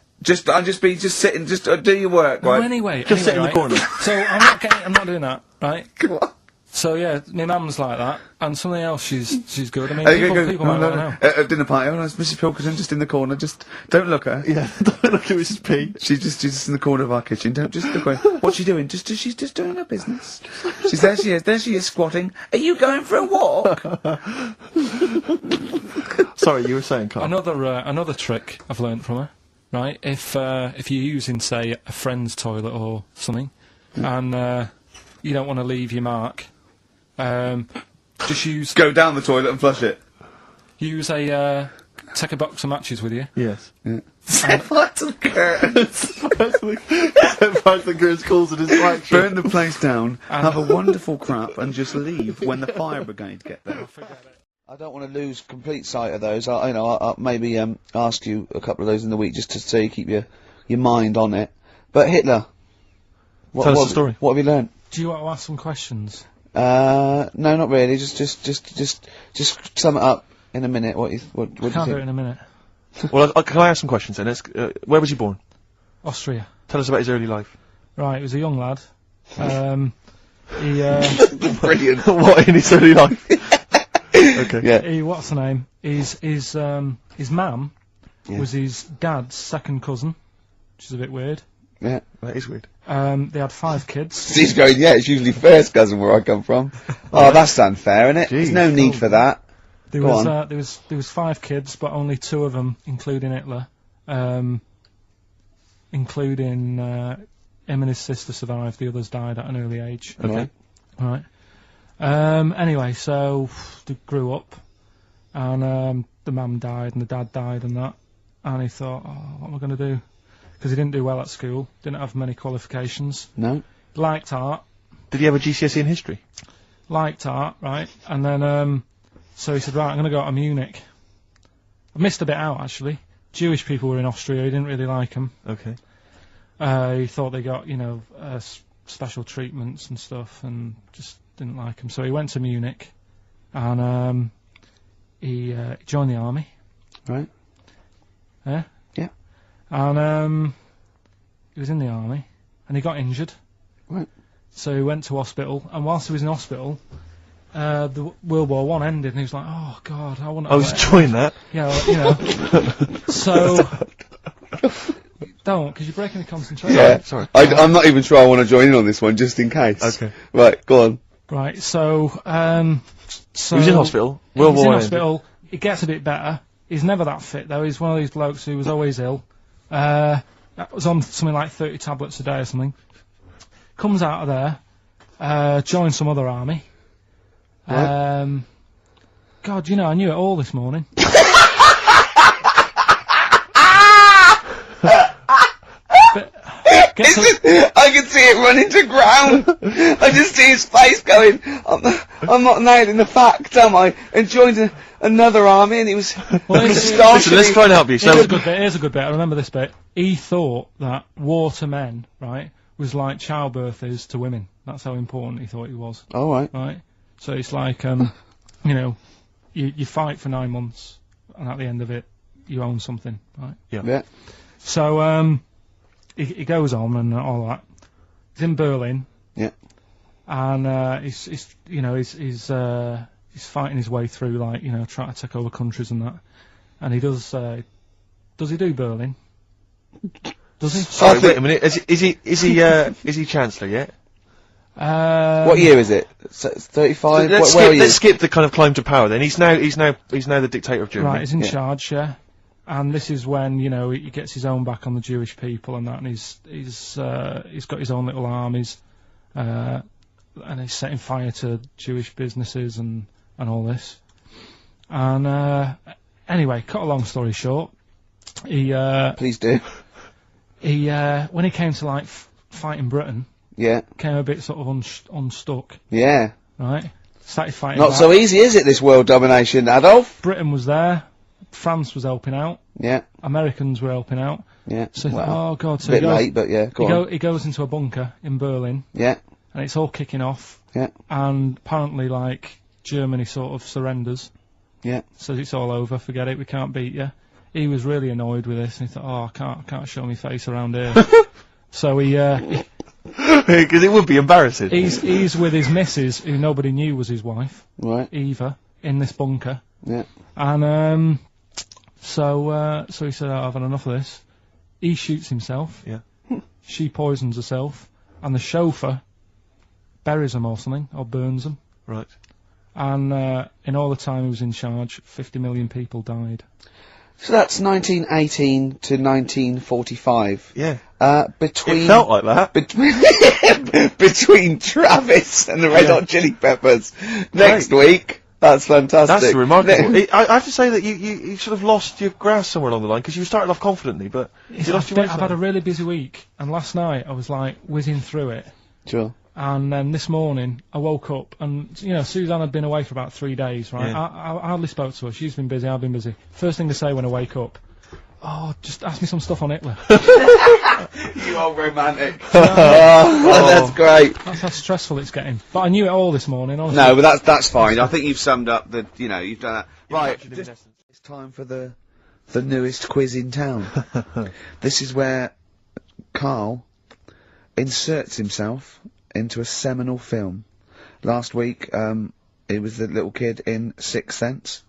S6: I'll just sitting, do your work,
S3: No,
S6: right?
S3: anyway,
S2: Just sit in the
S3: right?
S2: corner.
S3: So I'm not doing that, right?
S6: Come on.
S3: So yeah, my mum's like that, and something else she's good. I mean, people
S6: No,
S3: might
S6: no,
S3: want
S6: no.
S3: to know.
S6: Dinner party. Oh, no, it's Mrs. Pilkington just in the corner. Just don't look at her.
S2: Yeah, don't look at Mrs. P.
S6: She's just in the corner of our kitchen. Don't just look at her. What's she doing? She's just doing her business. She's there. There she is squatting. Are you going for a walk?
S2: Sorry, you were saying, Carl.
S3: Another trick I've learnt from her, right? If you're using, say, a friend's toilet or something, and you don't want to leave your mark, just
S6: Go down the toilet and flush it.
S3: take a box of matches with you.
S2: Yes.
S6: Set fire to the curtains.
S2: Set fire to the curtains calls it a distraction.
S6: Burn the place down. Have a wonderful crap and just leave when the fire brigade get there. I don't want to lose complete sight of those. I'll maybe ask you a couple of those in the week just to so you keep your mind on it. But Hitler.
S2: Tell us the story.
S6: What have you learned?
S3: Do you want to ask some questions?
S6: No, not really. Just sum it up in a minute. What do you
S3: Can't
S6: think?
S3: do it in a minute.
S2: Well, can I ask some questions then? Where was he born?
S3: Austria.
S2: Tell us about his early life.
S3: Right, he was a young lad.
S6: Brilliant.
S2: What in his early life? Okay.
S6: Yeah.
S3: What's the name? His mum was his dad's second cousin, which is a bit weird.
S6: Yeah.
S2: That is weird.
S3: They had 5 kids.
S6: He's going, yeah, it's usually first cousin where I come from. Oh, that's unfair, isn't it? There's no need for that.
S3: There was 5 kids, but only 2 of them, including Hitler, including him and his sister survived. The others died at an early age.
S2: Okay.
S3: Right. Anyway, so they grew up, and the mum died and the dad died and that, and he thought, oh, what am I going to do? Because he didn't do well at school, didn't have many qualifications.
S6: No.
S3: Liked art.
S2: Did he have a GCSE in history?
S3: Liked art, right? And then, so he said, right, I'm going to go to Munich. I missed a bit out, actually. Jewish people were in Austria, he didn't really like them.
S2: Okay.
S3: He thought they got, special treatments and stuff, and just didn't like them. So he went to Munich, and he joined the army.
S6: Right.
S3: Yeah?
S6: Yeah.
S3: And he was in the army, and he got injured.
S6: Right.
S3: So he went to hospital, and whilst he was in hospital, the World War I ended, and he was like, oh, God, I want to...
S2: I was enjoying that.
S3: Yeah, well, so... Don't, because you're breaking the concentration.
S6: Yeah.
S2: Sorry.
S6: I'm not even sure I want to join in on this one, just in case.
S2: Okay.
S6: Right, go on.
S3: Right, so...
S2: He was in hospital.
S3: World War I in hospital. It gets a bit better. He's never that fit, though. He's one of these blokes who was always ill. That was on something like 30 tablets a day or something. Comes out of there, joins some other army.
S6: Right.
S3: God, I knew it all this morning.
S6: I can see it running to ground. I just see his face going, I'm not nailing the fact, am I? And joined another army, and he was...
S2: Listen, let's try and help you.
S3: Here's a good bit. I remember this bit. He thought that war to men, right, was like childbirth is to women. That's how important he thought he was.
S6: All right.
S3: Right? So it's like, you fight for 9 months, and at the end of it, you own something, right?
S6: Yeah.
S3: So, he goes on and all that. He's in Berlin.
S6: Yeah.
S3: And he's fighting his way through, like, trying to take over countries and that. And he does he do Berlin? Does he?
S2: Sorry, wait a minute. Is he Chancellor yet?
S6: What year is it? 35?
S2: Let's skip the kind of climb to power then. He's now the dictator of Germany.
S3: Right, he's in charge, yeah. And this is when, you know, he gets his own back on the Jewish people and that, and he's got his own little armies, and he's setting fire to Jewish businesses and all this. And anyway, cut a long story short, he
S6: please do.
S3: He when he came to like fighting Britain,
S6: yeah,
S3: came a bit sort of unstuck.
S6: Yeah.
S3: Right. Started fighting.
S6: Not so easy, is it? This world domination, Adolf.
S3: Britain was there. France was helping out.
S6: Yeah.
S3: Americans were helping out.
S6: Yeah.
S3: So he thought, oh god, so
S6: a bit late, but yeah,
S3: he goes into a bunker in Berlin.
S6: Yeah.
S3: And it's all kicking off.
S6: Yeah.
S3: And apparently, like, Germany sort of surrenders.
S6: Yeah.
S3: Says it's all over, forget it, we can't beat you. He was really annoyed with this, and he thought, oh, I can't show my face around here. So he
S2: because it would be embarrassing.
S3: He's with his missus, who nobody knew was his wife.
S6: Right.
S3: Eva, in this bunker.
S6: Yeah.
S3: And, so he said, I've had enough of this. He shoots himself.
S2: Yeah.
S3: She poisons herself. And the chauffeur buries him or something, or burns him.
S2: Right.
S3: And, in all the time he was in charge, 50 million people died.
S6: So that's 1918 to 1945.
S2: Yeah.
S6: Between...
S2: It felt like that.
S6: Between Travis and the Red Hot Chili Peppers. Next week. That's fantastic.
S2: That's remarkable. I have to say that you sort of lost your grasp somewhere along the line, because you started off confidently, but you lost your way.
S3: I've had a really busy week, and last night I was like whizzing through it.
S6: Sure.
S3: And then this morning I woke up, and you know, Suzanne had been away for about 3 days, right?
S2: Yeah.
S3: I hardly spoke to her. She's been busy, I've been busy. First thing to say when I wake up, oh, just ask me some stuff on Hitler.
S6: You are romantic. That's great.
S3: That's how stressful it's getting. But I knew it all this morning, honestly.
S6: No, but that's fine. I think you've summed up the, you know, you've done that. Right, it's time for the newest quiz in town. This is where Karl inserts himself into a seminal film. Last week, he was the little kid in Sixth Sense.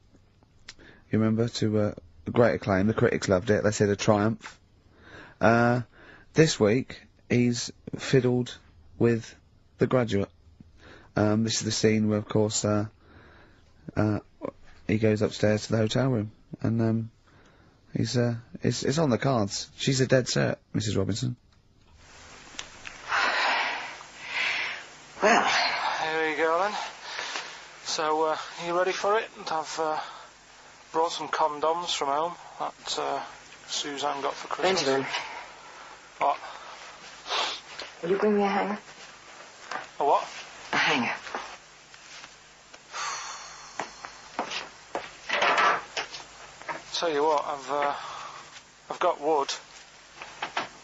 S6: You remember? To great acclaim. The critics loved it. They said a triumph. This week, he's fiddled with The Graduate. This is the scene where, of course, he goes upstairs to the hotel room, and it's on the cards. She's a dead cert, Mrs. Robinson.
S5: Well,
S3: here we go then. So, are you ready for it? I've brought some condoms from home that Suzanne got for Christmas.
S5: Benjamin.
S3: What?
S5: Will you bring me a hanger?
S3: A what?
S5: A hanger.
S3: Tell you what, I've got wood.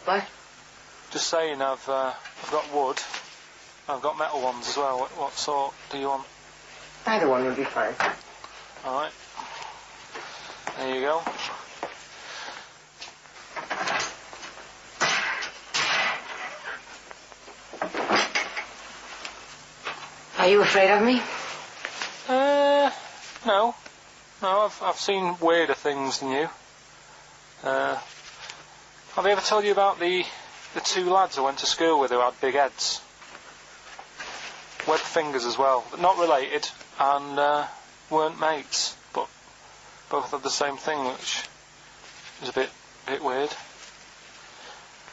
S5: What?
S3: Just saying, I've got wood. I've got metal ones as well. What sort do you want?
S5: Either one would be fine.
S3: All right. There you go.
S5: Are you afraid of me?
S3: No. No, I've seen weirder things than you. Have I ever told you about the two lads I went to school with who had big heads? Webbed fingers as well, but not related, and weren't mates, but both had the same thing, which is a bit weird.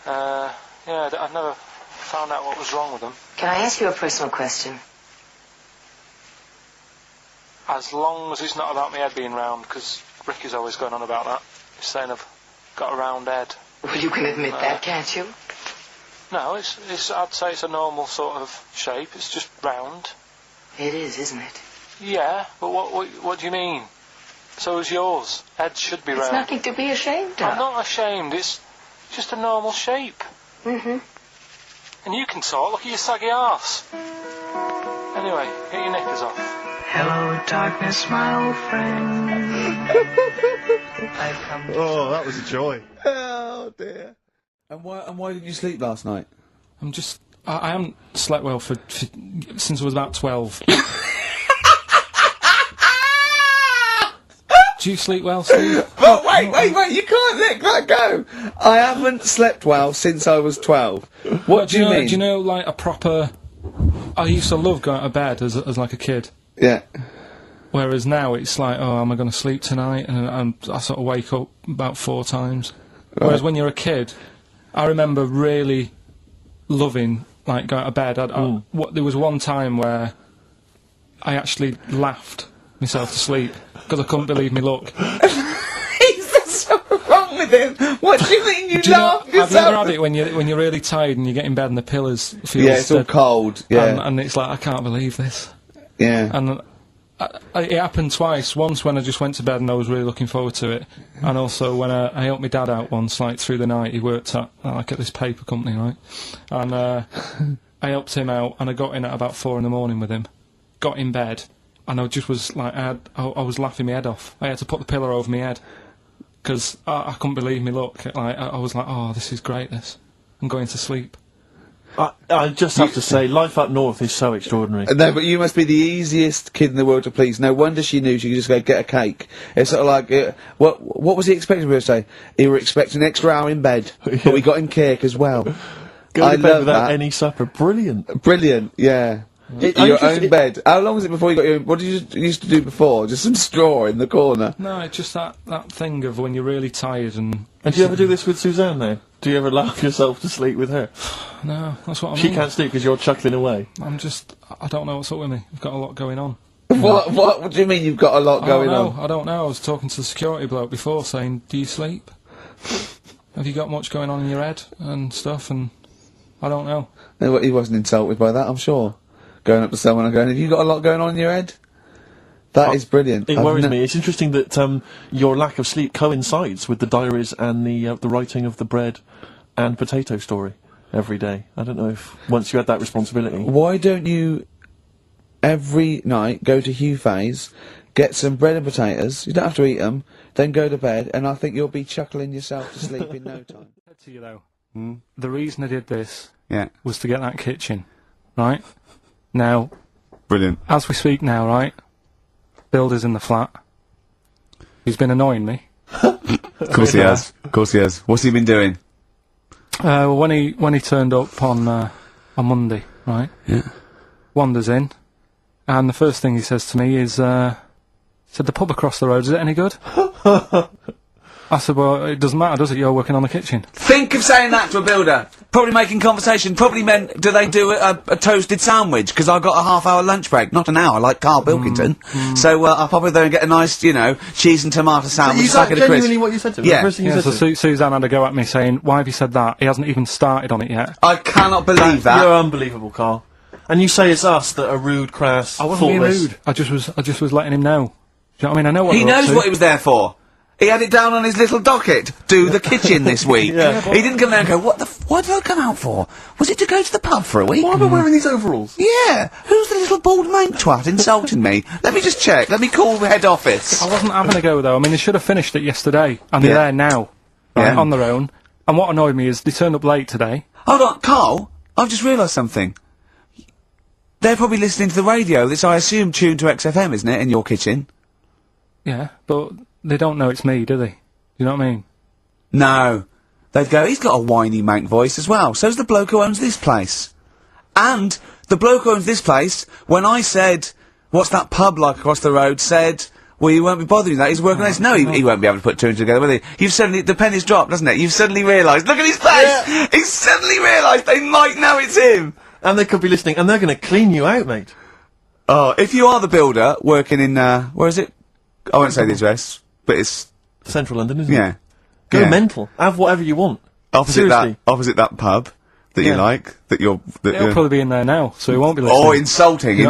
S3: Yeah, I've never found out what was wrong with them.
S5: Can I ask you a personal question?
S3: As long as it's not about my head being round, because Ricky's always going on about that. He's saying I've got a round head.
S5: Well, you can admit that, can't you?
S3: No, it's. I'd say it's a normal sort of shape. It's just round.
S5: It is, isn't it?
S3: Yeah, but what do you mean? So is yours. Head should be round.
S5: It's nothing to be ashamed of.
S3: I'm not ashamed. It's just a normal shape.
S5: Mm-hmm.
S3: And you can talk. Look at your saggy arse. Anyway, get your knickers off.
S10: Hello, darkness, my old friend.
S2: Oh, that was a joy.
S6: Oh dear. And why didn't you sleep last night?
S3: I haven't slept well for since I was about 12. Do you sleep well, Steve?
S6: But wait, you can't let that go! I haven't slept well since I was 12. What do you mean?
S3: Do you know, like, a proper I used to love going to bed as like a kid.
S6: Yeah.
S3: Whereas now it's like, oh, am I going to sleep tonight? And I sort of wake up about 4 times.
S6: Right.
S3: Whereas when you're a kid, I remember really loving, like, going to bed. There was one time where I actually laughed myself to sleep because I couldn't believe me luck.
S6: There's something wrong with him. What do you mean you laugh yourself?
S3: Have you ever had it when you're really tired and you get in bed and the pillows feel
S6: it's all cold. Yeah.
S3: And it's like, I can't believe this.
S6: Yeah.
S3: And it happened twice. Once when I just went to bed and I was really looking forward to it, and also when I helped my dad out once, like through the night. He worked at at this paper company, right? And I helped him out, and I got in at about 4 in the morning with him. Got in bed, and I just was like, I was laughing my head off. I had to put the pillow over my head because I couldn't believe me luck. Like I was like, oh, this is great. This, I'm going to sleep.
S2: I just have to say, life up north is so extraordinary.
S6: No, but you must be the easiest kid in the world to please. No wonder she knew she could just go get a cake. It's sort of like, what was he expecting me to say? He were expecting an extra hour in bed, but we got him cake as well.
S2: Go to bed without any supper. Brilliant.
S6: Brilliant, yeah. Your own bed. How long was it before you got your own? What did you used to do before? Just some straw in the corner?
S3: No, it's just that thing of when you're really tired and...
S2: And do you ever do this with Suzanne, though? Do you ever laugh yourself to sleep with her?
S3: No, that's what I mean.
S2: She can't sleep because you're chuckling away.
S3: I don't know what's up with me. I've got a lot going on.
S6: What do you mean you've got a lot going on?
S3: I don't know. I was talking to the security bloke before saying, do you sleep? Have you got much going on in your head and stuff? And I don't know.
S6: No, he wasn't insulted by that, I'm sure. Going up to someone and going, have you got a lot going on in your head? That is brilliant.
S2: It worries me. It's interesting that your lack of sleep coincides with the diaries and the writing of the bread and potato story every day. I don't know if once you had that responsibility.
S6: Why don't you every night go to Hugh Fay's, get some bread and potatoes, you don't have to eat them, then go to bed, and I think you'll be chuckling yourself to sleep in no time.
S3: To you though, the reason I did this
S1: Yeah.
S3: was to get that kitchen, right? Now,
S1: Brilliant.
S3: as we speak now, right? Builder's in the flat. He's been annoying me.
S1: Of course he has. Of course he has. What's he been doing?
S3: Well, when he turned up on Monday, right?
S1: Yeah.
S3: Wanders in, and the first thing he says to me is, said, the pub across the road, is it any good? I said, well, it doesn't matter, does it? You're working on the kitchen.
S6: Think of saying that to a builder. Probably making conversation. Probably meant, do they do a toasted sandwich? Because I got a half-hour lunch break, not an hour, like Karl Pilkington. So I'll pop over there and get a nice, cheese and tomato sandwich.
S2: Is that genuinely what you said to him?
S6: Yeah.
S2: The first thing you
S3: Yeah,
S2: said
S3: so
S2: to him?
S3: Suzanne had a go at me saying, why have you said that? He hasn't even started on it yet.
S6: I cannot believe that.
S2: You're unbelievable, Karl. And you say it's us that are rude, crass,
S3: I wasn't being
S2: thoughtless.
S3: rude. I just was letting him know. Do you know what I mean? I know what
S6: He
S3: they're up
S6: knows
S3: to.
S6: what he was there for. He had it down on his little docket. Do the kitchen this week. He didn't come there and go, what did I come out for? Was it to go to the pub for a week?
S2: Why am I wearing these overalls?
S6: Yeah. Who's the little bald mank twat insulting me? Let me just check. Let me call the head office.
S3: I wasn't having a go though. I mean, they should have finished it yesterday, and they're there now, right, on their own. And what annoyed me is they turned up late today.
S6: Hold on, Karl. I've just realised something. They're probably listening to the radio. That's, I assume, tuned to XFM, isn't it, in your kitchen?
S3: Yeah, but they don't know it's me, do they? You know what I mean?
S6: No. They'd go, he's got a whiny mank voice as well. So's the bloke who owns this place. And the bloke who owns this place, when I said, what's that pub like across the road, said, well, you won't be bothering that, he's working on this. No, he won't be able to put two and two together, will he? You've suddenly, the penny's dropped, doesn't it? You've suddenly realised, look at his face! Yeah. He's suddenly realised they might know it's him!
S2: And they could be listening, and they're going to clean you out, mate.
S6: Oh, if you are the builder, working in, where is it? I won't say the address, but it's...
S2: Central London, isn't it?
S6: Yeah.
S2: Go mental. Have whatever you want.
S6: Opposite that pub that you like,
S3: He'll probably be in there now, so he won't be listening.
S6: Oh, insulting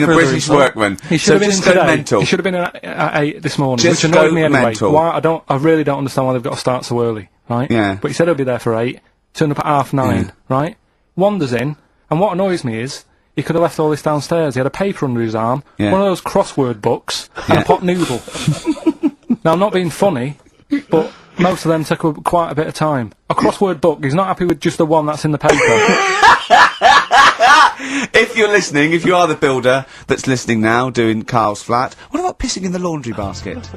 S6: a British workman.
S3: He should have been in
S6: just go
S3: today.
S6: mental.
S3: He should have been at 8 this morning,
S6: Just
S3: which annoyed
S6: go
S3: me anyway.
S6: mental.
S3: I really don't understand why they've got to start so early, right?
S6: Yeah.
S3: But he said he'll be there for 8, turned up at 9:30, right? Wanders in, and what annoys me is, he could have left all this downstairs. He had a paper under his arm, one of those crossword books, and a pot noodle. Now, I'm not being funny, but most of them take quite a bit of time. A crossword book, he's not happy with just the one that's in the paper.
S6: If you're listening, if you are the builder that's listening now, doing Karl's flat, what about pissing in the laundry basket?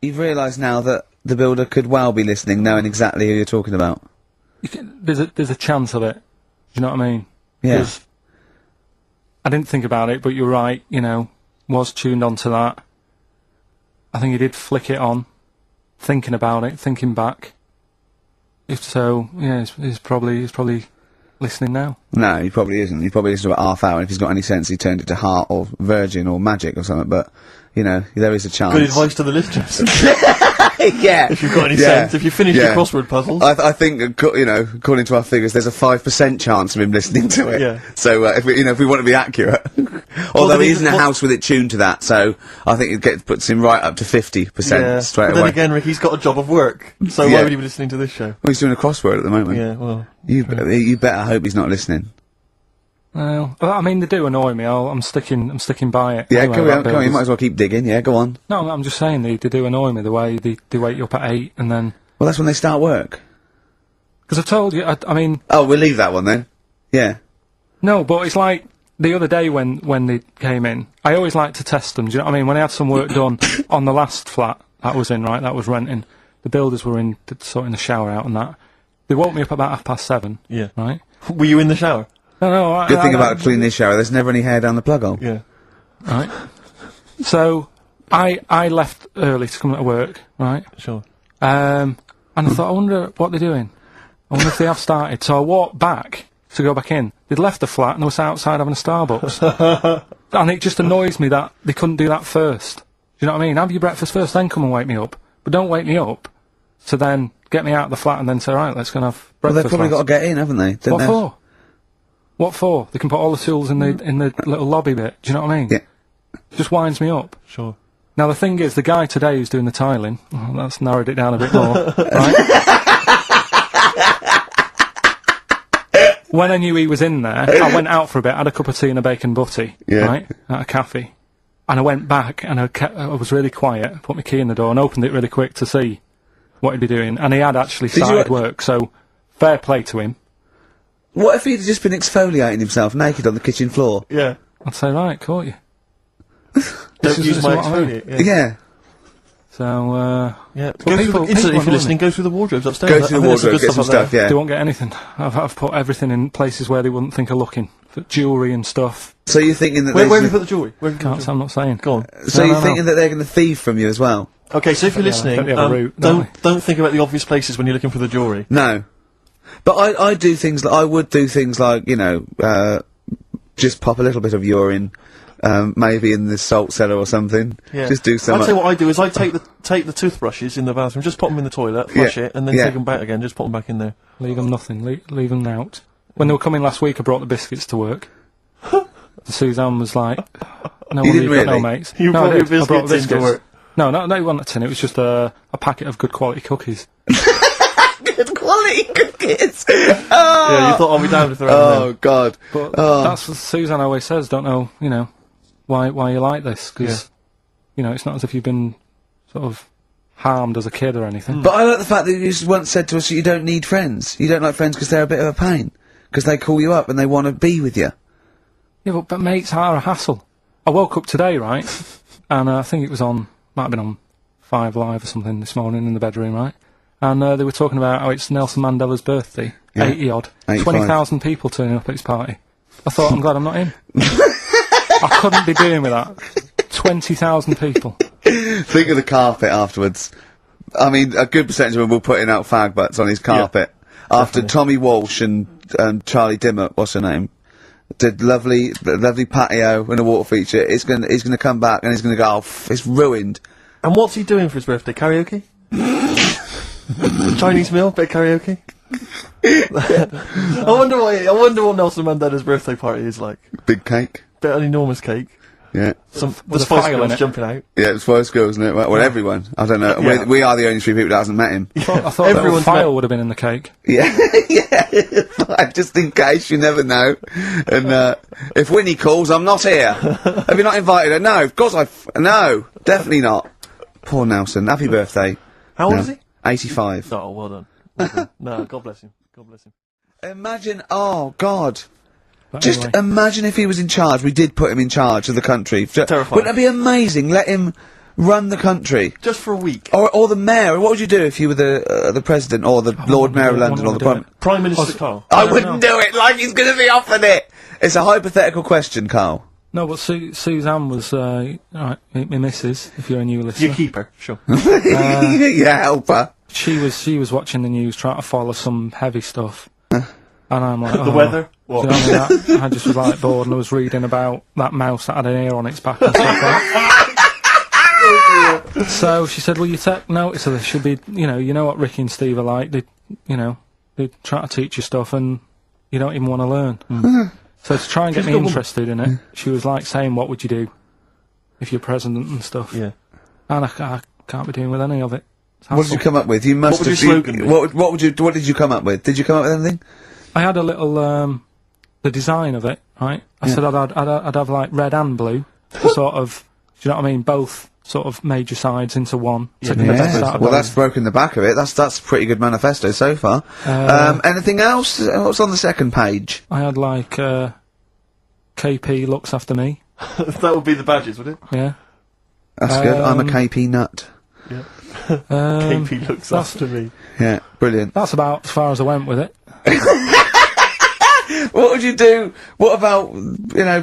S6: You've realised now that the builder could well be listening, knowing exactly who you're talking about.
S3: There's a chance of it. Do you know what I mean?
S6: Yeah.
S3: 'Cause I didn't think about it, but you're right, you know, was tuned onto that. I think he did flick it on, thinking about it, thinking back. If so, yeah, he's probably listening now.
S6: No, he probably isn't. He probably listens to about half hour, and if he's got any sense, he turned it to Heart or Virgin or Magic or something, but, you know, there is a chance.
S2: Good advice to the listeners.
S6: Yeah.
S2: If you've got any sense, if you finish your crossword puzzles.
S6: I think, you know, according to our figures, there's a 5% chance of him listening to it.
S2: Yeah.
S6: So, if we want to be accurate. Although he is in a house with it tuned to that, so I think it puts him right up to 50% straight away.
S2: But then again, Rick, he's got a job of work, so why would he be listening to this show?
S6: Well, he's doing a crossword at the moment.
S2: Yeah, well.
S6: You better hope he's not listening.
S3: Well, I mean, they do annoy me. I'm sticking by it.
S6: Yeah,
S3: Anyway,
S6: come on,
S3: that
S6: you might as well keep digging, yeah, go on.
S3: No, I'm just saying they do annoy me, the way they wake you up at 8 and then...
S6: Well, that's when they start work.
S3: Because I told you, I mean...
S6: Oh, we'll leave that one then. Yeah.
S3: No, but it's like, the other day when they came in, I always like to test them, do you know what I mean? When I had some work done on the last flat that was in, right, that was renting, the builders were in, sorting the shower out and that. They woke me up about 7:30.
S2: Yeah.
S3: Right?
S2: Were you in the shower?
S3: No,
S6: Good thing about cleaning this shower, there's never any hair down the plug hole.
S2: Yeah.
S3: Right. So, I left early to come to work, right?
S2: Sure.
S3: And I thought, I wonder what they're doing. I wonder if they have started. So I walked back to go back in. They'd left the flat and they were sat outside having a Starbucks. And it just annoys me that they couldn't do that first. Do you know what I mean? Have your breakfast first, then come and wake me up. But don't wake me up to then get me out of the flat and then say, right, let's go and have breakfast.
S6: Well, they've probably got to get in, haven't they?
S3: What for? What for? They can put all the tools in the little lobby bit. Do you know what I mean?
S6: Yeah.
S3: Just winds me up.
S2: Sure.
S3: Now the thing is, the guy today who's doing the tiling, that's narrowed it down a bit more, right? When I knew he was in there, I went out for a bit, had a cup of tea and a bacon butty, right, at a cafe. And I went back and I was really quiet, put my key in the door and opened it really quick to see what he'd be doing. And he had actually started work, so fair play to him.
S6: What if he'd just been exfoliating himself naked on the kitchen floor?
S2: Yeah.
S3: I'd say, right, caught you.
S2: Don't use my exfoliate.
S6: Yeah.
S3: So,
S2: yeah. Go through if you're listening, go through the wardrobes upstairs.
S6: Go through the wardrobe, get some stuff, yeah.
S3: They won't get anything. I've put everything in places where they wouldn't think of looking. For jewellery and stuff.
S6: So you're thinking that
S2: where have you put the jewellery?
S3: I'm not saying.
S2: Go on.
S6: So you're thinking that they're going to thieve from you as well?
S2: Okay, so if you're listening, don't think about the obvious places when you're looking for the jewellery.
S6: No. But I do things I would do things like, you know, just pop a little bit of urine, maybe in the salt cellar or something.
S2: Yeah.
S6: Just do something.
S2: I'd say what I do is I take the toothbrushes in the bathroom, just pop them in the toilet, flush it, and then take them back again, just pop them back in there.
S3: Leave them nothing, leave them out. When they were coming last week, I brought the biscuits to work. Suzanne was like, no,
S6: you didn't really?
S3: No, mates.
S2: You
S3: no,
S2: brought your biscuits to work?
S3: No, it wasn't a tin, it was just a packet of good quality cookies.
S6: Good quality cookies!
S2: Yeah, you thought I'll be damned if they're
S6: Oh, God.
S3: But that's what Suzanne always says, don't know, you know, why you like this, because, you know, it's not as if you've been sort of harmed as a kid or anything.
S6: But I like the fact that you once said to us that you don't need friends. You don't like friends because they're a bit of a pain. Because they call you up and they want to be with you.
S3: Yeah, but mates are a hassle. I woke up today, right, and I think it was might have been on 5 Live or something this morning in the bedroom, right, and they were talking about how it's Nelson Mandela's birthday, 80-odd, 20,000 people turning up at his party. I thought, I'm glad I'm not in. I couldn't be doing with that. 20,000 people.
S6: Think of the carpet afterwards. I mean, a good percentage of them will putting out fag butts on his carpet. Yeah, after Tommy Walsh and Charlie Dimmock, what's her name, did lovely patio and a water feature. He's gonna come back and he's gonna go, oh, it's ruined.
S2: And what's he doing for his birthday? Karaoke? Chinese meal? Bit of karaoke? I wonder what Nelson Mandela's birthday party is like.
S6: Big cake.
S2: Bit of an enormous cake.
S6: Yeah.
S2: The Spice Girls jumping out.
S6: Yeah, the Spice Girls, isn't it? Well, everyone. I don't know.
S2: Yeah.
S6: We are the only 3 people that hasn't met him.
S3: I thought everyone's file would have been in the cake.
S6: Yeah, yeah. Just in case, you never know. And if Winnie calls, I'm not here. Have you not invited her? No, of course no, definitely not. Poor Nelson. Happy birthday.
S2: How old is he?
S6: 85.
S2: Oh, well done. Well done. No, God bless him. God bless him.
S6: Imagine, oh God.
S3: But
S6: Just
S3: anyway.
S6: imagine if he was in charge. We did put him in charge of the country.
S2: Terrifying.
S6: Wouldn't that be amazing? Let him run the country?
S2: Just for a week.
S6: Or the mayor. What would you do if you were the president, or the Lord Mayor of London, or the
S2: Prime Minister Carl?
S6: I wouldn't do it like he's going to be offered it! It's a hypothetical question, Carl.
S3: No, but Suzanne was, right, my missus, if you're a new listener.
S2: You keep her, sure.
S6: Yeah, help her.
S3: She was watching the news, trying to follow some heavy stuff. And I'm like,
S2: The weather? What?
S3: Do you know what I mean? I just was like bored, and I was reading about that mouse that had an ear on its back and stuff like that. So she said, well, you take notice of this. Should be, you know what Ricky and Steve are like. They try to teach you stuff, and you don't even want to learn. So to try and get me interested in it, she was like saying, what would you do if you're president and stuff?
S2: Yeah.
S3: And I can't be doing with any of it.
S6: What did you come up with? You must
S2: What would
S6: have.
S2: your slogan be?
S6: What did you come up with? Did you come up with anything?
S3: I had a little, the design of it, right? I said I'd have like red and blue, to sort of, do you know what I mean? Both sort of major sides into one.
S6: Well, that's broken the back of it. That's a pretty good manifesto so far. Anything else? What's on the second page?
S3: I had like, KP looks after me.
S2: That would be the badges, would it?
S3: Yeah.
S6: That's good. I'm a KP nut.
S2: Yeah. KP looks after me.
S6: Yeah, brilliant.
S3: That's about as far as I went with it.
S6: What would you do? What about,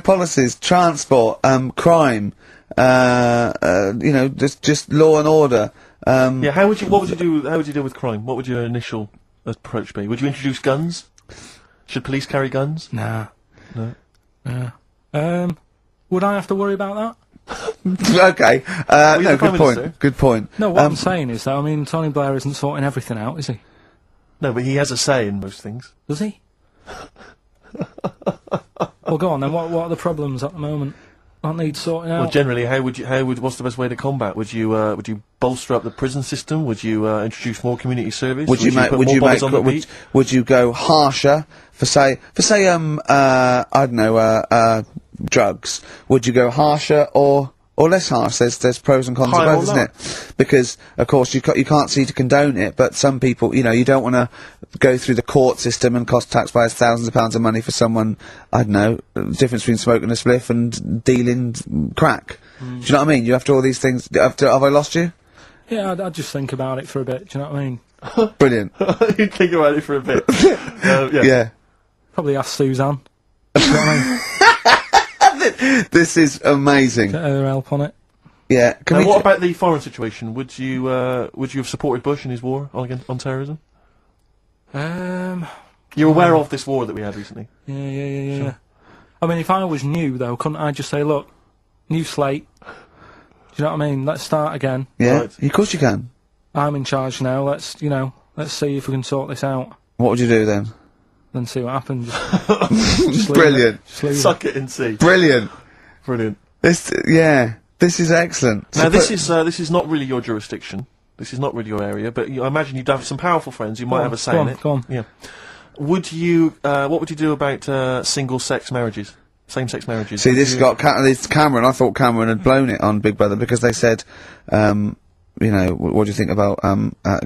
S6: policies, transport, crime, just law and order?
S2: Yeah, what would you do with crime? What would your initial approach be? Would you introduce guns? Should police carry guns?
S3: Nah.
S2: No.
S3: Yeah. Would I have to worry about that?
S6: Okay. No, good point. Good point.
S3: No, what I'm saying is that, I mean, Tony Blair isn't sorting everything out, is he?
S2: No, but he has a say in most things.
S3: Does he? Well, go on then. What are the problems at the moment that need sorting out?
S2: Well, generally, what's the best way to combat? Would you bolster up the prison system? Would you introduce more community service?
S6: Would you go harsher for say I don't know drugs? Would you go harsher or less harsh? There's pros and cons of both, isn't it? Because of course you can't see to condone it, but some people, you don't want to go through the court system and cost taxpayers thousands of pounds of money for someone, I don't know, the difference between smoking a spliff and dealing crack. Do you know what I mean? You have to all these things. Have I lost you?
S3: Yeah, I'd just think about it for a bit. Do you know what I mean?
S6: Brilliant.
S2: You'd think about it for a bit.
S6: Yeah.
S3: Probably ask Suzanne. Do you know what I mean?
S6: This is amazing.
S3: Get her help on it.
S6: Yeah.
S2: What about the foreign situation? Would you have supported Bush in his war on terrorism? You're aware of this war that we had recently?
S3: Yeah.
S2: Sure.
S3: I mean, if I was new, though, couldn't I just say, look, new slate, do you know what I mean? Let's start again.
S6: Yeah,
S2: right.
S6: of course you can.
S3: I'm in charge now, let's see if we can sort this out.
S6: What would you do then?
S3: Then see what happens.
S6: Brilliant.
S2: Suck it and see.
S6: Brilliant.
S2: Brilliant.
S6: This is excellent.
S2: Now, this is not really your jurisdiction. This is not really your area, but I imagine you'd have some powerful friends who might have a say in it.
S3: Go on.
S2: Yeah. Would you, what would you do about, single-sex marriages? Same-sex marriages?
S6: See, this got this Cameron. I thought Cameron had blown it on Big Brother because they said, what do you think about,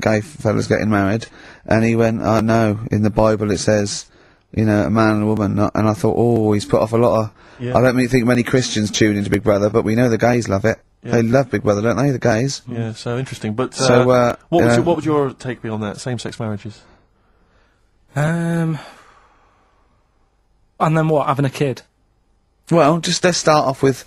S6: gay fellas getting married? And he went, oh no, in the Bible it says, a man and a woman, and I thought, oh, he's put off a lot of, I don't think many Christians tune into Big Brother, but we know the gays love it. Yeah. They love Big Brother, don't they, the gays?
S2: Yeah, so interesting. But,
S6: what
S2: would your take be on that, same-sex marriages?
S3: And then what, having a kid?
S6: Well, just let's start off with,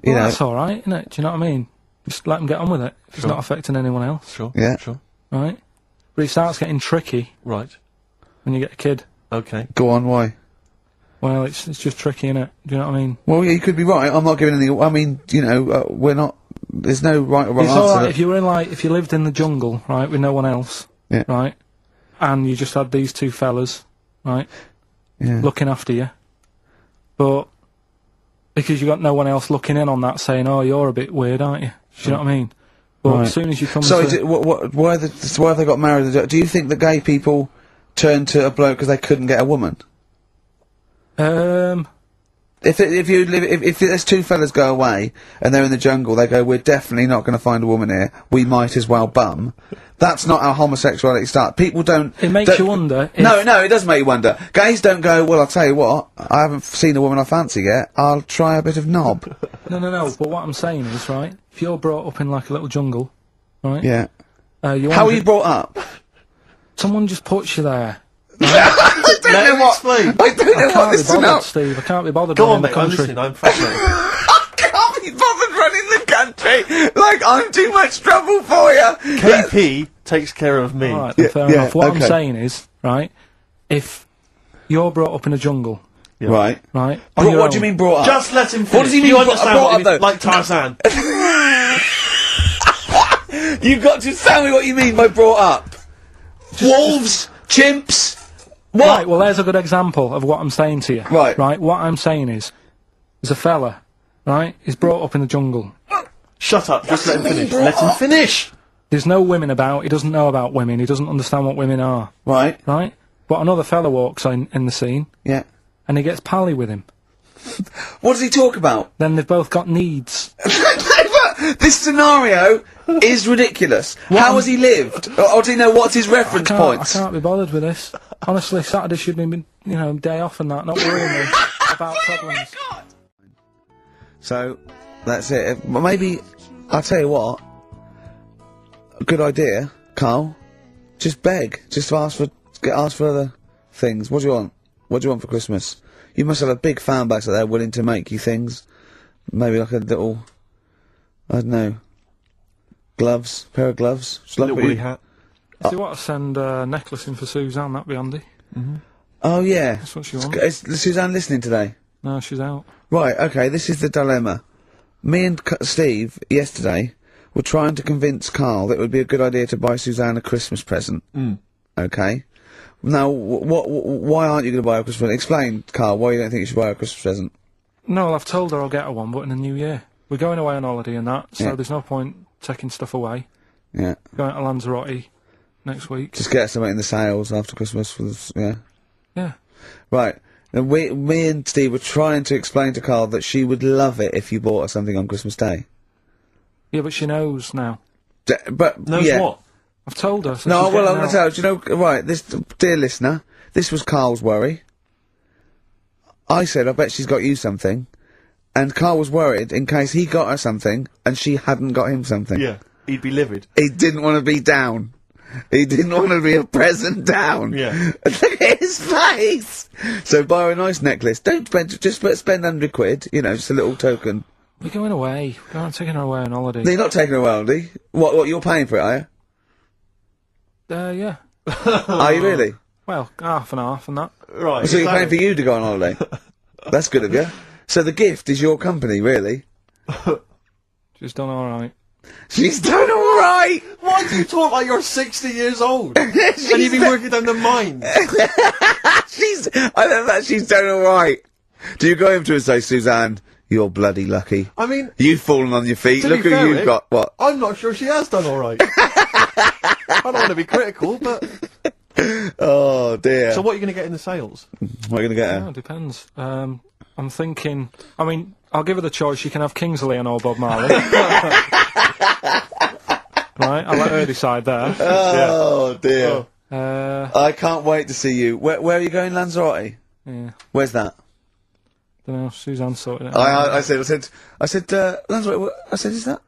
S6: you know...
S3: that's alright, isn't it? Do you know what I mean? Just let them get on with it. It's not affecting anyone else.
S2: Sure.
S6: Yeah.
S2: Sure.
S3: Right? But it starts getting tricky.
S2: Right.
S3: When you get a kid.
S2: Okay.
S6: Go on, why?
S3: Well, it's just tricky, innit? Do you know what I mean?
S6: Well, yeah, you could be right. I'm not giving any... I mean, we're not... There's no right or wrong
S3: it's
S6: answer.
S3: It's alright if you were if you lived in the jungle, right, with no one else, right, and you just had these two fellas, right, looking after you, but because you got no one else looking in on that saying, oh, you're a bit weird, aren't you? Do you know what I mean? But as soon as you come
S6: why have they got married? Do you think that gay people turn to a bloke because they couldn't get a woman? If there's two fellas go away and they're in the jungle, they go, we're definitely not going to find a woman here. We might as well bum. That's not how homosexuality starts. People don't...
S3: It makes you wonder...
S6: No, it does make you wonder. Gays don't go, well, I'll tell you what, I haven't seen a woman I fancy yet, I'll try a bit of knob.
S3: No. But what I'm saying is, right, if you're brought up in like a little jungle, right?
S6: Yeah.
S3: You
S6: How are you brought up?
S3: Someone just puts you there.
S6: I don't know what. I don't know what this is about.
S3: Steve. I can't be bothered.
S2: Go on,
S3: running
S2: mate.
S3: the
S2: I'm
S3: country.
S2: listening. I'm fascinated.
S6: I can't be bothered running the country. Like, I'm too much trouble for you.
S2: KP takes care of me.
S3: Alright, then fair enough. What I'm saying is, right, if you're brought up in a jungle,
S6: Right.
S3: right?
S6: What do you mean brought up?
S2: Just let him finish.
S6: What does he mean
S2: You
S6: brought
S2: understand
S6: up,
S2: what he
S6: though?
S2: means? Like Tarzan.
S6: You've got to tell me what you mean by brought up. Wolves, chimps. What?
S3: Right, well, there's a good example of what I'm saying to you.
S6: Right.
S3: Right, what I'm saying is, there's a fella, right, he's brought up in the jungle.
S2: Shut up. Just let him finish. Let him finish.
S3: There's no women about, he doesn't know about women, he doesn't understand what women are.
S6: Right.
S3: Right? But another fella walks in the scene,
S6: Yeah.
S3: and he gets pally with him.
S6: What does he talk about?
S3: Then they've both got needs.
S6: This scenario is ridiculous. How has he lived? Or do you know what's his reference
S3: I
S6: points?
S3: can't be bothered with this. Honestly, Saturday should be, day off and that, not worrying me about problems.
S6: So, that's it. Well, maybe, I'll tell you what. A good idea, Carl. Just beg. Just ask for other things. What do you want? What do you want for Christmas? You must have a big fan base out there willing to make you things. Maybe like a little, I don't know, gloves, pair of gloves.
S2: Little woolly hat.
S3: If you want to send a necklace in for Suzanne, that'd be handy.
S6: Oh yeah.
S3: That's what she wants.
S6: Is Suzanne listening today?
S3: No, she's out.
S6: Right, okay, this is the dilemma. Me and Steve, yesterday, were trying to convince Carl that it would be a good idea to buy Suzanne a Christmas present. Okay? Now, why aren't you going to buy her a Christmas present? Explain, Carl, why you don't think you should buy her a Christmas present.
S3: No, well, I've told her I'll get her one, but in the new year. We're going away on holiday and that, so there's no point taking stuff away.
S6: Yeah.
S3: Going to Lanzarote next week.
S6: Just get something in the sales after Christmas for this, yeah.
S3: Yeah.
S6: Right. Now, me and Steve were trying to explain to Carl that she would love it if you bought her something on Christmas Day.
S3: Yeah, but she knows now.
S6: But,
S2: Knows
S6: yeah.
S2: what?
S3: I've told her. So
S6: No,
S3: she's
S6: well, I'm
S3: getting
S6: going to
S3: out.
S6: tell you, do you know, right, this, dear listener, this was Carl's worry. I said, I bet she's got you something. And Carl was worried in case he got her something and she hadn't got him something.
S2: Yeah. He'd be livid.
S6: He didn't want to be down. He didn't want to be a present down.
S2: Yeah.
S6: Look at his face! So buy her a nice necklace. Don't spend, just spend £100, you know, just a little token.
S3: We're going away. We're taking her away on holiday.
S6: No, you're not taking her away, are you? What, you're paying for it, are you?
S3: Yeah.
S6: Are you really?
S3: Well, half and half and that.
S2: Right.
S6: So you're paying for you to go on holiday? That's good of you. So the gift is your company, really?
S3: She's done alright.
S6: She's done alright!
S2: Why do you talk like you're 60 years old? And you've been working down the mines.
S6: I love that she's done alright. Do you go home to her and say, Suzanne, you're bloody lucky.
S2: I mean,
S6: You've fallen on your feet.
S2: to
S6: Look
S2: be
S6: who
S2: fair,
S6: you've
S2: Rick,
S6: got. What?
S2: I'm not sure she has done alright. I don't want to be critical, but...
S6: Oh, dear.
S2: So what are you going to get in the sales?
S6: What are you going to get her?
S3: Oh, it depends. I'm thinking... I mean, I'll give her the choice. She can have Kingsley and old Bob Marley. Right, I'll let her decide there.
S6: Oh, dear.
S3: I
S6: I can't wait to see you. Where are you going, Lanzarote?
S3: Yeah.
S6: Where's that?
S3: Don't know, Suzanne sorted it out.
S6: I said, Lanzarote, I said, is that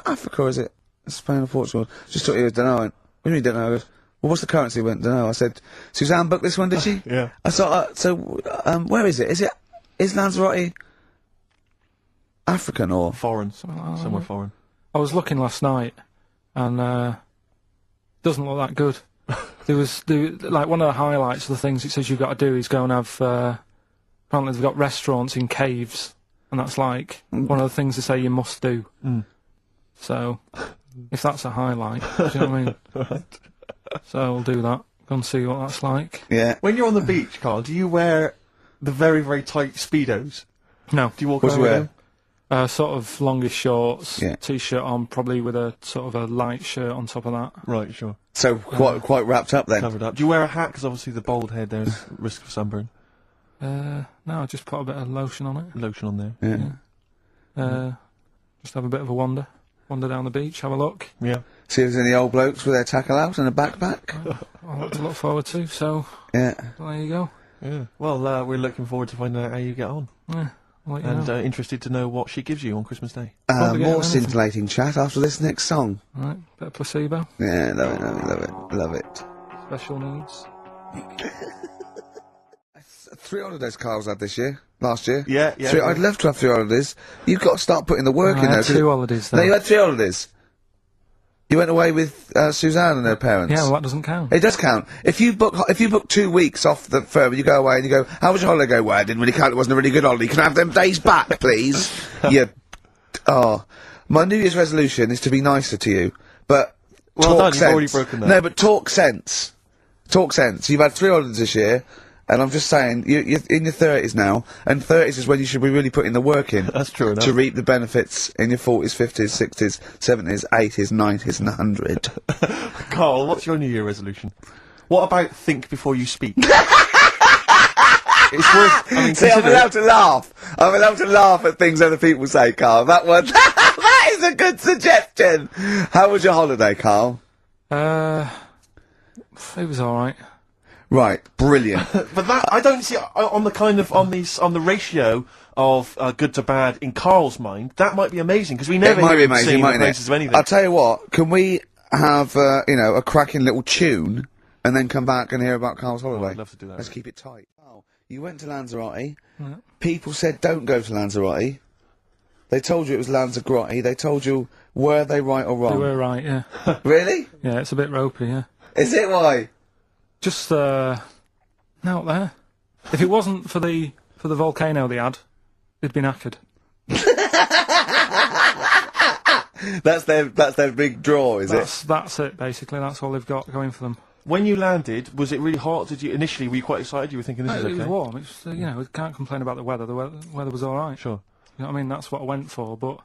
S6: Africa or is it Spain or Portugal? Just thought you was, don't know. What do you mean, don't know? I goes, well, what's the currency? Went, don't know. I said, Suzanne booked this one, did she?
S2: Yeah.
S6: I thought, where is it? Is Lanzarote African or?
S2: Foreign. Somewhere foreign.
S3: I was looking last night, and doesn't look that good. Like one of the highlights of the things it says you've got to do is go and have. Apparently they've got restaurants in caves, and that's like one of the things they say you must do. So, if that's a highlight, do you know what I mean?
S2: Right.
S3: So we'll do that. Go and see what that's like.
S6: Yeah.
S2: When you're on the beach, Carl, do you wear the very, very tight Speedos?
S3: No.
S2: Do you walk
S6: What do
S2: around
S6: you
S2: with
S6: wear?
S2: them?
S3: Sort of longish shorts,
S6: Yeah.
S3: t-shirt on, probably with a sort of a light shirt on top of that.
S2: Right, sure.
S6: So quite wrapped up then.
S2: Covered up. Do you wear a hat? Because obviously the bald head, there's risk of sunburn.
S3: No, I just put a bit of lotion on it.
S2: Lotion on there.
S6: Yeah.
S3: Just have a bit of a wander down the beach, have a look.
S2: Yeah.
S6: See if there's any old blokes with their tackle out and a backpack.
S3: A lot to look forward to, so
S6: Yeah.
S3: there you go.
S2: Yeah. Well, we're looking forward to finding out how you get on.
S3: Yeah.
S2: And interested to know what she gives you on Christmas Day.
S6: More scintillating chat after this next song.
S3: Right, bit of Placebo.
S6: Yeah, love it.
S3: Special needs.
S6: 3 holidays Carl's had this year. Last year.
S2: Yeah.
S6: I'd love to have 3 holidays. You've got to start putting the work in
S3: I
S6: there.
S3: had 2 holidays, though.
S6: No, you had 3 holidays. You went away with Suzanne and her parents.
S3: Yeah, well, that doesn't count.
S6: It does count. If you book 2 weeks off the firm, you go away and you go, how was your holiday? Go, well, I didn't really count. It wasn't a really good holiday. Can I have them days back, please? My New Year's resolution is to be nicer to you, but talk sense.
S2: You've already broken that.
S6: No, but talk sense. Talk sense. You've had 3 holidays this year. And I'm just saying, you're in your 30s now, and 30s is when you should be really putting the work in.
S2: That's true enough.
S6: To reap the benefits in your 40s, 50s, 60s, 70s, 80s, 90s, and 100.
S2: Carl, what's your New Year resolution? What about think before you speak? It's worth. I mean,
S6: see, I'm allowed to laugh. I'm allowed to laugh at things other people say, Carl. That one, that is a good suggestion. How was your holiday, Carl?
S3: It was alright.
S6: Right, brilliant.
S2: But that I don't see on the ratio of good to bad in Carl's mind. That might be amazing because we never
S6: it might be
S2: hear him
S6: amazing,
S2: sing the
S6: mightn't
S2: praises
S6: it?
S2: of anything.
S6: I'll tell you what. Can we have a cracking little tune and then come back and hear about Carl's holiday?
S2: I'd love to do that.
S6: Let's keep it tight. Oh, you went to Lanzarote.
S3: Yeah.
S6: People said don't go to Lanzarote. They told you it was Lanzarote. They told you were they right or wrong?
S3: They were right, yeah.
S6: Really?
S3: Yeah, it's a bit ropey, yeah.
S6: Is it? Why?
S3: Just out there. If it wasn't for the volcano they had, they'd been knackered.
S6: That's their big draw, is it?
S3: That's it basically. That's all they've got going for them.
S2: When you landed, was it really hot? Were you quite excited? You were thinking this is okay?
S3: It was warm. It's we can't complain about the weather. The weather was all right.
S2: Sure.
S3: You know what I mean? That's what I went for. But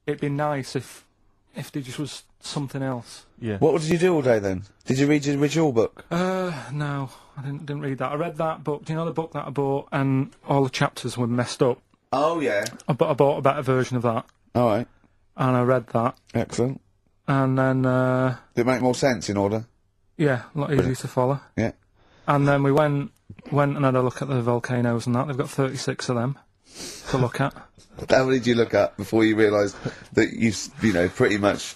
S3: it'd be nice if there just was something else.
S2: Yeah.
S6: What did you do all day then? Did you read your ritual book?
S3: No, I didn't read that. I read that book. Do you know the book that I bought and all the chapters were messed up?
S6: Oh yeah.
S3: I bought a better version of that.
S6: All right.
S3: And I read that.
S6: Excellent.
S3: And then
S6: did it make more sense in order?
S3: Yeah, a lot easier to follow.
S6: Yeah.
S3: And then we went and had a look at the volcanoes and that. They've got 36 of them to look at.
S6: How many did you look at before you realised that pretty much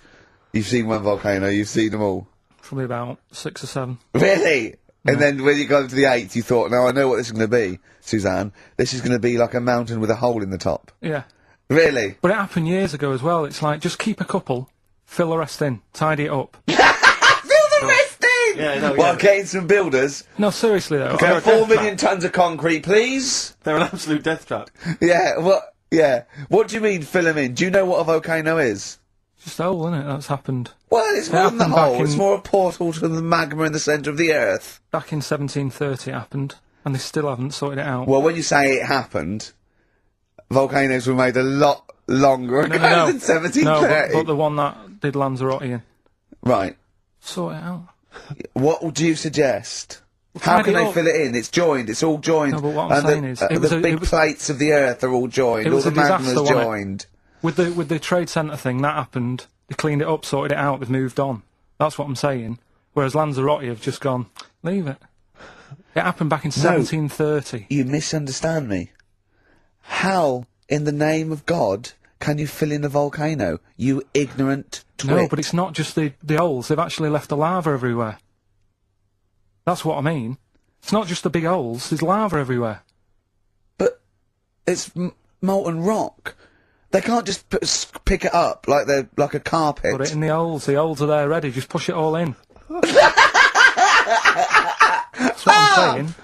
S6: you've seen one volcano, you've seen them all?
S3: Probably about 6 or 7.
S6: Really?
S3: Yeah.
S6: And then when you got to the 8th, you thought, now I know what this is going to be, Suzanne. This is going to be like a mountain with a hole in the top.
S3: Yeah.
S6: Really?
S3: But it happened years ago as well. It's like, just keep a couple, fill the rest in, tidy it up.
S6: Fill the rest in!
S2: Yeah, no,
S6: Well, getting some builders.
S3: No, seriously though.
S6: Okay, 4 million tons of concrete, please.
S2: They're an absolute death trap.
S6: Yeah, what? Yeah. What do you mean, fill them in? Do you know what a volcano is?
S3: Just a hole, isn't it? That's happened.
S6: Well, it's more than the
S3: happened back
S6: hole. It's
S3: in-
S6: more a portal to the magma in the centre of the Earth.
S3: Back in 1730 it happened, and they still haven't sorted it out.
S6: Well, when you say it happened, volcanoes were made a lot longer ago than 1730.
S3: No, but the one that did Lanzarote in.
S6: Right.
S3: Sort it out.
S6: What would you suggest? How can they fill it in? It's joined. It's all joined.
S3: No, but what I'm saying is, it was
S6: the big plates of the Earth are all joined.
S3: It
S6: All
S3: was
S6: the
S3: a disaster,
S6: magma's
S3: wasn't it?
S6: joined.
S3: With the trade centre thing, that happened. They cleaned it up, sorted it out, they've moved on. That's what I'm saying. Whereas Lanzarote have just gone, leave it. It happened back in 1730.
S6: You misunderstand me. How, in the name of God, can you fill in a volcano? You ignorant twit.
S3: No, but it's not just the holes. They've actually left the lava everywhere. That's what I mean. It's not just the big holes. There's lava everywhere.
S6: But it's molten rock. They can't just pick it up like they're like a carpet.
S3: Put it in the holes. The holes are there ready. Just push it all in. That's what I'm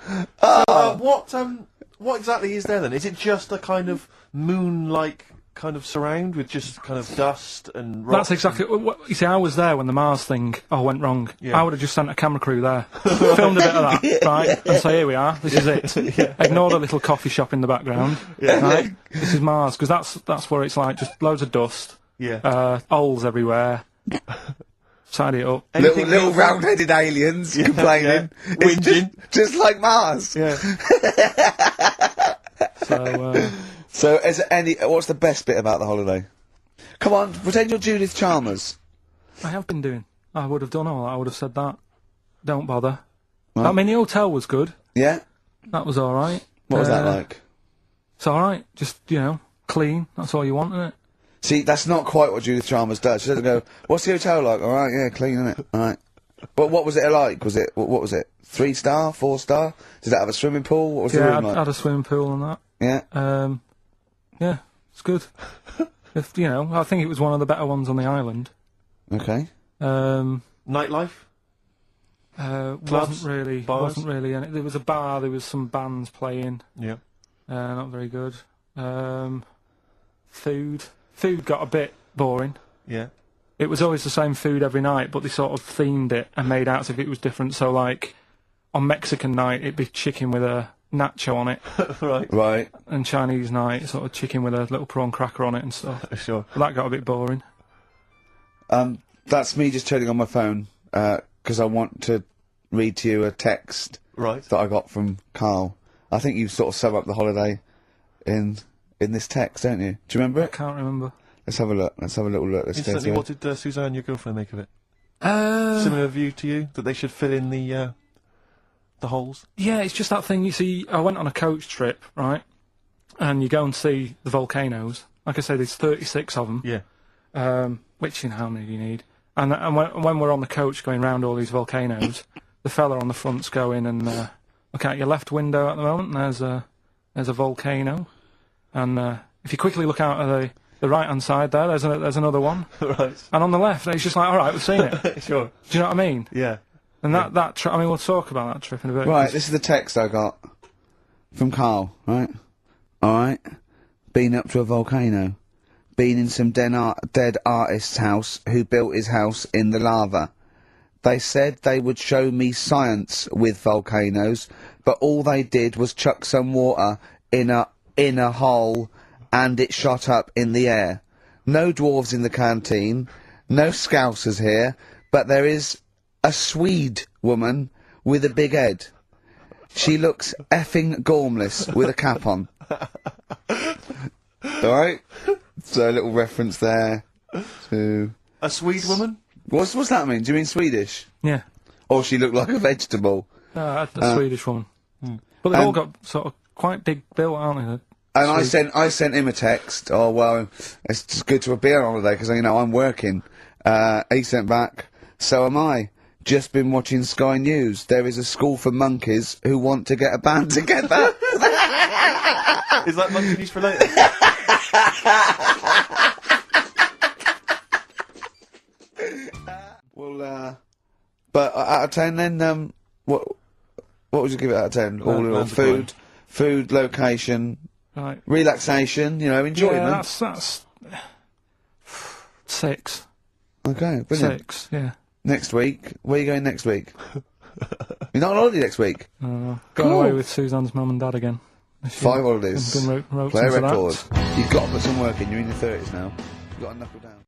S3: saying.
S2: What exactly is there then? Is it just a kind of moon-like kind of surround with just kind of dust and rocks?
S3: That's exactly. You see, I was there when the Mars thing went wrong.
S2: Yeah.
S3: I would have just sent a camera crew there, filmed a bit of that, right, and say, here we are. This is it. Ignore the little coffee shop in the background. Right? This is Mars, because that's where it's like just loads of dust.
S2: Yeah.
S3: Holes everywhere. Tidy it up.
S6: Little round-headed aliens complaining. It's
S2: Whinging.
S6: just like Mars.
S2: Yeah.
S6: So, is there what's the best bit about the holiday? Come on, pretend you're Judith Chalmers.
S3: I have been doing. I would have done all that. I would have said that. Don't bother.
S6: Right.
S3: I mean, the hotel was good.
S6: Yeah?
S3: That was alright.
S6: What was that like?
S3: It's alright, just, you know, clean, that's all you want, isn't it?
S6: See, that's not quite what Judith Chalmers does. She doesn't go, what's the hotel like? Alright, yeah, clean, innit? Alright. But what was it like? Was it, what was it? 3-star? 4-star? Did it have a swimming pool? What was the room like?
S3: Had a swimming pool and that.
S6: Yeah?
S3: Yeah, it's good. If, you know, I think it was one of the better ones on the island.
S6: Okay.
S2: Nightlife?
S3: Wasn't really,
S2: bars?
S3: wasn't really any. There was a bar, there was some bands playing.
S2: Yeah.
S3: Not very good. Food got a bit boring.
S2: Yeah.
S3: It was always the same food every night, but they sort of themed it and made out as if it was different. So, like, on Mexican night, it'd be chicken with a nacho on it.
S2: Right.
S6: Right.
S3: And Chinese night, sort of chicken with a little prawn cracker on it and stuff.
S2: Sure.
S3: But that got a bit boring.
S6: That's me just turning on my phone, 'cause I want to read to you a text
S2: Right.
S6: that I got from Karl. I think you sort of sum up the holiday in this text, don't you? Do you remember
S3: I
S6: it?
S3: can't remember.
S6: Let's have a look. Let's have a little look. Let's go
S2: Instantly,
S6: through
S2: what
S6: it.
S2: did Suzanne, your girlfriend, make of it? Similar view to you? That they should fill in the holes?
S3: Yeah, it's just that thing, you see, I went on a coach trip, right? And you go and see the volcanoes. Like I said, there's 36 of them.
S2: Yeah.
S3: Which, you know, how many do you need? And when we're on the coach going round all these volcanoes, the fella on the front's going and look out your left window at the moment, and there's a volcano. And if you quickly look out of the right-hand side there, there's another one.
S2: Right.
S3: And on the left, it's just like, all right, we've seen it.
S2: Sure.
S3: Do you know what I mean?
S2: Yeah.
S3: And that trip, I mean, we'll talk about that trip in a bit.
S6: Right, this is the text I got from Karl, right? Alright. Been up to a volcano. Been in some dead artist's house who built his house in the lava. They said they would show me science with volcanoes, but all they did was chuck some water in a hole and it shot up in the air. No dwarves in the canteen, no scousers here, but there is a Swede woman with a big head. She looks effing gormless with a cap on. Alright? So a little reference there to...
S2: A Swede woman?
S6: What's that mean? Do you mean Swedish?
S3: Yeah.
S6: Or she looked like a vegetable?
S3: A Swedish woman. But they've all got sort of quite big built, aren't they?
S6: And I sent him a text. Oh well, it's just good to be on holiday because you know I'm working. He sent back. So am I. Just been watching Sky News. There is a school for monkeys who want to get a band together.
S2: Is that monkey news for later?
S6: Well, but out of 10 then, what would you give it out of 10? All in all, food, location,
S3: Right.
S6: relaxation, you know, enjoyment.
S3: Yeah, that's 6.
S6: Okay, brilliant.
S3: 6, yeah.
S6: Next week, where are you going next week? You're not on holiday next week?
S3: Going
S6: Cool.
S3: away with Suzanne's mum and dad again.
S6: 5 holidays.
S3: Been roped
S6: Play a
S3: into that.
S6: record. You've got to put some work in. You're in your 30s now. You've got to knuckle down.